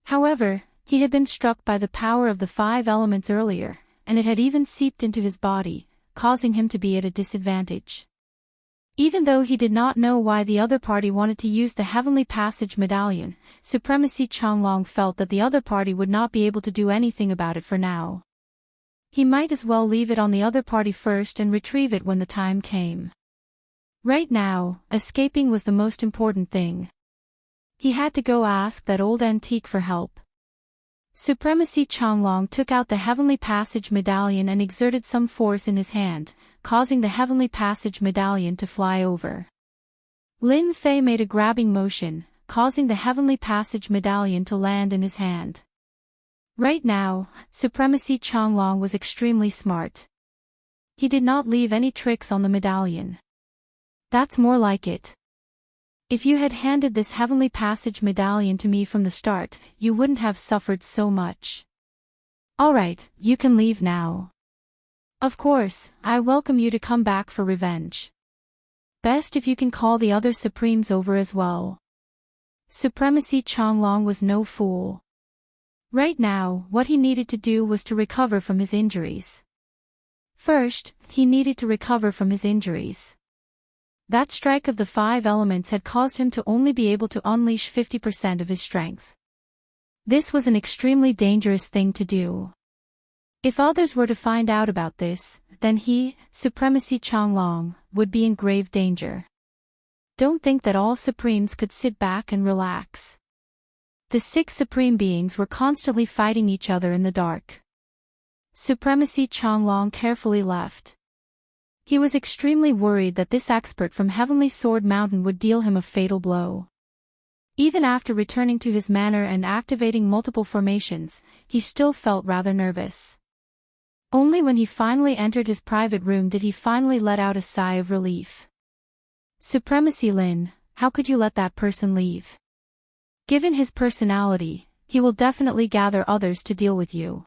However, he had been struck by the power of the 5 elements earlier, and it had even seeped into his body, causing him to be at a disadvantage. Even though he did not know why the other party wanted to use the Heavenly Passage medallion, Supremacy Changlong felt that the other party would not be able to do anything about it for now. He might as well leave it on the other party first and retrieve it when the time came. Right now, escaping was the most important thing. He had to go ask that old antique for help. Supremacy Changlong took out the Heavenly Passage medallion and exerted some force in his hand, causing the Heavenly Passage medallion to fly over. Lin Fei made a grabbing motion, causing the Heavenly Passage medallion to land in his hand. Right now, Supremacy Changlong was extremely smart. He did not leave any tricks on the medallion. That's more like it. If you had handed this Heavenly Passage medallion to me from the start, you wouldn't have suffered so much. Alright, you can leave now. Of course, I welcome you to come back for revenge. Best if you can call the other Supremes over as well. Supremacy Changlong was no fool. Right now, what he needed to do was to recover from his injuries. First, he needed to recover from his injuries. That strike of the 5 elements had caused him to only be able to unleash 50% of his strength. This was an extremely dangerous thing to do. If others were to find out about this, then he, Supremacy Changlong, would be in grave danger. Don't think that all Supremes could sit back and relax. The 6 Supreme Beings were constantly fighting each other in the dark. Supremacy Changlong carefully left. He was extremely worried that this expert from Heavenly Sword Mountain would deal him a fatal blow. Even after returning to his manor and activating multiple formations, he still felt rather nervous. Only when he finally entered his private room did he finally let out a sigh of relief. Supremacy Lin, how could you let that person leave? Given his personality, he will definitely gather others to deal with you.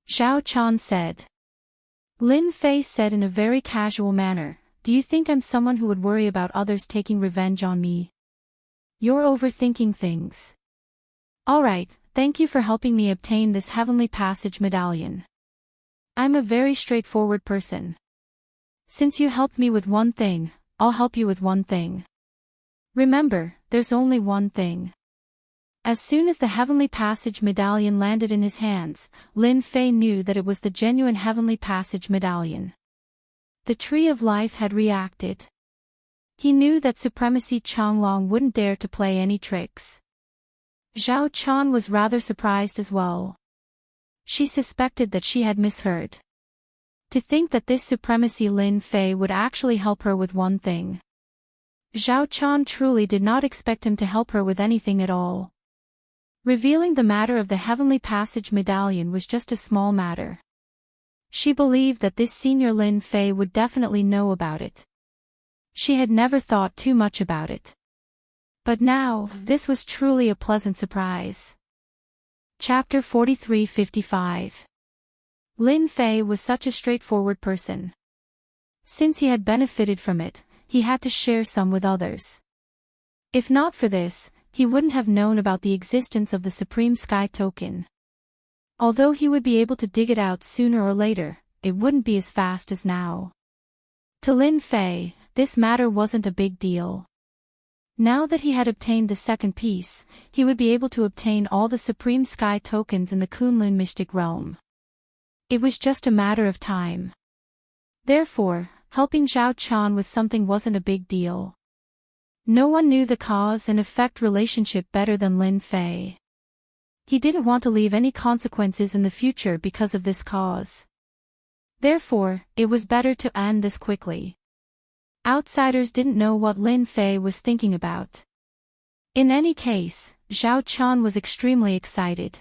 Zhao Chan said. Lin Fei said in a very casual manner, do you think I'm someone who would worry about others taking revenge on me? You're overthinking things. Alright, thank you for helping me obtain this Heavenly Passage medallion. I'm a very straightforward person. Since you helped me with one thing, I'll help you with one thing. Remember, there's only one thing. As soon as the Heavenly Passage medallion landed in his hands, Lin Fei knew that it was the genuine Heavenly Passage medallion. The Tree of Life had reacted. He knew that Supremacy Changlong wouldn't dare to play any tricks. Zhao Chan was rather surprised as well. She suspected that she had misheard. To think that this Supremacy Lin Fei would actually help her with one thing. Zhao Chan truly did not expect him to help her with anything at all. Revealing the matter of the Heavenly Passage medallion was just a small matter. She believed that this senior Lin Fei would definitely know about it. She had never thought too much about it. But now, this was truly a pleasant surprise. Chapter 43-55. Lin Fei was such a straightforward person. Since he had benefited from it, he had to share some with others. If not for this, he wouldn't have known about the existence of the Supreme Sky Token. Although he would be able to dig it out sooner or later, it wouldn't be as fast as now. To Lin Fei, this matter wasn't a big deal. Now that he had obtained the second piece, he would be able to obtain all the Supreme Sky Tokens in the Kunlun Mystic Realm. It was just a matter of time. Therefore, helping Zhao Qian with something wasn't a big deal. No one knew the cause and effect relationship better than Lin Fei. He didn't want to leave any consequences in the future because of this cause. Therefore, it was better to end this quickly. Outsiders didn't know what Lin Fei was thinking about. In any case, Zhao Qian was extremely excited.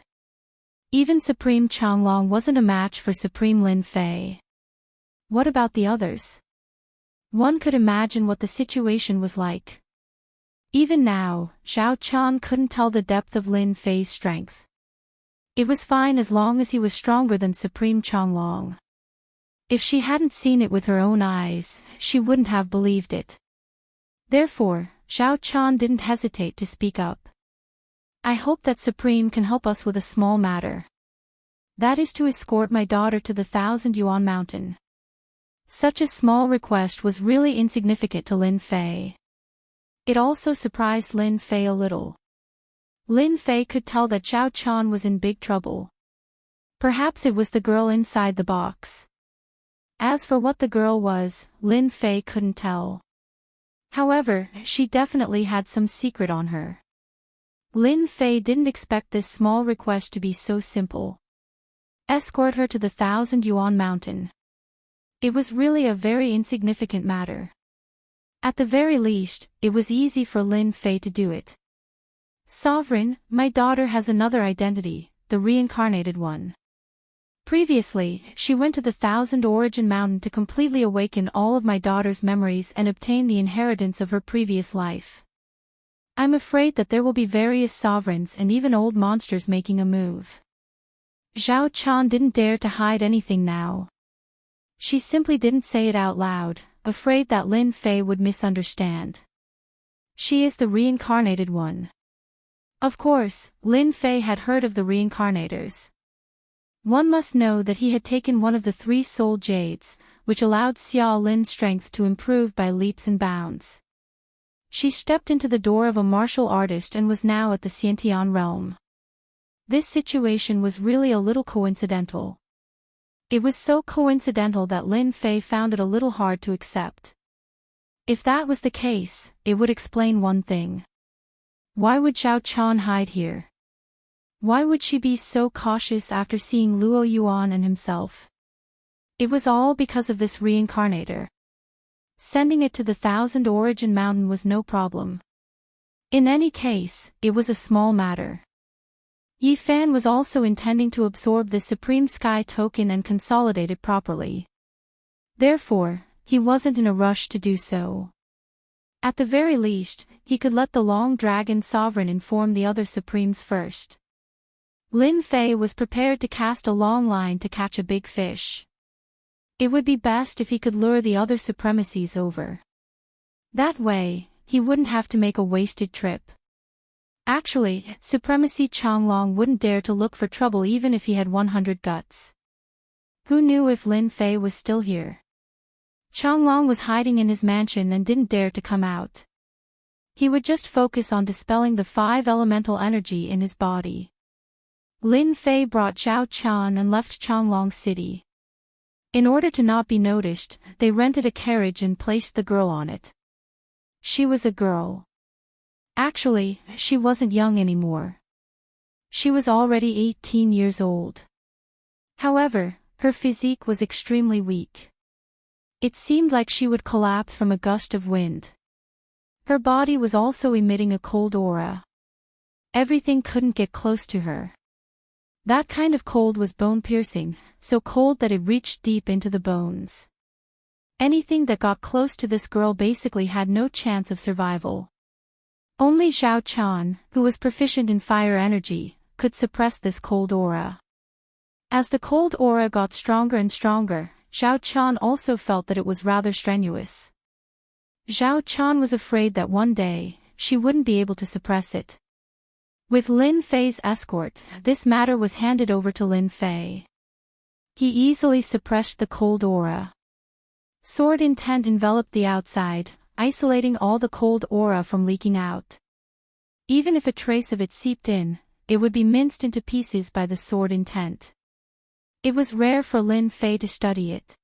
Even Supreme Changlong wasn't a match for Supreme Lin Fei. What about the others? One could imagine what the situation was like. Even now, Zhao Qian couldn't tell the depth of Lin Fei's strength. It was fine as long as he was stronger than Supreme Changlong. If she hadn't seen it with her own eyes, she wouldn't have believed it. Therefore, Zhao Qian didn't hesitate to speak up. I hope that Supreme can help us with a small matter. That is to escort my daughter to the 1,000 Yuan mountain. Such a small request was really insignificant to Lin Fei. It also surprised Lin Fei a little. Lin Fei could tell that Zhao Qian was in big trouble. Perhaps it was the girl inside the box. As for what the girl was, Lin Fei couldn't tell. However, she definitely had some secret on her. Lin Fei didn't expect this small request to be so simple. Escort her to the 1,000 Yuan mountain. It was really a very insignificant matter. At the very least, it was easy for Lin Fei to do it. Sovereign, my daughter has another identity, the reincarnated one. Previously, she went to the 1,000 Origin Mountain to completely awaken all of my daughter's memories and obtain the inheritance of her previous life. I'm afraid that there will be various sovereigns and even old monsters making a move. Zhao Qian didn't dare to hide anything now. She simply didn't say it out loud, afraid that Lin Fei would misunderstand. She is the reincarnated one. Of course, Lin Fei had heard of the reincarnators. One must know that he had taken one of the 3 soul jades, which allowed Xiao Lin's strength to improve by leaps and bounds. She stepped into the door of a martial artist and was now at the Xiantian realm. This situation was really a little coincidental. It was so coincidental that Lin Fei found it a little hard to accept. If that was the case, it would explain one thing. Why would Zhao Qian hide here? Why would she be so cautious after seeing Luo Yuan and himself? It was all because of this reincarnator. Sending it to the 1,000 Origin Mountain was no problem. In any case, it was a small matter. Yi Fan was also intending to absorb the Supreme Sky Token and consolidate it properly. Therefore, he wasn't in a rush to do so. At the very least, he could let the Long Dragon Sovereign inform the other Supremes first. Lin Fei was prepared to cast a long line to catch a big fish. It would be best if he could lure the other supremacies over. That way, he wouldn't have to make a wasted trip. Actually, Supremacy Changlong wouldn't dare to look for trouble even if he had 100 guts. Who knew if Lin Fei was still here? Changlong was hiding in his mansion and didn't dare to come out. He would just focus on dispelling the 5 elemental energy in his body. Lin Fei brought Zhao Qian and left Changlong City. In order to not be noticed, they rented a carriage and placed the girl on it. She was a girl. Actually, she wasn't young anymore. She was already 18 years old. However, her physique was extremely weak. It seemed like she would collapse from a gust of wind. Her body was also emitting a cold aura. Everything couldn't get close to her. That kind of cold was bone-piercing, so cold that it reached deep into the bones. Anything that got close to this girl basically had no chance of survival. Only Zhao Qian, who was proficient in fire energy, could suppress this cold aura. As the cold aura got stronger and stronger, Zhao Qian also felt that it was rather strenuous. Zhao Qian was afraid that one day, she wouldn't be able to suppress it. With Lin Fei's escort, this matter was handed over to Lin Fei. He easily suppressed the cold aura. Sword intent enveloped the outside, isolating all the cold aura from leaking out. Even if a trace of it seeped in, it would be minced into pieces by the sword intent. It was rare for Lin Fei to study it.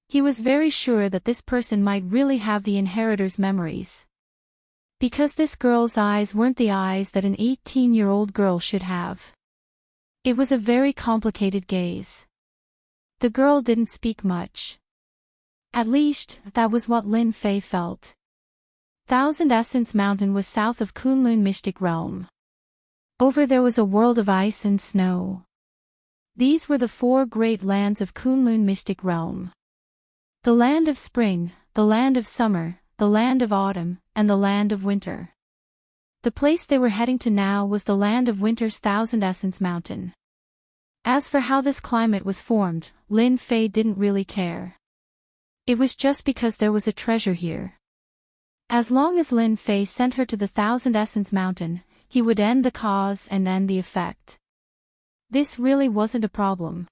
He was very sure that this person might really have the inheritor's memories. Because this girl's eyes weren't the eyes that an 18-year-old girl should have. It was a very complicated gaze. The girl didn't speak much. At least, that was what Lin Fei felt. Thousand Essence Mountain was south of Kunlun Mystic Realm. Over there was a world of ice and snow. These were the four great lands of Kunlun Mystic Realm. The land of spring, the land of summer, the land of autumn, and the land of winter. The place they were heading to now was the land of winter's Thousand Essence Mountain. As for how this climate was formed, Lin Fei didn't really care. It was just because there was a treasure here. As long as Lin Fei sent her to the Thousand Essence Mountain, he would end the cause and end the effect. This really wasn't a problem.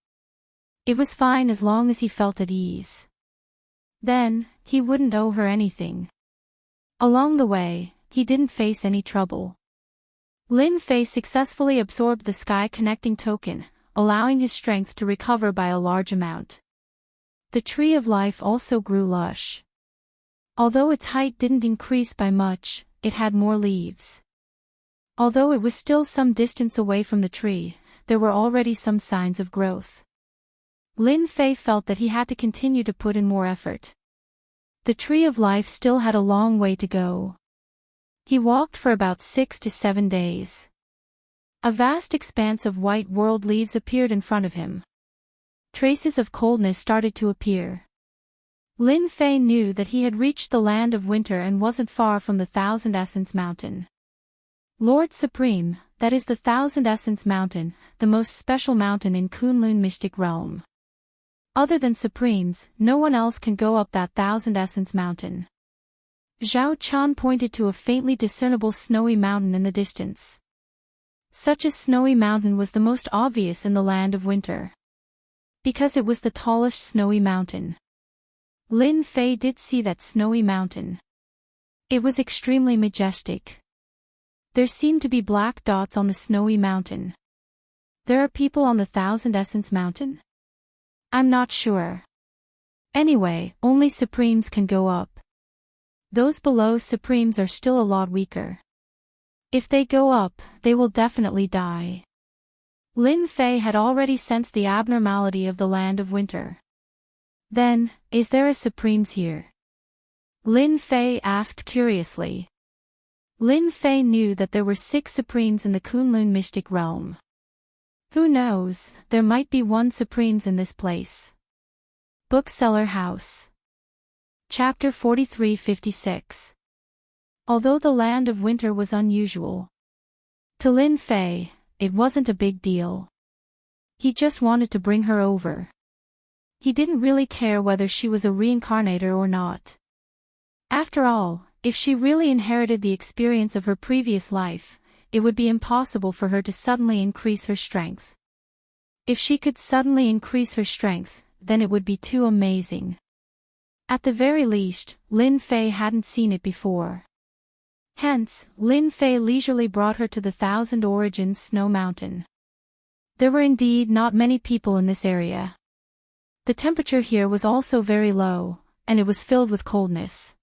It was fine as long as he felt at ease. Then, he wouldn't owe her anything. Along the way, he didn't face any trouble. Lin Fei successfully absorbed the sky connecting token, allowing his strength to recover by a large amount. The tree of life also grew lush. Although its height didn't increase by much, it had more leaves. Although it was still some distance away from the tree, there were already some signs of growth. Lin Fei felt that he had to continue to put in more effort. The tree of life still had a long way to go. He walked for about 6 to 7 days. A vast expanse of white world leaves appeared in front of him. Traces of coldness started to appear. Lin Fei knew that he had reached the land of winter and wasn't far from the Thousand Essence Mountain. Lord Supreme, that is the Thousand Essence Mountain, the most special mountain in Kunlun Mystic Realm. Other than Supremes, no one else can go up that Thousand Essence Mountain. Zhao Qian pointed to a faintly discernible snowy mountain in the distance. Such a snowy mountain was the most obvious in the land of winter. Because it was the tallest snowy mountain. Lin Fei did see that snowy mountain. It was extremely majestic. There seemed to be black dots on the snowy mountain. There are people on the Thousand Essence Mountain? I'm not sure. Anyway, only Supremes can go up. Those below Supremes are still a lot weaker. If they go up, they will definitely die. Lin Fei had already sensed the abnormality of the land of winter. Then, is there a Supremes here? Lin Fei asked curiously. Lin Fei knew that there were 6 Supremes in the Kunlun Mystic Realm. Who knows, there might be 1 Supremes in this place. Bookseller House. Chapter 43-56. Although the land of winter was unusual, to Lin Fei, it wasn't a big deal. He just wanted to bring her over. He didn't really care whether she was a reincarnator or not. After all, if she really inherited the experience of her previous life, it would be impossible for her to suddenly increase her strength. If she could suddenly increase her strength, then it would be too amazing. At the very least, Lin Fei hadn't seen it before. Hence, Lin Fei leisurely brought her to the Thousand Origins Snow Mountain. There were indeed not many people in this area. The temperature here was also very low, and it was filled with coldness.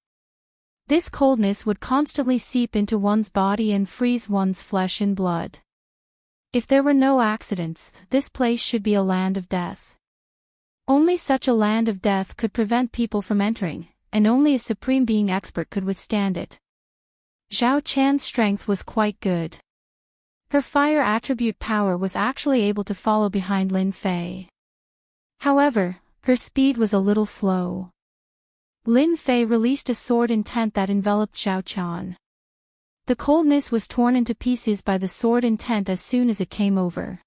This coldness would constantly seep into one's body and freeze one's flesh and blood. If there were no accidents, this place should be a land of death. Only such a land of death could prevent people from entering, and only a supreme being expert could withstand it. Zhao Qian's strength was quite good. Her fire attribute power was actually able to follow behind Lin Fei. However, her speed was a little slow. Lin Fei released a sword intent that enveloped Xiao Qian. The coldness was torn into pieces by the sword intent as soon as it came over.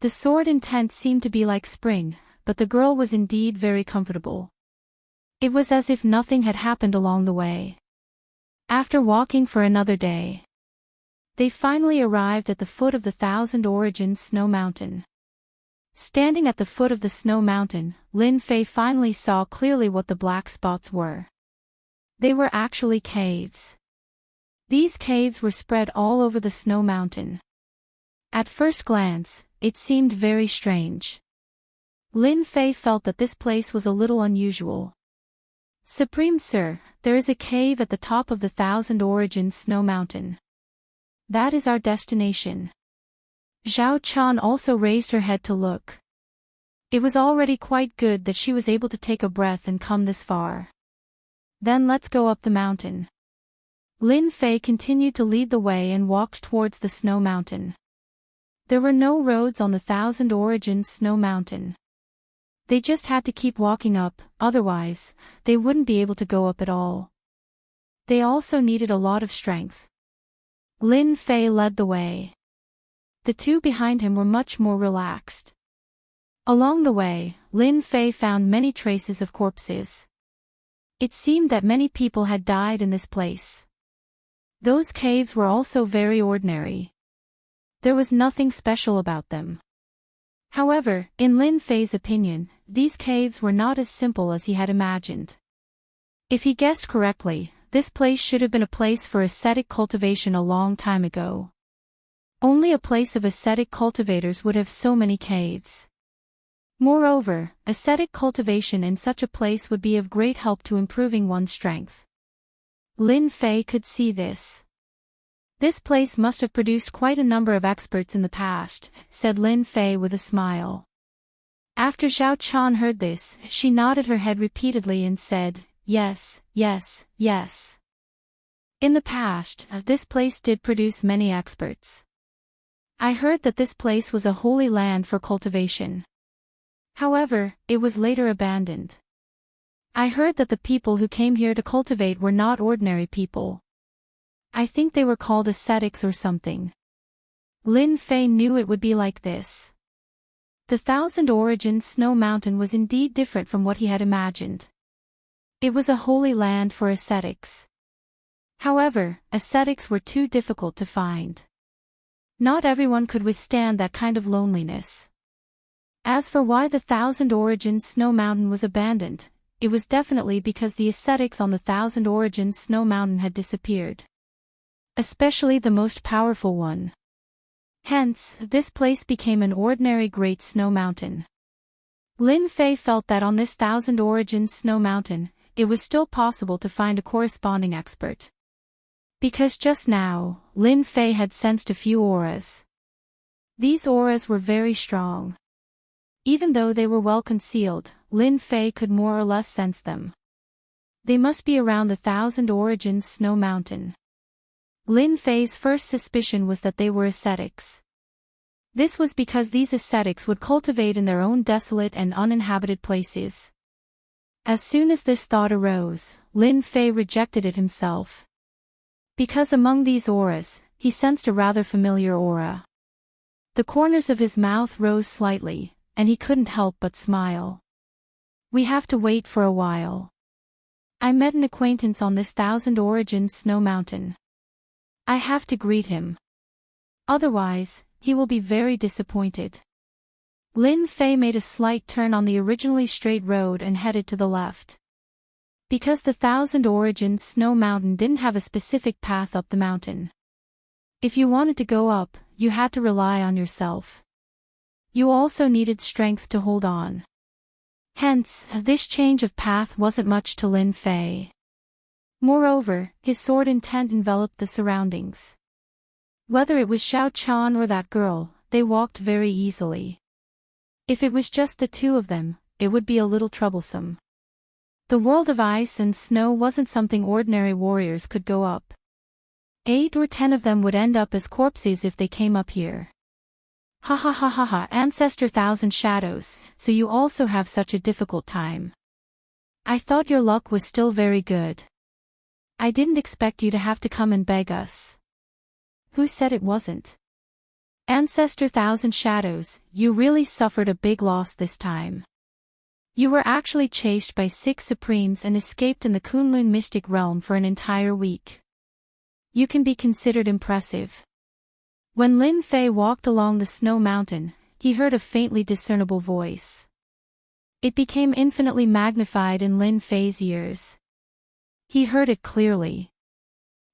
The sword intent seemed to be like spring, but the girl was indeed very comfortable. It was as if nothing had happened along the way. After walking for another day, they finally arrived at the foot of the Thousand Origins Snow Mountain. Standing at the foot of the snow mountain, Lin Fei finally saw clearly what the black spots were. They were actually caves. These caves were spread all over the snow mountain. At first glance, it seemed very strange. Lin Fei felt that this place was a little unusual. Supreme Sir, there is a cave at the top of the Thousand Origins Snow Mountain. That is our destination. Xiao Qian also raised her head to look. It was already quite good that she was able to take a breath and come this far. Then let's go up the mountain. Lin Fei continued to lead the way and walked towards the snow mountain. There were no roads on the Thousand Origins Snow Mountain. They just had to keep walking up, otherwise, they wouldn't be able to go up at all. They also needed a lot of strength. Lin Fei led the way. The two behind him were much more relaxed. Along the way, Lin Fei found many traces of corpses. It seemed that many people had died in this place. Those caves were also very ordinary. There was nothing special about them. However, in Lin Fei's opinion, these caves were not as simple as he had imagined. If he guessed correctly, this place should have been a place for ascetic cultivation a long time ago. Only a place of ascetic cultivators would have so many caves. Moreover, ascetic cultivation in such a place would be of great help to improving one's strength. Lin Fei could see this. This place must have produced quite a number of experts in the past, said Lin Fei with a smile. After Xiao Qian heard this, she nodded her head repeatedly and said, yes, yes, yes. In the past, this place did produce many experts. I heard that this place was a holy land for cultivation. However, it was later abandoned. I heard that the people who came here to cultivate were not ordinary people. I think they were called ascetics or something. Lin Fei knew it would be like this. The Thousand Origins Snow Mountain was indeed different from what he had imagined. It was a holy land for ascetics. However, ascetics were too difficult to find. Not everyone could withstand that kind of loneliness. As for why the Thousand Origins Snow Mountain was abandoned, it was definitely because the ascetics on the Thousand Origins Snow Mountain had disappeared. Especially the most powerful one. Hence, this place became an ordinary Great Snow Mountain. Lin Fei felt that on this Thousand Origins Snow Mountain, it was still possible to find a corresponding expert. Because just now, Lin Fei had sensed a few auras. These auras were very strong. Even though they were well concealed, Lin Fei could more or less sense them. They must be around the Thousand Origins Snow Mountain. Lin Fei's first suspicion was that they were ascetics. This was because these ascetics would cultivate in their own desolate and uninhabited places. As soon as this thought arose, Lin Fei rejected it himself. Because among these auras, he sensed a rather familiar aura. The corners of his mouth rose slightly, and he couldn't help but smile. We have to wait for a while. I met an acquaintance on this Thousand Origins Snow Mountain. I have to greet him. Otherwise, he will be very disappointed. Lin Fei made a slight turn on the originally straight road and headed to the left. Because the Thousand Origins Snow Mountain didn't have a specific path up the mountain. If you wanted to go up, you had to rely on yourself. You also needed strength to hold on. Hence, this change of path wasn't much to Lin Fei. Moreover, his sword intent enveloped the surroundings. Whether it was Xiao Qian or that girl, they walked very easily. If it was just the two of them, it would be a little troublesome. The world of ice and snow wasn't something ordinary warriors could go up. 8 or 10 of them would end up as corpses if they came up here. Ha ha ha ha ha, Ancestor Thousand Shadows, so you also have such a difficult time. I thought your luck was still very good. I didn't expect you to have to come and beg us. Who said it wasn't? Ancestor Thousand Shadows, you really suffered a big loss this time. You were actually chased by 6 Supremes and escaped in the Kunlun Mystic Realm for an entire week. You can be considered impressive. When Lin Fei walked along the snow mountain, he heard a faintly discernible voice. It became infinitely magnified in Lin Fei's ears. He heard it clearly.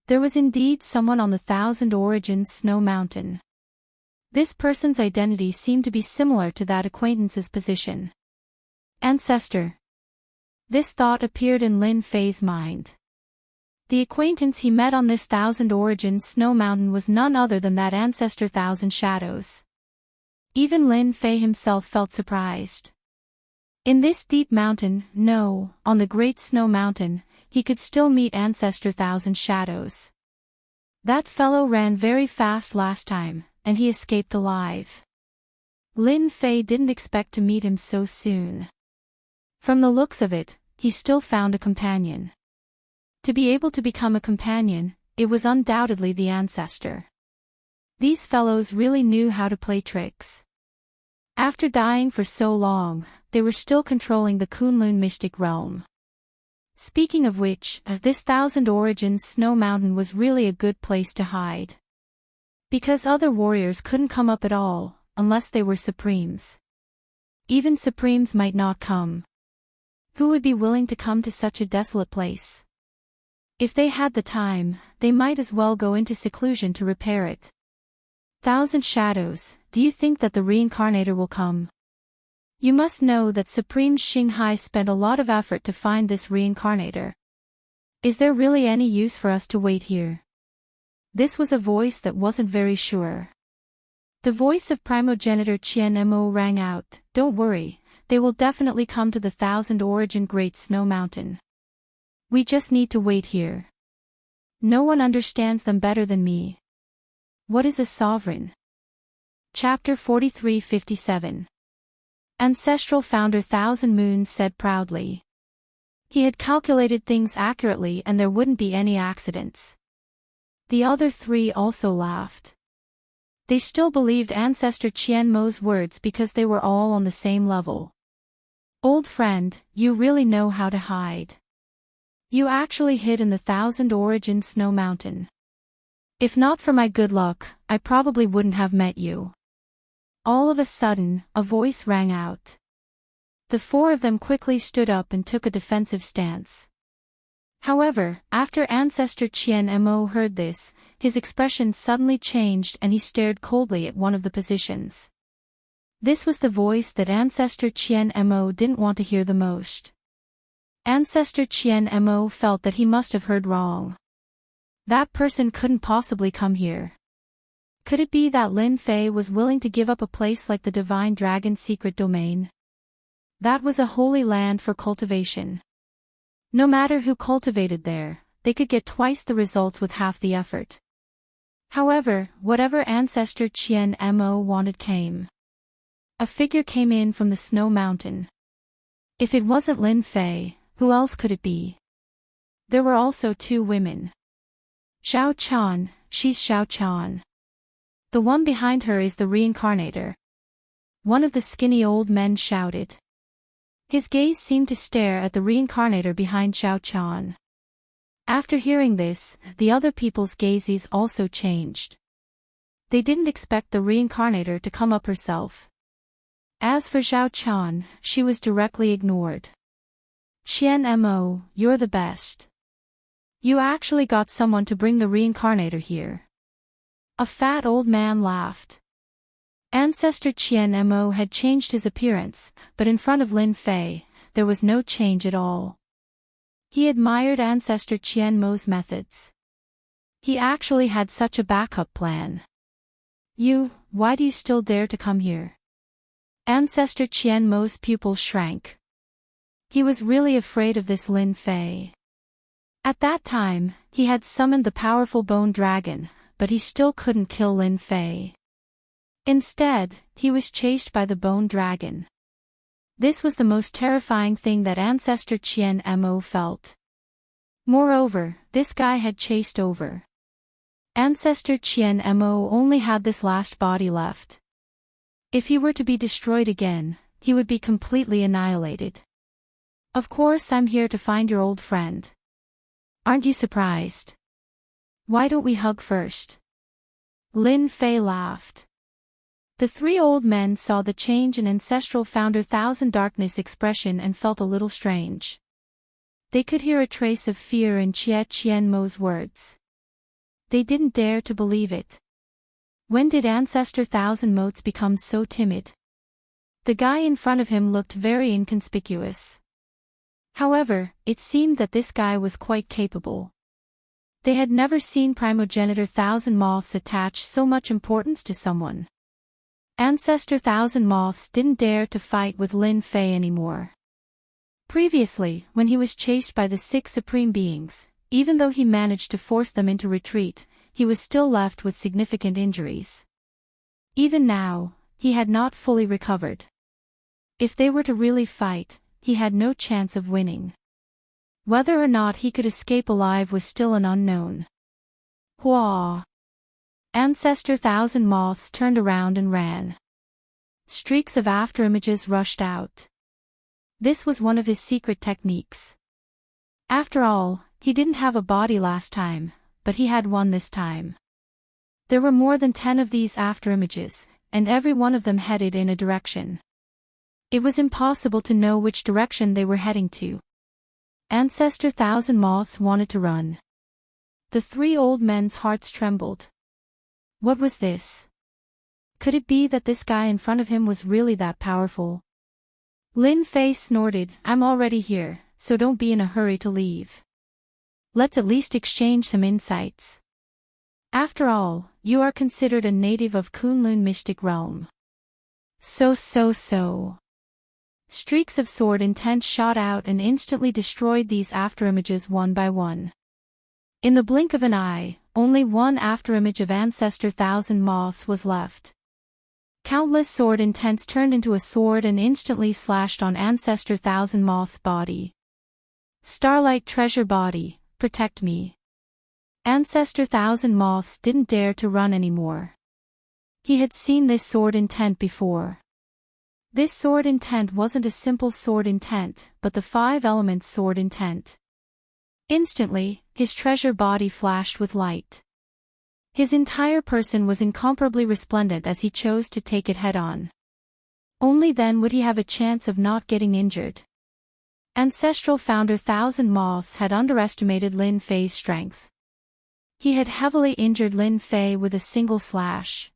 There was indeed someone on the Thousand Origins Snow Mountain. This person's identity seemed to be similar to that acquaintance's position. Ancestor. This thought appeared in Lin Fei's mind. The acquaintance he met on this Thousand Origins Snow Mountain was none other than that Ancestor Thousand Shadows. Even Lin Fei himself felt surprised. In this deep mountain, no, on the Great Snow Mountain, he could still meet Ancestor Thousand Shadows. That fellow ran very fast last time, and he escaped alive. Lin Fei didn't expect to meet him so soon. From the looks of it, he still found a companion. To be able to become a companion, it was undoubtedly the ancestor. These fellows really knew how to play tricks. After dying for so long, they were still controlling the Kunlun Mystic Realm. Speaking of which, this Thousand Origins Snow Mountain was really a good place to hide. Because other warriors couldn't come up at all, unless they were Supremes. Even Supremes might not come. Who would be willing to come to such a desolate place? If they had the time, they might as well go into seclusion to repair it. Thousand Shadows, do you think that the reincarnator will come? You must know that Supreme Xinghai spent a lot of effort to find this reincarnator. Is there really any use for us to wait here? This was a voice that wasn't very sure. The voice of primogenitor Qian Mo rang out, don't worry, they will definitely come to the Thousand Origin Great Snow Mountain. We just need to wait here. No one understands them better than me. What is a sovereign? Chapter 43-57. Ancestral founder Thousand Moons said proudly. He had calculated things accurately and there wouldn't be any accidents. The other 3 also laughed. They still believed Ancestor Qian Mo's words because they were all on the same level. Old friend, you really know how to hide. You actually hid in the Thousand Origin Snow Mountain. If not for my good luck, I probably wouldn't have met you. All of a sudden, a voice rang out. The 4 of them quickly stood up and took a defensive stance. However, after Ancestor Qian Mo heard this, his expression suddenly changed and he stared coldly at one of the positions. This was the voice that Ancestor Qian Mo didn't want to hear the most. Ancestor Qian Mo felt that he must have heard wrong. That person couldn't possibly come here. Could it be that Lin Fei was willing to give up a place like the Divine Dragon's secret domain? That was a holy land for cultivation. No matter who cultivated there, they could get twice the results with half the effort. However, whatever Ancestor Qian Mo wanted came. A figure came in from the snow mountain. If it wasn't Lin Fei, who else could it be? There were also 2 women. Xiao Chan, she's Xiao Chan. The one behind her is the reincarnator. One of the skinny old men shouted. His gaze seemed to stare at the reincarnator behind Xiao Chan. After hearing this, the other people's gazes also changed. They didn't expect the reincarnator to come up herself. As for Xiao Chan, she was directly ignored. Qian Mo, you're the best. You actually got someone to bring the reincarnator here. A fat old man laughed. Ancestor Qian Mo had changed his appearance, but in front of Lin Fei, there was no change at all. He admired Ancestor Qian Mo's methods. He actually had such a backup plan. Why do you still dare to come here? Ancestor Qian Mo's pupil shrank. He was really afraid of this Lin Fei. At that time, he had summoned the powerful bone dragon, but he still couldn't kill Lin Fei. Instead, he was chased by the bone dragon. This was the most terrifying thing that Ancestor Qian Mo felt. Moreover, this guy had chased over. Ancestor Qian Mo only had this last body left. If he were to be destroyed again, he would be completely annihilated. Of course, I'm here to find your old friend. Aren't you surprised? Why don't we hug first? Lin Fei laughed. The three old men saw the change in ancestral founder Thousand Darkness expression and felt a little strange. They could hear a trace of fear in Jie Qianmo's words. They didn't dare to believe it. When did Ancestor Thousand Motes become so timid? The guy in front of him looked very inconspicuous. However, it seemed that this guy was quite capable. They had never seen Primogenitor Thousand Moths attach so much importance to someone. Ancestor Thousand Moths didn't dare to fight with Lin Fei anymore. Previously, when he was chased by the 6 Supreme Beings, even though he managed to force them into retreat, he was still left with significant injuries. Even now, he had not fully recovered. If they were to really fight, he had no chance of winning. Whether or not he could escape alive was still an unknown. Hua! Ancestor Thousand Moths turned around and ran. Streaks of afterimages rushed out. This was one of his secret techniques. After all, he didn't have a body last time, but he had one this time. There were more than 10 of these afterimages, and every one of them headed in a direction. It was impossible to know which direction they were heading to. Ancestor Thousand Moths wanted to run. The three old men's hearts trembled. What was this? Could it be that this guy in front of him was really that powerful? Lin Fei snorted, I'm already here, so don't be in a hurry to leave. Let's at least exchange some insights. After all, you are considered a native of Kunlun Mystic Realm. So. Streaks of sword intent shot out and instantly destroyed these afterimages one by one. In the blink of an eye, only one afterimage of Ancestor Thousand Moths was left. Countless sword intents turned into a sword and instantly slashed on Ancestor Thousand Moths' body. Starlight Treasure Body, protect me. Ancestor Thousand Moths didn't dare to run anymore. He had seen this sword intent before. This sword intent wasn't a simple sword intent, but the 5 elements sword intent. Instantly, his treasure body flashed with light. His entire person was incomparably resplendent as he chose to take it head-on. Only then would he have a chance of not getting injured. Ancestral founder Thousand Moths had underestimated Lin Fei's strength. He had heavily injured Lin Fei with a single slash.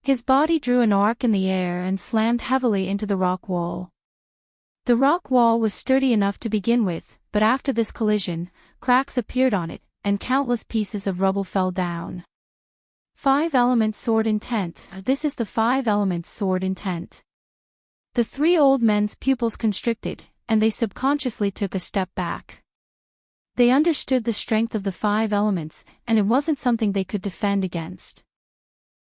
His body drew an arc in the air and slammed heavily into the rock wall. The rock wall was sturdy enough to begin with, but after this collision, cracks appeared on it, and countless pieces of rubble fell down. 5 elements sword intent, this is the 5 elements sword intent. The three old men's pupils constricted, and they subconsciously took a step back. They understood the strength of the 5 elements, and it wasn't something they could defend against.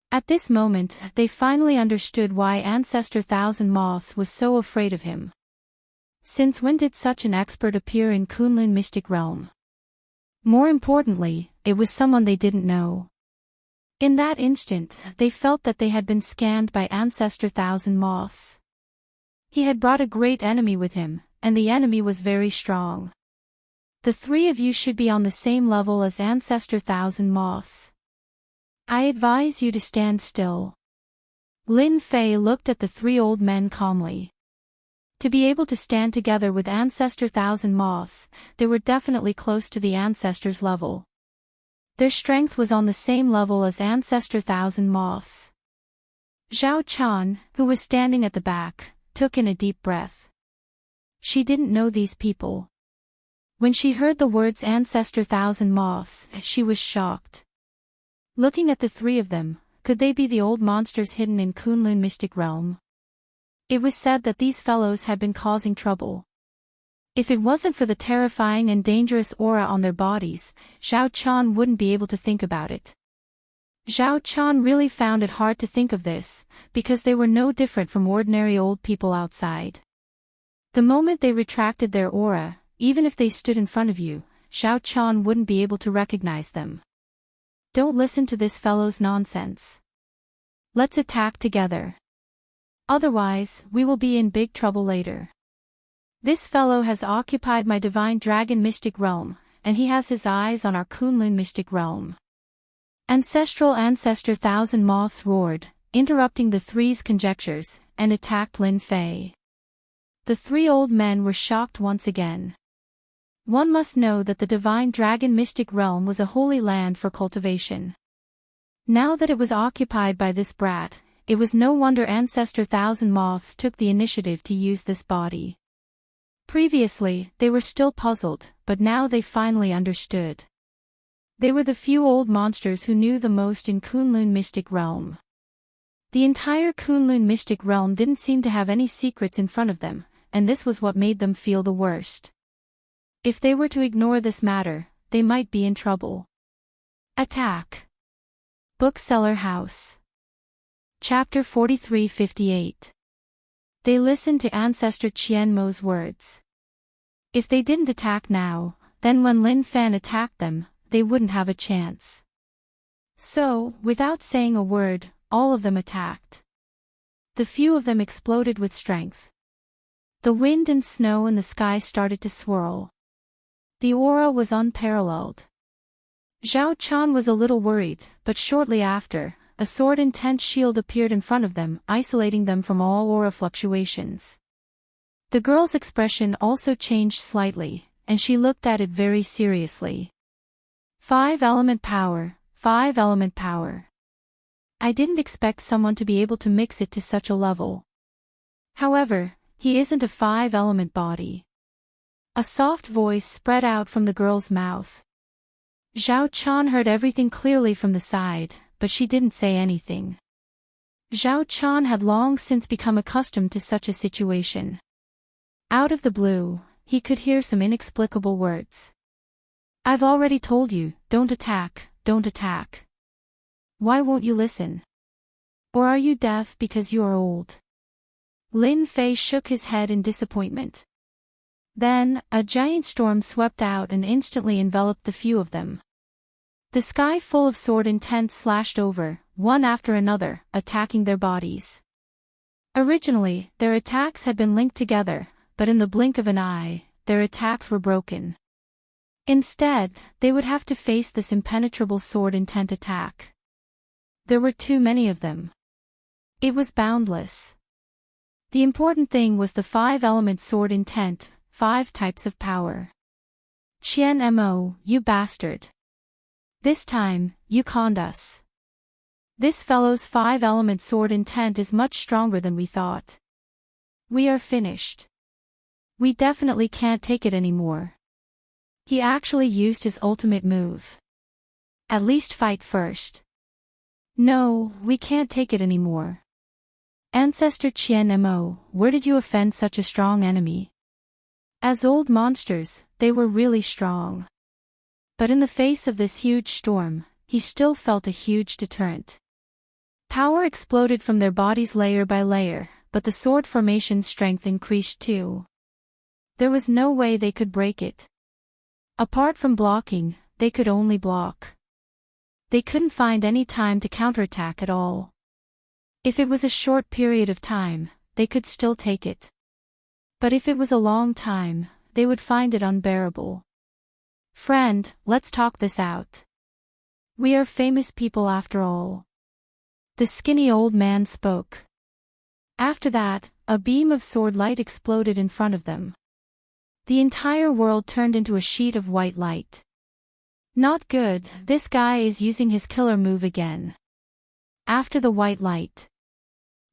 At this moment, they finally understood why Ancestor Thousand Moths was so afraid of him. Since when did such an expert appear in Kunlun Mystic Realm? More importantly, it was someone they didn't know. In that instant, they felt that they had been scanned by Ancestor Thousand Moths. He had brought a great enemy with him, and the enemy was very strong. The 3 of you should be on the same level as Ancestor Thousand Moths. I advise you to stand still. Lin Fei looked at the 3 old men calmly. To be able to stand together with Ancestor Thousand Moths, they were definitely close to the Ancestor's level. Their strength was on the same level as Ancestor Thousand Moths. Zhao Chan, who was standing at the back, took in a deep breath. She didn't know these people. When she heard the words Ancestor Thousand Moths, she was shocked. Looking at the 3 of them, could they be the old monsters hidden in Kunlun Mystic Realm? It was said that these fellows had been causing trouble. If it wasn't for the terrifying and dangerous aura on their bodies, Zhao Qian wouldn't be able to think about it. Zhao Qian really found it hard to think of this, because they were no different from ordinary old people outside. The moment they retracted their aura, even if they stood in front of you, Zhao Qian wouldn't be able to recognize them. Don't listen to this fellow's nonsense. Let's attack together. Otherwise, we will be in big trouble later. This fellow has occupied my divine dragon mystic realm, and he has his eyes on our Kunlun mystic realm. Ancestor Thousand Moths roared, interrupting the three's conjectures, and attacked Lin Fei. The three old men were shocked once again. One must know that the divine dragon mystic realm was a holy land for cultivation. Now that it was occupied by this brat, it was no wonder Ancestor Thousand Moths took the initiative to use this body. Previously, they were still puzzled, but now they finally understood. They were the few old monsters who knew the most in Kunlun Mystic Realm. The entire Kunlun Mystic Realm didn't seem to have any secrets in front of them, and this was what made them feel the worst. If they were to ignore this matter, they might be in trouble. Attack. Bookseller House. Chapter 43-58. They listened to Ancestor Qianmo's words. If they didn't attack now, then when Lin Fan attacked them, they wouldn't have a chance. So, without saying a word, all of them attacked. The few of them exploded with strength. The wind and snow in the sky started to swirl. The aura was unparalleled. Zhao Qian was a little worried, but shortly after, a sword-intent shield appeared in front of them, isolating them from all aura fluctuations. The girl's expression also changed slightly, and she looked at it very seriously. 5-element power, 5-element power. I didn't expect someone to be able to mix it to such a level. However, he isn't a 5-element body. A soft voice spread out from the girl's mouth. Zhao Qian heard everything clearly from the side, but she didn't say anything. Zhao Qian had long since become accustomed to such a situation. Out of the blue, he could hear some inexplicable words. I've already told you, don't attack, don't attack. Why won't you listen? Or are you deaf because you are old? Lin Fei shook his head in disappointment. Then, a giant storm swept out and instantly enveloped the few of them. The sky full of sword intent slashed over, one after another, attacking their bodies. Originally, their attacks had been linked together, but in the blink of an eye, their attacks were broken. Instead, they would have to face this impenetrable sword intent attack. There were too many of them. It was boundless. The important thing was the 5-element sword intent, 5 types of power. Qian Mo, you bastard. This time, you conned us. This fellow's 5-element sword intent is much stronger than we thought. We are finished. We definitely can't take it anymore. He actually used his ultimate move. At least fight first. No, we can't take it anymore. Ancestor Qian Mo, where did you offend such a strong enemy? As old monsters, they were really strong. But in the face of this huge storm, he still felt a huge deterrent. Power exploded from their bodies layer by layer, but the sword formation's strength increased too. There was no way they could break it. Apart from blocking, they could only block. They couldn't find any time to counterattack at all. If it was a short period of time, they could still take it. But if it was a long time, they would find it unbearable. Friend, let's talk this out. We are famous people after all. The skinny old man spoke. After that, a beam of sword light exploded in front of them. The entire world turned into a sheet of white light. Not good, this guy is using his killer move again. After the white light,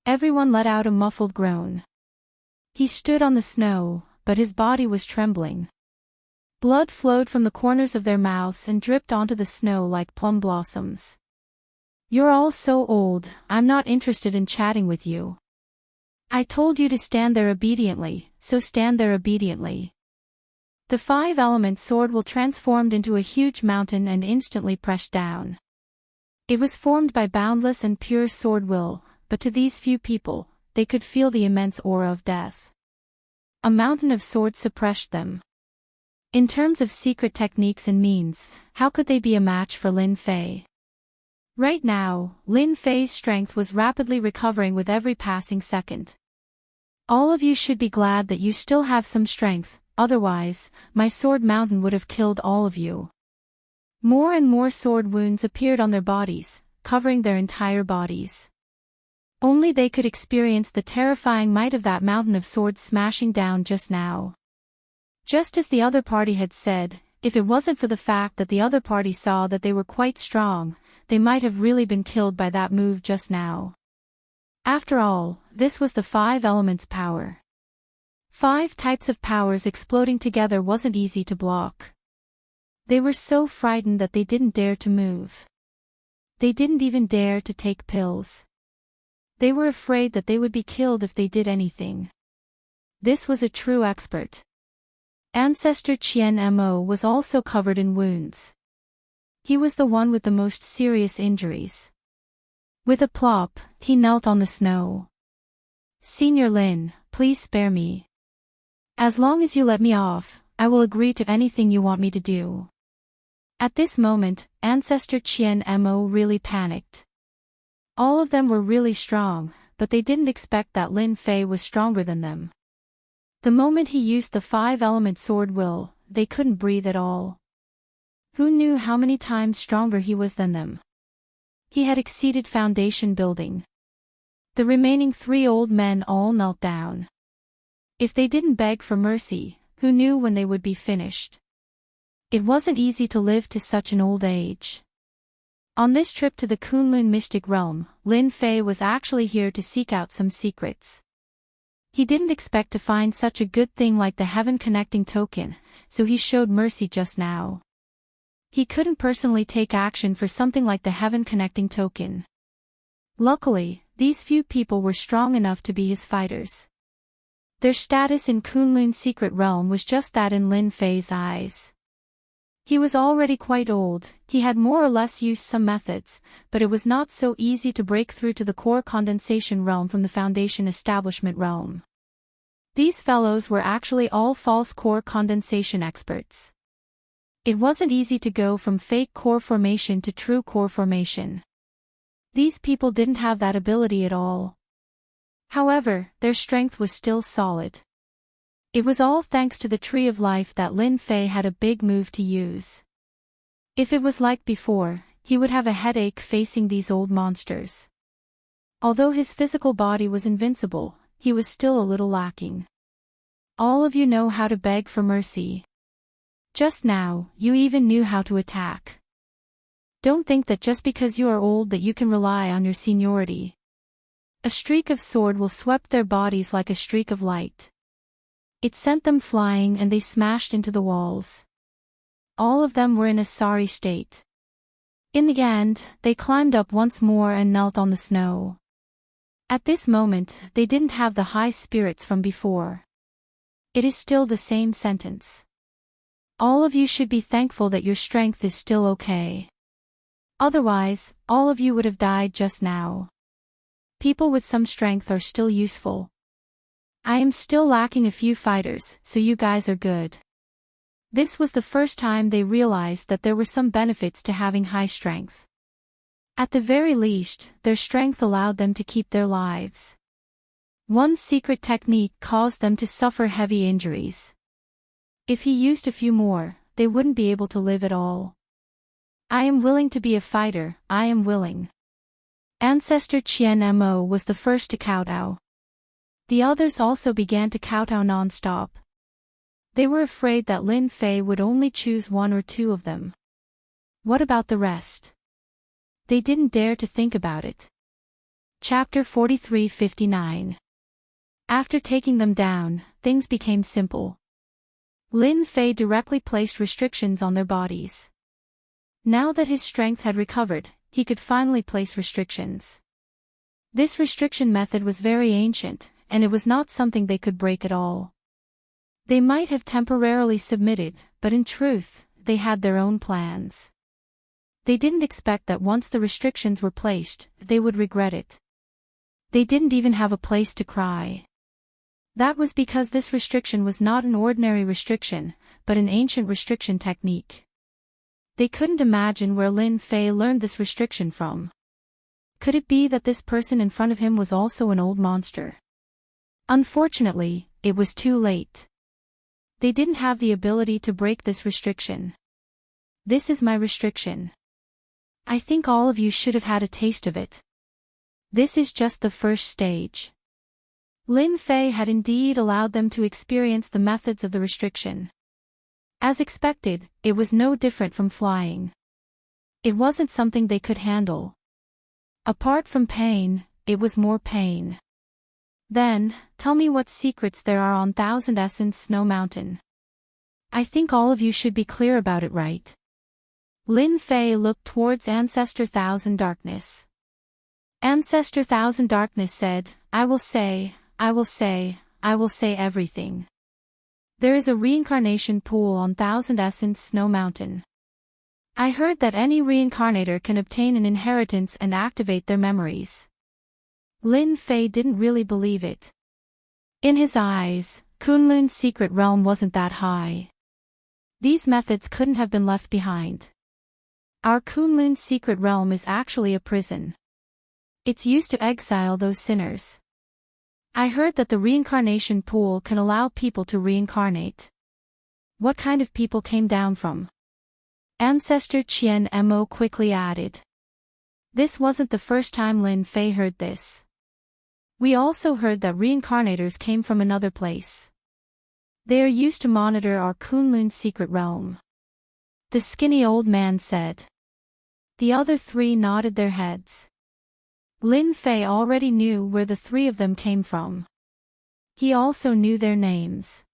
everyone let out a muffled groan. He stood on the snow, but his body was trembling. Blood flowed from the corners of their mouths and dripped onto the snow like plum blossoms. You're all so old, I'm not interested in chatting with you. I told you to stand there obediently, so stand there obediently. The 5-element sword will transformed into a huge mountain and instantly pressed down. It was formed by boundless and pure sword will, but to these few people, they could feel the immense aura of death. A mountain of swords suppressed them. In terms of secret techniques and means, how could they be a match for Lin Fei? Right now, Lin Fei's strength was rapidly recovering with every passing second. All of you should be glad that you still have some strength, otherwise, my sword mountain would have killed all of you. More and more sword wounds appeared on their bodies, covering their entire bodies. Only they could experience the terrifying might of that mountain of swords smashing down just now. Just as the other party had said, if it wasn't for the fact that the other party saw that they were quite strong, they might have really been killed by that move just now. After all, this was the 5 elements power. 5 types of powers exploding together wasn't easy to block. They were so frightened that they didn't dare to move. They didn't even dare to take pills. They were afraid that they would be killed if they did anything. This was a true expert. Ancestor Qian Mo was also covered in wounds. He was the one with the most serious injuries. With a plop, he knelt on the snow. "Senior Lin, please spare me. As long as you let me off, I will agree to anything you want me to do." At this moment, Ancestor Qian Mo really panicked. All of them were really strong, but they didn't expect that Lin Fei was stronger than them. The moment he used the 5-element sword will, they couldn't breathe at all. Who knew how many times stronger he was than them? He had exceeded foundation building. The remaining 3 old men all knelt down. If they didn't beg for mercy, who knew when they would be finished? It wasn't easy to live to such an old age. On this trip to the Kunlun mystic realm, Lin Fei was actually here to seek out some secrets. He didn't expect to find such a good thing like the heaven connecting token, so he showed mercy just now. He couldn't personally take action for something like the heaven connecting token. Luckily, these few people were strong enough to be his fighters. Their status in Kunlun's secret realm was just that in Lin Fei's eyes. He was already quite old, he had more or less used some methods, but it was not so easy to break through to the core condensation realm from the foundation establishment realm. These fellows were actually all false core condensation experts. It wasn't easy to go from fake core formation to true core formation. These people didn't have that ability at all. However, their strength was still solid. It was all thanks to the Tree of Life that Lin Fei had a big move to use. If it was like before, he would have a headache facing these old monsters. Although his physical body was invincible, he was still a little lacking. All of you know how to beg for mercy. Just now, you even knew how to attack. Don't think that just because you are old that you can rely on your seniority. A streak of sword will sweep their bodies like a streak of light. It sent them flying and they smashed into the walls. All of them were in a sorry state. In the end, they climbed up once more and knelt on the snow. At this moment, they didn't have the high spirits from before. It is still the same sentence. All of you should be thankful that your strength is still okay. Otherwise, all of you would have died just now. People with some strength are still useful. I am still lacking a few fighters, so you guys are good. This was the first time they realized that there were some benefits to having high strength. At the very least, their strength allowed them to keep their lives. One secret technique caused them to suffer heavy injuries. If he used a few more, they wouldn't be able to live at all. I am willing to be a fighter, I am willing. Ancestor Qian Mo was the first to kowtow. The others also began to kowtow non-stop. They were afraid that Lin Fei would only choose 1 or 2 of them. What about the rest? They didn't dare to think about it. Chapter 43:59. After taking them down, things became simple. Lin Fei directly placed restrictions on their bodies. Now that his strength had recovered, he could finally place restrictions. This restriction method was very ancient, and it was not something they could break at all. They might have temporarily submitted, but in truth, they had their own plans. They didn't expect that once the restrictions were placed, they would regret it. They didn't even have a place to cry. That was because this restriction was not an ordinary restriction, but an ancient restriction technique. They couldn't imagine where Lin Fei learned this restriction from. Could it be that this person in front of him was also an old monster? Unfortunately, it was too late. They didn't have the ability to break this restriction. This is my restriction. I think all of you should have had a taste of it. This is just the first stage. Lin Fei had indeed allowed them to experience the methods of the restriction. As expected, it was no different from flying. It wasn't something they could handle. Apart from pain, it was more pain. Then, tell me what secrets there are on Thousand Essence Snow Mountain. I think all of you should be clear about it, right? Lin Fei looked towards Ancestor Thousand Darkness. Ancestor Thousand Darkness said, I will say everything. There is a reincarnation pool on Thousand Essence Snow Mountain. I heard that any reincarnator can obtain an inheritance and activate their memories. Lin Fei didn't really believe it. In his eyes, Kunlun's secret realm wasn't that high. These methods couldn't have been left behind. Our Kunlun's secret realm is actually a prison. It's used to exile those sinners. I heard that the reincarnation pool can allow people to reincarnate. What kind of people came down from? Ancestor Qian Mo quickly added. This wasn't the first time Lin Fei heard this. We also heard that reincarnators came from another place. They are used to monitor our Kunlun's secret realm. The skinny old man said. The other three nodded their heads. Lin Fei already knew where the three of them came from. He also knew their names.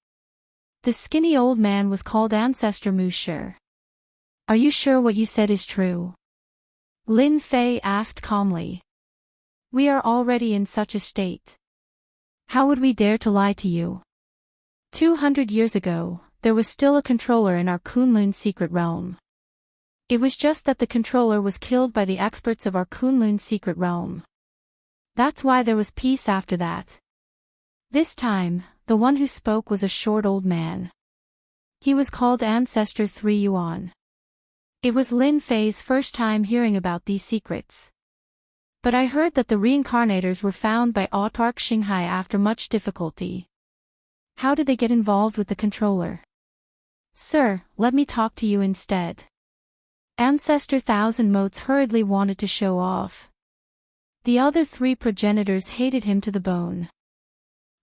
The skinny old man was called Ancestor Mu Shi. Are you sure what you said is true? Lin Fei asked calmly. We are already in such a state. How would we dare to lie to you? 200 years ago, there was still a controller in our Kunlun's secret realm. It was just that the controller was killed by the experts of our Kunlun's secret realm. That's why there was peace after that. This time, the one who spoke was a short old man. He was called Ancestor 3 Yuan. It was Lin Fei's first time hearing about these secrets. But I heard that the reincarnators were found by Autarch Xinghai after much difficulty. How did they get involved with the controller? Sir, let me talk to you instead. Ancestor Thousand Motes hurriedly wanted to show off. The other three progenitors hated him to the bone.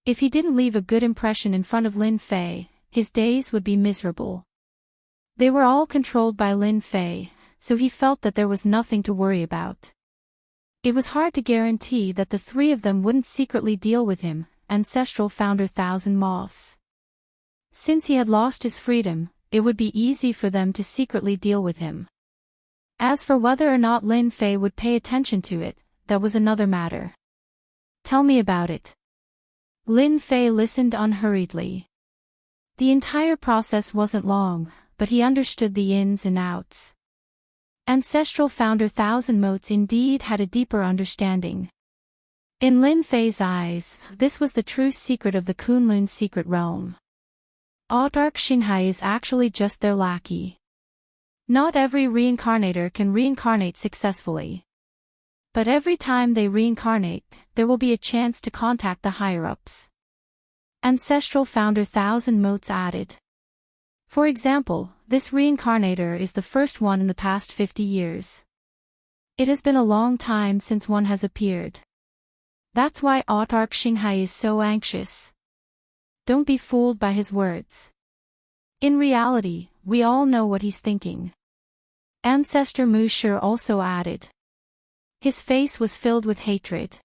If he didn't leave a good impression in front of Lin Fei, his days would be miserable. They were all controlled by Lin Fei, so he felt that there was nothing to worry about. It was hard to guarantee that the three of them wouldn't secretly deal with him, Ancestral Founder Thousand Moths. Since he had lost his freedom, it would be easy for them to secretly deal with him. As for whether or not Lin Fei would pay attention to it, that was another matter. Tell me about it. Lin Fei listened unhurriedly. The entire process wasn't long, but he understood the ins and outs. Ancestral Founder Thousand Motes indeed had a deeper understanding. In Lin Fei's eyes, this was the true secret of the Kunlun's secret realm. Autarch Xinghai is actually just their lackey. Not every reincarnator can reincarnate successfully. But every time they reincarnate, there will be a chance to contact the higher-ups. Ancestral Founder Thousand Motes added. For example, this reincarnator is the first one in the past 50 years. It has been a long time since one has appeared. That's why Autarch Xinghai is so anxious. Don't be fooled by his words. In reality, we all know what he's thinking. Ancestor Mu Shi also added. His face was filled with hatred.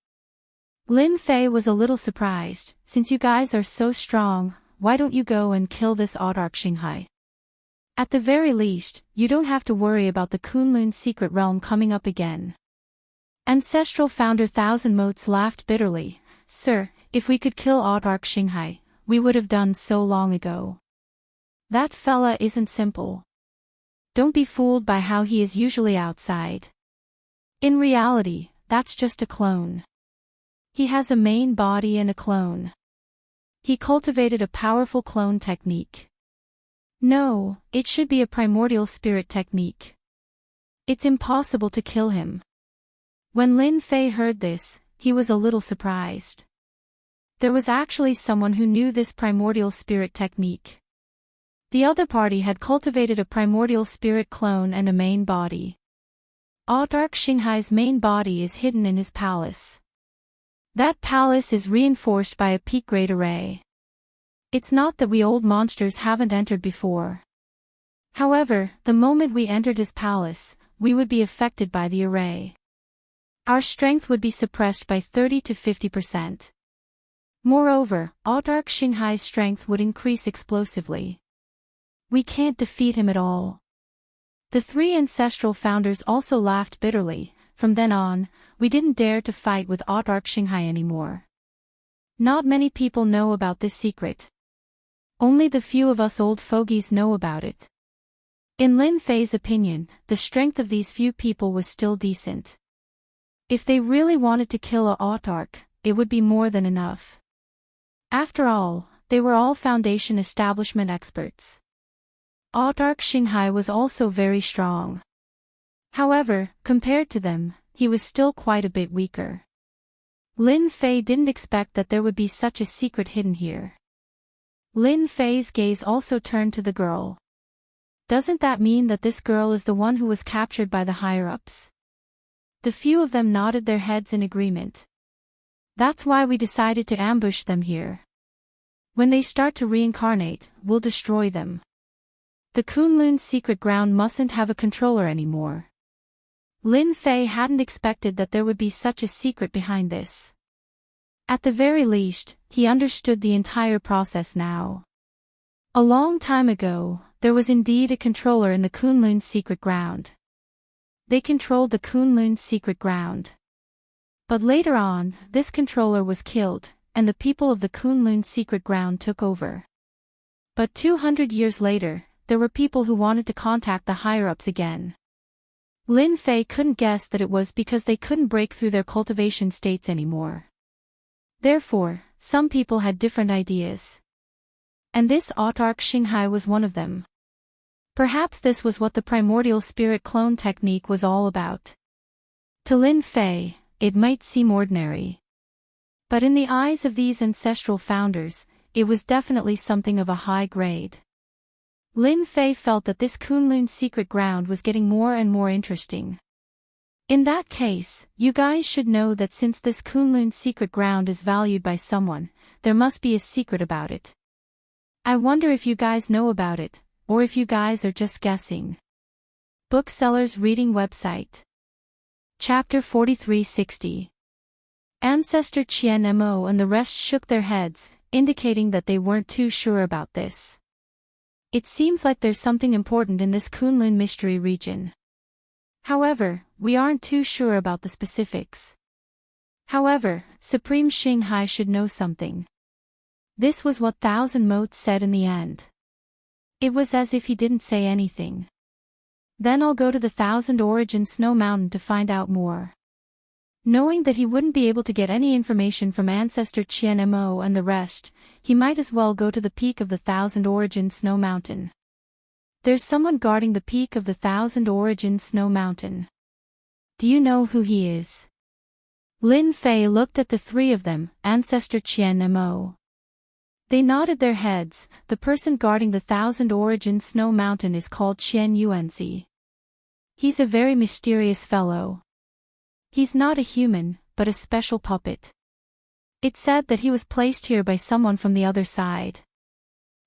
Lin Fei was a little surprised. Since you guys are so strong, why don't you go and kill this Autarch Xinghai? At the very least, you don't have to worry about the Kunlun's secret realm coming up again. Ancestral Founder Thousand Motes laughed bitterly. Sir, if we could kill Autarch Xinghai, we would have done so long ago. That fella isn't simple. Don't be fooled by how he is usually outside. In reality, that's just a clone. He has a main body and a clone. He cultivated a powerful clone technique. No, it should be a primordial spirit technique. It's impossible to kill him. When Lin Fei heard this, he was a little surprised. There was actually someone who knew this primordial spirit technique. The other party had cultivated a primordial spirit clone and a main body. Autarch Xinghai's main body is hidden in his palace. That palace is reinforced by a peak-grade array. It's not that we old monsters haven't entered before. However, the moment we entered his palace, we would be affected by the array. Our strength would be suppressed by 30 to 50%. Moreover, Autarch Xinghai's strength would increase explosively. We can't defeat him at all. The three ancestral founders also laughed bitterly. From then on, we didn't dare to fight with Autarch Xinghai anymore. Not many people know about this secret. Only the few of us old fogies know about it. In Lin Fei's opinion, the strength of these few people was still decent. If they really wanted to kill a Autarch, it would be more than enough. After all, they were all Foundation establishment experts. Autarch Xinghai was also very strong. However, compared to them, he was still quite a bit weaker. Lin Fei didn't expect that there would be such a secret hidden here. Lin Fei's gaze also turned to the girl. Doesn't that mean that this girl is the one who was captured by the higher-ups? The few of them nodded their heads in agreement. That's why we decided to ambush them here. When they start to reincarnate, we'll destroy them. The Kunlun's secret ground mustn't have a controller anymore. Lin Fei hadn't expected that there would be such a secret behind this. At the very least, he understood the entire process now. A long time ago, there was indeed a controller in the Kunlun's secret ground. They controlled the Kunlun's secret ground. But later on, this controller was killed, and the people of the Kunlun's secret ground took over. But 200 years later, there were people who wanted to contact the higher-ups again. Lin Fei couldn't guess that it was because they couldn't break through their cultivation states anymore. Therefore, some people had different ideas. And this Autarch Xinghai was one of them. Perhaps this was what the primordial spirit clone technique was all about. To Lin Fei, it might seem ordinary. But in the eyes of these ancestral founders, it was definitely something of a high grade. Lin Fei felt that this Kunlun's secret ground was getting more and more interesting. In that case, you guys should know that since this Kunlun's secret ground is valued by someone, there must be a secret about it. I wonder if you guys know about it, or if you guys are just guessing. Booksellers Reading Website. Chapter 4360. Ancestor Qian Mo and the rest shook their heads, indicating that they weren't too sure about this. It seems like there's something important in this Kunlun mystery region. However, we aren't too sure about the specifics. However, Supreme Xinghai should know something. This was what Thousand Motes said in the end. It was as if he didn't say anything. Then I'll go to the Thousand Origin Snow Mountain to find out more. Knowing that he wouldn't be able to get any information from Ancestor Qian Mo and the rest, he might as well go to the peak of the Thousand Origin Snow Mountain. There's someone guarding the peak of the Thousand Origin Snow Mountain. Do you know who he is? Lin Fei looked at the three of them, Ancestor Qian Mo. They nodded their heads. The person guarding the Thousand Origin Snow Mountain is called Qian Yuanzi. He's a very mysterious fellow. He's not a human, but a special puppet. It's said that he was placed here by someone from the other side.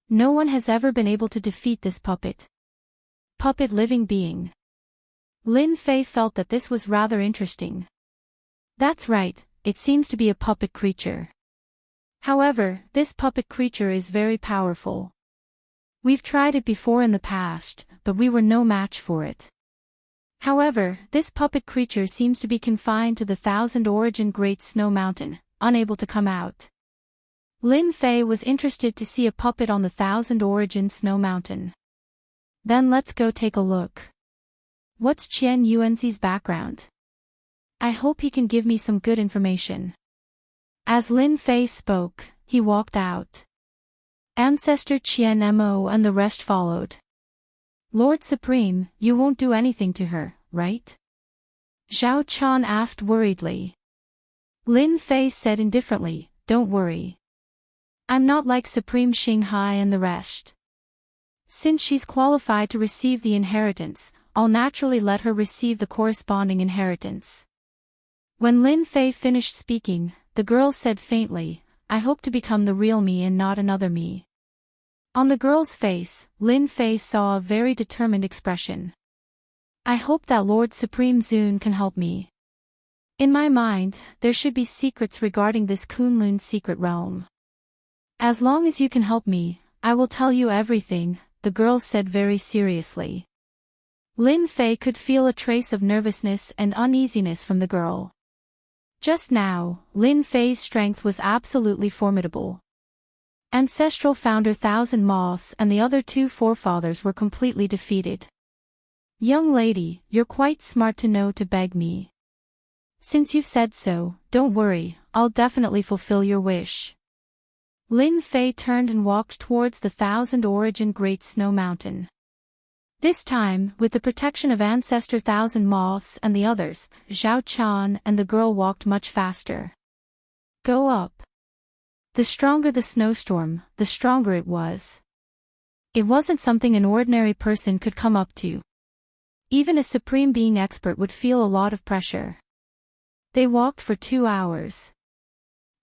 No one has ever been able to defeat this puppet. Puppet living being. Lin Fei felt that this was rather interesting. That's right, it seems to be a puppet creature. However, this puppet creature is very powerful. We've tried it before in the past, but we were no match for it. However, this puppet creature seems to be confined to the Thousand Origin Great Snow Mountain, unable to come out. Lin Fei was interested to see a puppet on the Thousand Origin Snow Mountain. Then let's go take a look. What's Qian Yuanzi's background? I hope he can give me some good information. As Lin Fei spoke, he walked out. Ancestor Qian Mo and the rest followed. Lord Supreme, you won't do anything to her, right? Zhao Qian asked worriedly. Lin Fei said indifferently, don't worry. I'm not like Supreme Xinghai and the rest. Since she's qualified to receive the inheritance, I'll naturally let her receive the corresponding inheritance. When Lin Fei finished speaking, the girl said faintly, I hope to become the real me and not another me. On the girl's face, Lin Fei saw a very determined expression. I hope that Lord Supreme Zun can help me. In my mind, there should be secrets regarding this Kunlun secret realm. As long as you can help me, I will tell you everything, the girl said very seriously. Lin Fei could feel a trace of nervousness and uneasiness from the girl. Just now, Lin Fei's strength was absolutely formidable. Ancestral founder Thousand Moths and the other two forefathers were completely defeated. Young lady, you're quite smart to know to beg me. Since you've said so, don't worry, I'll definitely fulfill your wish. Lin Fei turned and walked towards the Thousand Origin Great Snow Mountain. This time, with the protection of Ancestor Thousand Moths and the others, Zhao Qian and the girl walked much faster. Go up. The stronger the snowstorm, the stronger it was. It wasn't something an ordinary person could come up to. Even a supreme being expert would feel a lot of pressure. They walked for 2 hours.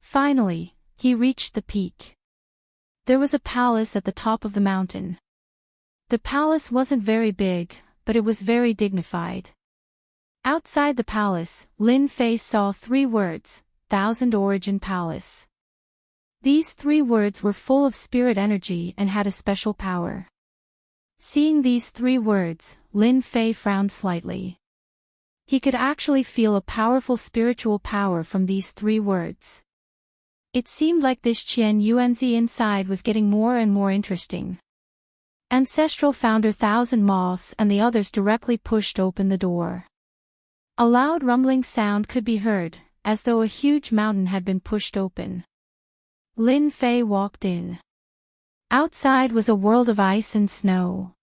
Finally, he reached the peak. There was a palace at the top of the mountain. The palace wasn't very big, but it was very dignified. Outside the palace, Lin Fei saw 3 words, Thousand Origin Palace. These 3 words were full of spirit energy and had a special power. Seeing these 3 words, Lin Fei frowned slightly. He could actually feel a powerful spiritual power from these 3 words. It seemed like this Qian Yuanzi inside was getting more and more interesting. Ancestral founder Thousand Moths and the others directly pushed open the door. A loud rumbling sound could be heard, as though a huge mountain had been pushed open. Lin Fei walked in. Outside was a world of ice and snow.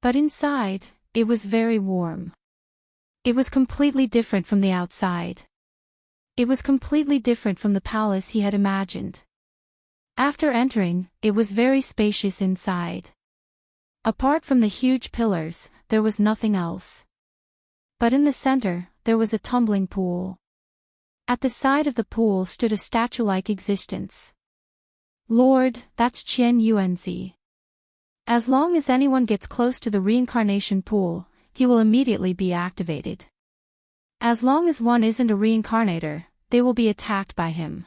But inside, it was very warm. It was completely different from the outside. It was completely different from the palace he had imagined. After entering, it was very spacious inside. Apart from the huge pillars, there was nothing else. But in the center, there was a tumbling pool. At the side of the pool stood a statue-like existence. Lord, that's Qian Yuanzi. As long as anyone gets close to the reincarnation pool, he will immediately be activated. As long as one isn't a reincarnator, they will be attacked by him.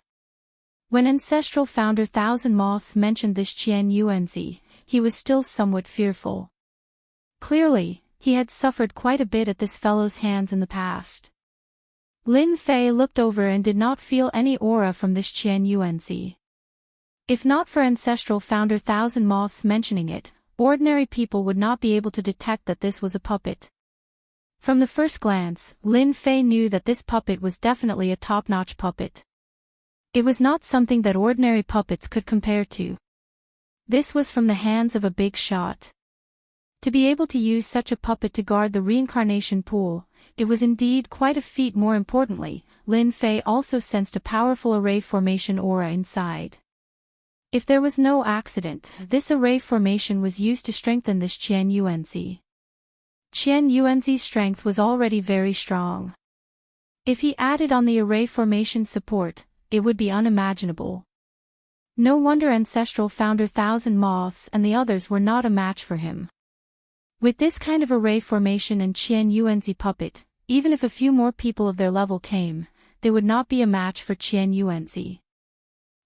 When ancestral founder Thousand Moths mentioned this Qian Yuanzi, he was still somewhat fearful. Clearly, he had suffered quite a bit at this fellow's hands in the past. Lin Fei looked over and did not feel any aura from this Qian Yuanzi. If not for ancestral founder Thousand Moths mentioning it, ordinary people would not be able to detect that this was a puppet. From the first glance, Lin Fei knew that this puppet was definitely a top-notch puppet. It was not something that ordinary puppets could compare to. This was from the hands of a big shot. To be able to use such a puppet to guard the reincarnation pool, it was indeed quite a feat. More importantly, Lin Fei also sensed a powerful array formation aura inside. If there was no accident, this array formation was used to strengthen this Qian Yuanzi. Qian Yuanzi's strength was already very strong. If he added on the array formation support, it would be unimaginable. No wonder ancestral founder Thousand Moths and the others were not a match for him. With this kind of array formation and Qian Yuanzi puppet, even if a few more people of their level came, they would not be a match for Qian Yuanzi.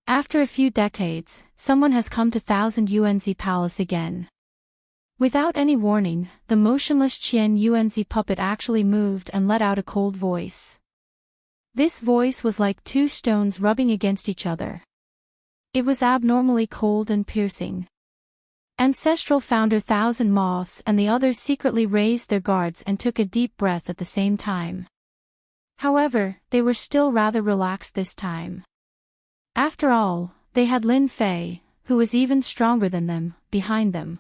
After a few decades, someone has come to Thousand Yuanzi Palace again. Without any warning, the motionless Qian Yuanzi puppet actually moved and let out a cold voice. This voice was like 2 stones rubbing against each other. It was abnormally cold and piercing. Ancestral Founder Thousand Moths and the others secretly raised their guards and took a deep breath at the same time. However, they were still rather relaxed this time. After all, they had Lin Fei, who was even stronger than them, behind them.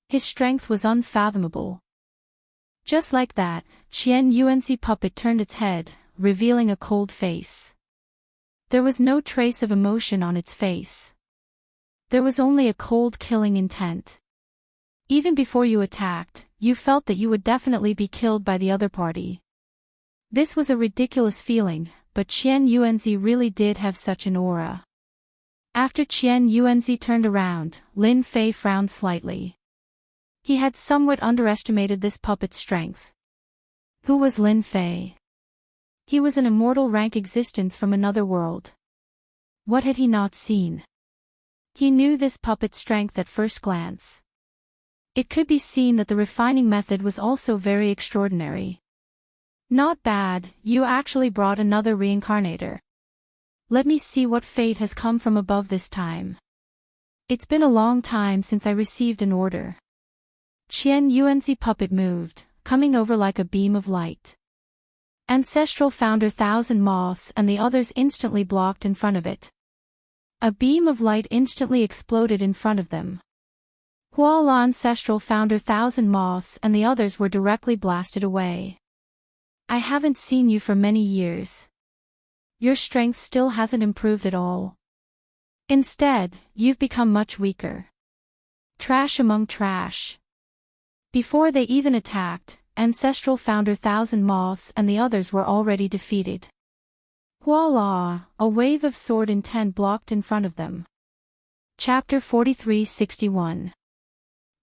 His strength was unfathomable. Just like that, Qian Yuan's puppet turned its head, revealing a cold face. There was no trace of emotion on its face. There was only a cold killing intent. Even before you attacked, you felt that you would definitely be killed by the other party. This was a ridiculous feeling, but Qian Yuanzi really did have such an aura. After Qian Yuanzi turned around, Lin Fei frowned slightly. He had somewhat underestimated this puppet's strength. Who was Lin Fei? He was an immortal rank existence from another world. What had he not seen? He knew this puppet's strength at first glance. It could be seen that the refining method was also very extraordinary. Not bad, you actually brought another reincarnator. Let me see what fate has come from above this time. It's been a long time since I received an order. Qian Yuan's puppet moved, coming over like a beam of light. Ancestral Founder Thousand Moths and the others instantly blocked in front of it. A beam of light instantly exploded in front of them. Huala Ancestral Founder Thousand Moths and the others were directly blasted away. I haven't seen you for many years. Your strength still hasn't improved at all. Instead, you've become much weaker. Trash among trash. Before they even attacked, Ancestral Founder Thousand Moths and the others were already defeated. Voila! A wave of sword intent blocked in front of them. Chapter 43-61.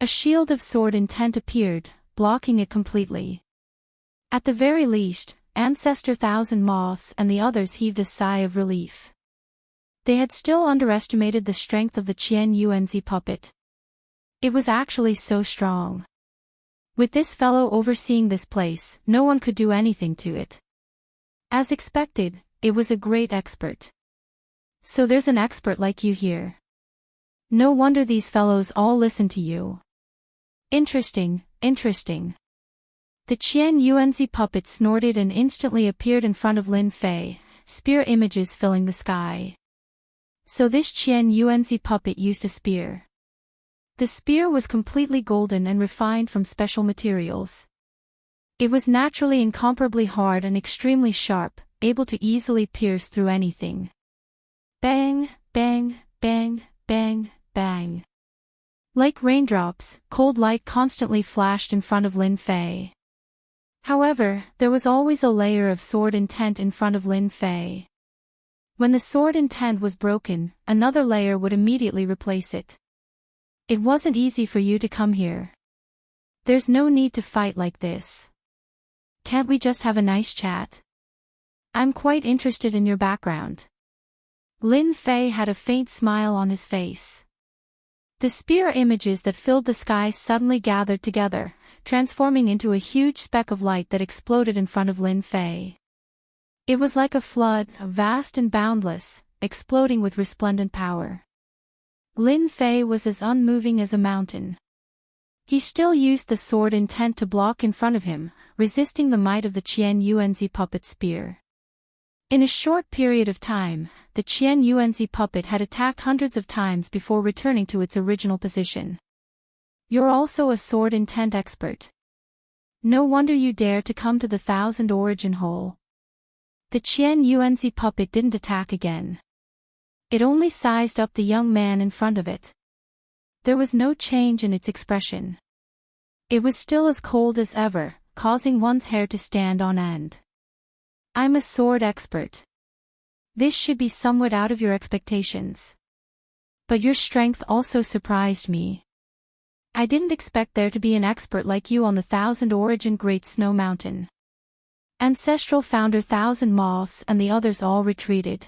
A shield of sword intent appeared, blocking it completely. At the very least, Ancestor Thousand Moths and the others heaved a sigh of relief. They had still underestimated the strength of the Qian Yuan's puppet. It was actually so strong. With this fellow overseeing this place, no one could do anything to it. As expected, it was a great expert. So there's an expert like you here. No wonder these fellows all listen to you. Interesting, interesting. The Qian Yuan's puppet snorted and instantly appeared in front of Lin Fei, spear images filling the sky. So this Qian Yuan's puppet used a spear. The spear was completely golden and refined from special materials. It was naturally incomparably hard and extremely sharp, able to easily pierce through anything. Bang, bang, bang, bang, bang. Like raindrops, cold light constantly flashed in front of Lin Fei. However, there was always a layer of sword intent in front of Lin Fei. When the sword intent was broken, another layer would immediately replace it. It wasn't easy for you to come here. There's no need to fight like this. Can't we just have a nice chat? I'm quite interested in your background. Lin Fei had a faint smile on his face. The spear images that filled the sky suddenly gathered together, transforming into a huge speck of light that exploded in front of Lin Fei. It was like a flood, vast and boundless, exploding with resplendent power. Lin Fei was as unmoving as a mountain. He still used the sword intent to block in front of him, resisting the might of the Qian Yuan's puppet spear. In a short period of time, the Qian Yuan's puppet had attacked hundreds of times before returning to its original position. You're also a sword intent expert. No wonder you dare to come to the Thousand Origin Hole. The Qian Yuan's puppet didn't attack again. It only sized up the young man in front of it. There was no change in its expression. It was still as cold as ever, causing one's hair to stand on end. I'm a sword expert. This should be somewhat out of your expectations. But your strength also surprised me. I didn't expect there to be an expert like you on the Thousand Origin Great Snow Mountain. Ancestral Founder Thousand Moths and the others all retreated.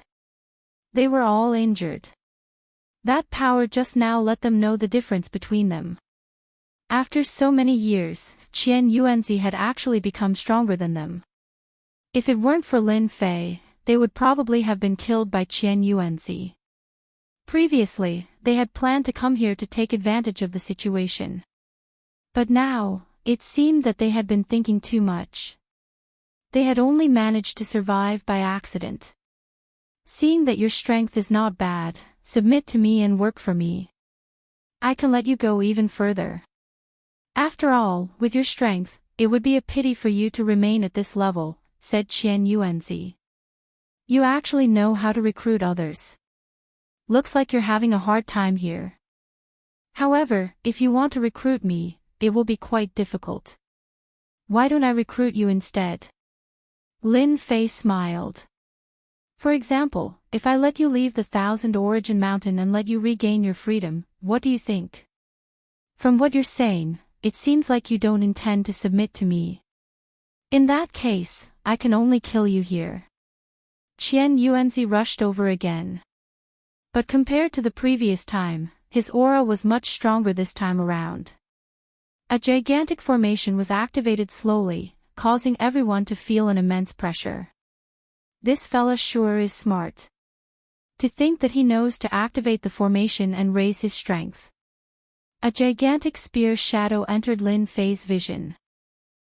They were all injured. That power just now let them know the difference between them. After so many years, Qian Yuan's had actually become stronger than them. If it weren't for Lin Fei, they would probably have been killed by Qian Yuan's. Previously, they had planned to come here to take advantage of the situation. But now, it seemed that they had been thinking too much. They had only managed to survive by accident. Seeing that your strength is not bad, submit to me and work for me. I can let you go even further. After all, with your strength, it would be a pity for you to remain at this level, said Qian Yuanzi. You actually know how to recruit others. Looks like you're having a hard time here. However, if you want to recruit me, it will be quite difficult. Why don't I recruit you instead? Lin Fei smiled. For example, if I let you leave the 1,000 Origin Mountain and let you regain your freedom, what do you think? From what you're saying, it seems like you don't intend to submit to me. In that case, I can only kill you here. Qian Yuanzi rushed over again. But compared to the previous time, his aura was much stronger this time around. A gigantic formation was activated slowly, causing everyone to feel an immense pressure. This fella sure is smart. To think that he knows to activate the formation and raise his strength. A gigantic spear shadow entered Lin Fei's vision.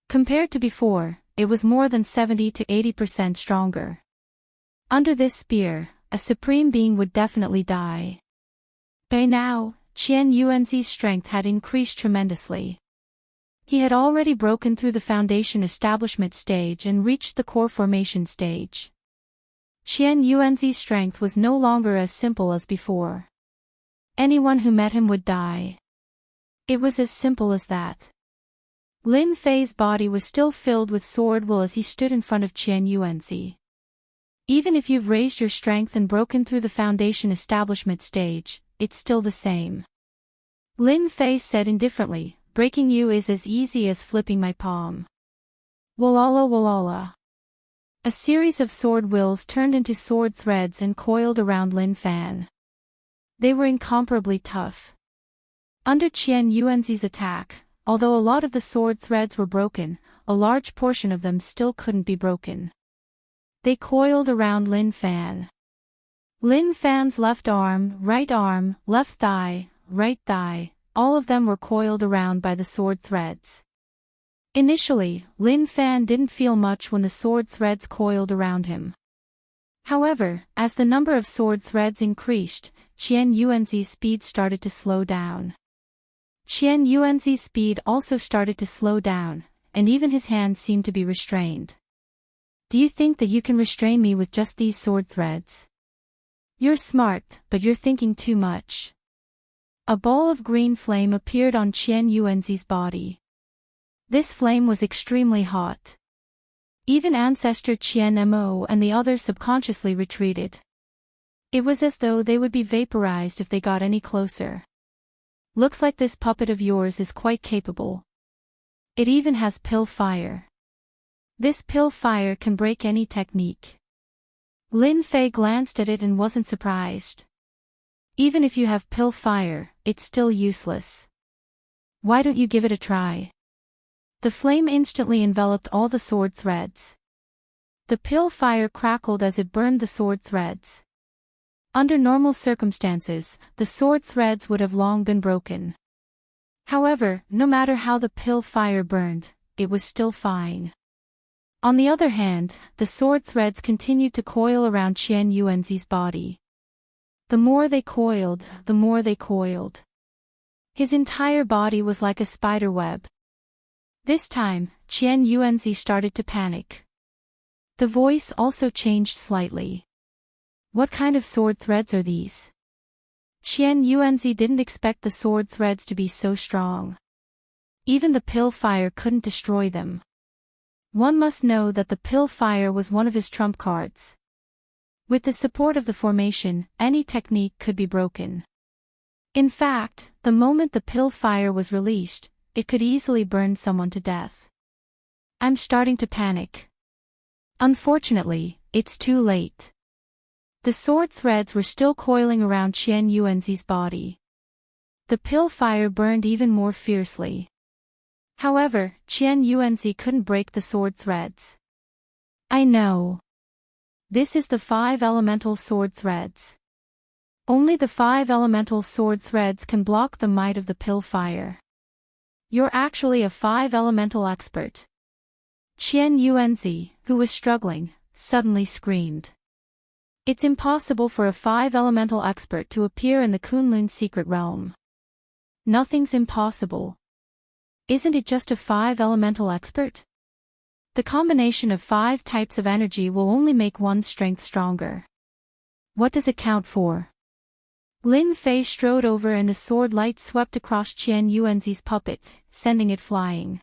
Compared to before, it was more than 70 to 80% stronger. Under this spear, a supreme being would definitely die. By now, Qian Yuanzi's strength had increased tremendously. He had already broken through the foundation establishment stage and reached the core formation stage. Qian Yuanzi's strength was no longer as simple as before. Anyone who met him would die. It was as simple as that. Lin Fei's body was still filled with sword will as he stood in front of Qian Yuanzi. Even if you've raised your strength and broken through the foundation establishment stage, it's still the same. Lin Fei said indifferently, breaking you is as easy as flipping my palm. Walala walala. A series of sword wills turned into sword threads and coiled around Lin Fan. They were incomparably tough. Under Qian Yuanzi's attack, although a lot of the sword threads were broken, a large portion of them still couldn't be broken. They coiled around Lin Fan. Lin Fan's left arm, left thigh, right thigh, all of them were coiled around by the sword threads. Initially, Lin Fan didn't feel much when the sword threads coiled around him. However, as the number of sword threads increased, Qian Yuanzi's speed started to slow down. Qian Yuanzi's speed also started to slow down, and even his hands seemed to be restrained. Do you think that you can restrain me with just these sword threads? You're smart, but you're thinking too much. A ball of green flame appeared on Qian Yuanzi's body. This flame was extremely hot. Even Ancestor Qian Mo and the others subconsciously retreated. It was as though they would be vaporized if they got any closer. Looks like this puppet of yours is quite capable. It even has pill fire. This pill fire can break any technique. Lin Fei glanced at it and wasn't surprised. Even if you have pill fire, it's still useless. Why don't you give it a try? The flame instantly enveloped all the sword threads. The pill fire crackled as it burned the sword threads. Under normal circumstances, the sword threads would have long been broken. However, no matter how the pill fire burned, it was still fine. On the other hand, the sword threads continued to coil around Qian Yuanzi's body. The more they coiled, the more they coiled. His entire body was like a spider web. This time, Qian Yuanzi started to panic. The voice also changed slightly. What kind of sword threads are these? Qian Yuanzi didn't expect the sword threads to be so strong. Even the pill fire couldn't destroy them. One must know that the pill fire was one of his trump cards. With the support of the formation, any technique could be broken. In fact, the moment the pill fire was released, it could easily burn someone to death. I'm starting to panic. Unfortunately, it's too late. The sword threads were still coiling around Qian Yuanzi's body. The pill fire burned even more fiercely. However, Qian Yuanzi couldn't break the sword threads. I know. This is the 5 elemental sword threads. Only the 5 elemental sword threads can block the might of the pill fire. You're actually a 5 elemental expert. Qian Yuanzi, who was struggling, suddenly screamed. It's impossible for a 5 elemental expert to appear in the Kunlun secret realm. Nothing's impossible. Isn't it just a 5 elemental expert? The combination of 5 types of energy will only make one's strength stronger. What does it count for? Lin Fei strode over and a sword light swept across Qian Yuanzi's puppet, sending it flying.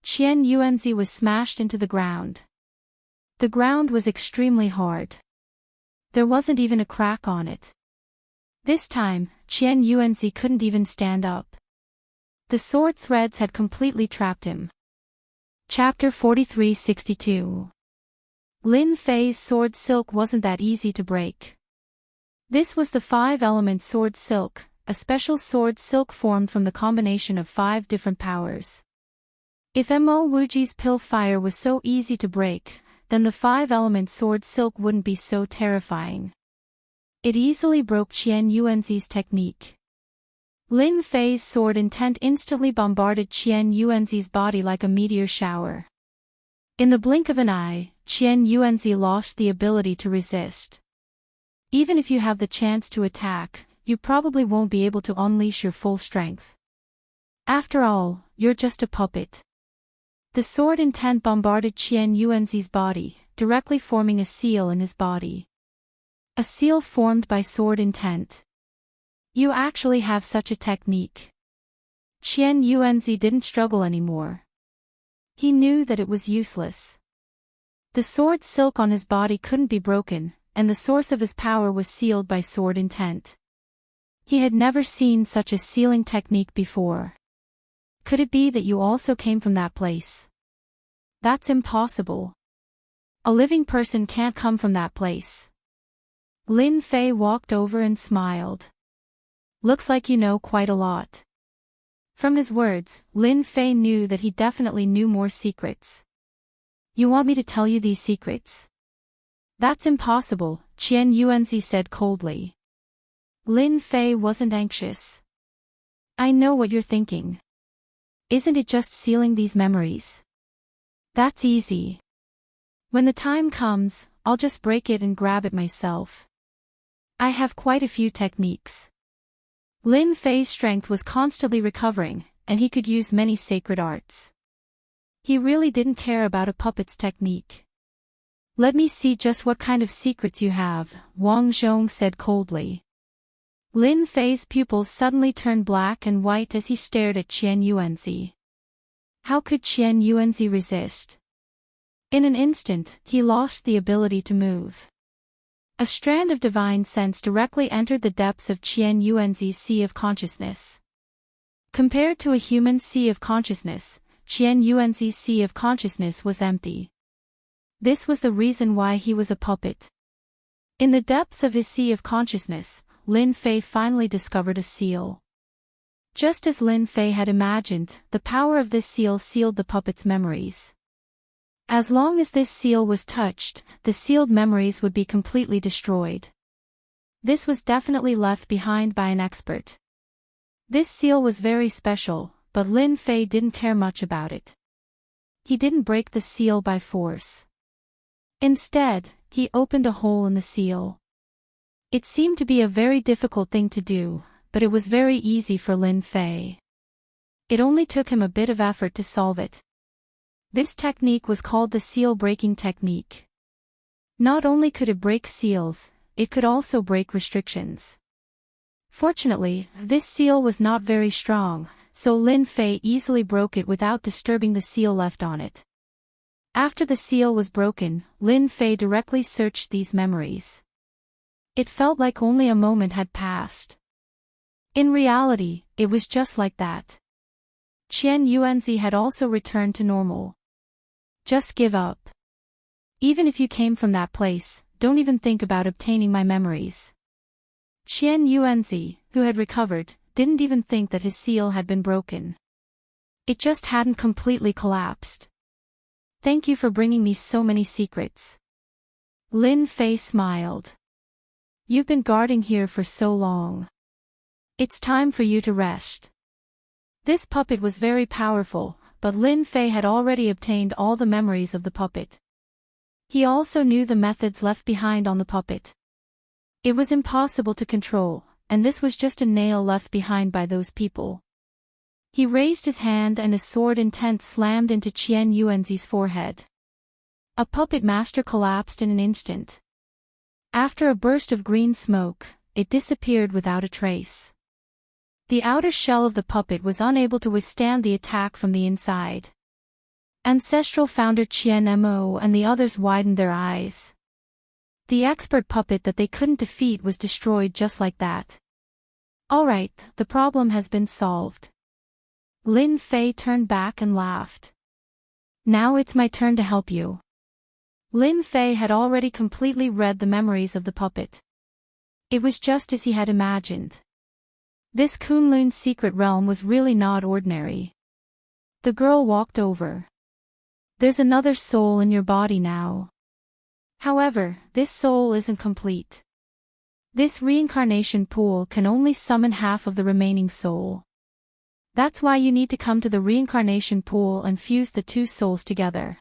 Qian Yuanzi was smashed into the ground. The ground was extremely hard. There wasn't even a crack on it. This time, Qian Yuanzi couldn't even stand up. The sword threads had completely trapped him. Chapter 4362. Lin Fei's sword silk wasn't that easy to break. This was the 5-element sword silk, a special sword silk formed from the combination of 5 different powers. If Mo Wuji's pill fire was so easy to break, then the 5-element sword silk wouldn't be so terrifying. It easily broke Qian Yuanzi's technique. Lin Fei's sword intent instantly bombarded Qian Yuanzi's body like a meteor shower. In the blink of an eye, Qian Yuanzi lost the ability to resist. Even if you have the chance to attack, you probably won't be able to unleash your full strength. After all, you're just a puppet. The sword intent bombarded Qian Yuanzi's body, directly forming a seal in his body. A seal formed by sword intent. You actually have such a technique. Qian Yuanzi didn't struggle anymore. He knew that it was useless. The sword silk on his body couldn't be broken, and the source of his power was sealed by sword intent. He had never seen such a sealing technique before. Could it be that you also came from that place? That's impossible. A living person can't come from that place. Lin Fei walked over and smiled. Looks like you know quite a lot. From his words, Lin Fei knew that he definitely knew more secrets. You want me to tell you these secrets? That's impossible, Qian Yuanzi said coldly. Lin Fei wasn't anxious. I know what you're thinking. Isn't it just sealing these memories? That's easy. When the time comes, I'll just break it and grab it myself. I have quite a few techniques. Lin Fei's strength was constantly recovering, and he could use many sacred arts. He really didn't care about a puppet's technique. Let me see just what kind of secrets you have, Wang Zhong said coldly. Lin Fei's pupils suddenly turned black and white as he stared at Qian Yuanzi. How could Qian Yuanzi resist? In an instant, he lost the ability to move. A strand of divine sense directly entered the depths of Qian Yuanzi's sea of consciousness. Compared to a human sea of consciousness, Qian Yuanzi's sea of consciousness was empty. This was the reason why he was a puppet. In the depths of his sea of consciousness, Lin Fei finally discovered a seal. Just as Lin Fei had imagined, the power of this seal sealed the puppet's memories. As long as this seal was touched, the sealed memories would be completely destroyed. This was definitely left behind by an expert. This seal was very special, but Lin Fei didn't care much about it. He didn't break the seal by force. Instead, he opened a hole in the seal. It seemed to be a very difficult thing to do, but it was very easy for Lin Fei. It only took him a bit of effort to solve it. This technique was called the seal-breaking technique. Not only could it break seals, it could also break restrictions. Fortunately, this seal was not very strong, so Lin Fei easily broke it without disturbing the seal left on it. After the seal was broken, Lin Fei directly searched these memories. It felt like only a moment had passed. In reality, it was just like that. Qian Yuanzi had also returned to normal. Just give up. Even if you came from that place, don't even think about obtaining my memories. Qian Yuanzi, who had recovered, didn't even think that his seal had been broken. It just hadn't completely collapsed. Thank you for bringing me so many secrets. Lin Fei smiled. You've been guarding here for so long. It's time for you to rest. This puppet was very powerful, but Lin Fei had already obtained all the memories of the puppet. He also knew the methods left behind on the puppet. It was impossible to control, and this was just a nail left behind by those people. He raised his hand and a sword intent slammed into Qian Yuanzi's forehead. A puppet master collapsed in an instant. After a burst of green smoke, it disappeared without a trace. The outer shell of the puppet was unable to withstand the attack from the inside. Ancestral founder Qian Mo and the others widened their eyes. The expert puppet that they couldn't defeat was destroyed just like that. Alright, the problem has been solved. Lin Fei turned back and laughed. Now it's my turn to help you. Lin Fei had already completely read the memories of the puppet. It was just as he had imagined. This Kunlun's secret realm was really not ordinary. The girl walked over. There's another soul in your body now. However, this soul isn't complete. This reincarnation pool can only summon half of the remaining soul. That's why you need to come to the reincarnation pool and fuse the two souls together.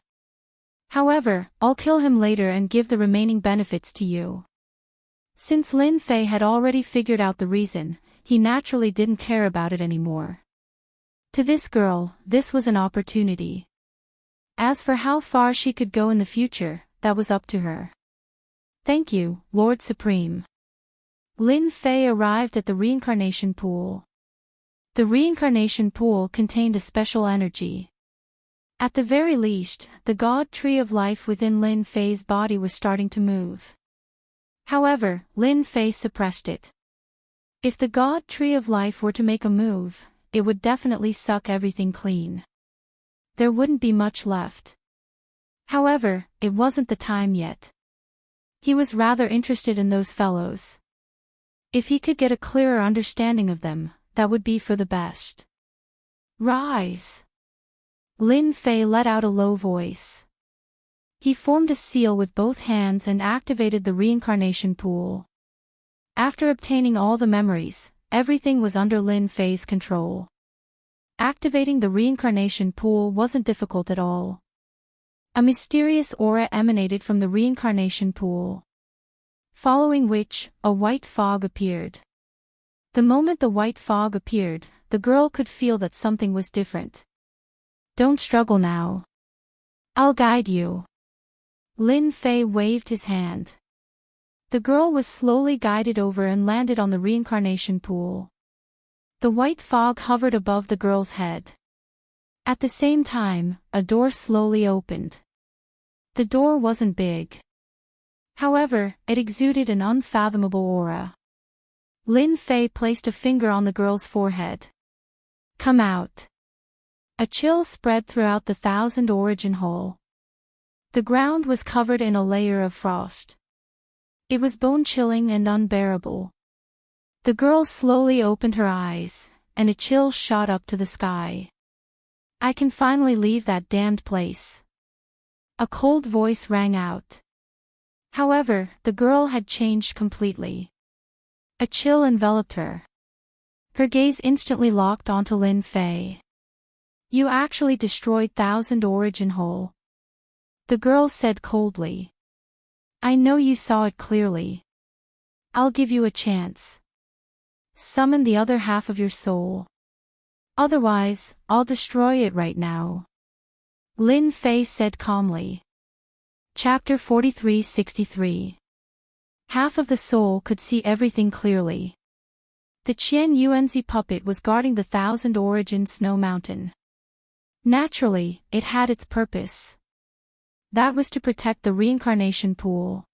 However, I'll kill him later and give the remaining benefits to you. Since Lin Fei had already figured out the reason, he naturally didn't care about it anymore. To this girl, this was an opportunity. As for how far she could go in the future, that was up to her. Thank you, Lord Supreme. Lin Fei arrived at the reincarnation pool. The reincarnation pool contained a special energy. At the very least, the God Tree of Life within Lin Fei's body was starting to move. However, Lin Fei suppressed it. If the God Tree of Life were to make a move, it would definitely suck everything clean. There wouldn't be much left. However, it wasn't the time yet. He was rather interested in those fellows. If he could get a clearer understanding of them, that would be for the best. Rise! Lin Fei let out a low voice. He formed a seal with both hands and activated the reincarnation pool. After obtaining all the memories, everything was under Lin Fei's control. Activating the reincarnation pool wasn't difficult at all. A mysterious aura emanated from the reincarnation pool. Following which, a white fog appeared. The moment the white fog appeared, the girl could feel that something was different. Don't struggle now. I'll guide you. Lin Fei waved his hand. The girl was slowly guided over and landed on the reincarnation pool. The white fog hovered above the girl's head. At the same time, a door slowly opened. The door wasn't big. However, it exuded an unfathomable aura. Lin Fei placed a finger on the girl's forehead. Come out. A chill spread throughout the Thousand Origin Hole. The ground was covered in a layer of frost. It was bone-chilling and unbearable. The girl slowly opened her eyes, and a chill shot up to the sky. I can finally leave that damned place. A cold voice rang out. However, the girl had changed completely. A chill enveloped her. Her gaze instantly locked onto Lin Fei. You actually destroyed Thousand Origin Hole. The girl said coldly. I know you saw it clearly. I'll give you a chance. Summon the other half of your soul. Otherwise, I'll destroy it right now. Lin Fei said calmly. Chapter 43-63. Half of the soul could see everything clearly. The Qian Yuanzi puppet was guarding the Thousand Origin Snow Mountain. Naturally, it had its purpose. That was to protect the reincarnation pool.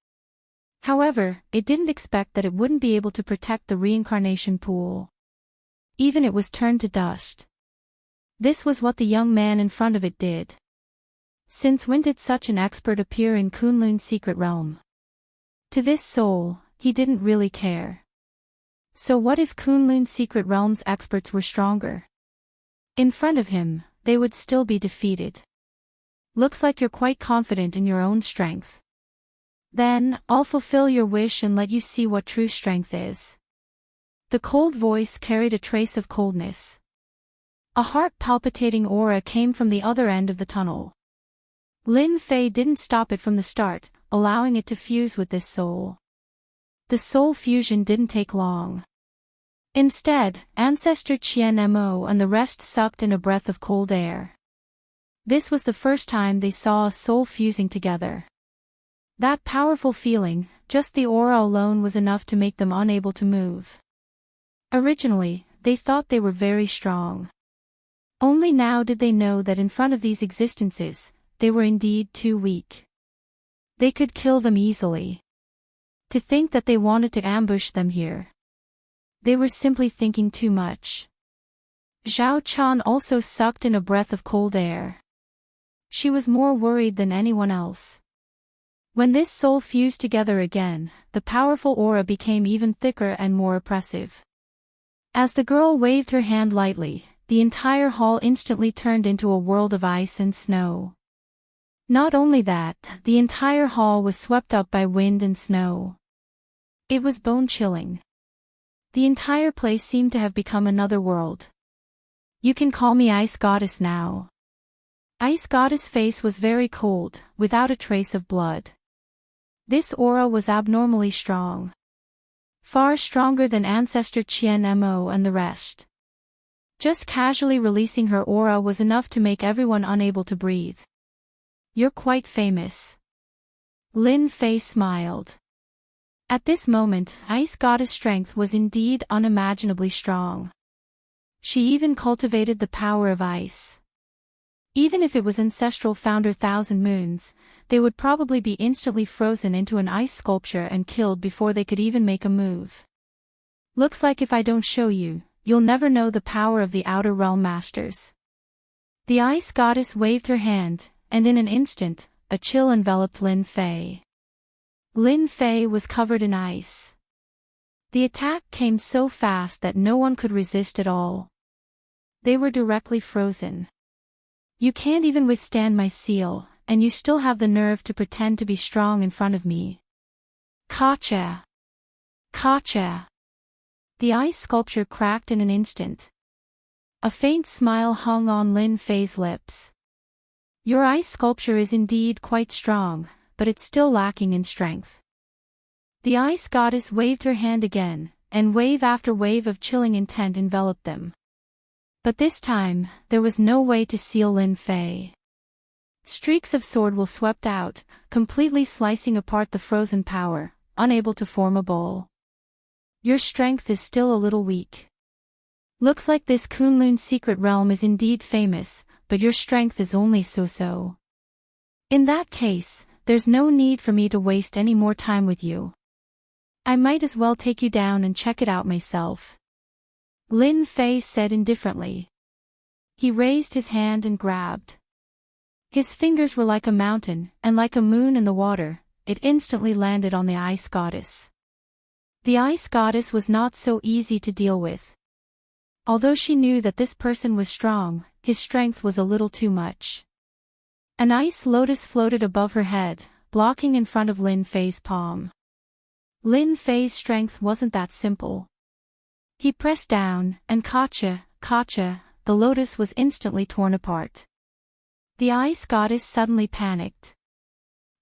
However, it didn't expect that it wouldn't be able to protect the reincarnation pool. Even it was turned to dust. This was what the young man in front of it did. Since when did such an expert appear in Kunlun's secret realm? To this soul, he didn't really care. So what if Kunlun's secret realm's experts were stronger? In front of him, they would still be defeated. Looks like you're quite confident in your own strength. Then, I'll fulfill your wish and let you see what true strength is. The cold voice carried a trace of coldness. A heart-palpitating aura came from the other end of the tunnel. Lin Fei didn't stop it from the start, allowing it to fuse with this soul. The soul fusion didn't take long. Instead, Ancestor Qian Mo and the rest sucked in a breath of cold air. This was the first time they saw a soul fusing together. That powerful feeling, just the aura alone, was enough to make them unable to move. Originally, they thought they were very strong. Only now did they know that in front of these existences, they were indeed too weak. They could kill them easily. To think that they wanted to ambush them here. They were simply thinking too much. Zhao Chan also sucked in a breath of cold air. She was more worried than anyone else. When this soul fused together again, the powerful aura became even thicker and more oppressive. As the girl waved her hand lightly, the entire hall instantly turned into a world of ice and snow. Not only that, the entire hall was swept up by wind and snow. It was bone-chilling. The entire place seemed to have become another world. You can call me Ice Goddess now. Ice Goddess' face was very cold, without a trace of blood. This aura was abnormally strong. Far stronger than Ancestor Qian Mo and the rest. Just casually releasing her aura was enough to make everyone unable to breathe. You're quite famous. Lin Fei smiled. At this moment, Ice Goddess' strength was indeed unimaginably strong. She even cultivated the power of ice. Even if it was ancestral founder Thousand Moons, they would probably be instantly frozen into an ice sculpture and killed before they could even make a move. Looks like if I don't show you, you'll never know the power of the Outer Realm Masters. The Ice Goddess waved her hand, and in an instant, a chill enveloped Lin Fei. Lin Fei was covered in ice. The attack came so fast that no one could resist at all. They were directly frozen. You can't even withstand my seal, and you still have the nerve to pretend to be strong in front of me. Gotcha! Gotcha! The ice sculpture cracked in an instant. A faint smile hung on Lin Fei's lips. Your ice sculpture is indeed quite strong, but it's still lacking in strength. The Ice Goddess waved her hand again, and wave after wave of chilling intent enveloped them. But this time, there was no way to seal Lin Fei. Streaks of sword will swept out, completely slicing apart the frozen power, unable to form a bowl. Your strength is still a little weak. Looks like this Kunlun secret realm is indeed famous, but your strength is only so-so. In that case, there's no need for me to waste any more time with you. I might as well take you down and check it out myself. Lin Fei said indifferently. He raised his hand and grabbed. His fingers were like a mountain, and like a moon in the water, it instantly landed on the Ice Goddess. The Ice Goddess was not so easy to deal with. Although she knew that this person was strong, his strength was a little too much. An ice lotus floated above her head, blocking in front of Lin Fei's palm. Lin Fei's strength wasn't that simple. He pressed down, and gotcha, the lotus was instantly torn apart. The Ice Goddess suddenly panicked.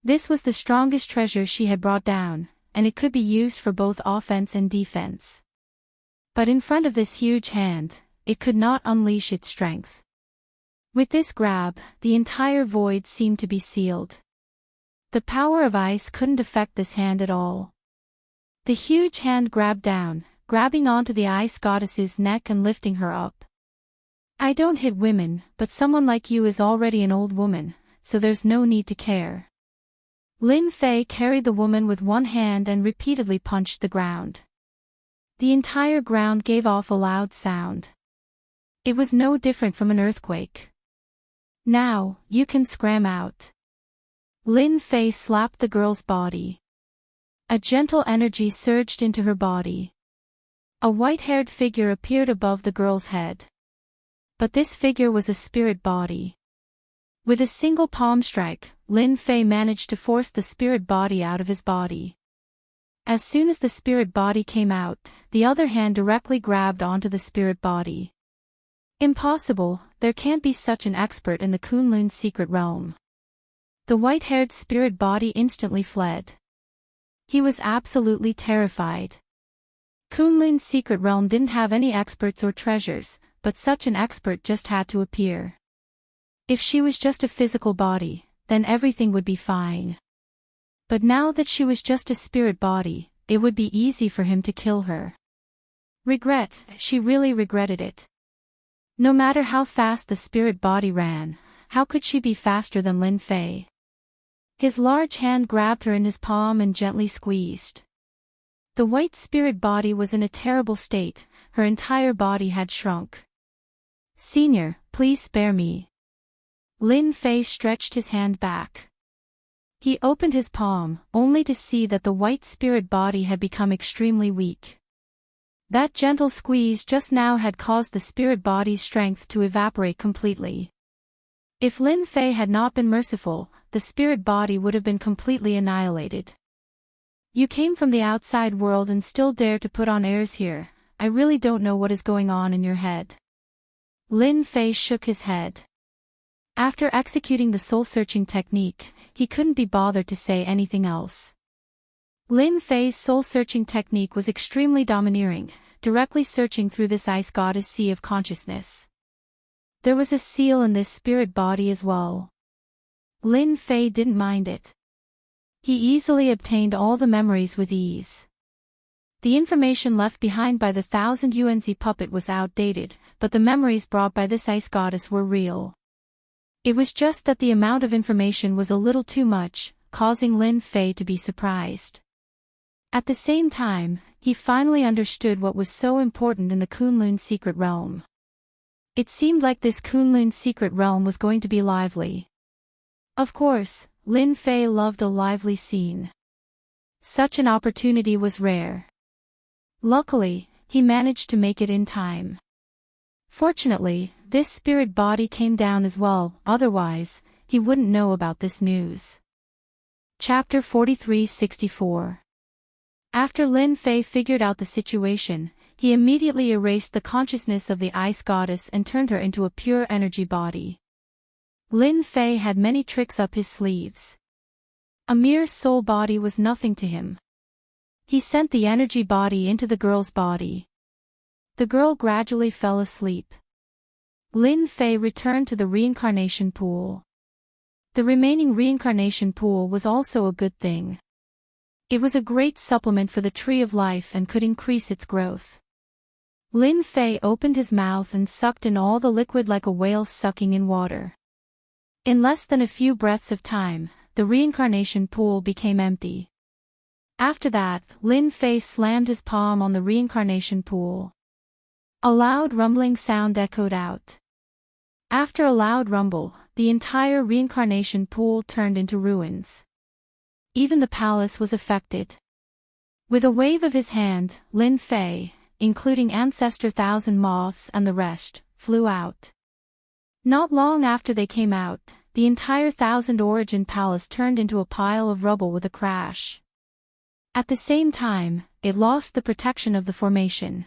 This was the strongest treasure she had brought down, and it could be used for both offense and defense. But in front of this huge hand, it could not unleash its strength. With this grab, the entire void seemed to be sealed. The power of ice couldn't affect this hand at all. The huge hand grabbed down, grabbing onto the Ice Goddess's neck and lifting her up. I don't hit women, but someone like you is already an old woman, so there's no need to care. Lin Fei carried the woman with one hand and repeatedly punched the ground. The entire ground gave off a loud sound. It was no different from an earthquake. Now, you can scram out. Lin Fei slapped the girl's body. A gentle energy surged into her body. A white-haired figure appeared above the girl's head. But this figure was a spirit body. With a single palm strike, Lin Fei managed to force the spirit body out of his body. As soon as the spirit body came out, the other hand directly grabbed onto the spirit body. Impossible, there can't be such an expert in the Kunlun's secret realm. The white-haired spirit body instantly fled. He was absolutely terrified. Kunlun's secret realm didn't have any experts or treasures, but such an expert just had to appear. If she was just a physical body, then everything would be fine. But now that she was just a spirit body, it would be easy for him to kill her. Regret, she really regretted it. No matter how fast the spirit body ran, how could she be faster than Lin Fei? His large hand grabbed her in his palm and gently squeezed. The white spirit body was in a terrible state, her entire body had shrunk. "Senior, please spare me." Lin Fei stretched his hand back. He opened his palm, only to see that the white spirit body had become extremely weak. That gentle squeeze just now had caused the spirit body's strength to evaporate completely. If Lin Fei had not been merciful, the spirit body would have been completely annihilated. "You came from the outside world and still dare to put on airs here. I really don't know what is going on in your head." Lin Fei shook his head. After executing the soul-searching technique, he couldn't be bothered to say anything else. Lin Fei's soul-searching technique was extremely domineering, directly searching through this ice goddess sea of consciousness. There was a seal in this spirit body as well. Lin Fei didn't mind it. He easily obtained all the memories with ease. The information left behind by the 1000 UNZ puppet was outdated, but the memories brought by this ice goddess were real. It was just that the amount of information was a little too much, causing Lin Fei to be surprised. At the same time, he finally understood what was so important in the Kunlun secret realm. It seemed like this Kunlun secret realm was going to be lively. Of course, Lin Fei loved a lively scene. Such an opportunity was rare. Luckily, he managed to make it in time. Fortunately, this spirit body came down as well, otherwise, he wouldn't know about this news. Chapter 43-64. After Lin Fei figured out the situation, he immediately erased the consciousness of the ice goddess and turned her into a pure energy body. Lin Fei had many tricks up his sleeves. A mere soul body was nothing to him. He sent the energy body into the girl's body. The girl gradually fell asleep. Lin Fei returned to the reincarnation pool. The remaining reincarnation pool was also a good thing. It was a great supplement for the tree of life and could increase its growth. Lin Fei opened his mouth and sucked in all the liquid like a whale sucking in water. In less than a few breaths of time, the reincarnation pool became empty. After that, Lin Fei slammed his palm on the reincarnation pool. A loud rumbling sound echoed out. After a loud rumble, the entire reincarnation pool turned into ruins. Even the palace was affected. With a wave of his hand, Lin Fei, including Ancestor Thousand Moths and the rest, flew out. Not long after they came out, the entire Thousand Origin Palace turned into a pile of rubble with a crash. At the same time, it lost the protection of the formation.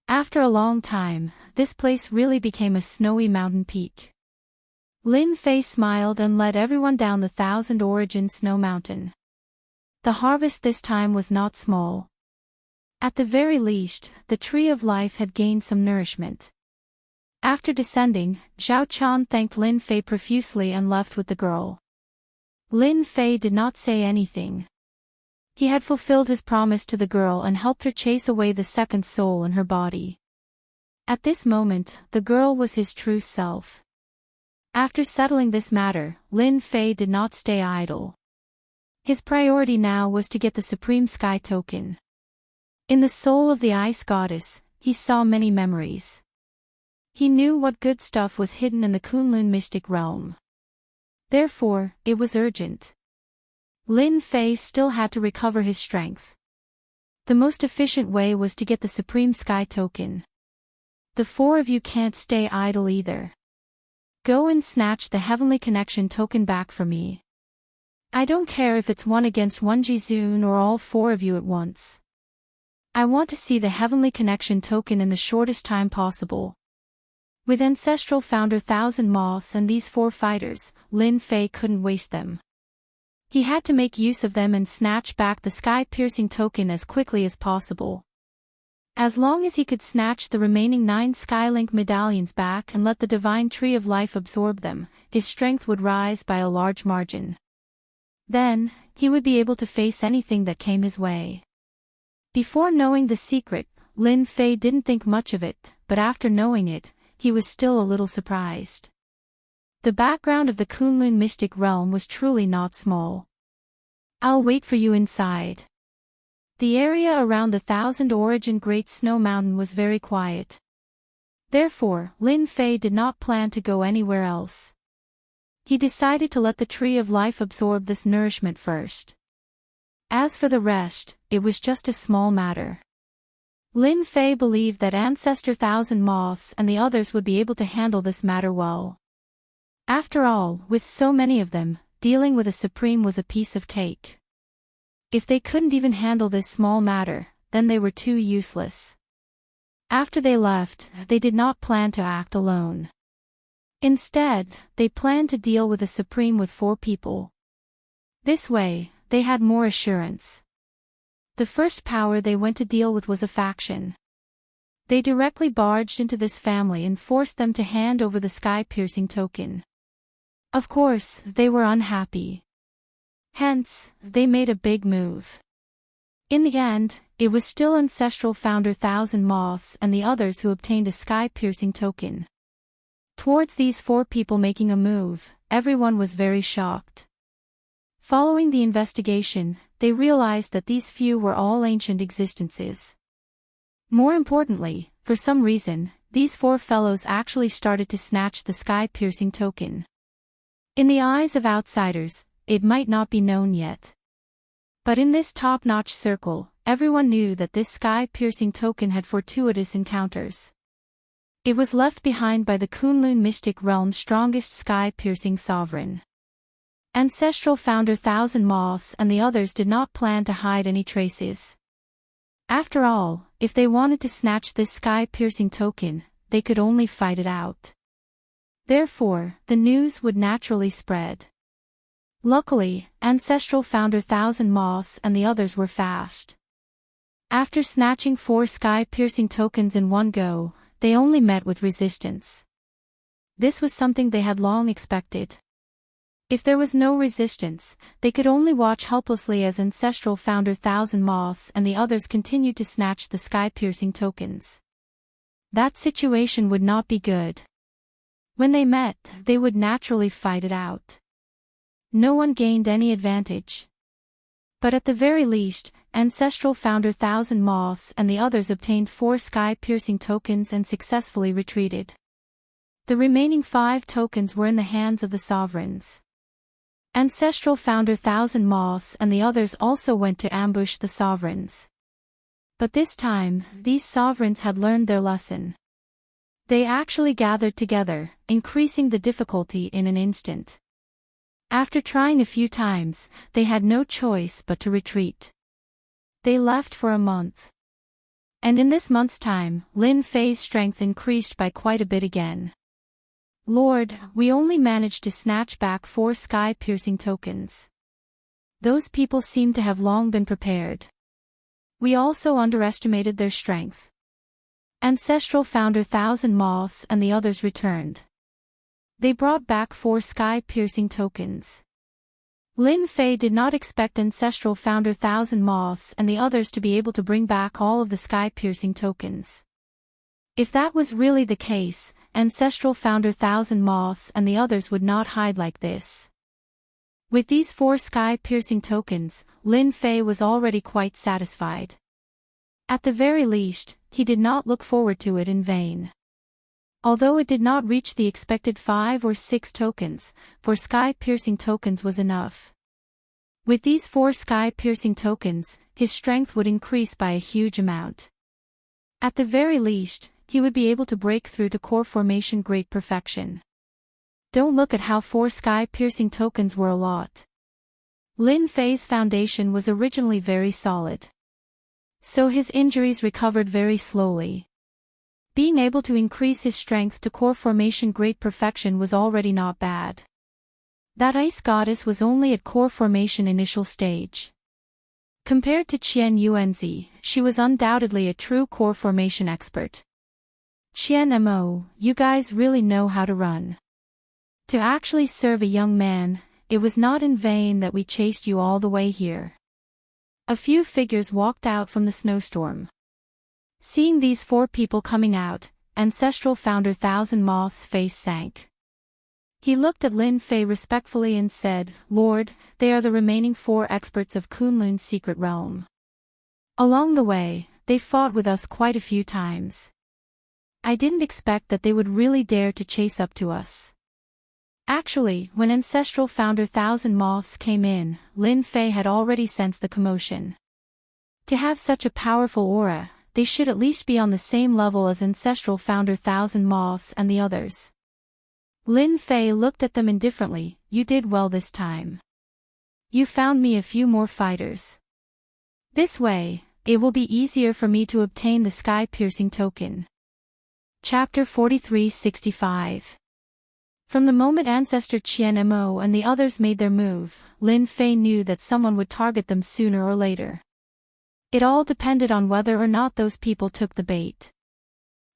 After a long time, this place really became a snowy mountain peak. Lin Fei smiled and led everyone down the Thousand Origin Snow Mountain. The harvest this time was not small. At the very least, the tree of life had gained some nourishment. After descending, Zhao Qian thanked Lin Fei profusely and left with the girl. Lin Fei did not say anything. He had fulfilled his promise to the girl and helped her chase away the second soul in her body. At this moment, the girl was his true self. After settling this matter, Lin Fei did not stay idle. His priority now was to get the Supreme Sky Token. In the soul of the Ice Goddess, he saw many memories. He knew what good stuff was hidden in the Kunlun mystic realm. Therefore, it was urgent. Lin Fei still had to recover his strength. The most efficient way was to get the Supreme Sky Token. The four of you can't stay idle either. Go and snatch the Heavenly Connection token back for me. I don't care if it's 1-against-1 Jizoon or all 4 of you at once. I want to see the Heavenly Connection token in the shortest time possible. With Ancestral Founder Thousand Moths and these 4 fighters, Lin Fei couldn't waste them. He had to make use of them and snatch back the sky-piercing token as quickly as possible. As long as he could snatch the remaining 9 Skylink medallions back and let the Divine Tree of Life absorb them, his strength would rise by a large margin. Then, he would be able to face anything that came his way. Before knowing the secret, Lin Fei didn't think much of it, but after knowing it, he was still a little surprised. The background of the Kunlun mystic realm was truly not small. I'll wait for you inside. The area around the Thousand Origin Great Snow Mountain was very quiet. Therefore, Lin Fei did not plan to go anywhere else. He decided to let the Tree of Life absorb this nourishment first. As for the rest, it was just a small matter. Lin Fei believed that Ancestor Thousand Moths and the others would be able to handle this matter well. After all, with so many of them, dealing with a Supreme was a piece of cake. If they couldn't even handle this small matter, then they were too useless. After they left, they did not plan to act alone. Instead, they planned to deal with the Supreme with 4 people. This way, they had more assurance. The first power they went to deal with was a faction. They directly barged into this family and forced them to hand over the sky-piercing token. Of course, they were unhappy. Hence, they made a big move. In the end, it was still Ancestral Founder Thousand Moths and the others who obtained a sky-piercing token. Towards these 4 people making a move, everyone was very shocked. Following the investigation, they realized that these few were all ancient existences. More importantly, for some reason, these 4 fellows actually started to snatch the sky-piercing token. In the eyes of outsiders, it might not be known yet. But in this top-notch circle, everyone knew that this sky-piercing token had fortuitous encounters. It was left behind by the Kunlun mystic realm's strongest sky-piercing sovereign. Ancestral Founder Thousand Moths and the others did not plan to hide any traces. After all, if they wanted to snatch this sky-piercing token, they could only fight it out. Therefore, the news would naturally spread. Luckily, Ancestral Founder Thousand Moths and the others were fast. After snatching 4 sky-piercing tokens in one go, they only met with resistance. This was something they had long expected. If there was no resistance, they could only watch helplessly as Ancestral Founder Thousand Moths and the others continued to snatch the sky-piercing tokens. That situation would not be good. When they met, they would naturally fight it out. No one gained any advantage. But at the very least, Ancestral Founder Thousand Moths and the others obtained 4 sky-piercing tokens and successfully retreated. The remaining 5 tokens were in the hands of the sovereigns. Ancestral Founder Thousand Moths and the others also went to ambush the sovereigns. But this time, these sovereigns had learned their lesson. They actually gathered together, increasing the difficulty in an instant. After trying a few times, they had no choice but to retreat. They left for a month. And in this month's time, Lin Fei's strength increased by quite a bit again. Lord, we only managed to snatch back 4 sky-piercing tokens. Those people seem to have long been prepared. We also underestimated their strength. Ancestral Founder Thousand Moths and the others returned. They brought back 4 sky-piercing tokens. Lin Fei did not expect Ancestral Founder Thousand Moths and the others to be able to bring back all of the sky-piercing tokens. If that was really the case, Ancestral Founder Thousand Moths and the others would not hide like this. With these 4 sky-piercing tokens, Lin Fei was already quite satisfied. At the very least, he did not look forward to it in vain. Although it did not reach the expected 5 or 6 tokens, 4 sky-piercing tokens was enough. With these 4 sky-piercing tokens, his strength would increase by a huge amount. At the very least, he would be able to break through to core formation great perfection. Don't look at how 4 sky-piercing tokens were a lot. Lin Fei's foundation was originally very solid. So his injuries recovered very slowly. Being able to increase his strength to core formation great perfection was already not bad. That ice goddess was only at core formation initial stage. Compared to Qian Yuanzi, she was undoubtedly a true core formation expert. Qian Mo, you guys really know how to run. To actually serve a young man, it was not in vain that we chased you all the way here. A few figures walked out from the snowstorm. Seeing these 4 people coming out, Ancestral Founder Thousand Moth's face sank. He looked at Lin Fei respectfully and said, "Lord, they are the remaining 4 experts of Kunlun's secret realm. Along the way, they fought with us quite a few times. I didn't expect that they would really dare to chase up to us." Actually, when Ancestral Founder Thousand Moths came in, Lin Fei had already sensed the commotion. To have such a powerful aura, they should at least be on the same level as Ancestral Founder Thousand Moths and the others. Lin Fei looked at them indifferently. "You did well this time. You found me a few more fighters. This way, it will be easier for me to obtain the sky-piercing token." Chapter 43-65. From the moment Ancestor Qian Mo and the others made their move, Lin Fei knew that someone would target them sooner or later. It all depended on whether or not those people took the bait.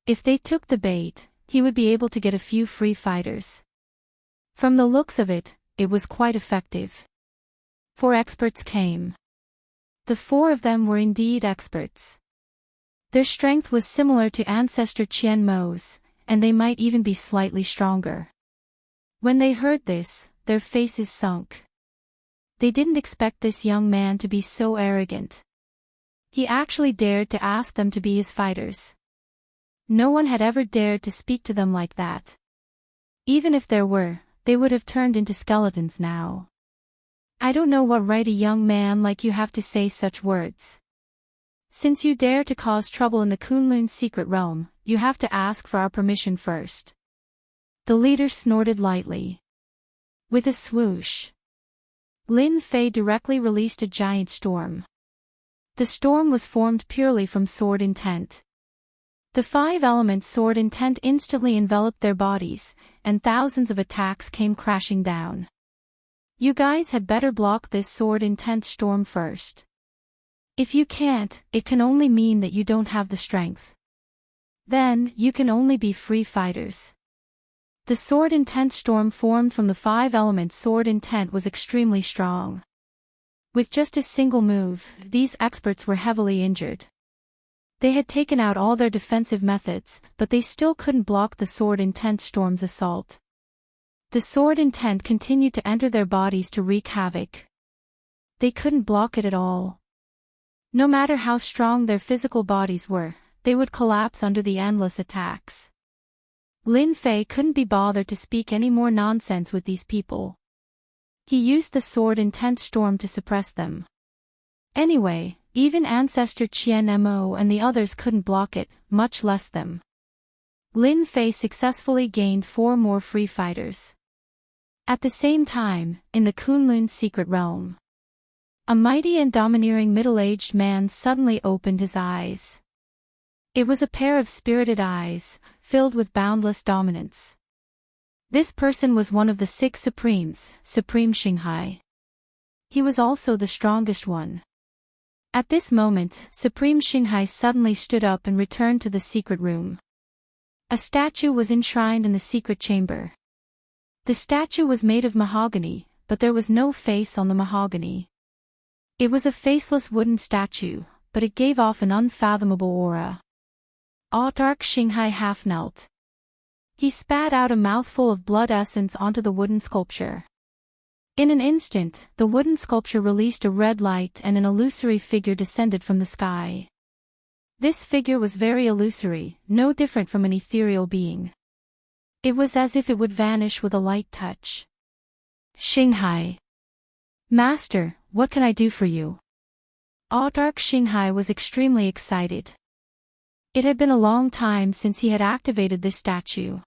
If they took the bait, he would be able to get a few free fighters. From the looks of it, it was quite effective. 4 experts came. The 4 of them were indeed experts. Their strength was similar to Ancestor Qian Mo's, and they might even be slightly stronger. When they heard this, their faces sunk. They didn't expect this young man to be so arrogant. He actually dared to ask them to be his fighters. No one had ever dared to speak to them like that. Even if there were, they would have turned into skeletons now. "I don't know what right a young man like you have to say such words. Since you dare to cause trouble in the Kunlun secret realm, you have to ask for our permission first." The leader snorted lightly. With a swoosh, Lin Fei directly released a giant storm. The storm was formed purely from sword intent. The 5-element sword intent instantly enveloped their bodies, and thousands of attacks came crashing down. "You guys had better block this sword intent storm first. If you can't, it can only mean that you don't have the strength. Then, you can only be free fighters." The sword intent storm formed from the 5-element sword intent was extremely strong. With just a single move, these experts were heavily injured. They had taken out all their defensive methods, but they still couldn't block the sword intent storm's assault. The sword intent continued to enter their bodies to wreak havoc. They couldn't block it at all. No matter how strong their physical bodies were, they would collapse under the endless attacks. Lin Fei couldn't be bothered to speak any more nonsense with these people. He used the sword intent storm to suppress them. Anyway, even Ancestor Qian Mo and the others couldn't block it, much less them. Lin Fei successfully gained 4 more free fighters. At the same time, in the Kunlun secret realm, a mighty and domineering middle-aged man suddenly opened his eyes. It was a pair of spirited eyes, filled with boundless dominance. This person was one of the 6 Supremes, Supreme Xinghai. He was also the strongest one. At this moment, Supreme Xinghai suddenly stood up and returned to the secret room. A statue was enshrined in the secret chamber. The statue was made of mahogany, but there was no face on the mahogany. It was a faceless wooden statue, but it gave off an unfathomable aura. Dark Xinghai half knelt. He spat out a mouthful of blood essence onto the wooden sculpture. In an instant, the wooden sculpture released a red light and an illusory figure descended from the sky. This figure was very illusory, no different from an ethereal being. It was as if it would vanish with a light touch. "Xinghai. Master, what can I do for you?" Dark Xinghai was extremely excited. It had been a long time since he had activated this statue.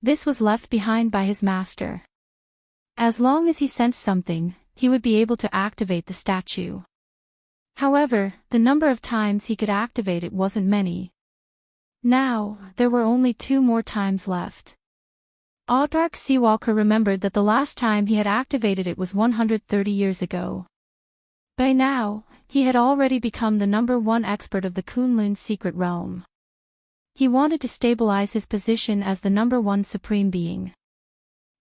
This was left behind by his master. As long as he sensed something, he would be able to activate the statue. However, the number of times he could activate it wasn't many. Now, there were only 2 more times left. Audark Seawalker remembered that the last time he had activated it was 130 years ago. By now, he had already become the #1 expert of the Kunlun secret realm. He wanted to stabilize his position as the #1 supreme being.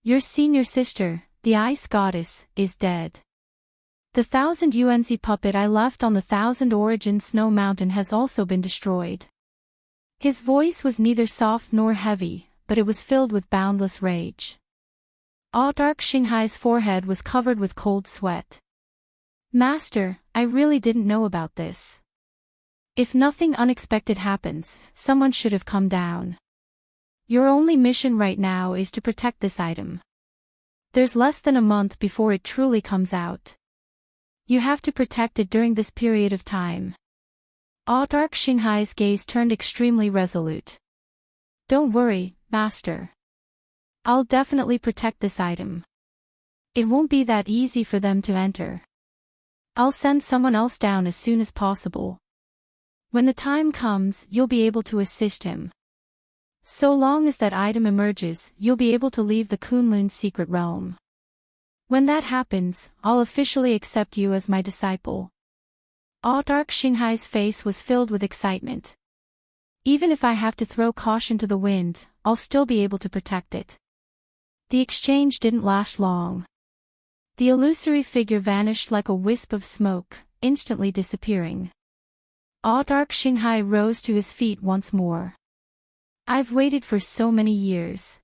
Your senior sister, the ice goddess, is dead. The 1000 UNZ puppet I left on the 1000 Origin Snow Mountain has also been destroyed. His voice was neither soft nor heavy, but it was filled with boundless rage. Audark Xinghai's forehead was covered with cold sweat. Master, I really didn't know about this. If nothing unexpected happens, someone should have come down. Your only mission right now is to protect this item. There's less than a month before it truly comes out. You have to protect it during this period of time. Audark Xinghai's gaze turned extremely resolute. Don't worry, Master. I'll definitely protect this item. It won't be that easy for them to enter. I'll send someone else down as soon as possible. When the time comes, you'll be able to assist him. So long as that item emerges, you'll be able to leave the Kunlun secret realm. When that happens, I'll officially accept you as my disciple. Audark Xinghai's face was filled with excitement. Even if I have to throw caution to the wind, I'll still be able to protect it. The exchange didn't last long. The illusory figure vanished like a wisp of smoke, instantly disappearing. Audark Xinghai rose to his feet once more. I've waited for so many years.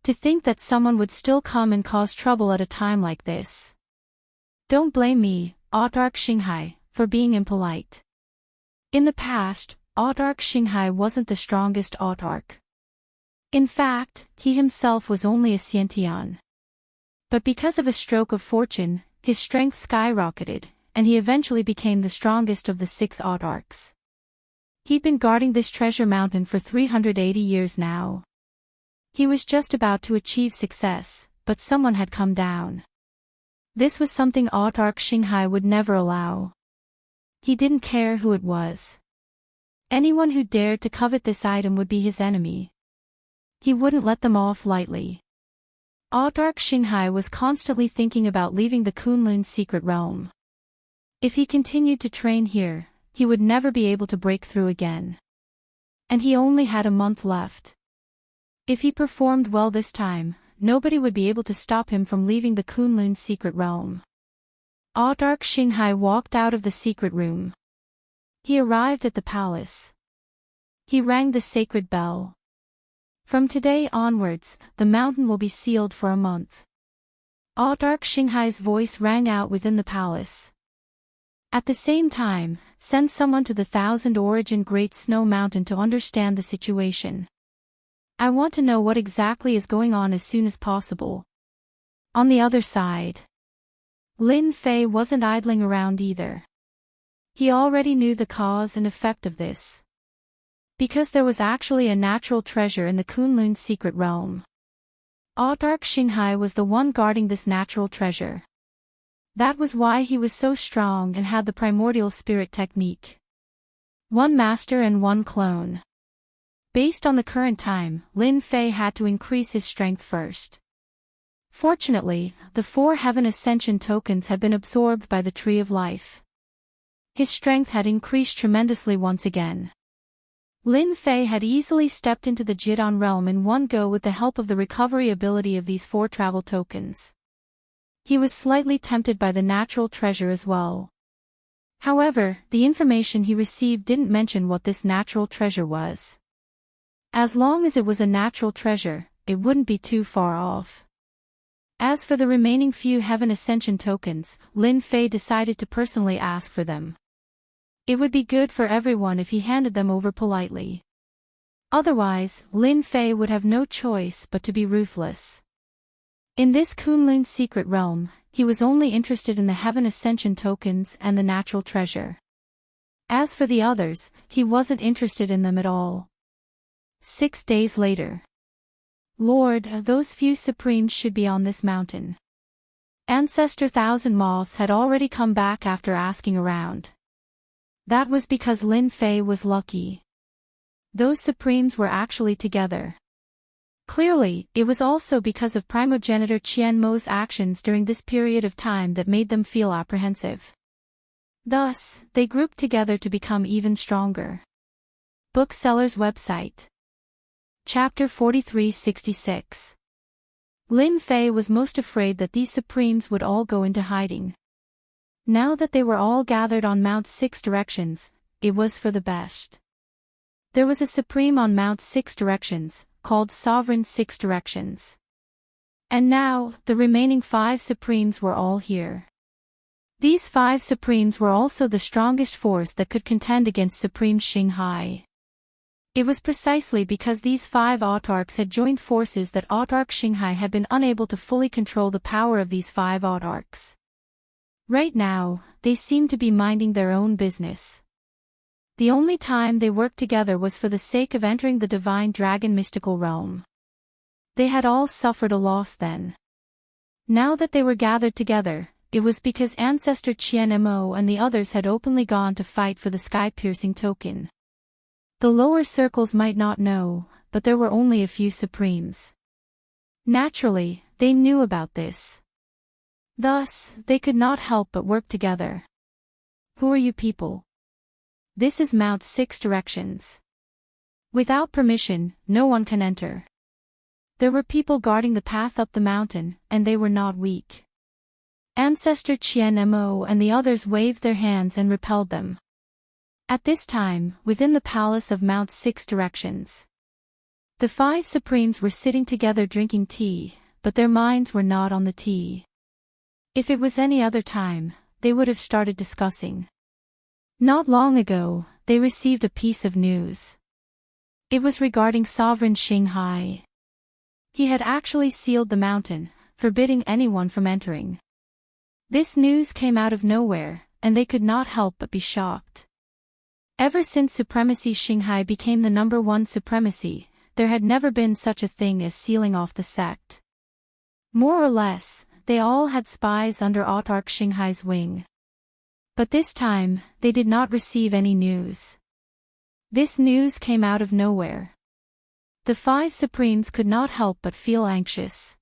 To think that someone would still come and cause trouble at a time like this. Don't blame me, Audark Xinghai, for being impolite. In the past, Audark Xinghai wasn't the strongest Audark. In fact, he himself was only a Xiantian. But because of a stroke of fortune, his strength skyrocketed, and he eventually became the strongest of the 6 Audarks. He'd been guarding this treasure mountain for 380 years now. He was just about to achieve success, but someone had come down. This was something Audark Xinghai would never allow. He didn't care who it was. Anyone who dared to covet this item would be his enemy. He wouldn't let them off lightly. Audark Xinghai was constantly thinking about leaving the Kunlun secret realm. If he continued to train here, he would never be able to break through again. And he only had a month left. If he performed well this time, nobody would be able to stop him from leaving the Kunlun secret realm. Audark Xinghai walked out of the secret room. He arrived at the palace. He rang the sacred bell. From today onwards, the mountain will be sealed for a month. Audark Xinghai's voice rang out within the palace. At the same time, send someone to the 1000 Origin Great Snow Mountain to understand the situation. I want to know what exactly is going on as soon as possible. On the other side, Lin Fei wasn't idling around either. He already knew the cause and effect of this. Because there was actually a natural treasure in the Kunlun secret realm. Audark Xinghai was the one guarding this natural treasure. That was why he was so strong and had the primordial spirit technique. 1 master and 1 clone. Based on the current time, Lin Fei had to increase his strength first. Fortunately, the 4 Heaven Ascension tokens had been absorbed by the Tree of Life. His strength had increased tremendously once again. Lin Fei had easily stepped into the Jidan realm in one go with the help of the recovery ability of these 4 travel tokens. He was slightly tempted by the natural treasure as well. However, the information he received didn't mention what this natural treasure was. As long as it was a natural treasure, it wouldn't be too far off. As for the remaining few Heaven Ascension tokens, Lin Fei decided to personally ask for them. It would be good for everyone if he handed them over politely. Otherwise, Lin Fei would have no choice but to be ruthless. In this Kunlun secret realm, he was only interested in the Heaven Ascension tokens and the natural treasure. As for the others, he wasn't interested in them at all. 6 days later. Lord, those few supremes should be on this mountain. Ancestor Thousand Moths had already come back after asking around. That was because Lin Fei was lucky. Those supremes were actually together. Clearly, it was also because of primogenitor Qian Mo's actions during this period of time that made them feel apprehensive. Thus, they grouped together to become even stronger. Bookseller's website. Chapter 4366. Lin Fei was most afraid that these supremes would all go into hiding. Now that they were all gathered on Mount Six Directions, it was for the best. There was a supreme on Mount Six Directions, called Sovereign Six Directions. And now, the remaining 5 supremes were all here. These 5 supremes were also the strongest force that could contend against Supreme Xinghai. It was precisely because these 5 autarchs had joined forces that Autarch Xinghai had been unable to fully control the power of these 5 autarchs. Right now, they seemed to be minding their own business. The only time they worked together was for the sake of entering the Divine Dragon mystical realm. They had all suffered a loss then. Now that they were gathered together, it was because Ancestor Qian Mo and the others had openly gone to fight for the sky-piercing token. The lower circles might not know, but there were only a few supremes. Naturally, they knew about this. Thus, they could not help but work together. Who are you people? This is Mount Six Directions. Without permission, no one can enter. There were people guarding the path up the mountain, and they were not weak. Ancestor Qian Mo and the others waved their hands and repelled them. At this time, within the palace of Mount Six Directions, the 5 supremes were sitting together drinking tea, but their minds were not on the tea. If it was any other time, they would have started discussing. Not long ago, they received a piece of news. It was regarding Sovereign Xinghai. He had actually sealed the mountain, forbidding anyone from entering. This news came out of nowhere, and they could not help but be shocked. Ever since Supremacy Xinghai became the #1 supremacy, there had never been such a thing as sealing off the sect. More or less, they all had spies under Autarch Xinghai's wing. But this time, they did not receive any news. This news came out of nowhere. The 5 supremes could not help but feel anxious.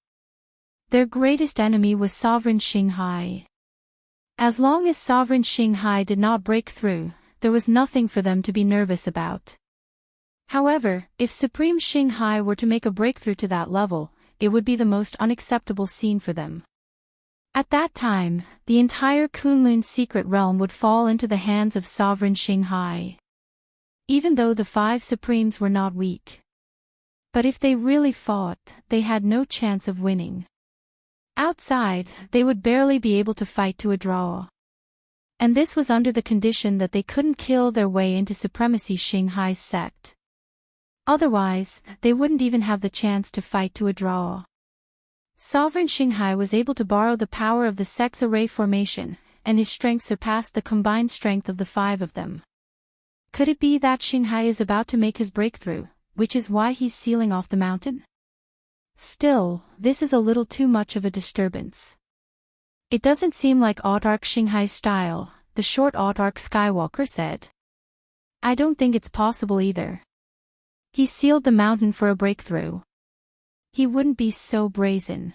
Their greatest enemy was Sovereign Xinghai. As long as Sovereign Xinghai did not break through, there was nothing for them to be nervous about. However, if Supreme Xinghai were to make a breakthrough to that level, it would be the most unacceptable scene for them. At that time, the entire Kunlun secret realm would fall into the hands of Sovereign Xinghai. Even though the 5 supremes were not weak. But if they really fought, they had no chance of winning. Outside, they would barely be able to fight to a draw. And this was under the condition that they couldn't kill their way into Supremacy Xinghai's sect. Otherwise, they wouldn't even have the chance to fight to a draw. Sovereign Xinghai was able to borrow the power of the sect's array formation, and his strength surpassed the combined strength of the 5 of them. Could it be that Xinghai is about to make his breakthrough, which is why he's sealing off the mountain? Still, this is a little too much of a disturbance. It doesn't seem like Autarch Xinghai's style, the short Autarch Skywalker said. I don't think it's possible either. He sealed the mountain for a breakthrough. He wouldn't be so brazen.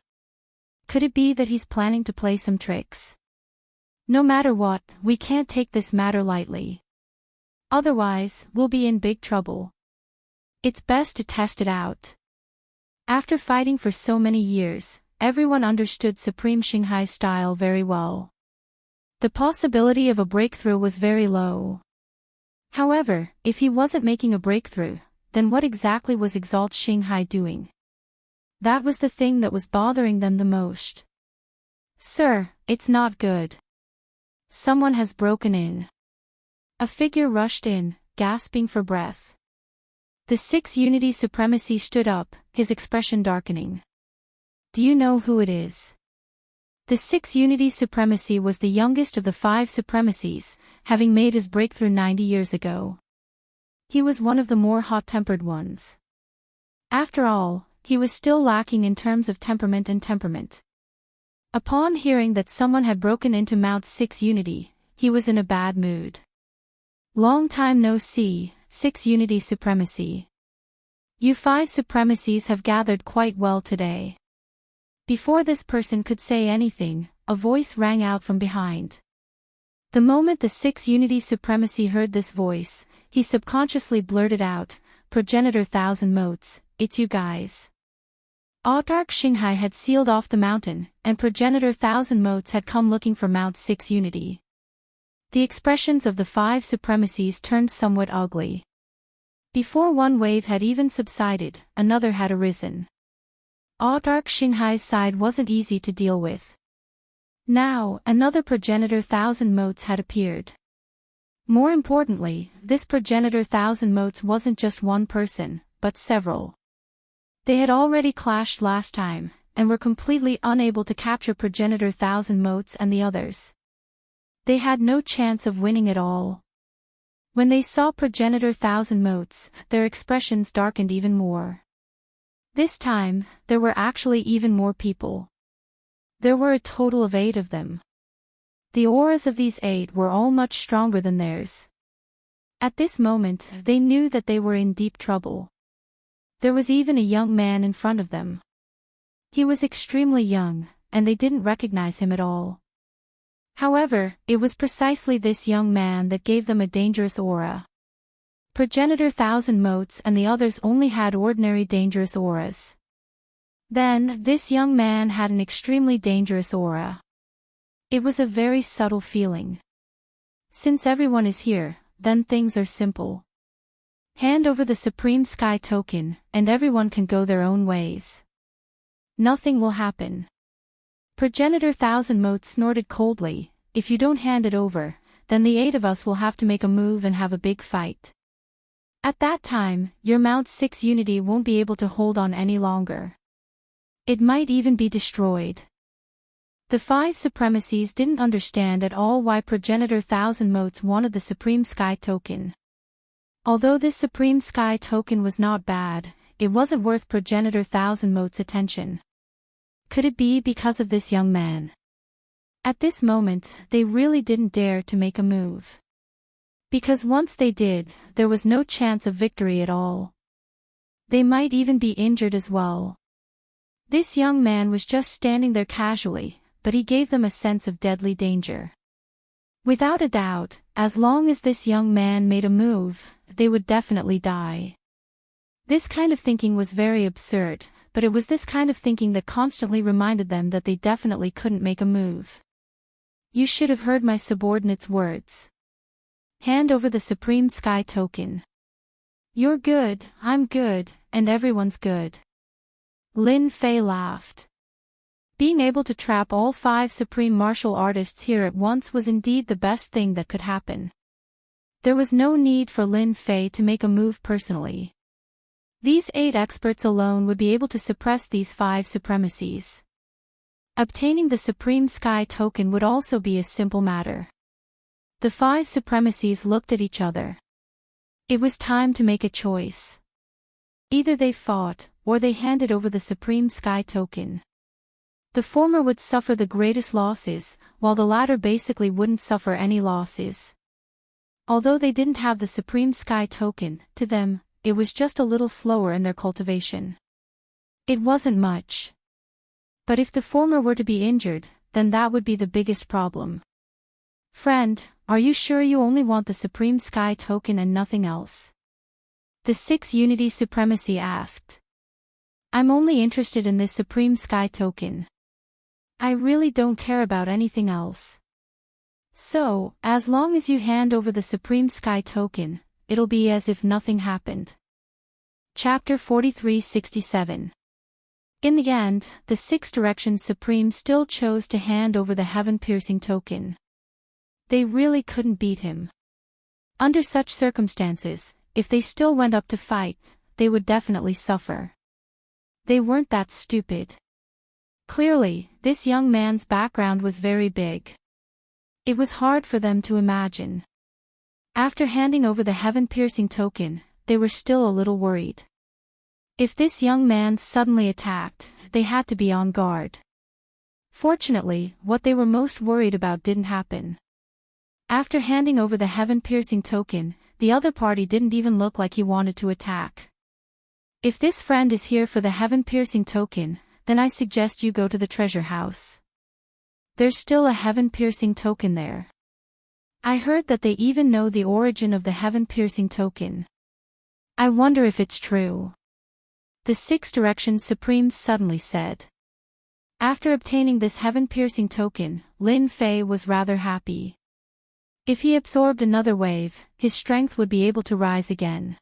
Could it be that he's planning to play some tricks? No matter what, we can't take this matter lightly. Otherwise, we'll be in big trouble. It's best to test it out. After fighting for so many years, everyone understood Supreme Xinghai's style very well. The possibility of a breakthrough was very low. However, if he wasn't making a breakthrough, then what exactly was Exalt Xinghai doing? That was the thing that was bothering them the most. Sir, it's not good. Someone has broken in. A figure rushed in, gasping for breath. The 6 Unity Supremacy stood up, his expression darkening. Do you know who it is? The 6 Unity Supremacy was the youngest of the 5 Supremacies, having made his breakthrough 90 years ago. He was one of the more hot-tempered ones. After all, he was still lacking in terms of temperament. Upon hearing that someone had broken into Mount 6 Unity, he was in a bad mood. Long time no see, 6 Unity Supremacy. You 5 Supremacies have gathered quite well today. Before this person could say anything, a voice rang out from behind. The moment the 6 Unity Supremacy heard this voice, he subconsciously blurted out, "Progenitor Thousand Motes, it's you guys." Autarch Xinghai had sealed off the mountain, and Progenitor Thousand Motes had come looking for Mount 6 Unity. The expressions of the 5 Supremacies turned somewhat ugly. Before one wave had even subsided, another had arisen. Autarch Xinghai's side wasn't easy to deal with. Now, another Progenitor Thousand Motes had appeared. More importantly, this Progenitor Thousand Motes wasn't just one person, but several. They had already clashed last time, and were completely unable to capture Progenitor Thousand Motes and the others. They had no chance of winning at all. When they saw Progenitor Thousand Motes, their expressions darkened even more. This time, there were actually even more people. There were a total of 8 of them. The auras of these 8 were all much stronger than theirs. At this moment, they knew that they were in deep trouble. There was even a young man in front of them. He was extremely young, and they didn't recognize him at all. However, it was precisely this young man that gave them a dangerous aura. Progenitor Thousand Motes and the others only had ordinary dangerous auras. Then, this young man had an extremely dangerous aura. It was a very subtle feeling. Since everyone is here, then things are simple. Hand over the Supreme Sky Token, and everyone can go their own ways. Nothing will happen. Progenitor Thousand Motes snorted coldly, "If you don't hand it over, then the 8 of us will have to make a move and have a big fight. At that time, your Mount 6 Unity won't be able to hold on any longer. It might even be destroyed." The 5 Supremacies didn't understand at all why Progenitor Thousand Motes wanted the Supreme Sky Token. Although this Supreme Sky Token was not bad, it wasn't worth Progenitor Thousand Motes' attention. Could it be because of this young man? At this moment, they really didn't dare to make a move. Because once they did, there was no chance of victory at all. They might even be injured as well. This young man was just standing there casually, but he gave them a sense of deadly danger. Without a doubt, as long as this young man made a move, they would definitely die. This kind of thinking was very absurd, but it was this kind of thinking that constantly reminded them that they definitely couldn't make a move. You should have heard my subordinate's words. Hand over the Supreme Sky Token. You're good, I'm good, and everyone's good. Lin Fei laughed. Being able to trap all 5 supreme martial artists here at once was indeed the best thing that could happen. There was no need for Lin Fei to make a move personally. These 8 experts alone would be able to suppress these 5 Supremacies. Obtaining the Supreme Sky Token would also be a simple matter. The 5 Supremacies looked at each other. It was time to make a choice. Either they fought, or they handed over the Supreme Sky Token. The former would suffer the greatest losses, while the latter basically wouldn't suffer any losses. Although they didn't have the Supreme Sky Token, to them, it was just a little slower in their cultivation. It wasn't much. But if the former were to be injured, then that would be the biggest problem. Friend, are you sure you only want the Supreme Sky Token and nothing else? The 6 Unity Supremacy asked. I'm only interested in this Supreme Sky Token. I really don't care about anything else. So, as long as you hand over the Supreme Sky Token, it'll be as if nothing happened. Chapter 4367. In the end, the 6 Directions Supreme still chose to hand over the Heaven-Piercing Token. They really couldn't beat him. Under such circumstances, if they still went up to fight, they would definitely suffer. They weren't that stupid. Clearly, this young man's background was very big. It was hard for them to imagine. After handing over the Heaven-Piercing Token, they were still a little worried. If this young man suddenly attacked, they had to be on guard. Fortunately, what they were most worried about didn't happen. After handing over the heaven-piercing token, the other party didn't even look like he wanted to attack. If this friend is here for the heaven-piercing token, then I suggest you go to the treasure house. There's still a heaven-piercing token there. I heard that they even know the origin of the heaven-piercing token. I wonder if it's true. The Six Directions Supremes suddenly said. After obtaining this heaven-piercing token, Lin Fei was rather happy. If he absorbed another wave, his strength would be able to rise again.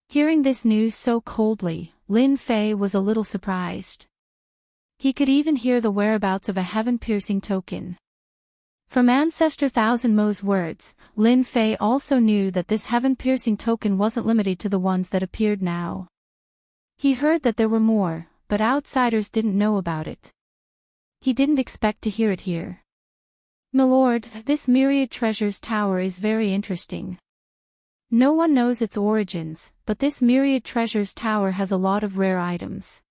Hearing this news so coldly, Lin Fei was a little surprised. He could even hear the whereabouts of a heaven-piercing token. From Ancestor Thousand Mo's words, Lin Fei also knew that this heaven-piercing token wasn't limited to the ones that appeared now. He heard that there were more, but outsiders didn't know about it. He didn't expect to hear it here. "Milord, this Myriad Treasures Tower is very interesting. No one knows its origins, but this Myriad Treasures Tower has a lot of rare items.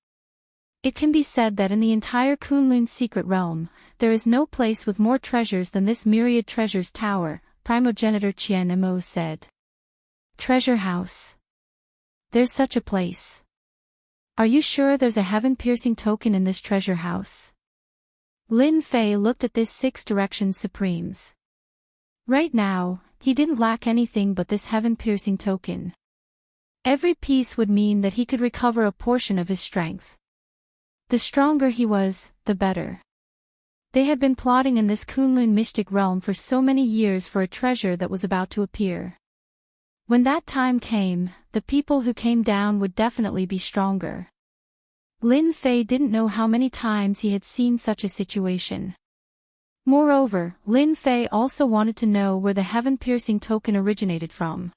It can be said that in the entire Kunlun secret realm, there is no place with more treasures than this Myriad Treasures Tower," Primogenitor Qian Mo said. "Treasure house. There's such a place. Are you sure there's a heaven-piercing token in this treasure house?" Lin Fei looked at this Six Directions Supremes. Right now, he didn't lack anything but this heaven-piercing token. Every piece would mean that he could recover a portion of his strength. The stronger he was, the better. They had been plotting in this Kunlun mystic realm for so many years for a treasure that was about to appear. When that time came, the people who came down would definitely be stronger. Lin Fei didn't know how many times he had seen such a situation. Moreover, Lin Fei also wanted to know where the heaven-piercing token originated from.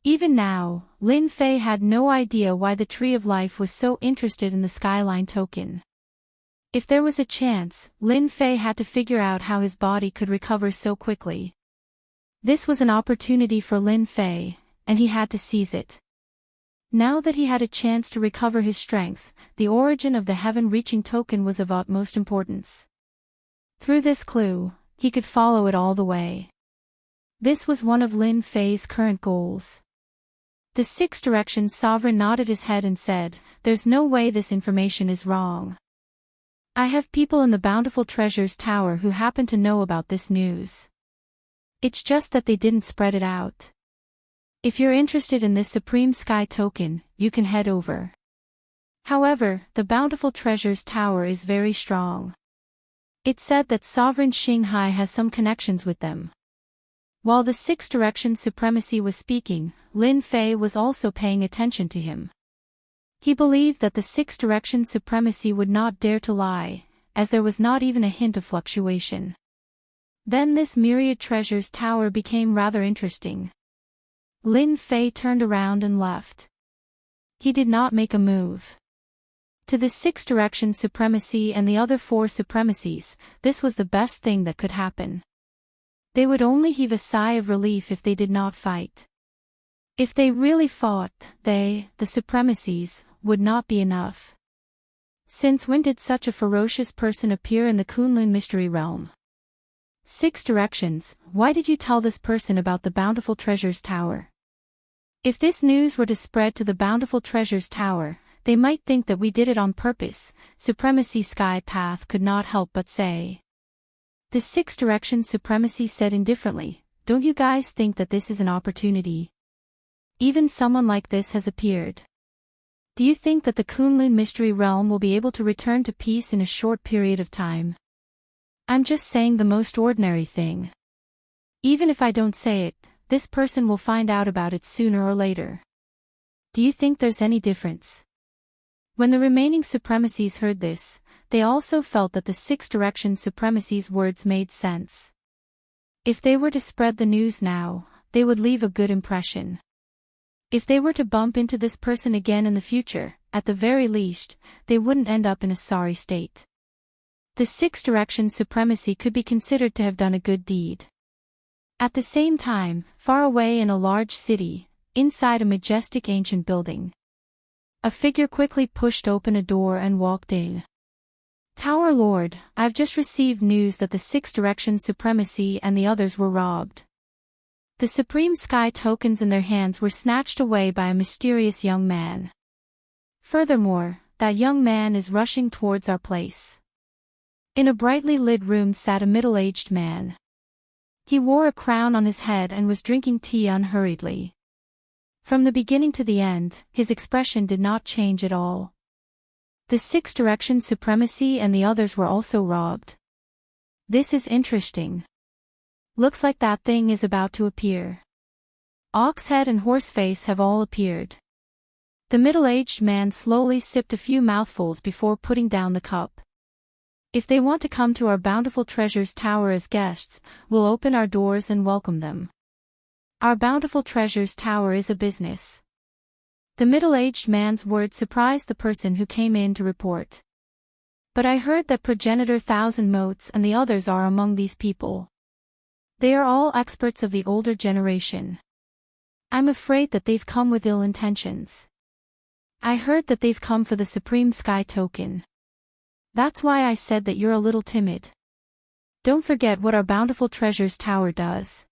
Even now, Lin Fei had no idea why the Tree of Life was so interested in the Skyline token. If there was a chance, Lin Fei had to figure out how his body could recover so quickly. This was an opportunity for Lin Fei, and he had to seize it. Now that he had a chance to recover his strength, the origin of the heaven-reaching token was of utmost importance. Through this clue, he could follow it all the way. This was one of Lin Fei's current goals. The Six Directions Sovereign nodded his head and said, "There's no way this information is wrong. I have people in the Bountiful Treasures Tower who happen to know about this news. It's just that they didn't spread it out. If you're interested in this Supreme Sky token, you can head over. However, the Bountiful Treasures Tower is very strong. It's said that Sovereign Xinghai has some connections with them." While the Six Directions Supremacy was speaking, Lin Fei was also paying attention to him. He believed that the Six Directions Supremacy would not dare to lie, as there was not even a hint of fluctuation. Then this Myriad Treasures Tower became rather interesting. Lin Fei turned around and left. He did not make a move. To the Six Directions Supremacy and the other four Supremacies, this was the best thing that could happen. They would only heave a sigh of relief if they did not fight. If they really fought, the Supremacies, would not be enough. Since when did such a ferocious person appear in the Kunlun Mystery Realm? Six Directions, why did you tell this person about the Bountiful Treasures Tower? If this news were to spread to the Bountiful Treasures Tower, they might think that we did it on purpose, Supremacy Sky Path could not help but say. The Six Directions Supremacy said indifferently, "Don't you guys think that this is an opportunity? Even someone like this has appeared. Do you think that the Kunlun Mystery Realm will be able to return to peace in a short period of time? I'm just saying the most ordinary thing. Even if I don't say it, this person will find out about it sooner or later. Do you think there's any difference?" When the remaining Supremacies heard this, they also felt that the Six Directions Supremacy's words made sense. If they were to spread the news now, they would leave a good impression. If they were to bump into this person again in the future, at the very least, they wouldn't end up in a sorry state. The Six Directions Supremacy could be considered to have done a good deed. At the same time, far away in a large city, inside a majestic ancient building, A figure quickly pushed open a door and walked in. Tower Lord, I've just received news that the Six Directions Supremacy and the others were robbed. The Supreme Sky tokens in their hands were snatched away by a mysterious young man. Furthermore, that young man is rushing towards our place. In a brightly lit room sat a middle-aged man. He wore a crown on his head and was drinking tea unhurriedly. From the beginning to the end, his expression did not change at all. The Six Directions Supremacy and the others were also robbed. This is interesting. Looks like that thing is about to appear. Oxhead and Horseface have all appeared. The middle-aged man slowly sipped a few mouthfuls before putting down the cup. If they want to come to our Bountiful Treasures Tower as guests, we'll open our doors and welcome them. Our Bountiful Treasures Tower is a business. The middle-aged man's words surprised the person who came in to report. But I heard that Progenitor Thousand Motes and the others are among these people. They are all experts of the older generation. I'm afraid that they've come with ill intentions. I heard that they've come for the Supreme Sky token. That's why I said that you're a little timid. Don't forget what our Bountiful Treasures Tower does.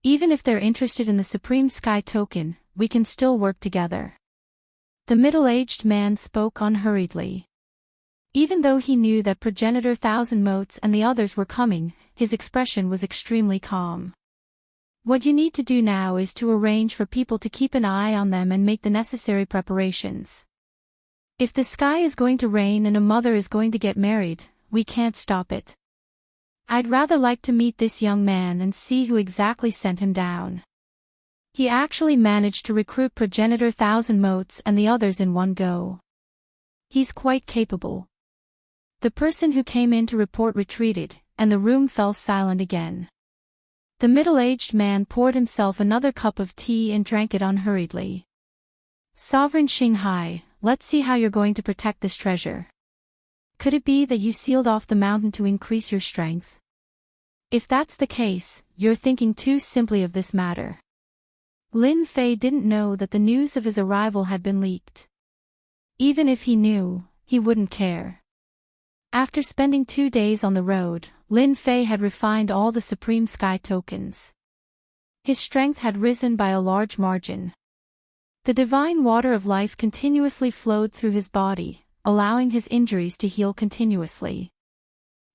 Even if they're interested in the Supreme Sky token, we can still work together. The middle-aged man spoke unhurriedly. Even though he knew that Progenitor Thousand Motes and the others were coming, his expression was extremely calm. What you need to do now is to arrange for people to keep an eye on them and make the necessary preparations. If the sky is going to rain and a mother is going to get married, we can't stop it. I'd rather like to meet this young man and see who exactly sent him down. He actually managed to recruit Progenitor Thousand Motes and the others in one go. He's quite capable. The person who came in to report retreated, and the room fell silent again. The middle-aged man poured himself another cup of tea and drank it unhurriedly. Sovereign Xinghai, let's see how you're going to protect this treasure. Could it be that you sealed off the mountain to increase your strength? If that's the case, you're thinking too simply of this matter. Lin Fei didn't know that the news of his arrival had been leaked. Even if he knew, he wouldn't care. After spending 2 days on the road, Lin Fei had refined all the Supreme Sky tokens. His strength had risen by a large margin. The divine water of life continuously flowed through his body, allowing his injuries to heal continuously.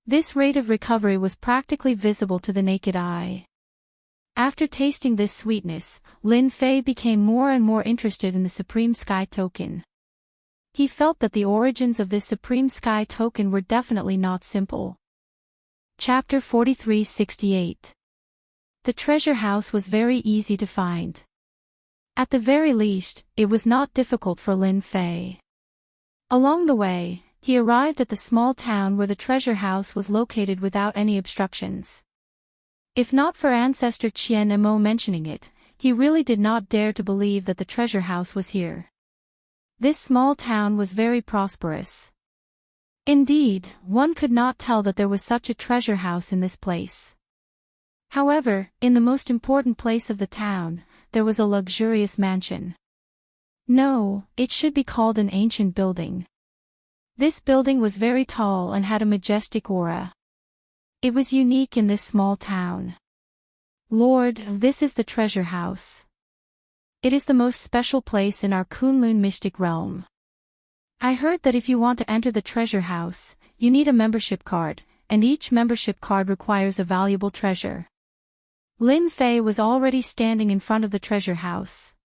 This rate of recovery was practically visible to the naked eye. After tasting this sweetness, Lin Fei became more and more interested in the Supreme Sky token. He felt that the origins of this Supreme Sky token were definitely not simple. Chapter 4368. The treasure house was very easy to find. At the very least, it was not difficult for Lin Fei. Along the way, he arrived at the small town where the treasure house was located without any obstructions. If not for ancestor Qian Mo mentioning it, he really did not dare to believe that the treasure house was here. This small town was very prosperous. Indeed, one could not tell that there was such a treasure house in this place. However, in the most important place of the town, there was a luxurious mansion. No, it should be called an ancient building. This building was very tall and had a majestic aura. It was unique in this small town. Lord, this is the treasure house. It is the most special place in our Kunlun mystic realm. I heard that if you want to enter the treasure house, you need a membership card, and each membership card requires a valuable treasure. Lin Fei was already standing in front of the treasure house.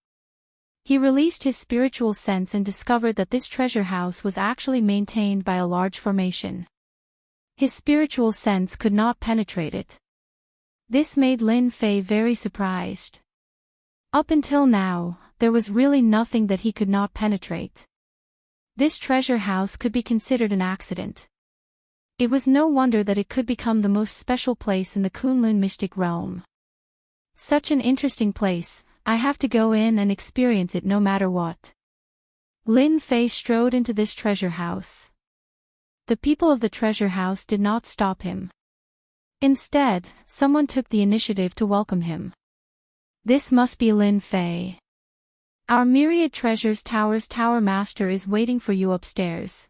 He released his spiritual sense and discovered that this treasure house was actually maintained by a large formation. His spiritual sense could not penetrate it. This made Lin Fei very surprised. Up until now, there was really nothing that he could not penetrate. This treasure house could be considered an accident. It was no wonder that it could become the most special place in the Kunlun mystic realm. Such an interesting place, I have to go in and experience it no matter what. Lin Fei strode into this treasure house. The people of the treasure house did not stop him. Instead, someone took the initiative to welcome him. This must be Lin Fei. Our Myriad Treasures Tower's Tower Master is waiting for you upstairs.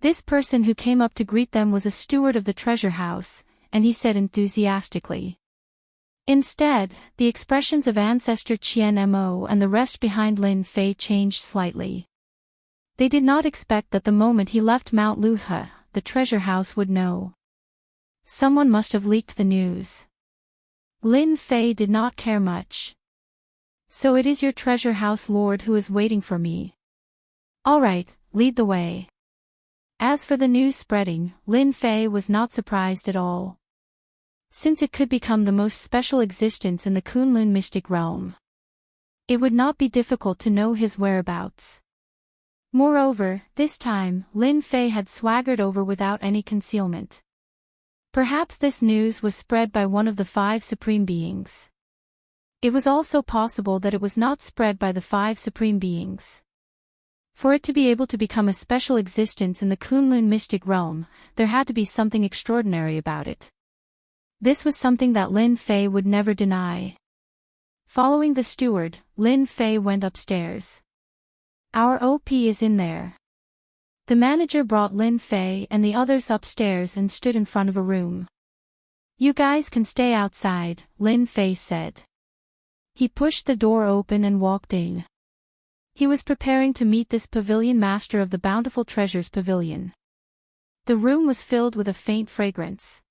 This person who came up to greet them was a steward of the treasure house, and he said enthusiastically. Instead, the expressions of Ancestor Qian Mo and the rest behind Lin Fei changed slightly. They did not expect that the moment he left Mount Luhe, the treasure house would know. Someone must have leaked the news. Lin Fei did not care much. So it is your treasure house lord who is waiting for me. All right, lead the way. As for the news spreading, Lin Fei was not surprised at all. Since it could become the most special existence in the Kunlun mystic realm, it would not be difficult to know his whereabouts. Moreover, this time, Lin Fei had swaggered over without any concealment. Perhaps this news was spread by one of the 5 supreme beings. It was also possible that it was not spread by the 5 supreme beings. For it to be able to become a special existence in the Kunlun mystic realm, there had to be something extraordinary about it. This was something that Lin Fei would never deny. Following the steward, Lin Fei went upstairs. Our OP is in there. The manager brought Lin Fei and the others upstairs and stood in front of a room. You guys can stay outside, Lin Fei said. He pushed the door open and walked in. He was preparing to meet this pavilion master of the Bountiful Treasures Pavilion. The room was filled with a faint fragrance.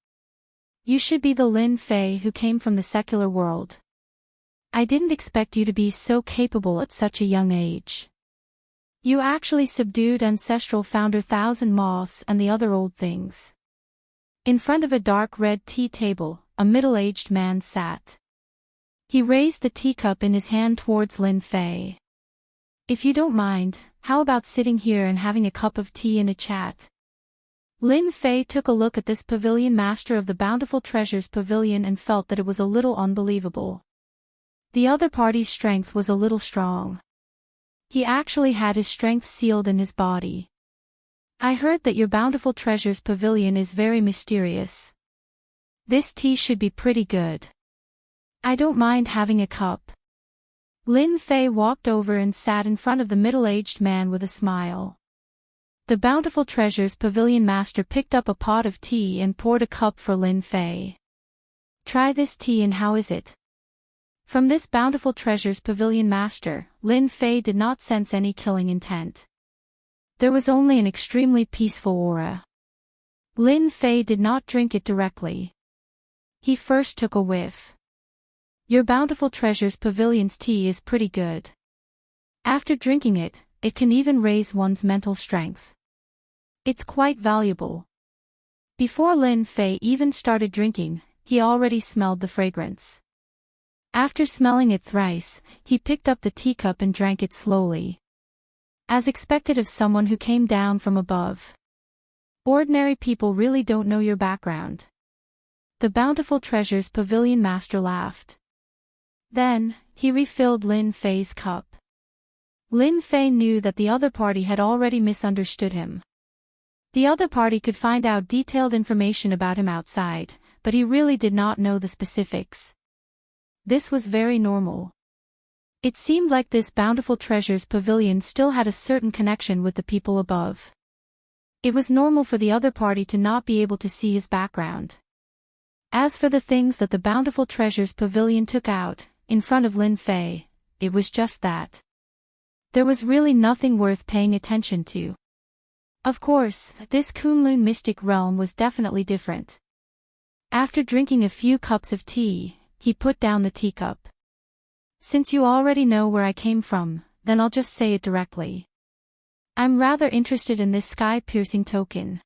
You should be the Lin Fei who came from the secular world. I didn't expect you to be so capable at such a young age. You actually subdued ancestral founder Thousand Moths and the other old things. In front of a dark red tea table, a middle-aged man sat. He raised the teacup in his hand towards Lin Fei. If you don't mind, how about sitting here and having a cup of tea and a chat? Lin Fei took a look at this pavilion master of the Bountiful Treasures Pavilion and felt that it was a little unbelievable. The other party's strength was a little strong. He actually had his strength sealed in his body. I heard that your Bountiful Treasures Pavilion is very mysterious. This tea should be pretty good. I don't mind having a cup. Lin Fei walked over and sat in front of the middle-aged man with a smile. The Bountiful Treasures Pavilion master picked up a pot of tea and poured a cup for Lin Fei. Try this tea and how is it? From this Bountiful Treasures Pavilion master, Lin Fei did not sense any killing intent. There was only an extremely peaceful aura. Lin Fei did not drink it directly. He first took a whiff. Your Bountiful Treasures Pavilion's tea is pretty good. After drinking it, it can even raise one's mental strength. It's quite valuable. Before Lin Fei even started drinking, he already smelled the fragrance. After smelling it thrice, he picked up the teacup and drank it slowly. As expected of someone who came down from above. Ordinary people really don't know your background. The Bountiful Treasures Pavilion master laughed. Then, he refilled Lin Fei's cup. Lin Fei knew that the other party had already misunderstood him. The other party could find out detailed information about him outside, but he really did not know the specifics. This was very normal. It seemed like this Bountiful Treasures Pavilion still had a certain connection with the people above. It was normal for the other party to not be able to see his background. As for the things that the Bountiful Treasures Pavilion took out, in front of Lin Fei, it was just that. There was really nothing worth paying attention to. Of course, this Kunlun mystic realm was definitely different. After drinking a few cups of tea, he put down the teacup. Since you already know where I came from, then I'll just say it directly. I'm rather interested in this sky-piercing token.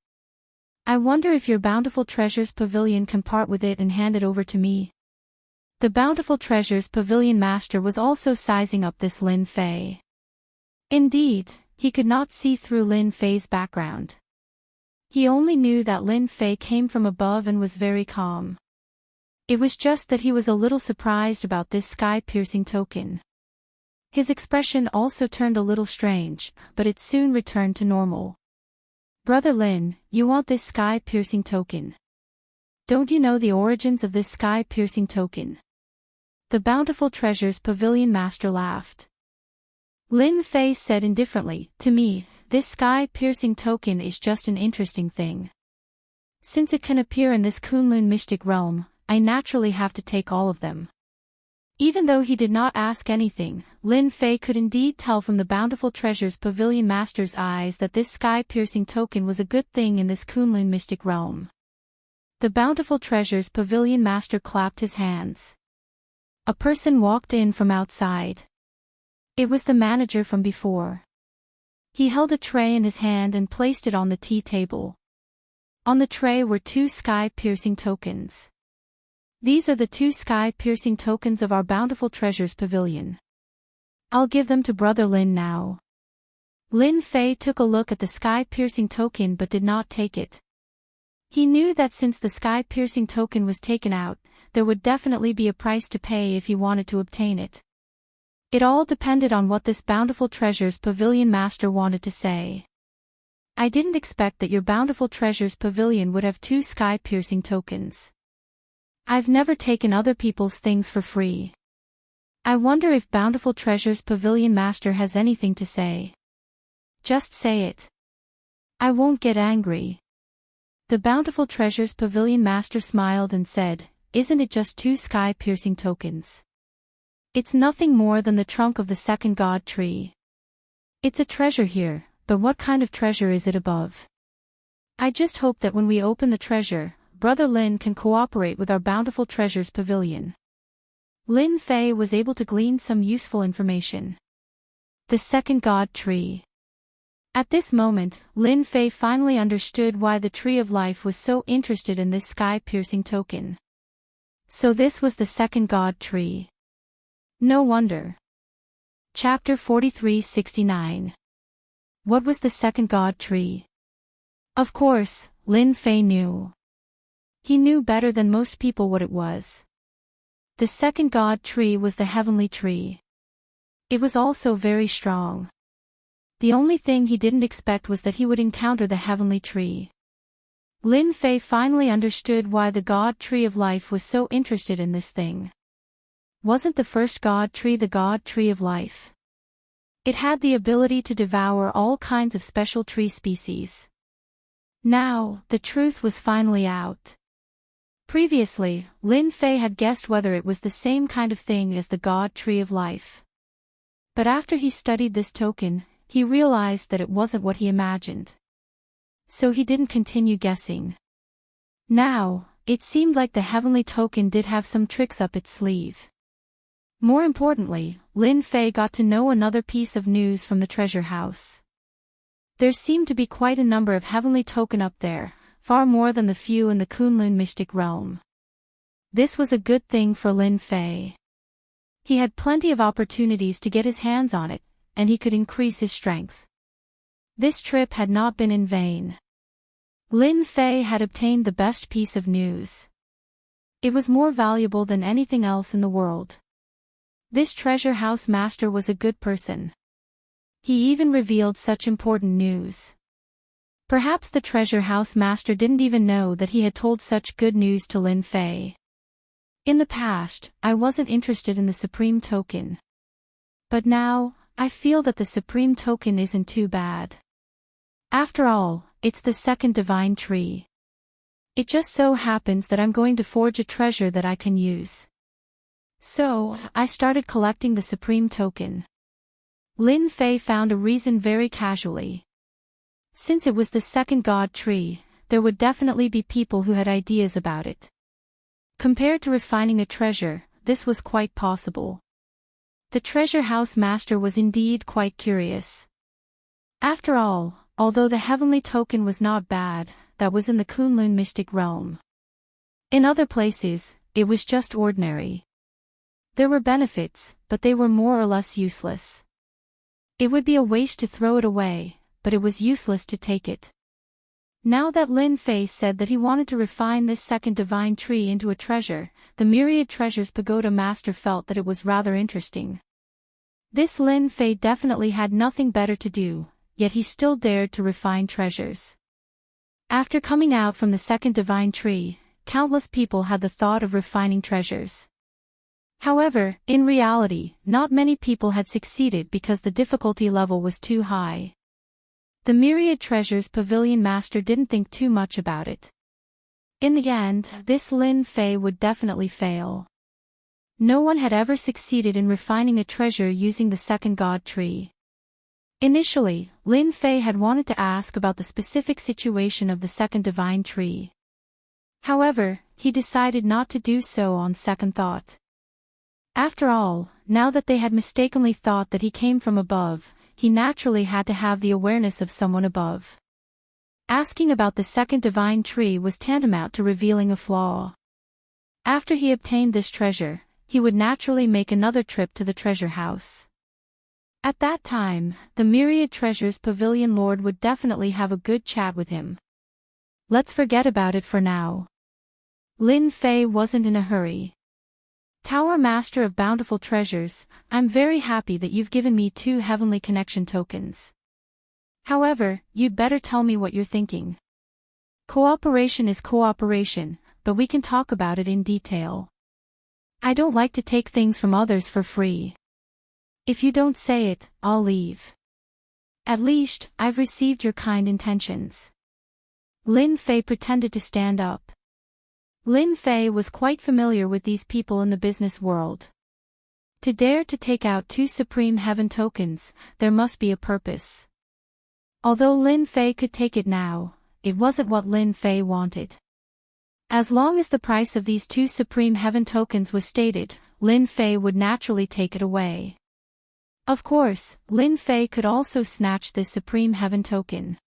I wonder if your Bountiful Treasures Pavilion can part with it and hand it over to me. The Bountiful Treasures Pavilion master was also sizing up this Lin Fei. Indeed, he could not see through Lin Fei's background. He only knew that Lin Fei came from above and was very calm. It was just that he was a little surprised about this sky-piercing token. His expression also turned a little strange, but it soon returned to normal. Brother Lin, you want this sky-piercing token? Don't you know the origins of this sky-piercing token? The Bountiful Treasures Pavilion master laughed. Lin Fei said indifferently, to me, this sky-piercing token is just an interesting thing. Since it can appear in this Kunlun mystic realm, I naturally have to take all of them. Even though he did not ask anything, Lin Fei could indeed tell from the Bountiful Treasures Pavilion Master's eyes that this sky-piercing token was a good thing in this Kunlun mystic realm. The Bountiful Treasures Pavilion Master clapped his hands. A person walked in from outside. It was the manager from before. He held a tray in his hand and placed it on the tea table. On the tray were 2 sky-piercing tokens. These are the 2 sky-piercing tokens of our Bountiful Treasures Pavilion. I'll give them to Brother Lin now. Lin Fei took a look at the sky-piercing token but did not take it. He knew that since the sky-piercing token was taken out, there would definitely be a price to pay if he wanted to obtain it. It all depended on what this Bountiful Treasures Pavilion Master wanted to say. I didn't expect that your Bountiful Treasures Pavilion would have 2 sky-piercing tokens. I've never taken other people's things for free. I wonder if Bountiful Treasures Pavilion Master has anything to say. Just say it. I won't get angry. The Bountiful Treasures Pavilion Master smiled and said, isn't it just 2 sky-piercing tokens? It's nothing more than the trunk of the second god tree. It's a treasure here, but what kind of treasure is it above? I just hope that when we open the treasure, Brother Lin can cooperate with our Bountiful Treasures Pavilion. Lin Fei was able to glean some useful information. The second god tree. At this moment, Lin Fei finally understood why the Tree of Life was so interested in this sky-piercing token. So this was the second god tree. No wonder. Chapter 4369. What was the second god tree? Of course, Lin Fei knew. He knew better than most people what it was. The second god tree was the heavenly tree. It was also very strong. The only thing he didn't expect was that he would encounter the heavenly tree. Lin Fei finally understood why the god tree of life was so interested in this thing. Wasn't the first god tree the god tree of life? It had the ability to devour all kinds of special tree species. Now, the truth was finally out. Previously, Lin Fei had guessed whether it was the same kind of thing as the god tree of life. But after he studied this token, he realized that it wasn't what he imagined. So he didn't continue guessing. Now, it seemed like the heavenly token did have some tricks up its sleeve. More importantly, Lin Fei got to know another piece of news from the treasure house. There seemed to be quite a number of heavenly token up there, far more than the few in the Kunlun mystic realm. This was a good thing for Lin Fei. He had plenty of opportunities to get his hands on it, and he could increase his strength. This trip had not been in vain. Lin Fei had obtained the best piece of news. It was more valuable than anything else in the world. This treasure house master was a good person. He even revealed such important news. Perhaps the treasure house master didn't even know that he had told such good news to Lin Fei. In the past, I wasn't interested in the supreme token. But now, I feel that the supreme token isn't too bad. After all, it's the second divine tree. It just so happens that I'm going to forge a treasure that I can use. So, I started collecting the supreme token. Lin Fei found a reason very casually. Since it was the second god tree, there would definitely be people who had ideas about it. Compared to refining a treasure, this was quite possible. The treasure house master was indeed quite curious. After all, although the heavenly token was not bad, that was in the Kunlun mystic realm. In other places, it was just ordinary. There were benefits, but they were more or less useless. It would be a waste to throw it away, but it was useless to take it. Now that Lin Fei said that he wanted to refine this second divine tree into a treasure, the Myriad Treasures Pagoda Master felt that it was rather interesting. This Lin Fei definitely had nothing better to do, yet he still dared to refine treasures. After coming out from the second divine tree, countless people had the thought of refining treasures. However, in reality, not many people had succeeded because the difficulty level was too high. The Myriad Treasures Pavilion Master didn't think too much about it. In the end, this Lin Fei would definitely fail. No one had ever succeeded in refining a treasure using the second god tree. Initially, Lin Fei had wanted to ask about the specific situation of the second divine tree. However, he decided not to do so on second thought. After all, now that they had mistakenly thought that he came from above, he naturally had to have the awareness of someone above. Asking about the second divine tree was tantamount to revealing a flaw. After he obtained this treasure, he would naturally make another trip to the treasure house. At that time, the Myriad Treasures Pavilion Lord would definitely have a good chat with him. Let's forget about it for now. Lin Fei wasn't in a hurry. Tower Master of Bountiful Treasures, I'm very happy that you've given me 2 heavenly connection tokens. However, you'd better tell me what you're thinking. Cooperation is cooperation, but we can talk about it in detail. I don't like to take things from others for free. If you don't say it, I'll leave. At least, I've received your kind intentions. Lin Fei pretended to stand up. Lin Fei was quite familiar with these people in the business world. To dare to take out 2 Supreme Heaven tokens, there must be a purpose. Although Lin Fei could take it now, it wasn't what Lin Fei wanted. As long as the price of these 2 Supreme Heaven tokens was stated, Lin Fei would naturally take it away. Of course, Lin Fei could also snatch this Supreme Heaven token.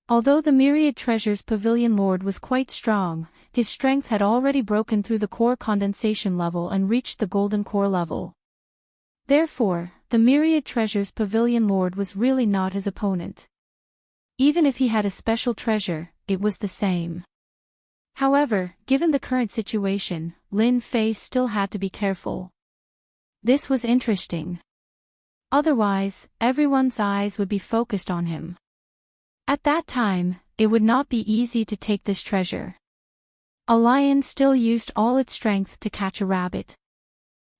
Although the Myriad Treasures Pavilion Lord was quite strong, his strength had already broken through the core condensation level and reached the golden core level. Therefore, the Myriad Treasures Pavilion Lord was really not his opponent. Even if he had a special treasure, it was the same. However, given the current situation, Lin Fei still had to be careful. This was interesting. Otherwise, everyone's eyes would be focused on him. At that time, it would not be easy to take this treasure. A lion still used all its strength to catch a rabbit.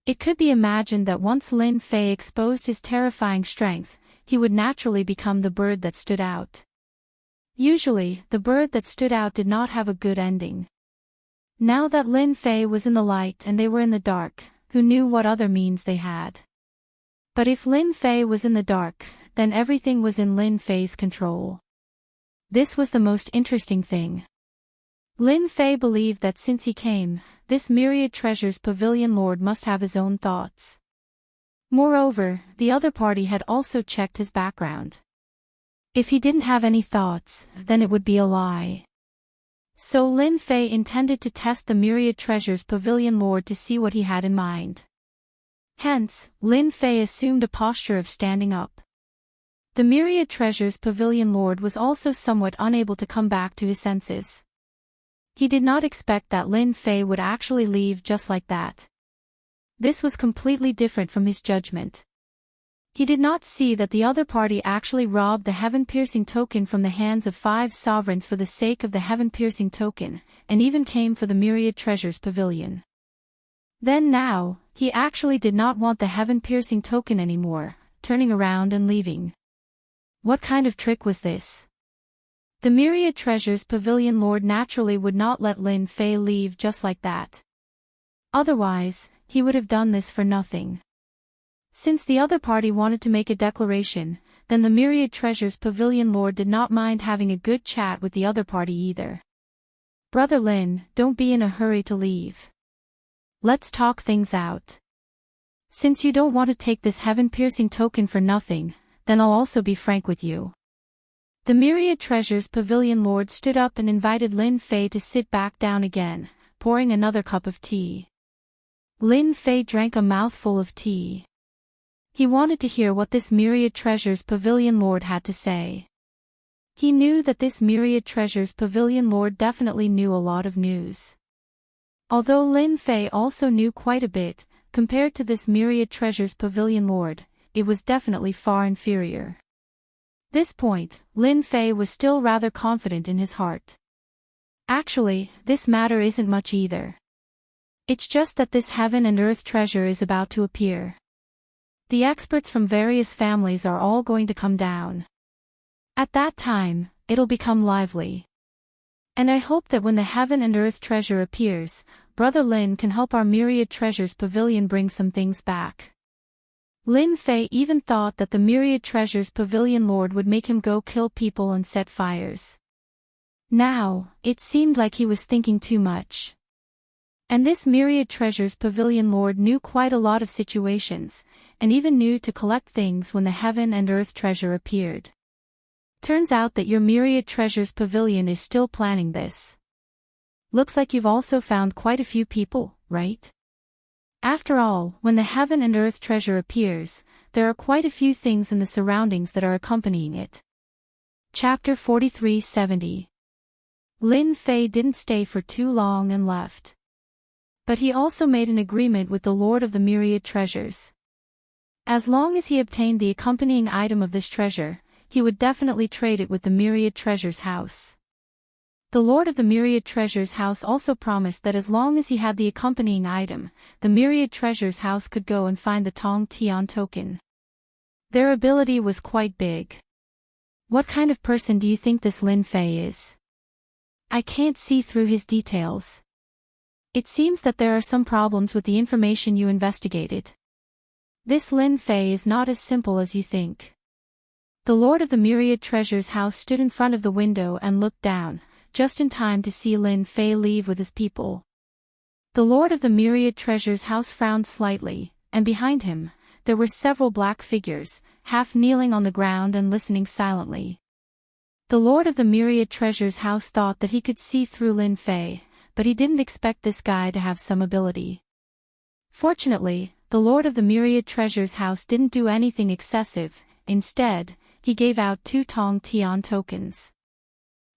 It could be imagined that once Lin Fei exposed his terrifying strength, he would naturally become the bird that stood out. Usually, the bird that stood out did not have a good ending. Now that Lin Fei was in the light and they were in the dark, who knew what other means they had? But if Lin Fei was in the dark, then everything was in Lin Fei's control. This was the most interesting thing. Lin Fei believed that since he came, this Myriad Treasures Pavilion Lord must have his own thoughts. Moreover, the other party had also checked his background. If he didn't have any thoughts, then it would be a lie. So Lin Fei intended to test the Myriad Treasures Pavilion Lord to see what he had in mind. Hence, Lin Fei assumed a posture of standing up. The Myriad Treasures Pavilion Lord was also somewhat unable to come back to his senses. He did not expect that Lin Fei would actually leave just like that. This was completely different from his judgment. He did not see that the other party actually robbed the heaven-piercing token from the hands of 5 sovereigns for the sake of the heaven-piercing token, and even came for the Myriad Treasures Pavilion. Then now, he actually did not want the heaven-piercing token anymore, turning around and leaving. What kind of trick was this? The Myriad Treasures Pavilion Lord naturally would not let Lin Fei leave just like that. Otherwise, he would have done this for nothing. Since the other party wanted to make a declaration, then the Myriad Treasures Pavilion Lord did not mind having a good chat with the other party either. Brother Lin, don't be in a hurry to leave. Let's talk things out. Since you don't want to take this heaven-piercing token for nothing, then I'll also be frank with you. The Myriad Treasures Pavilion Lord stood up and invited Lin Fei to sit back down again, pouring another cup of tea. Lin Fei drank a mouthful of tea. He wanted to hear what this Myriad Treasures Pavilion Lord had to say. He knew that this Myriad Treasures Pavilion Lord definitely knew a lot of news. Although Lin Fei also knew quite a bit, compared to this Myriad Treasures Pavilion Lord, it was definitely far inferior. This point, Lin Fei was still rather confident in his heart. Actually, this matter isn't much either. It's just that this heaven and earth treasure is about to appear. The experts from various families are all going to come down. At that time, it'll become lively. And I hope that when the heaven and earth treasure appears, Brother Lin can help our Myriad Treasures Pavilion bring some things back. Lin Fei even thought that the Myriad Treasures Pavilion Lord would make him go kill people and set fires. Now, it seemed like he was thinking too much. And this Myriad Treasures Pavilion Lord knew quite a lot of situations, and even knew to collect things when the heaven and earth treasure appeared. Turns out that your Myriad Treasures Pavilion is still planning this. Looks like you've also found quite a few people, right? After all, when the heaven and earth treasure appears, there are quite a few things in the surroundings that are accompanying it. Chapter 4370. Lin Fei didn't stay for too long and left. But he also made an agreement with the Lord of the Myriad Treasures. As long as he obtained the accompanying item of this treasure, he would definitely trade it with the Myriad Treasures House. The Lord of the Myriad Treasures House also promised that as long as he had the accompanying item, the Myriad Treasures House could go and find the Tong Tian token. Their ability was quite big. What kind of person do you think this Lin Fei is? I can't see through his details. It seems that there are some problems with the information you investigated. This Lin Fei is not as simple as you think. The Lord of the Myriad Treasures House stood in front of the window and looked down, just in time to see Lin Fei leave with his people. The Lord of the Myriad Treasures House frowned slightly, and behind him, there were several black figures, half kneeling on the ground and listening silently. The Lord of the Myriad Treasures House thought that he could see through Lin Fei, but he didn't expect this guy to have some ability. Fortunately, the Lord of the Myriad Treasures House didn't do anything excessive. Instead, he gave out 2 Tong Tian tokens.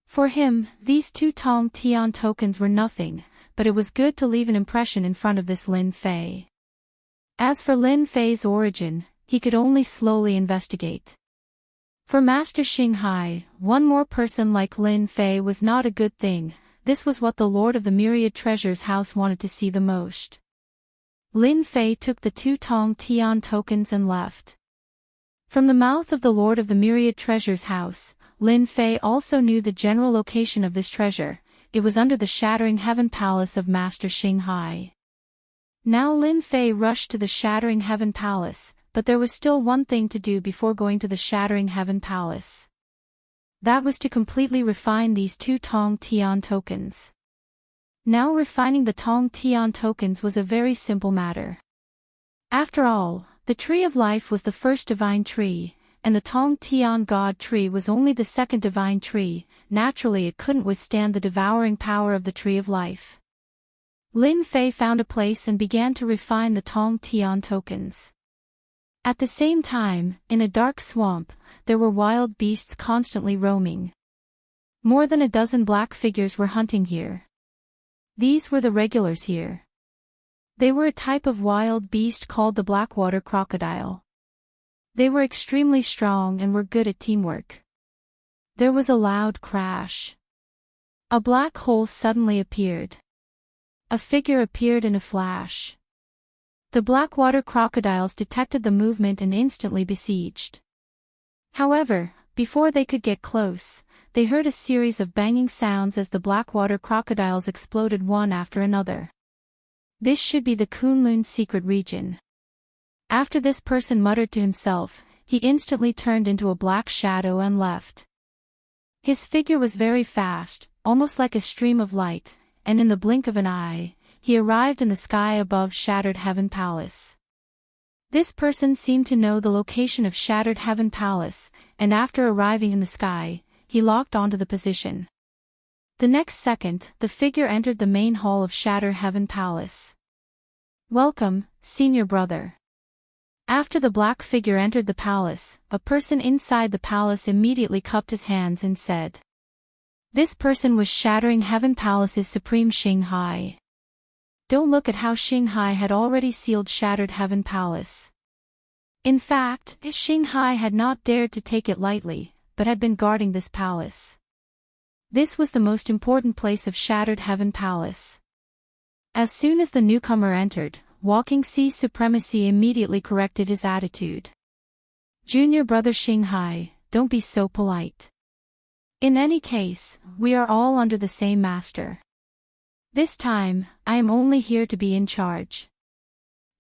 For him, these 2 Tong Tian tokens were nothing, but it was good to leave an impression in front of this Lin Fei. As for Lin Fei's origin, he could only slowly investigate. For Master Xinghai, one more person like Lin Fei was not a good thing. This was what the Lord of the Myriad Treasures House wanted to see the most. Lin Fei took the 2 Tong Tian tokens and left. From the mouth of the Lord of the Myriad Treasures House, Lin Fei also knew the general location of this treasure. It was under the Shattering Heaven Palace of Master Xinghai. Now Lin Fei rushed to the Shattering Heaven Palace, but there was still one thing to do before going to the Shattering Heaven Palace. That was to completely refine these 2 Tong Tian tokens. Now refining the Tong Tian tokens was a very simple matter. After all, the Tree of Life was the first divine tree, and the Tong Tian God tree was only the second divine tree. Naturally it couldn't withstand the devouring power of the Tree of Life. Lin Fei found a place and began to refine the Tong Tian tokens. At the same time, in a dark swamp, there were wild beasts constantly roaming. More than a dozen black figures were hunting here. These were the regulars here. They were a type of wild beast called the Blackwater crocodile. They were extremely strong and were good at teamwork. There was a loud crash. A black hole suddenly appeared. A figure appeared in a flash. The Blackwater crocodiles detected the movement and instantly besieged. However, before they could get close, they heard a series of banging sounds as the Blackwater crocodiles exploded one after another. This should be the Kunlun secret region. After this person muttered to himself, he instantly turned into a black shadow and left. His figure was very fast, almost like a stream of light, and in the blink of an eye, he arrived in the sky above Shattered Heaven Palace. This person seemed to know the location of Shattered Heaven Palace, and after arriving in the sky, he locked onto the position. The next second, the figure entered the main hall of Shattered Heaven Palace. "Welcome, senior brother." After the black figure entered the palace, a person inside the palace immediately cupped his hands and said. This person was Shattering Heaven Palace's Supreme Xinghai. Don't look at how Xinghai had already sealed Shattered Heaven Palace. In fact, Xinghai had not dared to take it lightly, but had been guarding this palace. This was the most important place of Shattered Heaven Palace. As soon as the newcomer entered, Walking Sea Supremacy immediately corrected his attitude. Junior brother Xinghai, don't be so polite. In any case, we are all under the same master. This time, I am only here to be in charge.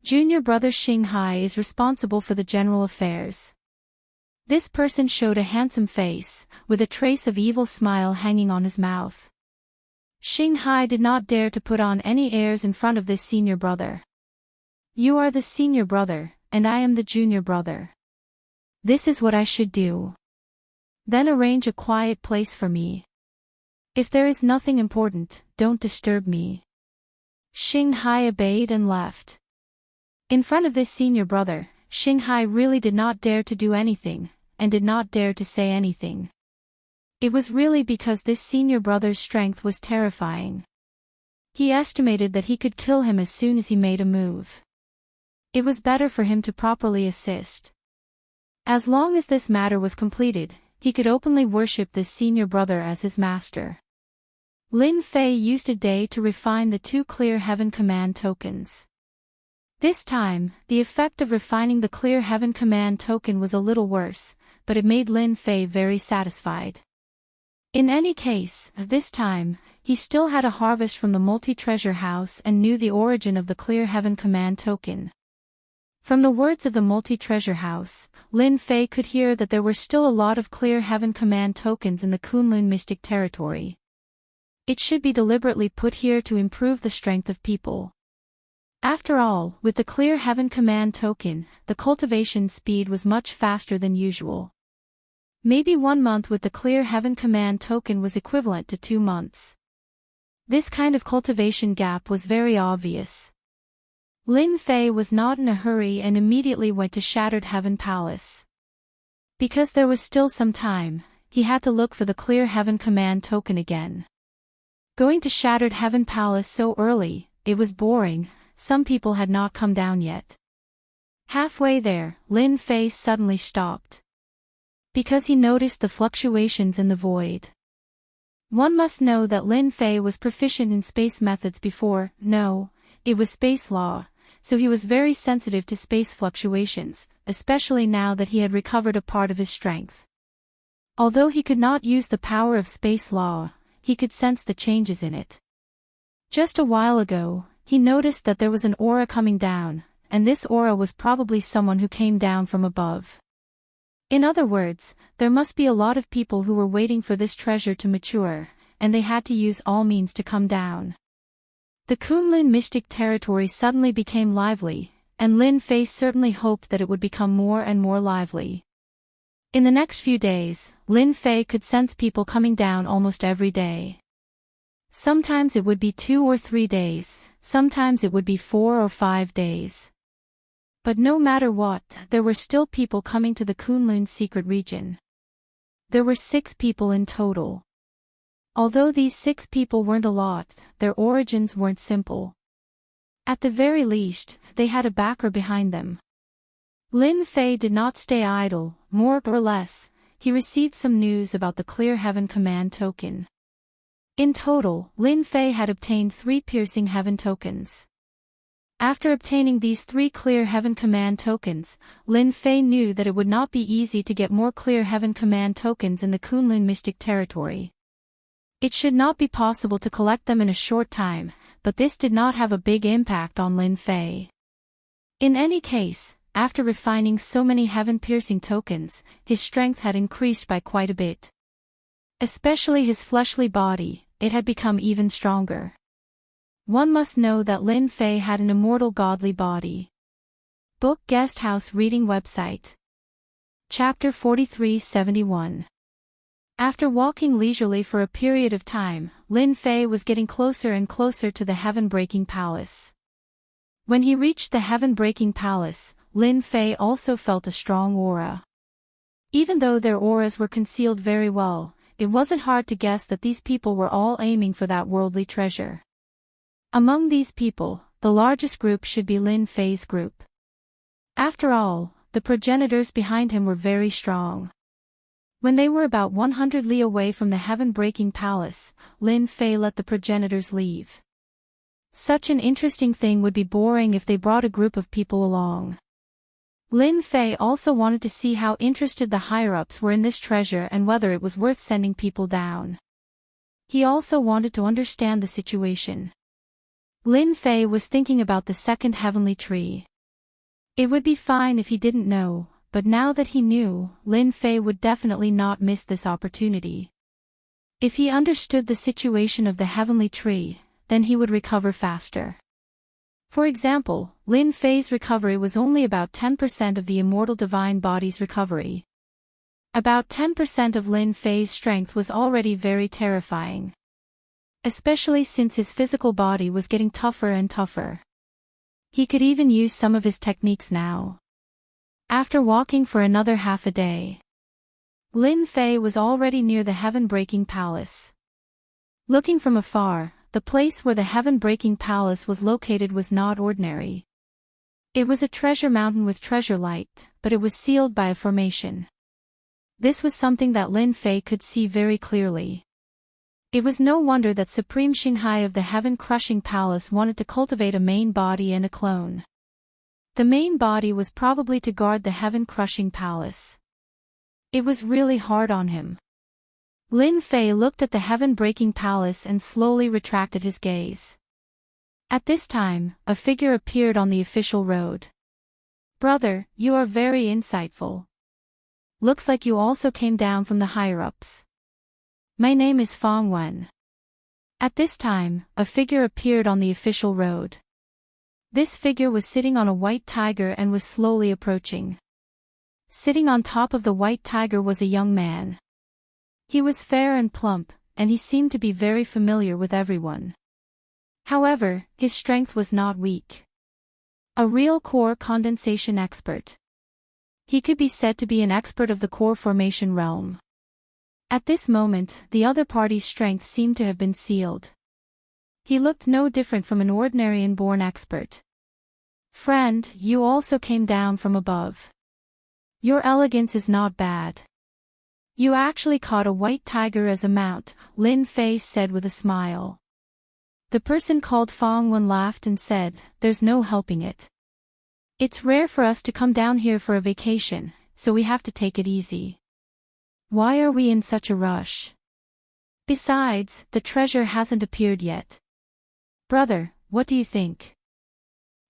Junior brother Xinghai is responsible for the general affairs. This person showed a handsome face, with a trace of evil smile hanging on his mouth. Xinghai did not dare to put on any airs in front of this senior brother. You are the senior brother, and I am the junior brother. This is what I should do. Then arrange a quiet place for me. If there is nothing important, don't disturb me. Xinghai obeyed and left. In front of this senior brother, Xinghai really did not dare to do anything, and did not dare to say anything. It was really because this senior brother's strength was terrifying. He estimated that he could kill him as soon as he made a move. It was better for him to properly assist. As long as this matter was completed, he could openly worship this senior brother as his master. Lin Fei used a day to refine the 2 Clear Heaven Command tokens. This time, the effect of refining the Clear Heaven Command token was a little worse, but it made Lin Fei very satisfied. In any case, this time, he still had a harvest from the multi-treasure house and knew the origin of the Clear Heaven Command token. From the words of the multi-treasure house, Lin Fei could hear that there were still a lot of Clear Heaven Command tokens in the Kunlun Mystic territory. It should be deliberately put here to improve the strength of people. After all, with the Clear Heaven Command token, the cultivation speed was much faster than usual. Maybe 1 month with the Clear Heaven Command token was equivalent to 2 months. This kind of cultivation gap was very obvious. Lin Fei was not in a hurry and immediately went to Shattered Heaven Palace. Because there was still some time, he had to look for the Clear Heaven Command token again. Going to Shattered Heaven Palace so early, it was boring, some people had not come down yet. Halfway there, Lin Fei suddenly stopped. Because he noticed the fluctuations in the void. One must know that Lin Fei was proficient in space methods before, it was space law, so he was very sensitive to space fluctuations, especially now that he had recovered a part of his strength. Although he could not use the power of space law, he could sense the changes in it. Just a while ago, he noticed that there was an aura coming down, and this aura was probably someone who came down from above. In other words, there must be a lot of people who were waiting for this treasure to mature, and they had to use all means to come down. The Kunlun Mystic territory suddenly became lively, and Lin Fei certainly hoped that it would become more and more lively. In the next few days, Lin Fei could sense people coming down almost every day. Sometimes it would be 2 or 3 days, sometimes it would be 4 or 5 days. But no matter what, there were still people coming to the Kunlun secret region. There were 6 people in total. Although these 6 people weren't a lot, their origins weren't simple. At the very least, they had a backer behind them. Lin Fei did not stay idle, more or less, he received some news about the Clear Heaven Command token. In total, Lin Fei had obtained 3 Piercing Heaven tokens. After obtaining these 3 Clear Heaven Command tokens, Lin Fei knew that it would not be easy to get more Clear Heaven Command tokens in the Kunlun Mystic territory. It should not be possible to collect them in a short time, but this did not have a big impact on Lin Fei. In any case, after refining so many heaven-piercing tokens, his strength had increased by quite a bit. Especially his fleshly body, it had become even stronger. One must know that Lin Fei had an immortal godly body. Book Guest House Reading Website. Chapter 4371. After walking leisurely for a period of time, Lin Fei was getting closer and closer to the Heaven-Breaking Palace. When he reached the Heaven-Breaking Palace, Lin Fei also felt a strong aura. Even though their auras were concealed very well, it wasn't hard to guess that these people were all aiming for that worldly treasure. Among these people, the largest group should be Lin Fei's group. After all, the progenitors behind him were very strong. When they were about 100 li away from the Heaven-Breaking Palace, Lin Fei let the progenitors leave. Such an interesting thing would be boring if they brought a group of people along. Lin Fei also wanted to see how interested the higher-ups were in this treasure and whether it was worth sending people down. He also wanted to understand the situation. Lin Fei was thinking about the second heavenly tree. It would be fine if he didn't know, but now that he knew, Lin Fei would definitely not miss this opportunity. If he understood the situation of the heavenly tree, then he would recover faster. For example, Lin Fei's recovery was only about 10% of the immortal divine body's recovery. About 10% of Lin Fei's strength was already very terrifying. Especially since his physical body was getting tougher and tougher. He could even use some of his techniques now. After walking for another half a day, Lin Fei was already near the heaven-breaking palace. Looking from afar, the place where the heaven-breaking palace was located was not ordinary. It was a treasure mountain with treasure light, but it was sealed by a formation. This was something that Lin Fei could see very clearly. It was no wonder that Supreme Xinghai of the heaven-crushing palace wanted to cultivate a main body and a clone. The main body was probably to guard the heaven-crushing palace. It was really hard on him. Lin Fei looked at the heaven-breaking palace and slowly retracted his gaze. At this time, a figure appeared on the official road. "Brother, you are very insightful. Looks like you also came down from the higher-ups. My name is Fong Wen." At this time, a figure appeared on the official road. This figure was sitting on a white tiger and was slowly approaching. Sitting on top of the white tiger was a young man. He was fair and plump, and he seemed to be very familiar with everyone. However, his strength was not weak. A real core condensation expert. He could be said to be an expert of the core formation realm. At this moment, the other party's strength seemed to have been sealed. He looked no different from an ordinary inborn expert. "Friend, you also came down from above. Your elegance is not bad. You actually caught a white tiger as a mount," Lin Fei said with a smile. The person called Fong Wen laughed and said, "There's no helping it. It's rare for us to come down here for a vacation, so we have to take it easy. Why are we in such a rush? Besides, the treasure hasn't appeared yet. Brother, what do you think?"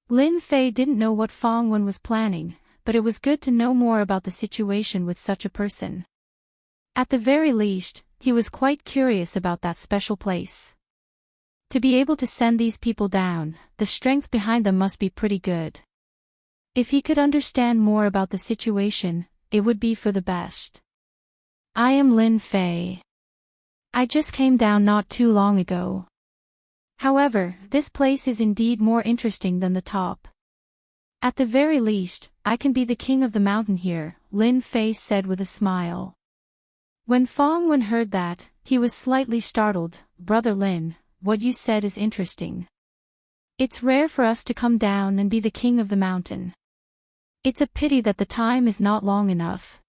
Lin Fei didn't know what Fong Wen was planning, but it was good to know more about the situation with such a person. At the very least, he was quite curious about that special place. To be able to send these people down, the strength behind them must be pretty good. If he could understand more about the situation, it would be for the best. "I am Lin Fei. I just came down not too long ago. However, this place is indeed more interesting than the top. At the very least, I can be the king of the mountain here," Lin Fei said with a smile. When Fong Wen heard that, he was slightly startled. "Brother Lin, what you said is interesting. It's rare for us to come down and be the king of the mountain. It's a pity that the time is not long enough.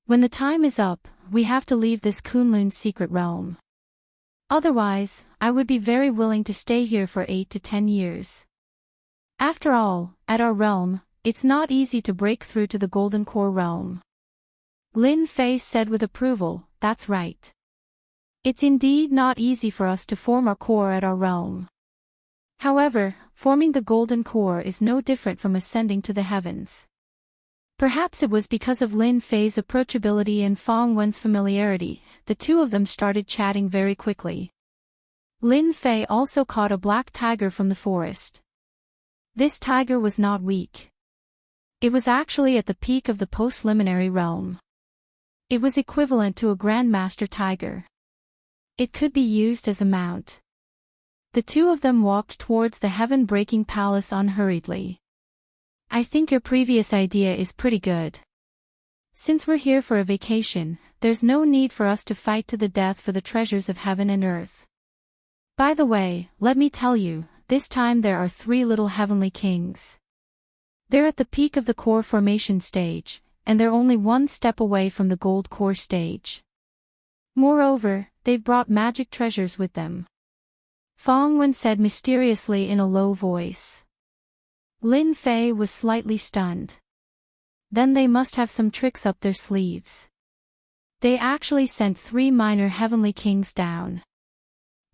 When the time is up, we have to leave this Kunlun secret realm. Otherwise, I would be very willing to stay here for 8 to 10 years. After all, at our realm, it's not easy to break through to the Golden Core realm." Lin Fei said with approval, "That's right. It's indeed not easy for us to form our core at our realm. However, forming the Golden Core is no different from ascending to the heavens." Perhaps it was because of Lin Fei's approachability and Fong Wen's familiarity, the two of them started chatting very quickly. Lin Fei also caught a black tiger from the forest. This tiger was not weak. It was actually at the peak of the post-liminary realm. It was equivalent to a Grandmaster tiger. It could be used as a mount. The two of them walked towards the heaven-breaking palace unhurriedly. "I think your previous idea is pretty good. Since we're here for a vacation, there's no need for us to fight to the death for the treasures of heaven and earth. By the way, let me tell you, this time there are 3 little heavenly kings. They're at the peak of the core formation stage, and they're only 1 step away from the gold core stage. Moreover, they've brought magic treasures with them." Fong Wen said mysteriously in a low voice. Lin Fei was slightly stunned. Then they must have some tricks up their sleeves. They actually sent 3 minor heavenly kings down.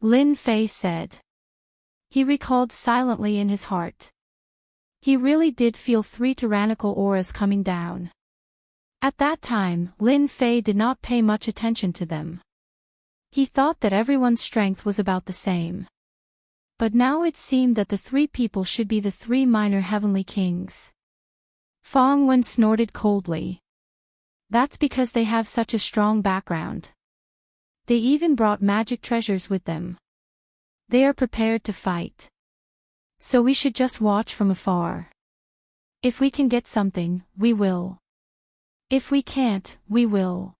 Lin Fei said. He recalled silently in his heart. He really did feel 3 tyrannical auras coming down. At that time, Lin Fei did not pay much attention to them. He thought that everyone's strength was about the same. But now it seemed that the 3 people should be the 3 minor heavenly kings. Fong Wen snorted coldly. That's because they have such a strong background. They even brought magic treasures with them. They are prepared to fight. So we should just watch from afar. If we can get something, we will. If we can't, we will.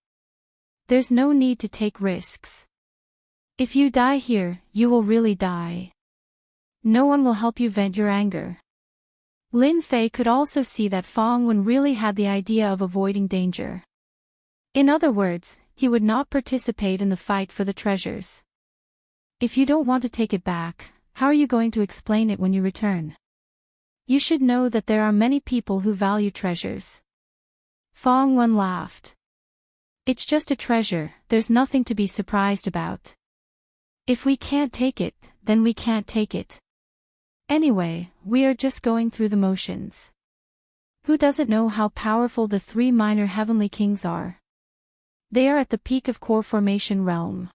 There's no need to take risks. If you die here, you will really die. No one will help you vent your anger. Lin Fei could also see that Fong Wen really had the idea of avoiding danger. In other words, he would not participate in the fight for the treasures. If you don't want to take it back, how are you going to explain it when you return? You should know that there are many people who value treasures. Fong Wen laughed. It's just a treasure, there's nothing to be surprised about. If we can't take it, then we can't take it. Anyway, we are just going through the motions. Who doesn't know how powerful the 3 minor heavenly kings are? They are at the peak of core formation realm.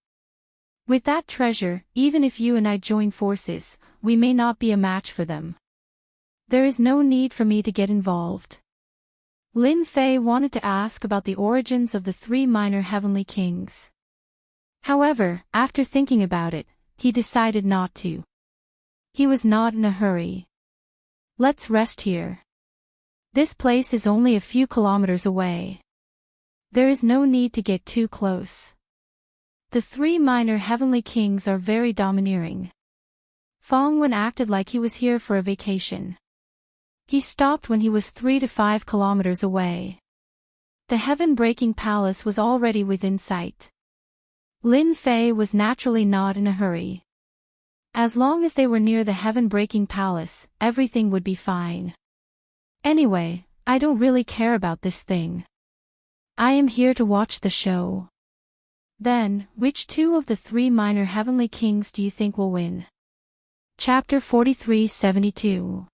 With that treasure, even if you and I join forces, we may not be a match for them. There is no need for me to get involved. Lin Fei wanted to ask about the origins of the 3 minor heavenly kings. However, after thinking about it, he decided not to. He was not in a hurry. Let's rest here. This place is only a few kilometers away. There is no need to get too close. The 3 minor heavenly kings are very domineering. Fong Wen acted like he was here for a vacation. He stopped when he was 3 to 5 kilometers away. The heaven-breaking palace was already within sight. Lin Fei was naturally not in a hurry. As long as they were near the heaven-breaking palace, everything would be fine. Anyway, I don't really care about this thing. I am here to watch the show. Then, which 2 of the 3 minor heavenly kings do you think will win? Chapter 43-72.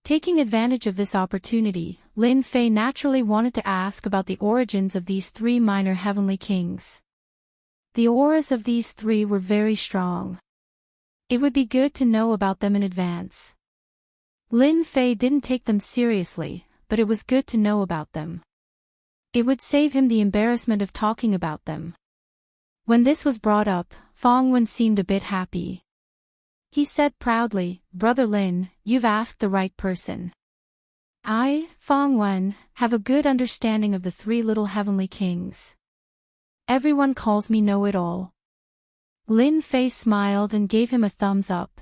Taking advantage of this opportunity, Lin Fei naturally wanted to ask about the origins of these 3 minor heavenly kings. The auras of these 3 were very strong. It would be good to know about them in advance. Lin Fei didn't take them seriously, but it was good to know about them. It would save him the embarrassment of talking about them. When this was brought up, Fong Wen seemed a bit happy. He said proudly, "Brother Lin, you've asked the right person. I, Fong Wen, have a good understanding of the 3 little heavenly kings. Everyone calls me know-it-all." Lin Fei smiled and gave him a thumbs up.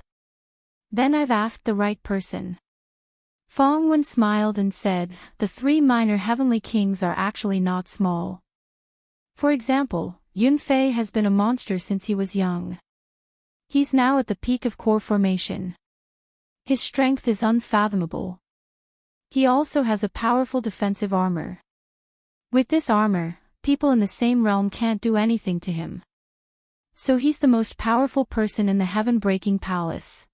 Then I've asked the right person. Fong Wen smiled and said, the 3 minor heavenly kings are actually not small. For example, Yun Fei has been a monster since he was young. He's now at the peak of core formation. His strength is unfathomable. He also has a powerful defensive armor. With this armor, people in the same realm can't do anything to him. So he's the most powerful person in the heaven-breaking palace.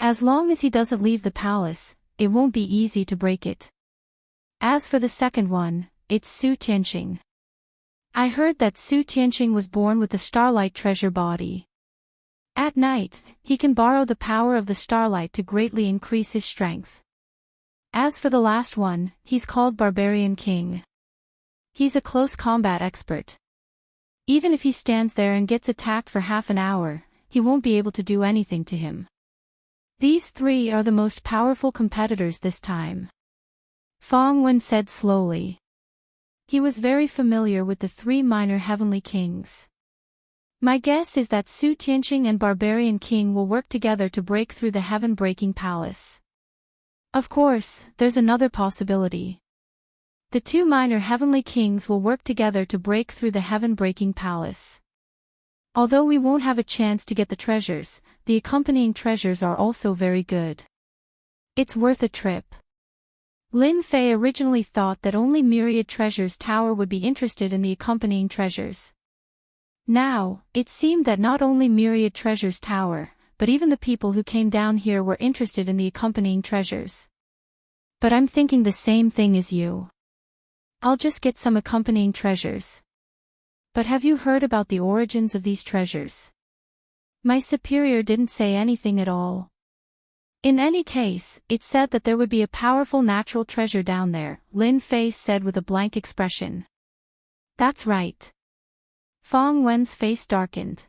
As long as he doesn't leave the palace, it won't be easy to break it. As for the second one, it's Su Tianxing. I heard that Su Tianxing was born with the Starlight treasure body. At night, he can borrow the power of the starlight to greatly increase his strength. As for the last one, he's called Barbarian King. He's a close combat expert. Even if he stands there and gets attacked for half an hour, he won't be able to do anything to him. These 3 are the most powerful competitors this time. Fong Wen said slowly. He was very familiar with the 3 minor heavenly kings. My guess is that Su Tianxing and Barbarian King will work together to break through the heaven-breaking palace. Of course, there's another possibility. The 2 minor heavenly kings will work together to break through the heaven-breaking palace. Although we won't have a chance to get the treasures, the accompanying treasures are also very good. It's worth a trip. Lin Fei originally thought that only Myriad Treasures Tower would be interested in the accompanying treasures. Now, it seemed that not only Myriad Treasures Tower, but even the people who came down here were interested in the accompanying treasures. But I'm thinking the same thing as you. I'll just get some accompanying treasures. But have you heard about the origins of these treasures? My superior didn't say anything at all. In any case, it said that there would be a powerful natural treasure down there, Lin Fei said with a blank expression. That's right. Fong Wen's face darkened.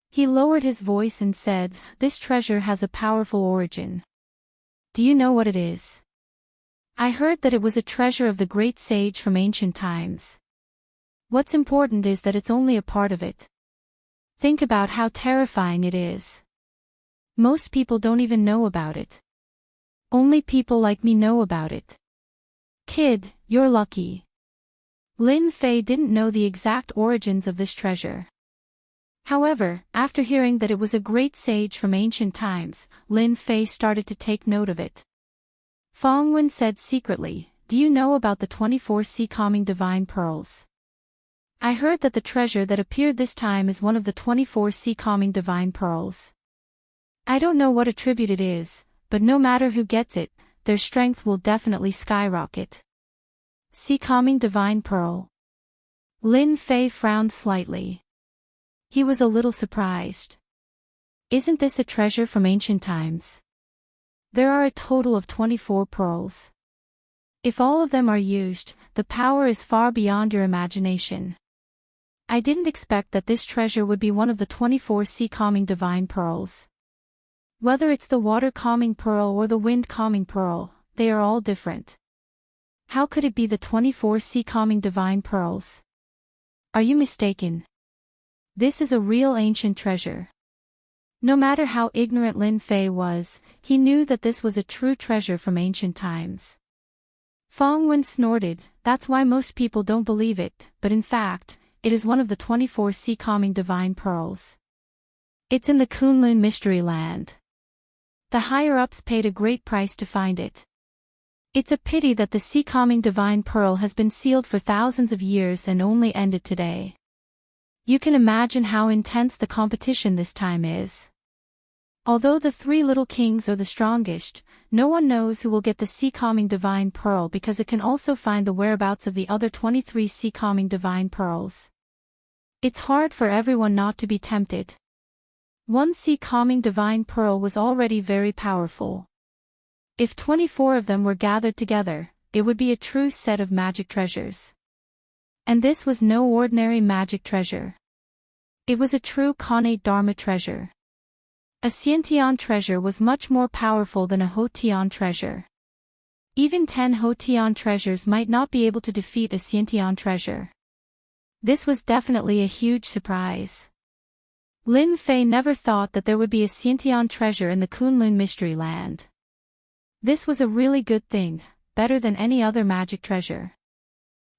He lowered his voice and said, this treasure has a powerful origin. Do you know what it is? I heard that it was a treasure of the great sage from ancient times. What's important is that it's only a part of it. Think about how terrifying it is. Most people don't even know about it. Only people like me know about it. Kid, you're lucky. Lin Fei didn't know the exact origins of this treasure. However, after hearing that it was a great sage from ancient times, Lin Fei started to take note of it. Fong Wen said secretly, do you know about the 24 sea calming divine pearls? I heard that the treasure that appeared this time is one of the 24 sea calming divine pearls. I don't know what attribute it is, but no matter who gets it, their strength will definitely skyrocket. Sea calming divine pearl. Lin Fei frowned slightly. He was a little surprised. Isn't this a treasure from ancient times? There are a total of 24 pearls. If all of them are used, the power is far beyond your imagination. I didn't expect that this treasure would be one of the 24 sea calming divine pearls. Whether it's the water calming pearl or the wind calming pearl, they are all different. How could it be the 24 sea calming divine pearls? Are you mistaken? This is a real ancient treasure. No matter how ignorant Lin Fei was, he knew that this was a true treasure from ancient times. Fong Wen snorted, that's why most people don't believe it, but in fact, it is one of the 24 sea calming divine pearls. It's in the Kunlun Mystery Land. The higher-ups paid a great price to find it. It's a pity that the sea calming divine pearl has been sealed for thousands of years and only ended today. You can imagine how intense the competition this time is. Although the three little kings are the strongest, no one knows who will get the sea calming divine pearl because it can also find the whereabouts of the other 23 sea calming divine pearls. It's hard for everyone not to be tempted. One sea calming divine pearl was already very powerful. If 24 of them were gathered together, it would be a true set of magic treasures. And this was no ordinary magic treasure. It was a true Connate Dharma treasure. A Xiantian treasure was much more powerful than a Hotian treasure. Even 10 Hotian treasures might not be able to defeat a Xiantian treasure. This was definitely a huge surprise. Lin Fei never thought that there would be a Xiantian treasure in the Kunlun Mystery Land. This was a really good thing, better than any other magic treasure.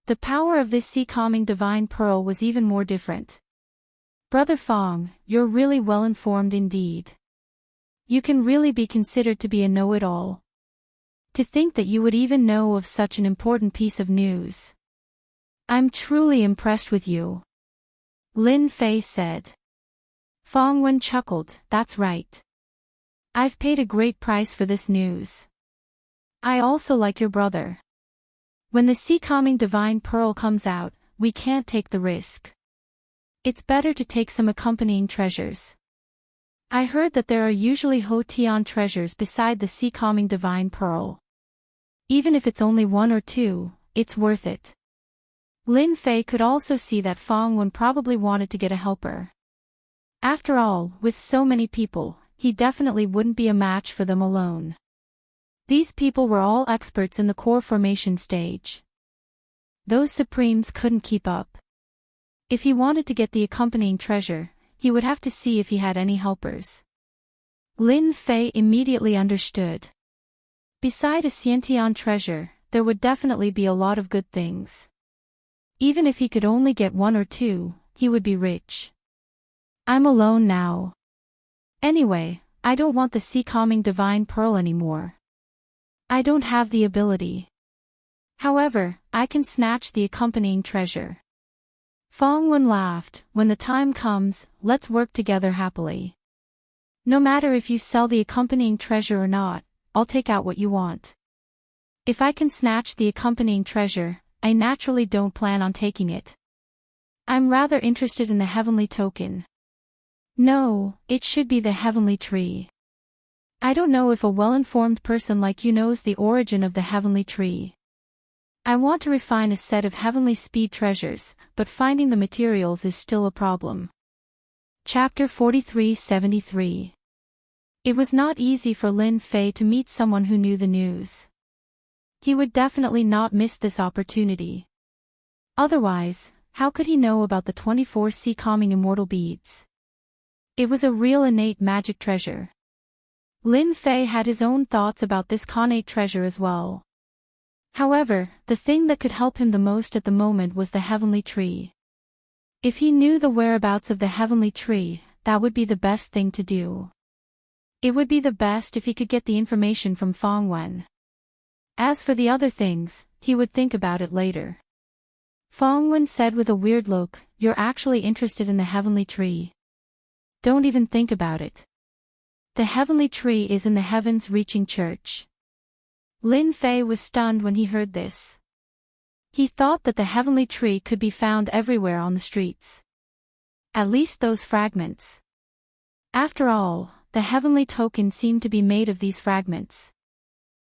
The power of this sea calming divine pearl was even more different. Brother Fong, you're really well informed indeed. You can really be considered to be a know-it-all. To think that you would even know of such an important piece of news. I'm truly impressed with you. Lin Fei said. Fong Wen chuckled, that's right. I've paid a great price for this news. I also like your brother. When the sea calming divine pearl comes out, we can't take the risk. It's better to take some accompanying treasures. I heard that there are usually Hotian treasures beside the sea calming divine pearl. Even if it's only one or two, it's worth it. Lin Fei could also see that Fong Wen probably wanted to get a helper. After all, with so many people, he definitely wouldn't be a match for them alone. These people were all experts in the core formation stage. Those Supremes couldn't keep up. If he wanted to get the accompanying treasure, he would have to see if he had any helpers. Lin Fei immediately understood. Beside a Xiantian treasure, there would definitely be a lot of good things. Even if he could only get one or two, he would be rich. I'm alone now. Anyway, I don't want the sea-calming divine pearl anymore. I don't have the ability. However, I can snatch the accompanying treasure. Fong Wen laughed. When the time comes, let's work together happily. No matter if you sell the accompanying treasure or not, I'll take out what you want. If I can snatch the accompanying treasure, I naturally don't plan on taking it. I'm rather interested in the heavenly token. No, it should be the heavenly tree. I don't know if a well-informed person like you knows the origin of the heavenly tree. I want to refine a set of heavenly speed treasures, but finding the materials is still a problem. Chapter 43-73. It was not easy for Lin Fei to meet someone who knew the news. He would definitely not miss this opportunity. Otherwise, how could he know about the 24 sea-calming immortal beads? It was a real innate magic treasure. Lin Fei had his own thoughts about this connate treasure as well. However, the thing that could help him the most at the moment was the heavenly tree. If he knew the whereabouts of the heavenly tree, that would be the best thing to do. It would be the best if he could get the information from Fong Wen. As for the other things, he would think about it later. Fong Wen said with a weird look, "You're actually interested in the heavenly tree. Don't even think about it. The heavenly tree is in the heavens reaching church." Lin Fei was stunned when he heard this. He thought that the heavenly tree could be found everywhere on the streets. At least those fragments. After all, the heavenly token seemed to be made of these fragments.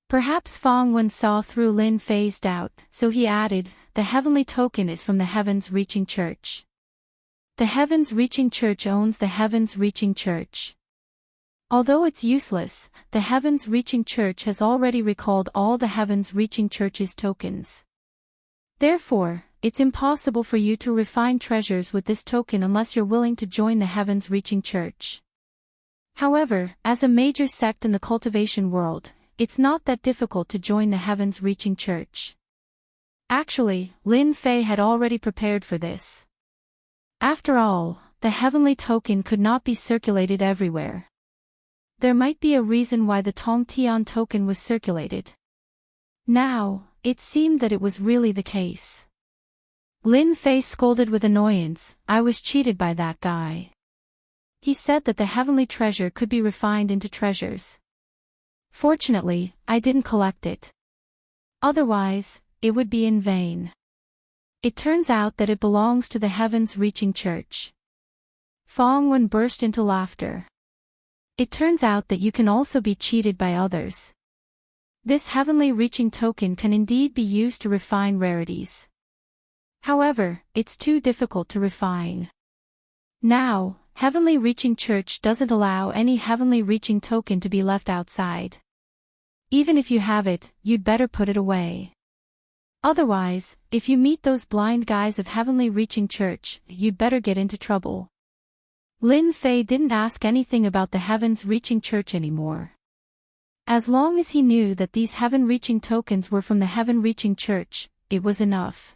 Perhaps Fong Wen saw through Lin Fei's doubt, so he added, "The heavenly token is from the heavens reaching church. The heavens reaching church owns the heavens reaching church. Although it's useless, the heavens reaching church has already recalled all the heavens reaching church's tokens. Therefore, it's impossible for you to refine treasures with this token unless you're willing to join the heavens reaching church. However, as a major sect in the cultivation world, it's not that difficult to join the heavens reaching church." Actually, Lin Fei had already prepared for this. After all, the heavenly token could not be circulated everywhere. There might be a reason why the Tong Tian token was circulated. Now, it seemed that it was really the case. Lin Fei scolded with annoyance, "I was cheated by that guy. He said that the heavenly treasure could be refined into treasures. Fortunately, I didn't collect it. Otherwise, it would be in vain. It turns out that it belongs to the heavens reaching church." Fong Wen burst into laughter. "It turns out that you can also be cheated by others. This heavenly reaching token can indeed be used to refine rarities. However, it's too difficult to refine. Now, heavenly reaching church doesn't allow any heavenly reaching token to be left outside. Even if you have it, you'd better put it away. Otherwise, if you meet those blind guys of heavenly reaching church, you'd better get into trouble." Lin Fei didn't ask anything about the heavens reaching church anymore. As long as he knew that these heaven reaching tokens were from the heaven reaching church, it was enough.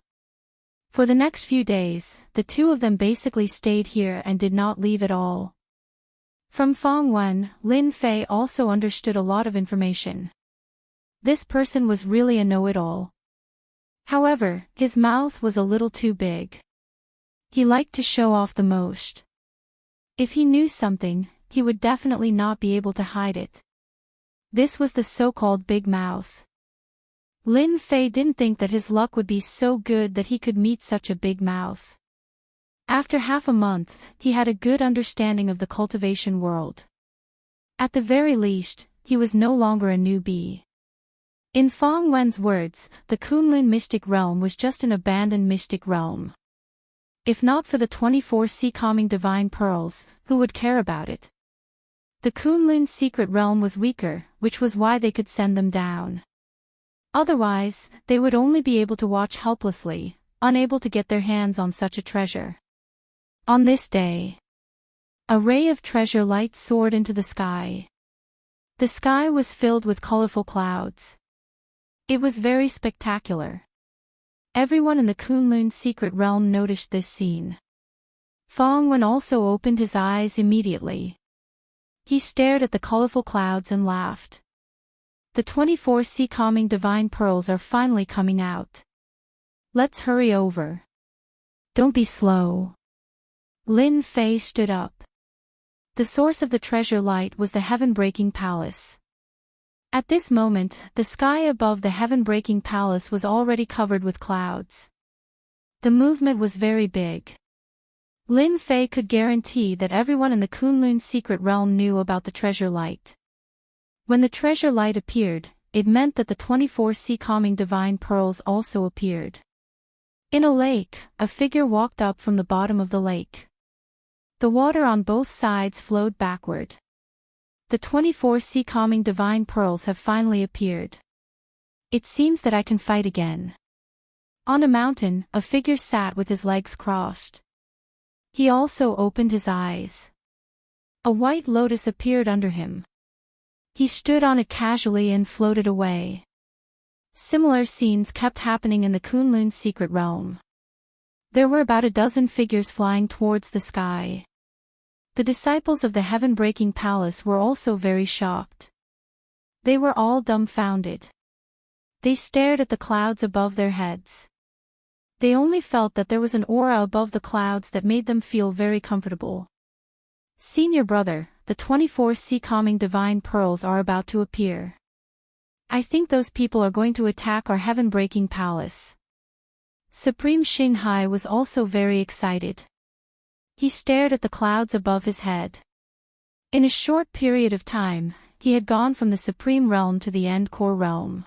For the next few days, the two of them basically stayed here and did not leave at all. From Fong Wen, Lin Fei also understood a lot of information. This person was really a know-it-all. However, his mouth was a little too big. He liked to show off the most. If he knew something, he would definitely not be able to hide it. This was the so-called big mouth. Lin Fei didn't think that his luck would be so good that he could meet such a big mouth. After half a month, he had a good understanding of the cultivation world. At the very least, he was no longer a newbie. In Fong Wen's words, the Kunlun mystic realm was just an abandoned mystic realm. If not for the 24 sea-calming divine pearls, who would care about it? The Kunlun secret realm was weaker, which was why they could send them down. Otherwise, they would only be able to watch helplessly, unable to get their hands on such a treasure. On this day, a ray of treasure light soared into the sky. The sky was filled with colorful clouds. It was very spectacular. Everyone in the Kunlun secret realm noticed this scene. Fong Wen also opened his eyes immediately. He stared at the colorful clouds and laughed. The 24 sea calming divine pearls are finally coming out. Let's hurry over. Don't be slow. Lin Fei stood up. The source of the treasure light was the heaven-breaking palace. At this moment, the sky above the heaven-breaking palace was already covered with clouds. The movement was very big. Lin Fei could guarantee that everyone in the Kunlun secret realm knew about the treasure light. When the treasure light appeared, it meant that the 24 sea calming divine pearls also appeared. In a lake, a figure walked up from the bottom of the lake. The water on both sides flowed backward. The 24 sea calming divine pearls have finally appeared. It seems that I can fight again. On a mountain, a figure sat with his legs crossed. He also opened his eyes. A white lotus appeared under him. He stood on it casually and floated away. Similar scenes kept happening in the Kunlun secret realm. There were about a dozen figures flying towards the sky. The disciples of the heaven-breaking palace were also very shocked. They were all dumbfounded. They stared at the clouds above their heads. They only felt that there was an aura above the clouds that made them feel very comfortable. Senior brother, the 24 sea calming divine pearls are about to appear. I think those people are going to attack our heaven-breaking palace. Supreme Xinghai was also very excited. He stared at the clouds above his head. In a short period of time, he had gone from the Supreme Realm to the End Core Realm.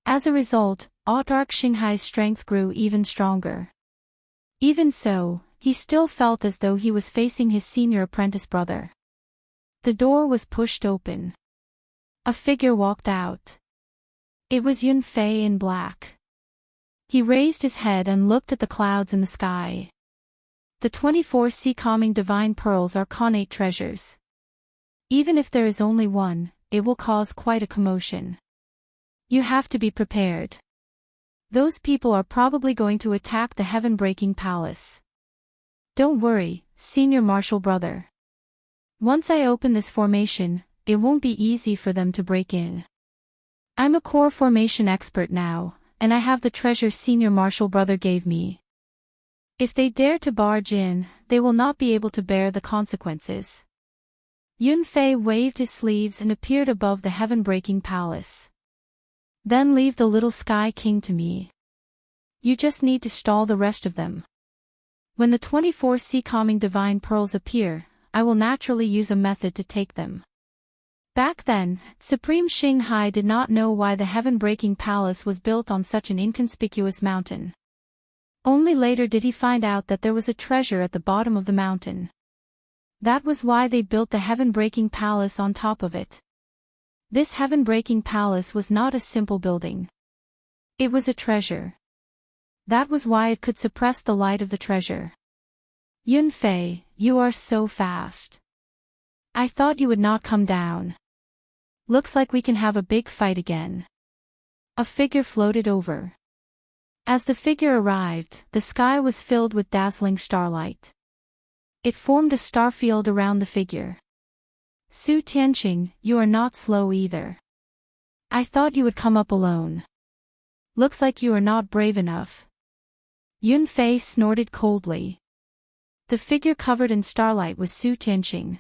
As a result, Autarch Xinghai's strength grew even stronger. Even so, he still felt as though he was facing his senior apprentice brother. The door was pushed open. A figure walked out. It was Yun Fei in black. He raised his head and looked at the clouds in the sky. The 24 sea calming divine pearls are connate treasures. Even if there is only one, it will cause quite a commotion. You have to be prepared. Those people are probably going to attack the heaven-breaking palace. Don't worry, senior martial brother. Once I open this formation, it won't be easy for them to break in. I'm a core formation expert now, and I have the treasure senior martial brother gave me. If they dare to barge in, they will not be able to bear the consequences. Yun Fei waved his sleeves and appeared above the heaven-breaking palace. Then leave the little Sky King to me. You just need to stall the rest of them. When the 24 sea calming divine pearls appear, I will naturally use a method to take them. Back then, Supreme Xinghai did not know why the heaven-breaking palace was built on such an inconspicuous mountain. Only later did he find out that there was a treasure at the bottom of the mountain. That was why they built the heaven-breaking palace on top of it. This heaven-breaking palace was not a simple building. It was a treasure. That was why it could suppress the light of the treasure. Yun Fei, you are so fast. I thought you would not come down. Looks like we can have a big fight again. A figure floated over. As the figure arrived, the sky was filled with dazzling starlight. It formed a star field around the figure. Su Tianqing, you are not slow either. I thought you would come up alone. Looks like you are not brave enough. Yun Fei snorted coldly. The figure covered in starlight was Su Tianqing.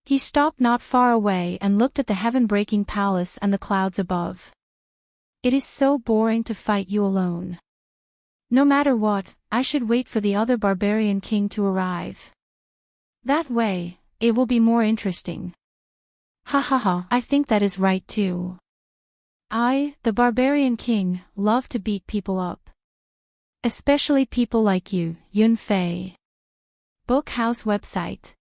He stopped not far away and looked at the heaven-breaking palace and the clouds above. It is so boring to fight you alone. No matter what, I should wait for the other barbarian king to arrive. That way, it will be more interesting. Ha ha ha, I think that is right too. I, the barbarian king, love to beat people up. Especially people like you, Yun Fei. Book House website.